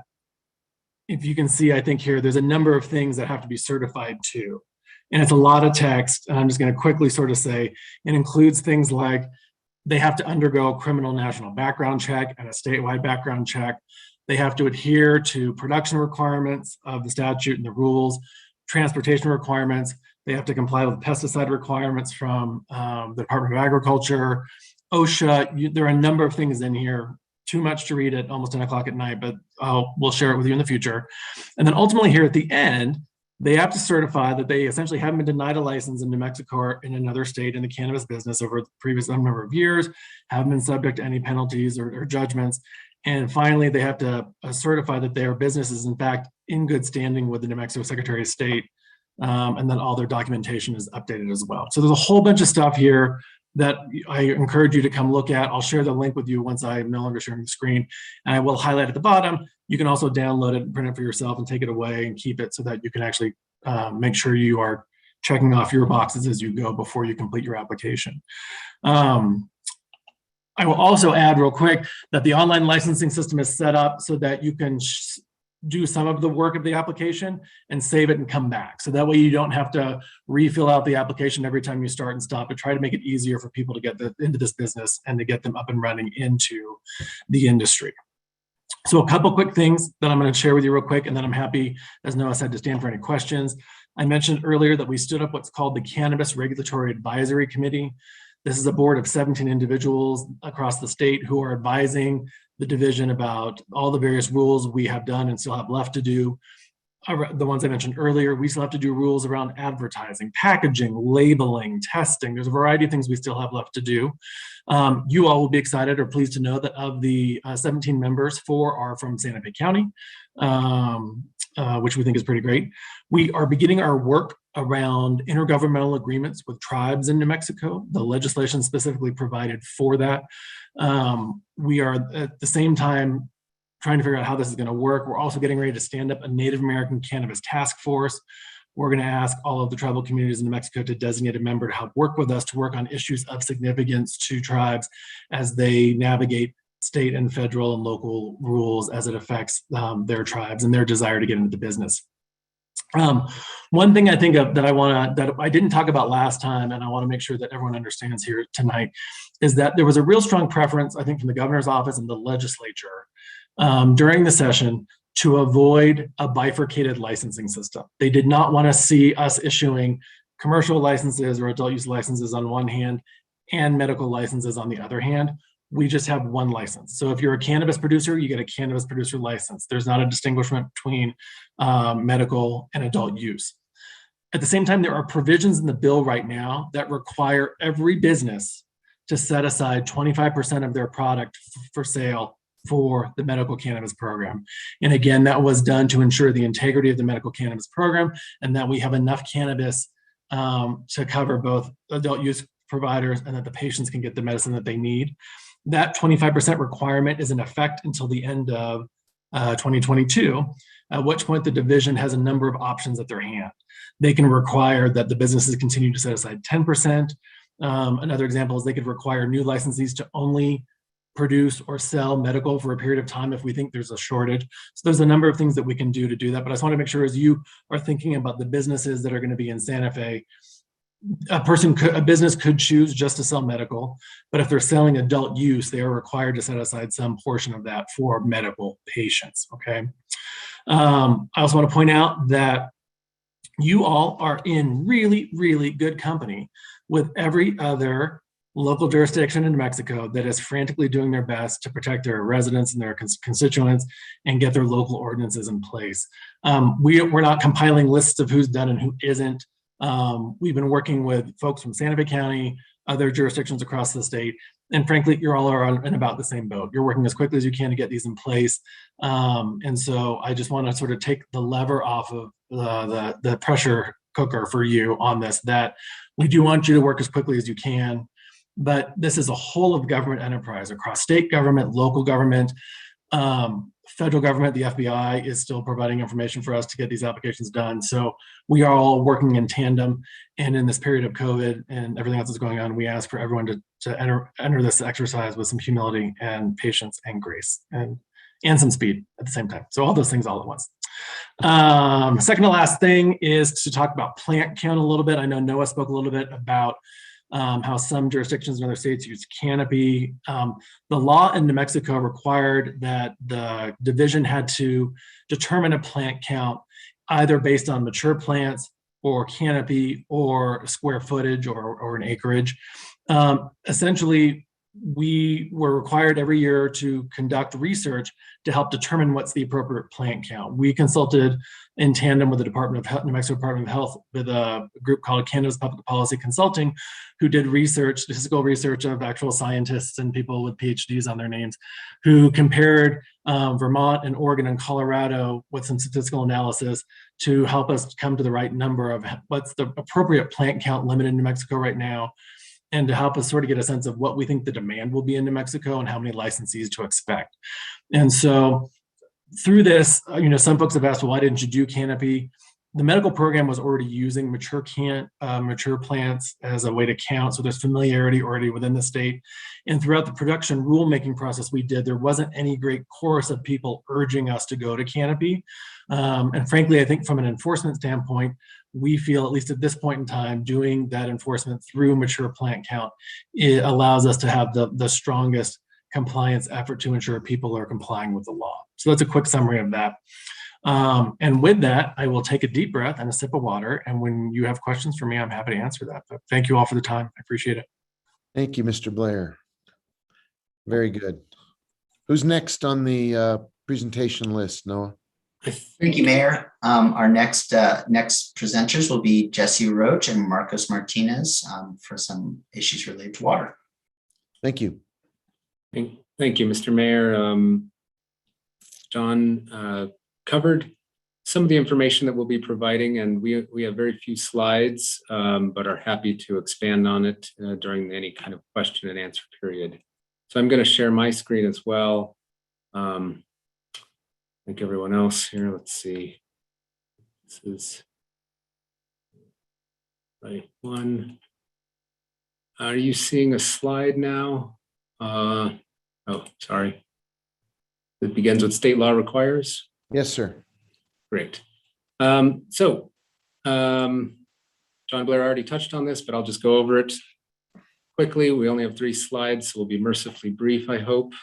if you can see, I think here, there's a number of things that have to be certified too. And it's a lot of text. And I'm just going to quickly sort of say, it includes things like they have to undergo a criminal national background check and a statewide background check. They have to adhere to production requirements of the statute and the rules, transportation requirements. They have to comply with pesticide requirements from the Department of Agriculture, OSHA. There are a number of things in here, too much to read at almost 10 o'clock at night, but we'll share it with you in the future. And then ultimately here at the end, they have to certify that they essentially haven't been denied a license in New Mexico or in another state in the cannabis business over the previous number of years, haven't been subject to any penalties or judgments, And finally, they have to certify that their business is in fact in good standing with the New Mexico Secretary of State. And then all their documentation is updated as well. So there's a whole bunch of stuff here that I encourage you to come look at. I'll share the link with you once I'm no longer sharing the screen, and I will highlight at the bottom. You can also download it and print it for yourself and take it away and keep it so that you can actually make sure you are checking off your boxes as you go before you complete your application. I will also add real quick that the online licensing system is set up so that you can do some of the work of the application and save it and come back. So that way you don't have to refill out the application every time you start and stop, but try to make it easier for people to get into this business and to get them up and running into the industry. So a couple quick things that I'm going to share with you real quick, and then I'm happy, as Noah said, to stand for any questions. I mentioned earlier that we stood up what's called the Cannabis Regulatory Advisory Committee. This is a board of 17 individuals across the state who are advising the division about all the various rules we have done and still have left to do. The ones I mentioned earlier, we still have to do rules around advertising, packaging, labeling, testing. There's a variety of things we still have left to do. You all will be excited or pleased to know that of the 17 members, 4 are from Santa Fe County, which we think is pretty great. We are beginning our work around intergovernmental agreements with tribes in New Mexico. The legislation specifically provided for that. We are at the same time trying to figure out how this is going to work. We're also getting ready to stand up a Native American Cannabis Task Force. We're going to ask all of the tribal communities in New Mexico to designate a member to help work with us to work on issues of significance to tribes as they navigate state and federal and local rules as it affects their tribes and their desire to get into the business. One thing I think of that I didn't talk about last time, and I want to make sure that everyone understands here tonight, is that there was a real strong preference, I think, from the governor's office and the legislature during the session to avoid a bifurcated licensing system. They did not want to see us issuing commercial licenses or adult use licenses on one hand and medical licenses on the other hand. We just have one license. So if you're a cannabis producer, you get a cannabis producer license. There's not a distinguishment between medical and adult use. At the same time, there are provisions in the bill right now that require every business to set aside 25% of their product for sale for the medical cannabis program. And again, that was done to ensure the integrity of the medical cannabis program and that we have enough cannabis to cover both adult use providers and that the patients can get the medicine that they need. That 25% requirement is in effect until the end of 2022, at which point the division has a number of options at their hand. They can require that the businesses continue to set aside 10%. Another example is they could require new licensees to only produce or sell medical for a period of time if we think there's a shortage. So there's a number of things that we can do to do that. But I just want to make sure as you are thinking about the businesses that are going to be in Santa Fe, a business could choose just to sell medical, but if they're selling adult use, they are required to set aside some portion of that for medical patients, okay? I also want to point out that you all are in really, really good company with every other local jurisdiction in New Mexico that is frantically doing their best to protect their residents and their constituents and get their local ordinances in place. We're not compiling lists of who's done and who isn't. We've been working with folks from Santa Fe County, other jurisdictions across the state, and frankly, you're all in about the same boat. You're working as quickly as you can to get these in place. And so I just want to sort of take the lever off of the pressure cooker for you on this, that we do want you to work as quickly as you can, but this is a whole of government enterprise across state government, local government, federal government. The FBI is still providing information for us to get these applications done. So we are all working in tandem. And in this period of COVID and everything else that's going on, we ask for everyone to enter this exercise with some humility and patience and grace and some speed at the same time. So all those things all at once. Second to last thing is to talk about plant count a little bit. I know Noah spoke a little bit about how some jurisdictions in other states use canopy. The law in New Mexico required that the division had to determine a plant count either based on mature plants or canopy or square footage or an acreage. Essentially, we were required every year to conduct research to help determine what's the appropriate plant count. We consulted in tandem with the Department of Health, New Mexico Department of Health, with a group called Cannabis Public Policy Consulting, who did research, statistical research of actual scientists and people with PhDs on their names, who compared Vermont and Oregon and Colorado with some statistical analysis to help us come to the right number of what's the appropriate plant count limit in New Mexico right now, and to help us sort of get a sense of what we think the demand will be in New Mexico and how many licensees to expect. And so through this, some folks have asked, well, why didn't you do canopy? The medical program was already using mature plants as a way to count. So there's familiarity already within the state. And throughout the production rulemaking process we did, there wasn't any great chorus of people urging us to go to canopy. And frankly, I think from an enforcement standpoint, we feel, at least at this point in time, doing that enforcement through mature plant count, it allows us to have the strongest compliance effort to ensure people are complying with the law. So that's a quick summary of that. And with that, I will take a deep breath and a sip of water. And when you have questions for me, I'm happy to answer that. But thank you all for the time. I appreciate it. Thank you, Mr. Blair. Very good. Who's next on the presentation list, Noah? Thank you, Mayor. Our next presenters will be Jesse Roach and Marcos Martinez for some issues related to water. Thank you. Thank you, Mr. Mayor. John covered some of the information that we'll be providing, and we have very few slides, but are happy to expand on it during any kind of question and answer period. So I'm going to share my screen as well. Like everyone else here, let's see. This is right one. Are you seeing a slide now? Oh, sorry. It begins with state law requires. Yes, sir. Great. John Blair already touched on this, but I'll just go over it quickly. We only have 3 slides, so we'll be mercifully brief, I hope.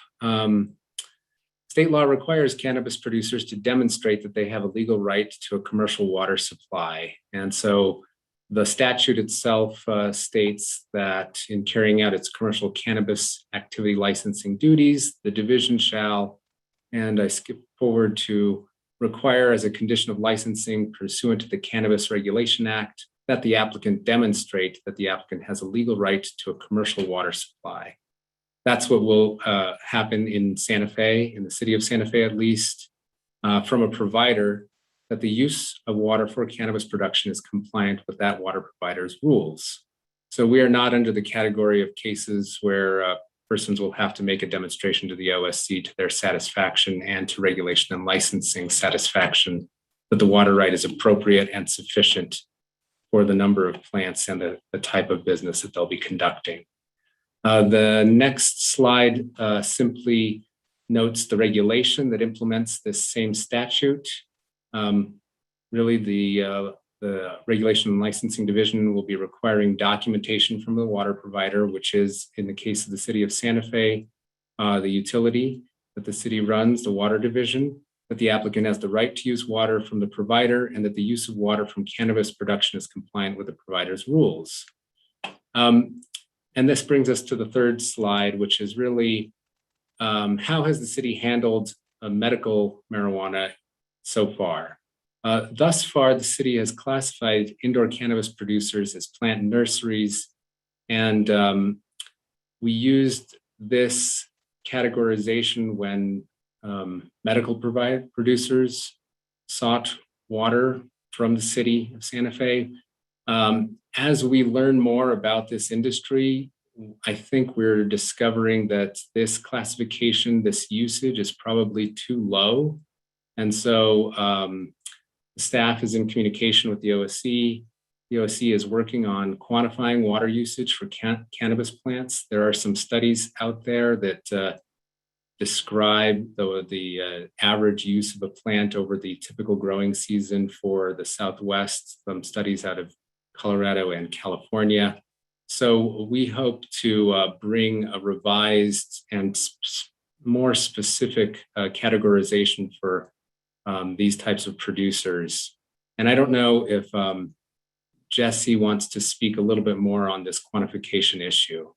State law requires cannabis producers to demonstrate that they have a legal right to a commercial water supply. And so the statute itself states that in carrying out its commercial cannabis activity licensing duties, the division shall, and I skip forward to require as a condition of licensing pursuant to the Cannabis Regulation Act, that the applicant demonstrate that the applicant has a legal right to a commercial water supply. That's what will happen in Santa Fe, in the city of Santa Fe at least, from a provider, that the use of water for cannabis production is compliant with that water provider's rules. So we are not under the category of cases where persons will have to make a demonstration to the OSC to their satisfaction and to regulation and licensing satisfaction that the water right is appropriate and sufficient for the number of plants and the type of business that they'll be conducting. The next slide simply notes the regulation that implements this same statute. Really, the Regulation and Licensing Division will be requiring documentation from the water provider, which is, in the case of the city of Santa Fe, the utility that the city runs, the water division, that the applicant has the right to use water from the provider and that the use of water from cannabis production is compliant with the provider's rules. And this brings us to the third slide, which is really how has the city handled medical marijuana so far? Thus far, the city has classified indoor cannabis producers as plant nurseries, and we used this categorization when medical producers sought water from the city of Santa Fe. As we learn more about this industry, I think we're discovering that this classification, this usage is probably too low. And so the staff is in communication with the OSC. The OSC is working on quantifying water usage for cannabis plants. There are some studies out there that describe the average use of a plant over the typical growing season for the Southwest, some studies out of Colorado and California. So we hope to bring a revised and more specific categorization for these types of producers. And I don't know if Jesse wants to speak a little bit more on this quantification issue.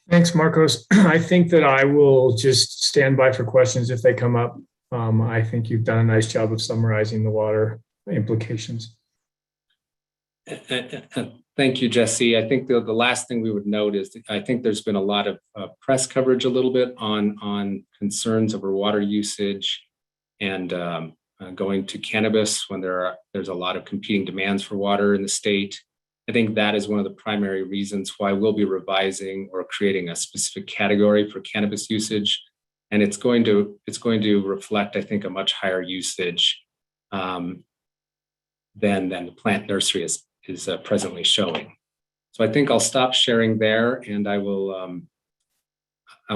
Thanks, Marcos. I think that I will just stand by for questions if they come up. I think you've done a nice job of summarizing the water implications. Thank you, Jesse. I think the last thing we would note is I think there's been a lot of press coverage a little bit on concerns over water usage and going to cannabis when there's a lot of competing demands for water in the state. I think that is one of the primary reasons why we'll be revising or creating a specific category for cannabis usage. And it's going to reflect, I think, a much higher usage than the plant nursery is presently showing. So I think I'll stop sharing there, and I'll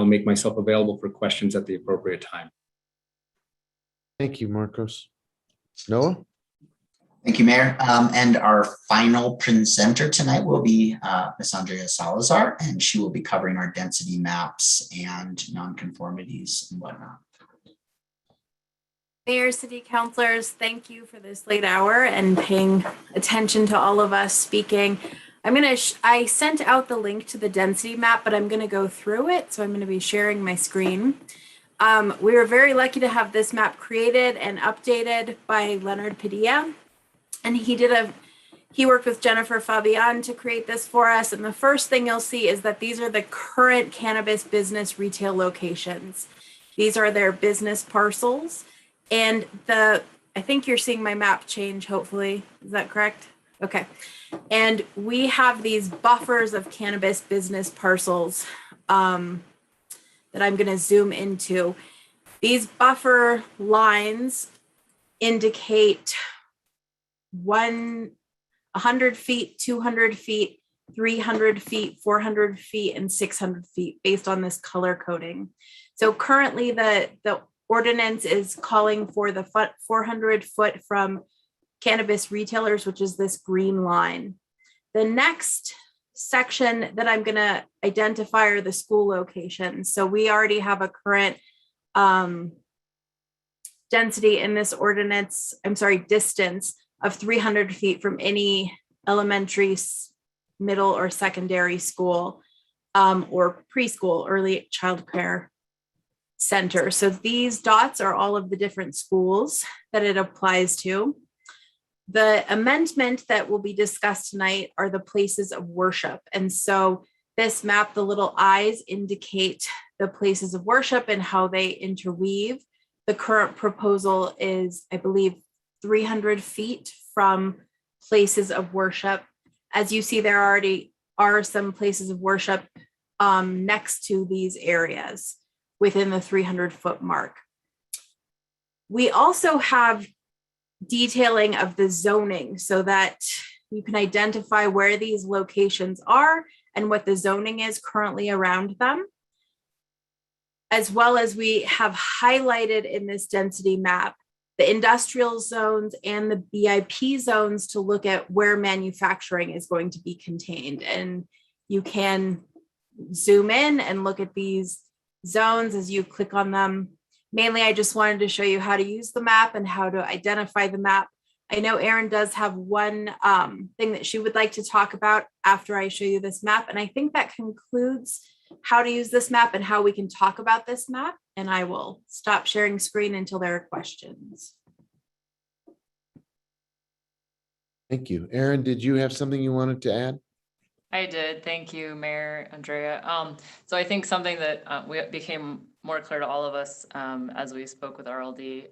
make myself available for questions at the appropriate time. Thank you, Marcos. Noah? Thank you, Mayor. And our final presenter tonight will be Ms. Andrea Salazar, and she will be covering our density maps and nonconformities and whatnot. Mayor, city councilors, thank you for this late hour and paying attention to all of us speaking. I sent out the link to the density map, but I'm gonna go through it. So I'm gonna be sharing my screen. We were very lucky to have this map created and updated by Leonard Padilla. And he worked with Jennifer Fabian to create this for us. And the first thing you'll see is that these are the current cannabis business retail locations. These are their business parcels. And I think you're seeing my map change, hopefully. Is that correct? Okay. And we have these buffers of cannabis business parcels that I'm going to zoom into. These buffer lines indicate 100 feet, 200 feet, 300 feet, 400 feet, and 600 feet based on this color coding. So currently the ordinance is calling for the 400 foot from cannabis retailers, which is this green line. The next section that I'm going to identify are the school locations. So we already have a current density in this ordinance, distance of 300 feet from any elementary, middle, or secondary school or preschool, early child care center. So these dots are all of the different schools that it applies to. The amendment that will be discussed tonight are the places of worship. And so this map, the little eyes indicate the places of worship and how they interweave. The current proposal is, I believe, 300 feet from places of worship. As you see, there already are some places of worship next to these areas within the 300 foot mark. We also have detailing of the zoning so that you can identify where these locations are and what the zoning is currently around them. As well as we have highlighted in this density map the industrial zones and the BIP zones to look at where manufacturing is going to be contained. And you can zoom in and look at these zones as you click on them. Mainly, I just wanted to show you how to use the map and how to identify the map. I know Erin does have one thing that she would like to talk about after I show you this map. And I think that concludes how to use this map and how we can talk about this map. And I will stop sharing screen until there are questions. Thank you. Erin, did you have something you wanted to add? I did. Thank you, Mayor Andrea. So I think something that became more clear to all of us as we spoke with RLD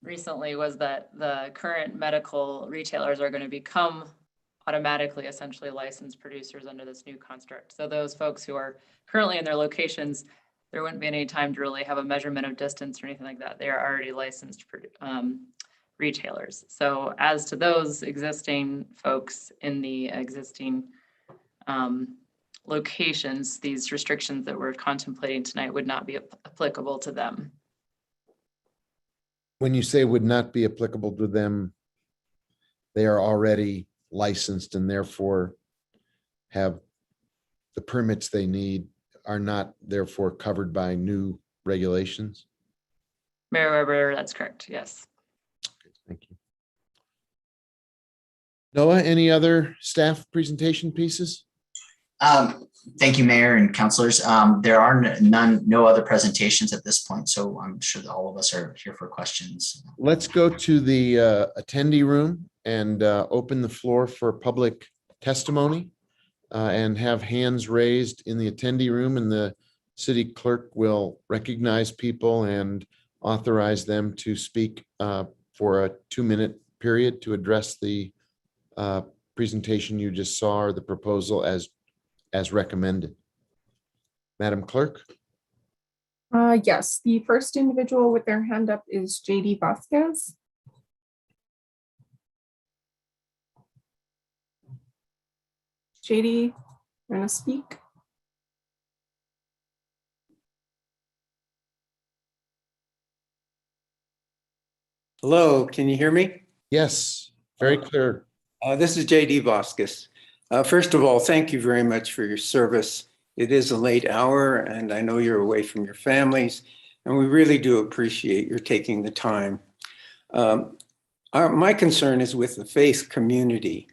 recently was that the current medical retailers are going to become automatically essentially licensed producers under this new construct. So those folks who are currently in their locations, there wouldn't be any time to really have a measurement of distance or anything like that. They are already licensed retailers. So as to those existing folks in the existing locations, these restrictions that we're contemplating tonight would not be applicable to them. When you say would not be applicable to them, they are already licensed and therefore have the permits they need, are not therefore covered by new regulations? Mayor Weber, that's correct, yes. Thank you. Noah, any other staff presentation pieces? Thank you, Mayor and councilors. There are no other presentations at this point, so I'm sure that all of us are here for questions. Let's go to the attendee room and open the floor for public testimony and have hands raised in the attendee room, and the city clerk will recognize people and authorize them to speak for a 2-minute period to address the presentation you just saw or the proposal as recommended. Madam Clerk? Yes, the first individual with their hand up is JD Vasquez. JD, you're gonna speak? Hello, can you hear me? Yes, very clear. This is JD Vasquez. First of all, thank you very much for your service. It is a late hour and I know you're away from your families, and we really do appreciate your taking the time. My concern is with the faith community.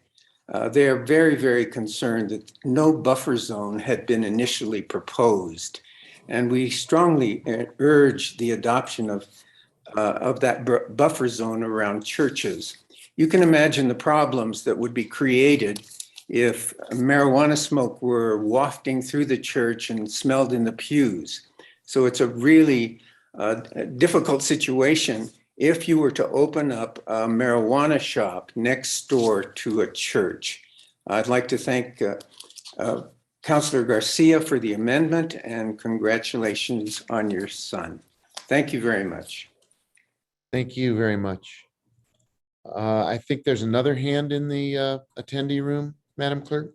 They are very, very concerned that no buffer zone had been initially proposed. And we strongly urge the adoption of that buffer zone around churches. You can imagine the problems that would be created if marijuana smoke were wafting through the church and smelled in the pews. So it's a really difficult situation if you were to open up a marijuana shop next door to a church. I'd like to thank Councilor Garcia for the amendment, and congratulations on your son. Thank you very much. Thank you very much. I think there's another hand in the attendee room, Madam Clerk.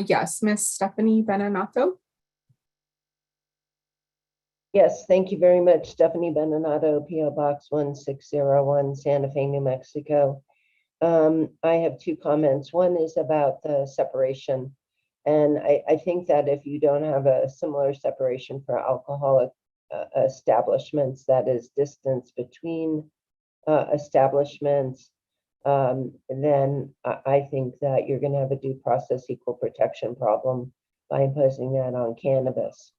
Yes, Miss Stephanie Benanato. Yes, thank you very much. Stephanie Benanato, PO Box 1601, Santa Fe, New Mexico. I have 2 comments. One is about the separation. And I think that if you don't have a similar separation for alcoholic establishments, that is distance between establishments, then I think that you're going to have a due process equal protection problem by imposing that on cannabis.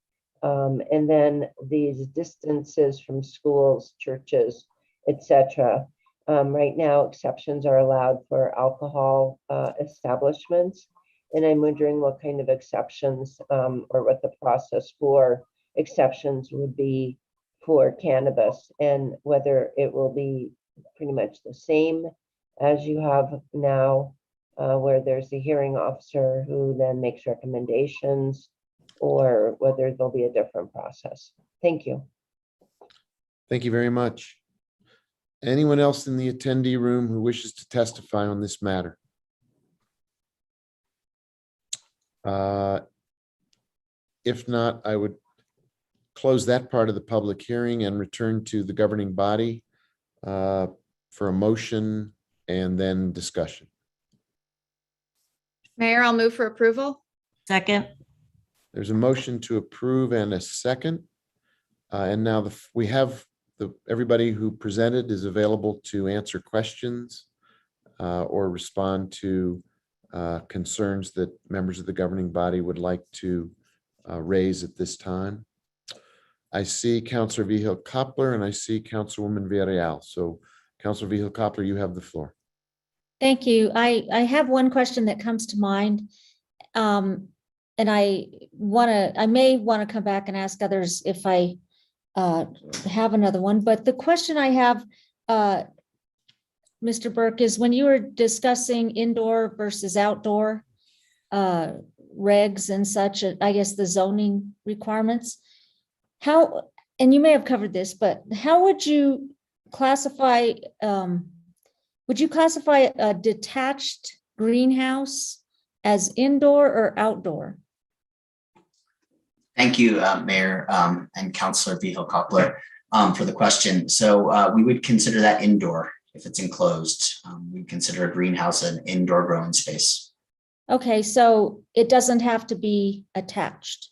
And then these distances from schools, churches, etc. Right now, exceptions are allowed for alcohol establishments. And I'm wondering what kind of exceptions or what the process for exceptions would be for cannabis, and whether it will be pretty much the same as you have now, where there's a hearing officer who then makes recommendations, or whether there'll be a different process. Thank you. Thank you very much. Anyone else in the attendee room who wishes to testify on this matter? If not, I would close that part of the public hearing and return to the governing body for a motion and then discussion. Mayor, I'll move for approval. Second. There's a motion to approve and a second. And now we have everybody who presented is available to answer questions or respond to concerns that members of the governing body would like to raise at this time. I see Councilor Vigil Koppler and I see Councilwoman Villarreal. So Councilor Vigil Koppler, you have the floor. Thank you. I have one question that comes to mind. And I may want to come back and ask others if I have another one. But the question I have, Mr. Burke, is when you were discussing indoor versus outdoor regs and such, I guess the zoning requirements, how, and you may have covered this, but how would you classify, a detached greenhouse as indoor or outdoor? Thank you, Mayor and Councilor Vigil Koppler for the question. So we would consider that indoor if it's enclosed. We consider a greenhouse an indoor growing space. Okay, so it doesn't have to be attached.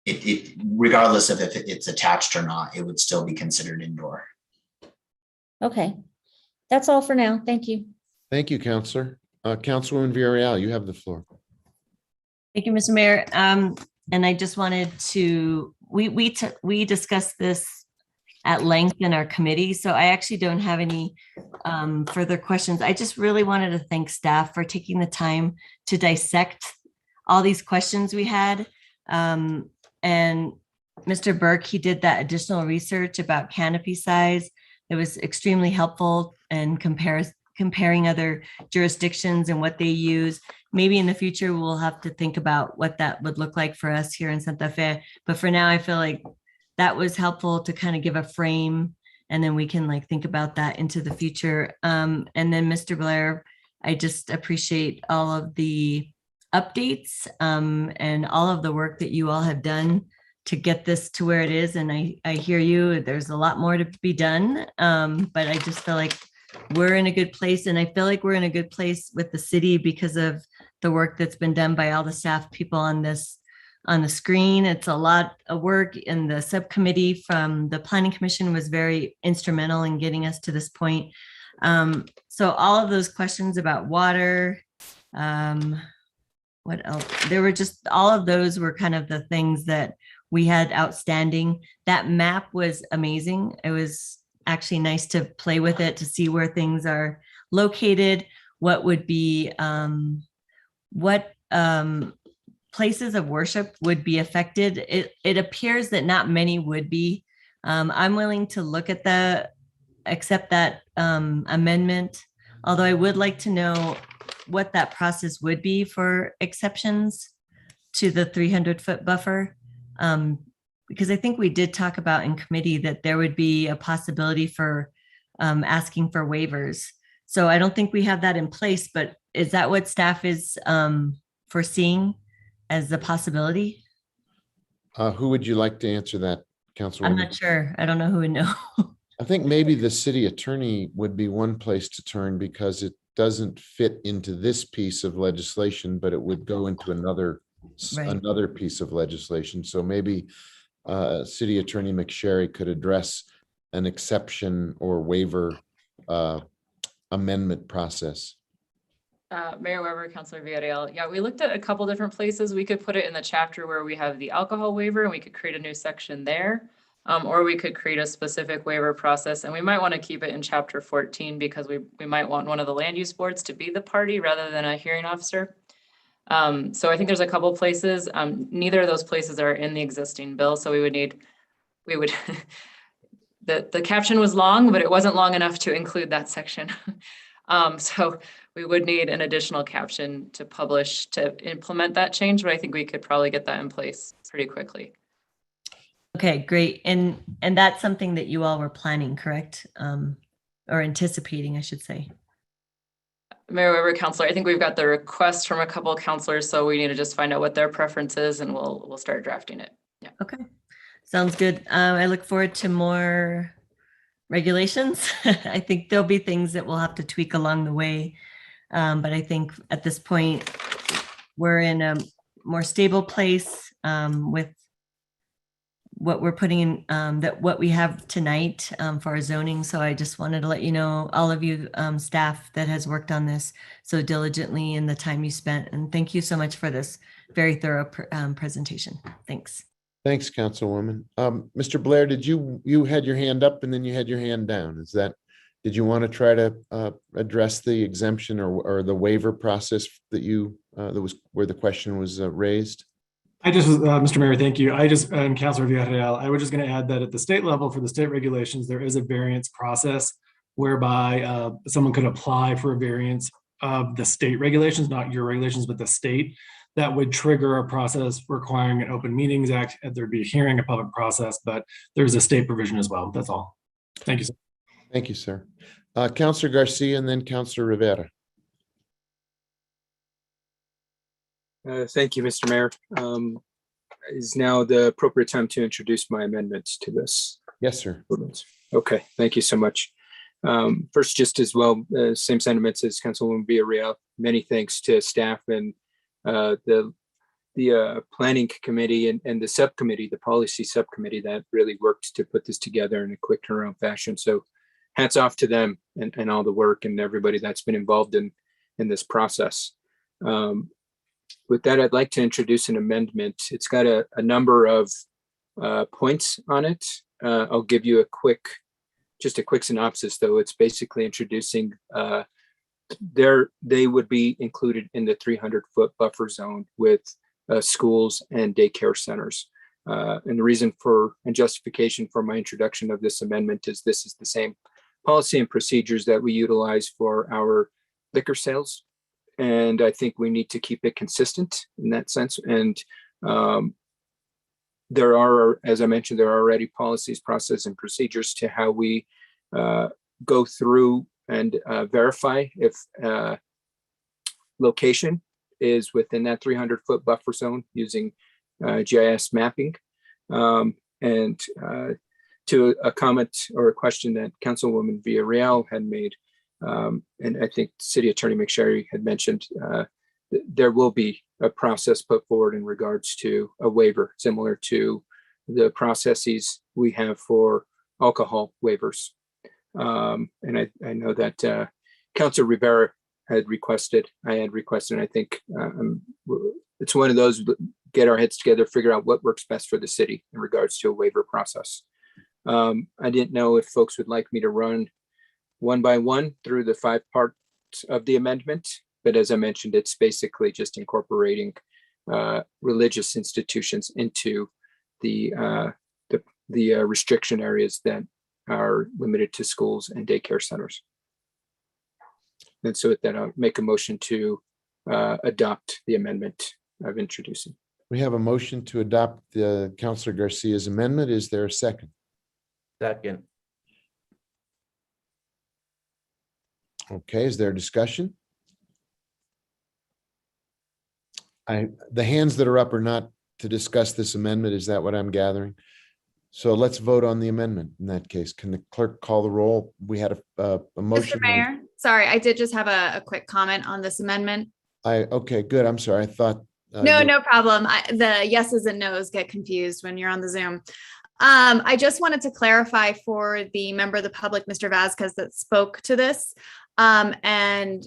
It regardless of if it's attached or not, it would still be considered indoor. Okay, that's all for now. Thank you. Thank you, Councilor. Councilwoman Villarreal, you have the floor. Thank you, Mr. Mayor. And I just wanted to, we discussed this at length in our committee, so I actually don't have any further questions. I just really wanted to thank staff for taking the time to dissect all these questions we had. And Mr. Burke, he did that additional research about canopy size. It was extremely helpful in comparing other jurisdictions and what they use. Maybe in the future, we'll have to think about what that would look like for us here in Santa Fe. But for now, I feel like that was helpful to kind of give a frame, and then we can like think about that into the future. And then Mr. Blair, I just appreciate all of the updates and all of the work that you all have done to get this to where it is. And I hear you, there's a lot more to be done. But I just feel like we're in a good place. And I feel like we're in a good place with the city because of the work that's been done by all the staff people on this, on the screen. It's a lot of work, and the subcommittee from the Planning Commission was very instrumental in getting us to this point. So all of those questions about water, what else? There were just, all of those were kind of the things that we had outstanding. That map was amazing. It was actually nice to play with it, to see where things are located, what would be, places of worship would be affected. It appears that not many would be. I'm willing to accept that amendment, although I would like to know what that process would be for exceptions to the 300-foot buffer. Because I think we did talk about in committee that there would be a possibility for asking for waivers. So I don't think we have that in place, but is that what staff is foreseeing as a possibility? Who would you like to answer that, Councilwoman? I'm not sure. I don't know who would know. I think maybe the city attorney would be one place to turn, because it doesn't fit into this piece of legislation, but it would go into another piece of legislation. So maybe City Attorney McSherry could address an exception or waiver amendment process. Mayor Weber, Councilor Villarreal. Yeah, we looked at a couple different places. We could put it in the chapter where we have the alcohol waiver, and we could create a new section there. Or we could create a specific waiver process, and we might want to keep it in chapter 14 because we might want one of the land use boards to be the party rather than a hearing officer. So I think there's a couple places. Neither of those places are in the existing bill, so the caption was long, but it wasn't long enough to include that section. So we would need an additional caption to publish to implement that change, but I think we could probably get that in place pretty quickly. Okay, great. And that's something that you all were planning, correct? Or anticipating, I should say. Mayor Weber, Councilor, I think we've got the request from a couple of councilors, so we need to just find out what their preference is, and we'll start drafting it. Yeah. Okay, sounds good. I look forward to more regulations. I think there'll be things that we'll have to tweak along the way. But I think at this point, we're in a more stable place with what we're putting in, what we have tonight for our zoning. So I just wanted to let you know, all of you staff that has worked on this so diligently and the time you spent. And thank you so much for this very thorough presentation. Thanks. Thanks, Councilwoman. Mr. Blair, did you had your hand up and then you had your hand down? Did you want to try to address the exemption or the waiver process that was where the question was raised? I just, Mr. Mayor, thank you. And Councilor Villarreal, I was just going to add that at the state level for the state regulations, there is a variance process whereby someone could apply for a variance of the state regulations, not your regulations, but the state. That would trigger a process requiring an Open Meetings Act. There'd be a hearing, a public process, but there's a state provision as well. That's all. Thank you, sir. Thank you, sir. Councilor Garcia and then Councilor Rivera. Thank you, Mr. Mayor. Is now the appropriate time to introduce my amendments to this? Yes, sir. Okay, thank you so much. First, just as well, same sentiments as Councilwoman Villarreal. Many thanks to staff and the planning committee and the subcommittee, the policy subcommittee that really worked to put this together in a quick turnaround fashion. So hats off to them and all the work and everybody that's been involved in this process. With that, I'd like to introduce an amendment. It's got a number of points on it. I'll give you just a quick synopsis, though. It's basically introducing they would be included in the 300-foot buffer zone with schools and daycare centers. And the reason for and justification for my introduction of this amendment is this is the same policy and procedures that we utilize for our liquor sales. And I think we need to keep it consistent in that sense. And there are, as I mentioned, there are already policies, process, and procedures to how we go through and verify if location is within that 300-foot buffer zone using GIS mapping. And to a comment or a question that Councilwoman Villarreal had made, and I think City Attorney McSherry had mentioned, there will be a process put forward in regards to a waiver similar to the processes we have for alcohol waivers. And I know that Councilor Rivera had requested, and I think it's one of those, get our heads together, figure out what works best for the city in regards to a waiver process. I didn't know if folks would like me to run one by one through the 5 parts of the amendment, but as I mentioned, it's basically just incorporating religious institutions into the restriction areas that are limited to schools and daycare centers. And so with that, I'll make a motion to adopt the amendment I've introduced. We have a motion to adopt the Councilor Garcia's amendment. Is there a second? Second. Okay, is there discussion? The hands that are up are not to discuss this amendment. Is that what I'm gathering? So let's vote on the amendment in that case. Can the clerk call the roll? We had a motion. Mr. Mayor, sorry, I did just have a quick comment on this amendment. Okay, good. I'm sorry. I thought. No problem. The yeses and nos get confused when you're on the Zoom. I just wanted to clarify for the member of the public, Mr. Vasquez, that spoke to this. And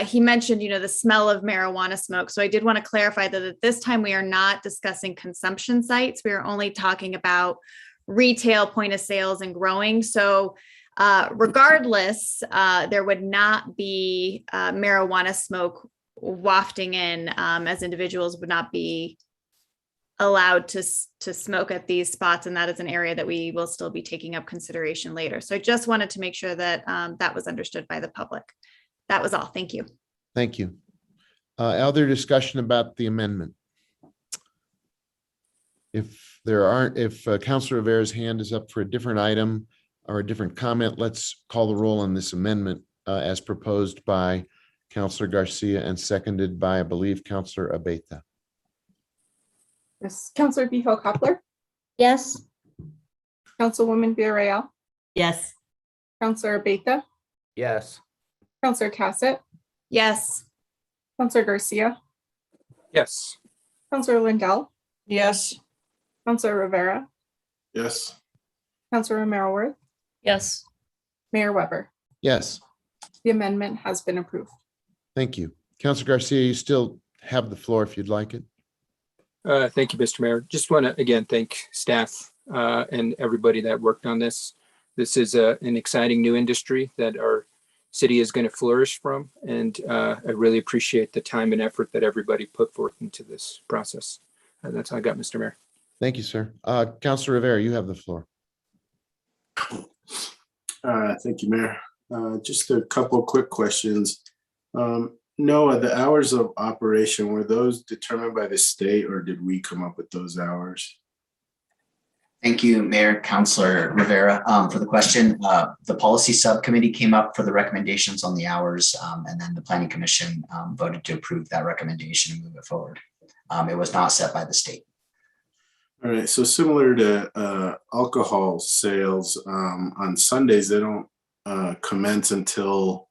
he mentioned, the smell of marijuana smoke. So I did want to clarify that at this time, we are not discussing consumption sites. We are only talking about retail point of sales and growing. So regardless, there would not be marijuana smoke wafting in, as individuals would not be allowed to smoke at these spots. And that is an area that we will still be taking up consideration later. So I just wanted to make sure that that was understood by the public. That was all. Thank you. Thank you. Other discussion about the amendment? If Councilor Rivera's hand is up for a different item or a different comment, let's call the roll on this amendment as proposed by Councilor Garcia and seconded by, I believe, Councilor Abeyta. Yes, Councilor Beho Coppler, Yes. Councilwoman Villarreal, Yes. Councilor Abeyta, Yes. Councilor Cassett, Yes. Councilor Garcia, Yes. Councilor Lindell, Yes. Councilor Rivera, Yes. Councilor Romero Worth, Yes. Mayor Weber. Yes, The amendment has been approved. thank you. Councilor Garcia, you still have the floor if you'd like it. Thank you, Mr. Mayor. Just want to again thank staff and everybody that worked on this. This is an exciting new industry that our city is going to flourish from, and I really appreciate the time and effort that everybody put forth into this process. That's all I got, Mr. Mayor. Thank you, sir. Councilor Rivera, you have the floor. Thank you, Mayor. Just a couple of quick questions. Noah, the hours of operation, were those determined by the state or did we come up with those hours? Thank you, Mayor, Councilor Rivera, for the question. The policy subcommittee came up for the recommendations on the hours, and then the Planning Commission voted to approve that recommendation and move it forward. It was not set by the state. All right, so similar to alcohol sales, on Sundays, they don't commence until,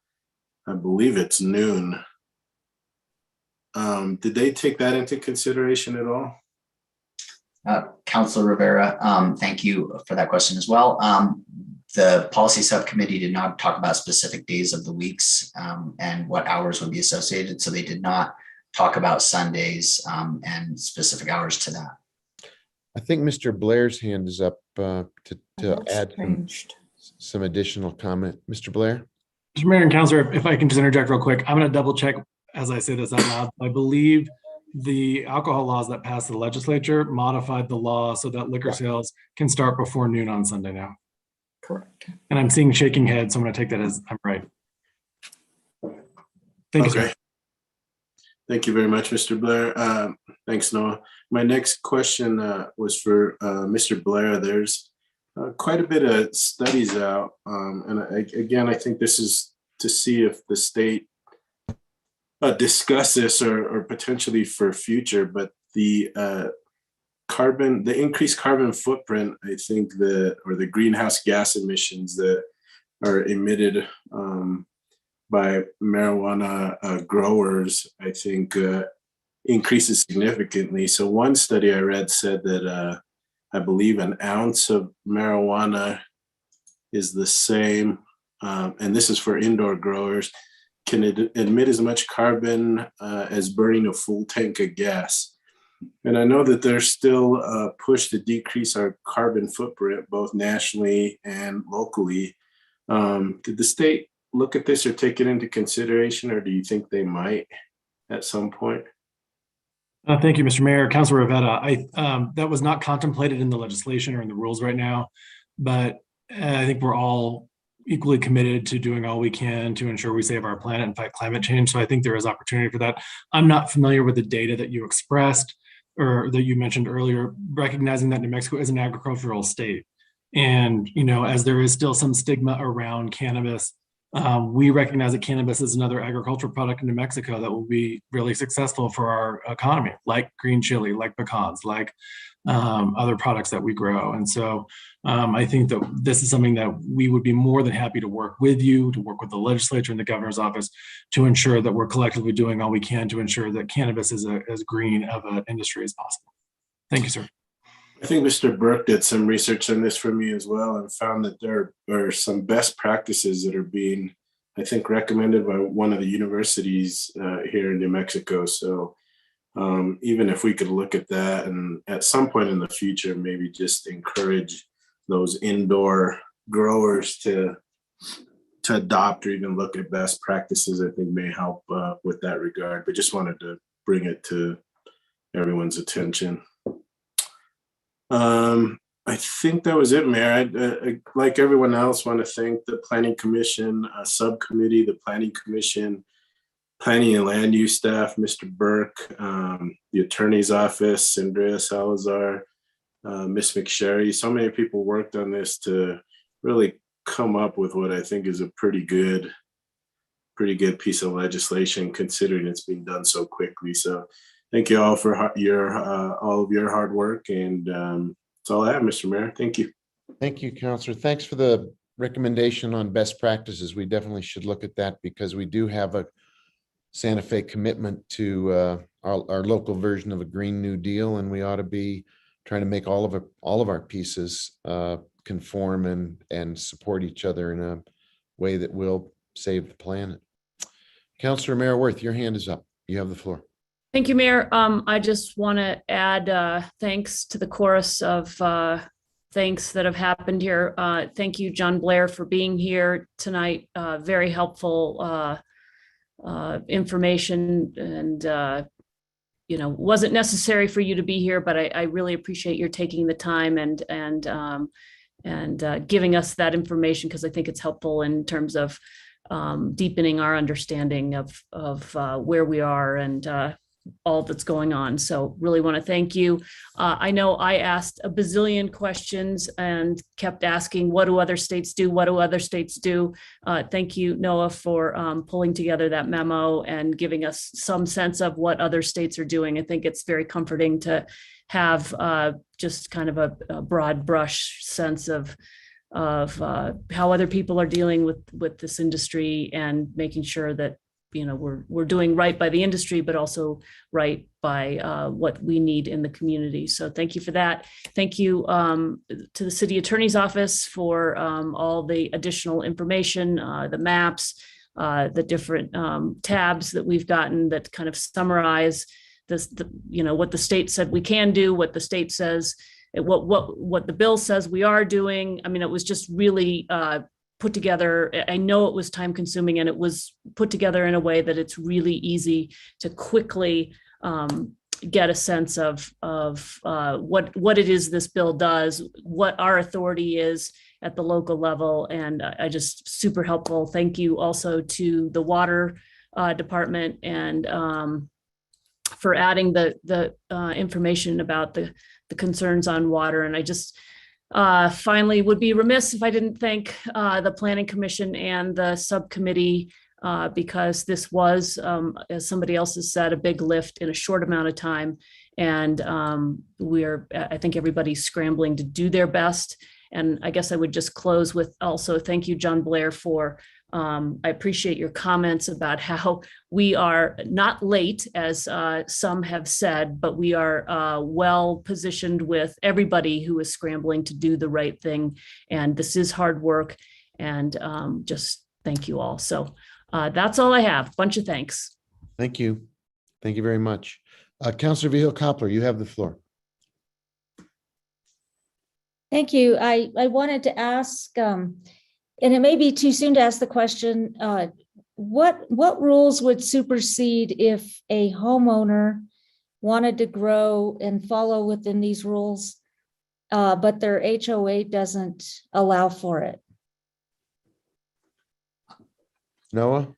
I believe it's noon. Did they take that into consideration at all? Councilor Rivera, thank you for that question as well. The policy subcommittee did not talk about specific days of the weeks and what hours would be associated, so they did not talk about Sundays and specific hours to that. I think Mr. Blair's hand is up to That's add some additional comment. Mr. Blair? Mr. Mayor and Councilor, if I can just interject real quick, I'm going to double check as I say this out loud. I believe the alcohol laws that passed the legislature modified the law so that liquor sales can start before noon on Sunday now. Correct. And I'm seeing shaking heads, so I'm going to take that as I'm right. Thank you, sir. Thank you very much, Mr. Blair. Thanks, Noah. My next question was for Mr. Blair. There's quite a bit of studies out. Again, I think this is to see if the state discuss this or potentially for future, but the increased carbon footprint, I think or the greenhouse gas emissions that are emitted by marijuana growers, I think increases significantly. So one study I read said that I believe an ounce of marijuana is the same, and this is for indoor growers, can emit as much carbon as burning a full tank of gas. And I know that there's still a push to decrease our carbon footprint, both nationally and locally. Did the state look at this or take it into consideration, or do you think they might at some point? Thank you, Mr. Mayor. Councilor Rivera, that was not contemplated in the legislation or in the rules right now, but I think we're all equally committed to doing all we can to ensure we save our planet and fight climate change. So I think there is opportunity for that. I'm not familiar with the data that you expressed or that you mentioned earlier, recognizing that New Mexico is an agricultural state. And, as there is still some stigma around cannabis, we recognize that cannabis is another agricultural product in New Mexico that will be really successful for our economy, like green chili, like pecans, like other products that we grow. And so I think that this is something that we would be more than happy to work with you, to work with the legislature and the governor's office to ensure that we're collectively doing all we can to ensure that cannabis is as green of an industry as possible. Thank you, sir. I think Mr. Burke did some research on this for me as well and found that there are some best practices that are being, I think, recommended by one of the universities here in New Mexico. So even if we could look at that and at some point in the future, maybe just encourage those indoor growers to adopt or even look at best practices, I think may help with that regard. But just wanted to bring it to everyone's attention. I think that was it, Mayor. I like everyone else, want to thank the Planning Commission subcommittee, the Planning Commission, Planning and Land Use staff, Mr. Burke, the Attorney's Office, Andrea Salazar, Ms. McSherry. So many people worked on this to really come up with what I think is a pretty good piece of legislation, considering it's being done so quickly. So thank you all for all of your hard work, and that's all I have, Mr. Mayor. Thank you. Thank you, Councilor. Thanks for the recommendation on best practices. We definitely should look at that because we do have a Santa Fe commitment to our local version of a Green New Deal, and we ought to be trying to make all of our pieces conform and support each other in a way that will save the planet. Councilor Mayor Worth, your hand is up. You have the floor. Thank you, Mayor. I just want to add thanks to the chorus of thanks that have happened here. Thank you, John Blair, for being here tonight. Very helpful information, and wasn't necessary for you to be here, but I really appreciate your taking the time and giving us that information, because I think it's helpful in terms of deepening our understanding of where we are and all that's going on. So really want to thank you. I know I asked a bazillion questions and kept asking, what do other states do? What do other states do? Thank you, Noah, for pulling together that memo and giving us some sense of what other states are doing. I think it's very comforting to have just kind of a broad brush sense of how other people are dealing with this industry and making sure that we're doing right by the industry, but also right by what we need in the community. So thank you for that. Thank you to the City Attorney's Office for all the additional information, the maps, the different tabs that we've gotten that kind of summarize this, what the state said we can do, what the state says, what the bill says we are doing. I mean, it was just really put together. I know it was time consuming, and it was put together in a way that it's really easy to quickly get a sense of what it is this bill does, what our authority is at the local level. And I just super helpful. Thank you also to the water department and for adding the information about the concerns on water. And I just finally would be remiss if I didn't thank the Planning Commission and the subcommittee because this was, as somebody else has said, a big lift in a short amount of time. And I think everybody's scrambling to do their best. And I guess I would just close with also thank you, John Blair, for I appreciate your comments about how we are not late, as some have said, but we are well positioned with everybody who is scrambling to do the right thing. And this is hard work. And just thank you all. So that's all I have. Bunch of thanks. Thank you. Thank you very much. Councilor Vihil Coppler, you have the floor. Thank you. I wanted to ask, and it may be too soon to ask the question, what rules would supersede if a homeowner wanted to grow and follow within these rules, but their HOA doesn't allow for it? Noah?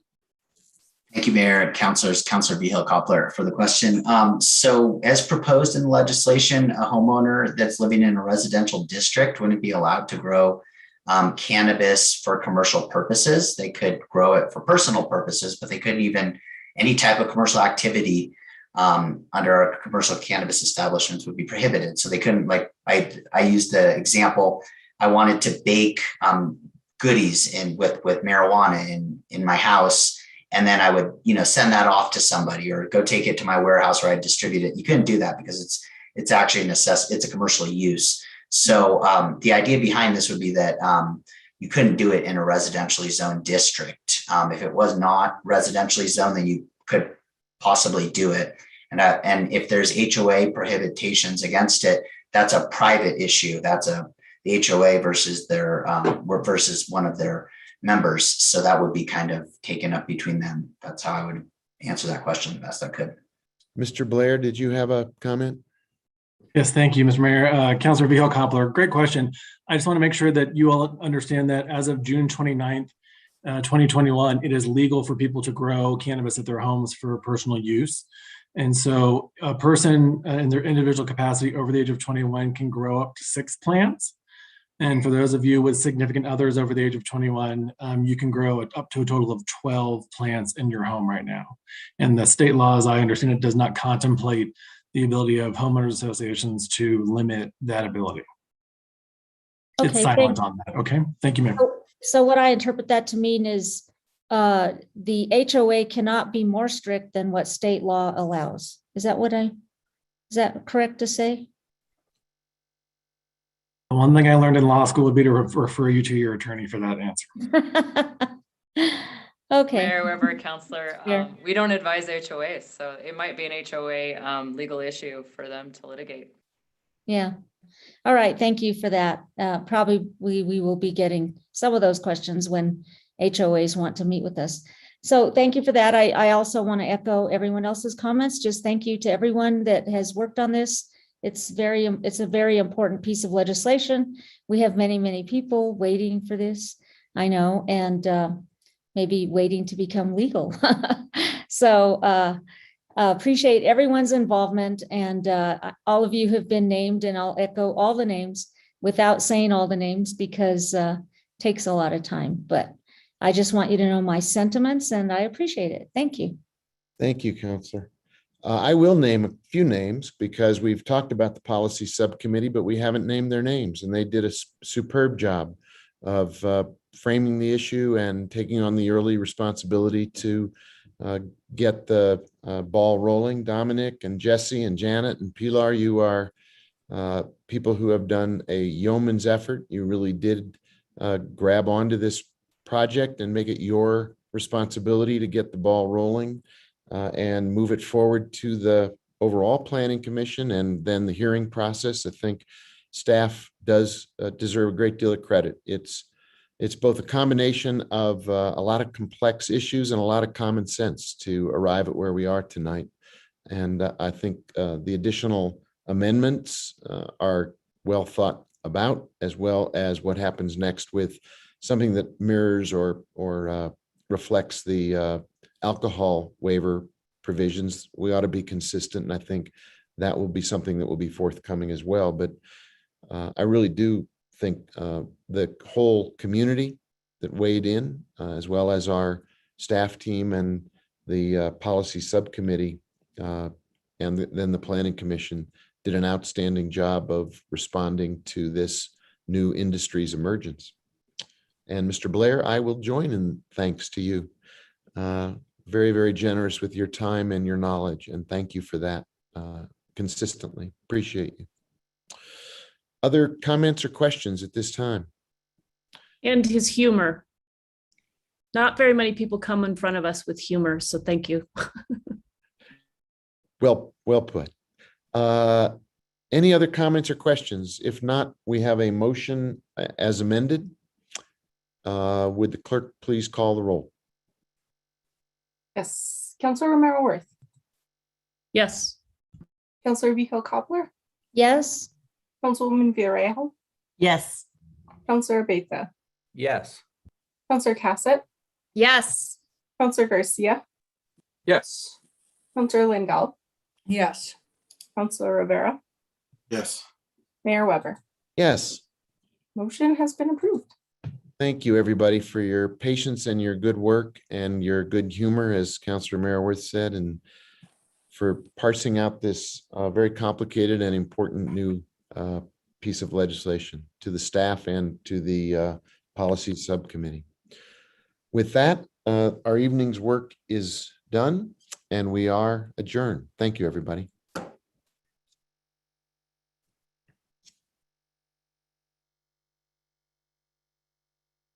Thank you, Mayor and Councilors. Councilor Vihil Coppler for the question. So as proposed in the legislation, a homeowner that's living in a residential district wouldn't be allowed to grow cannabis for commercial purposes. They could grow it for personal purposes, but they couldn't even, any type of commercial activity under a commercial cannabis establishments would be prohibited. So they couldn't, like, I used the example, I wanted to bake goodies with marijuana in my house. And then I would, send that off to somebody or go take it to my warehouse where I distribute it. You couldn't do that because it's actually it's a commercial use. So the idea behind this would be that you couldn't do it in a residentially zoned district. If it was not residentially zoned, then you could possibly do it. And if there's HOA prohibitions against it, that's a private issue. That's the HOA versus versus one of their members. So that would be kind of taken up between them. That's how I would answer that question the best I could. Mr. Blair, did you have a comment? Yes, thank you, Mr. Mayor. Councilor Vihil Coppler, great question. I just want to make sure that you all understand that as of June 29th, 2021, it is legal for people to grow cannabis at their homes for personal use. And so a person in their individual capacity over the age of 21 can grow up to 6 plants. And for those of you with significant others over the age of 21, you can grow up to a total of 12 plants in your home right now. And the state law, as I understand it, does not contemplate the ability of homeowners associations to limit that ability. It's silent on that. Okay, thank you, ma'am. So what I interpret that to mean is the HOA cannot be more strict than what state law allows. Is that correct to say? The one thing I learned in law school would be to refer you to your attorney for that answer. Okay. Mayor Weber, Councilor, Yeah. we don't advise HOAs, so it might be an HOA legal issue for them to litigate. Yeah. All right. Thank you for that. Probably we will be getting some of those questions when HOAs want to meet with us. So thank you for that. I also want to echo everyone else's comments. Just thank you to everyone that has worked on this. It's a very important piece of legislation. We have many, many people waiting for this, I know, and maybe waiting to become legal. So appreciate everyone's involvement, and all of you have been named, and I'll echo all the names without saying all the names because it takes a lot of time. But I just want you to know my sentiments, and I appreciate it. Thank you. Thank you, Counselor. I will name a few names because we've talked about the policy subcommittee, but we haven't named their names, and they did a superb job of framing the issue and taking on the early responsibility to get the ball rolling. Dominic and Jesse and Janet and Pilar, you are people who have done a yeoman's effort. You really did grab onto this project and make it your responsibility to get the ball rolling and move it forward to the overall planning commission and then the hearing process. I think staff does deserve a great deal of credit. It's both a combination of a lot of complex issues and a lot of common sense to arrive at where we are tonight. And I think the additional amendments are well thought about, as well as what happens next with something that mirrors or reflects the alcohol waiver provisions. We ought to be consistent, and I think that will be something that will be forthcoming as well. But I really do think the whole community that weighed in, as well as our staff team and the policy subcommittee, and then the planning commission, did an outstanding job of responding to this new industry's emergence. And Mr. Blair, I will join in thanks to you. Very, very generous with your time and your knowledge, and thank you for that consistently. Appreciate you. Other comments or questions at this time? And his humor. Not very many people come in front of us with humor, so thank you. Well put. Any other comments or questions? If not, we have a motion as amended. Would the clerk please call the roll? Yes, Counselor Romero Worth, Yes. Counselor Vihil Cobbler, Yes. Councilwoman Villarreal, Yes. Counselor Beta, Yes. Counselor Cassett, Yes. Counselor Garcia, Yes. Counselor Lingall, Yes. Counselor Rivera, Yes. Mayor Weber. Yes. Motion has been approved. Thank you, everybody, for your patience and your good work and your good humor, as Councillor Maraworth said, and for parsing out this very complicated and important new piece of legislation, to the staff and to the policy subcommittee. With that, our evening's work is done and we are adjourned. Thank you, everybody.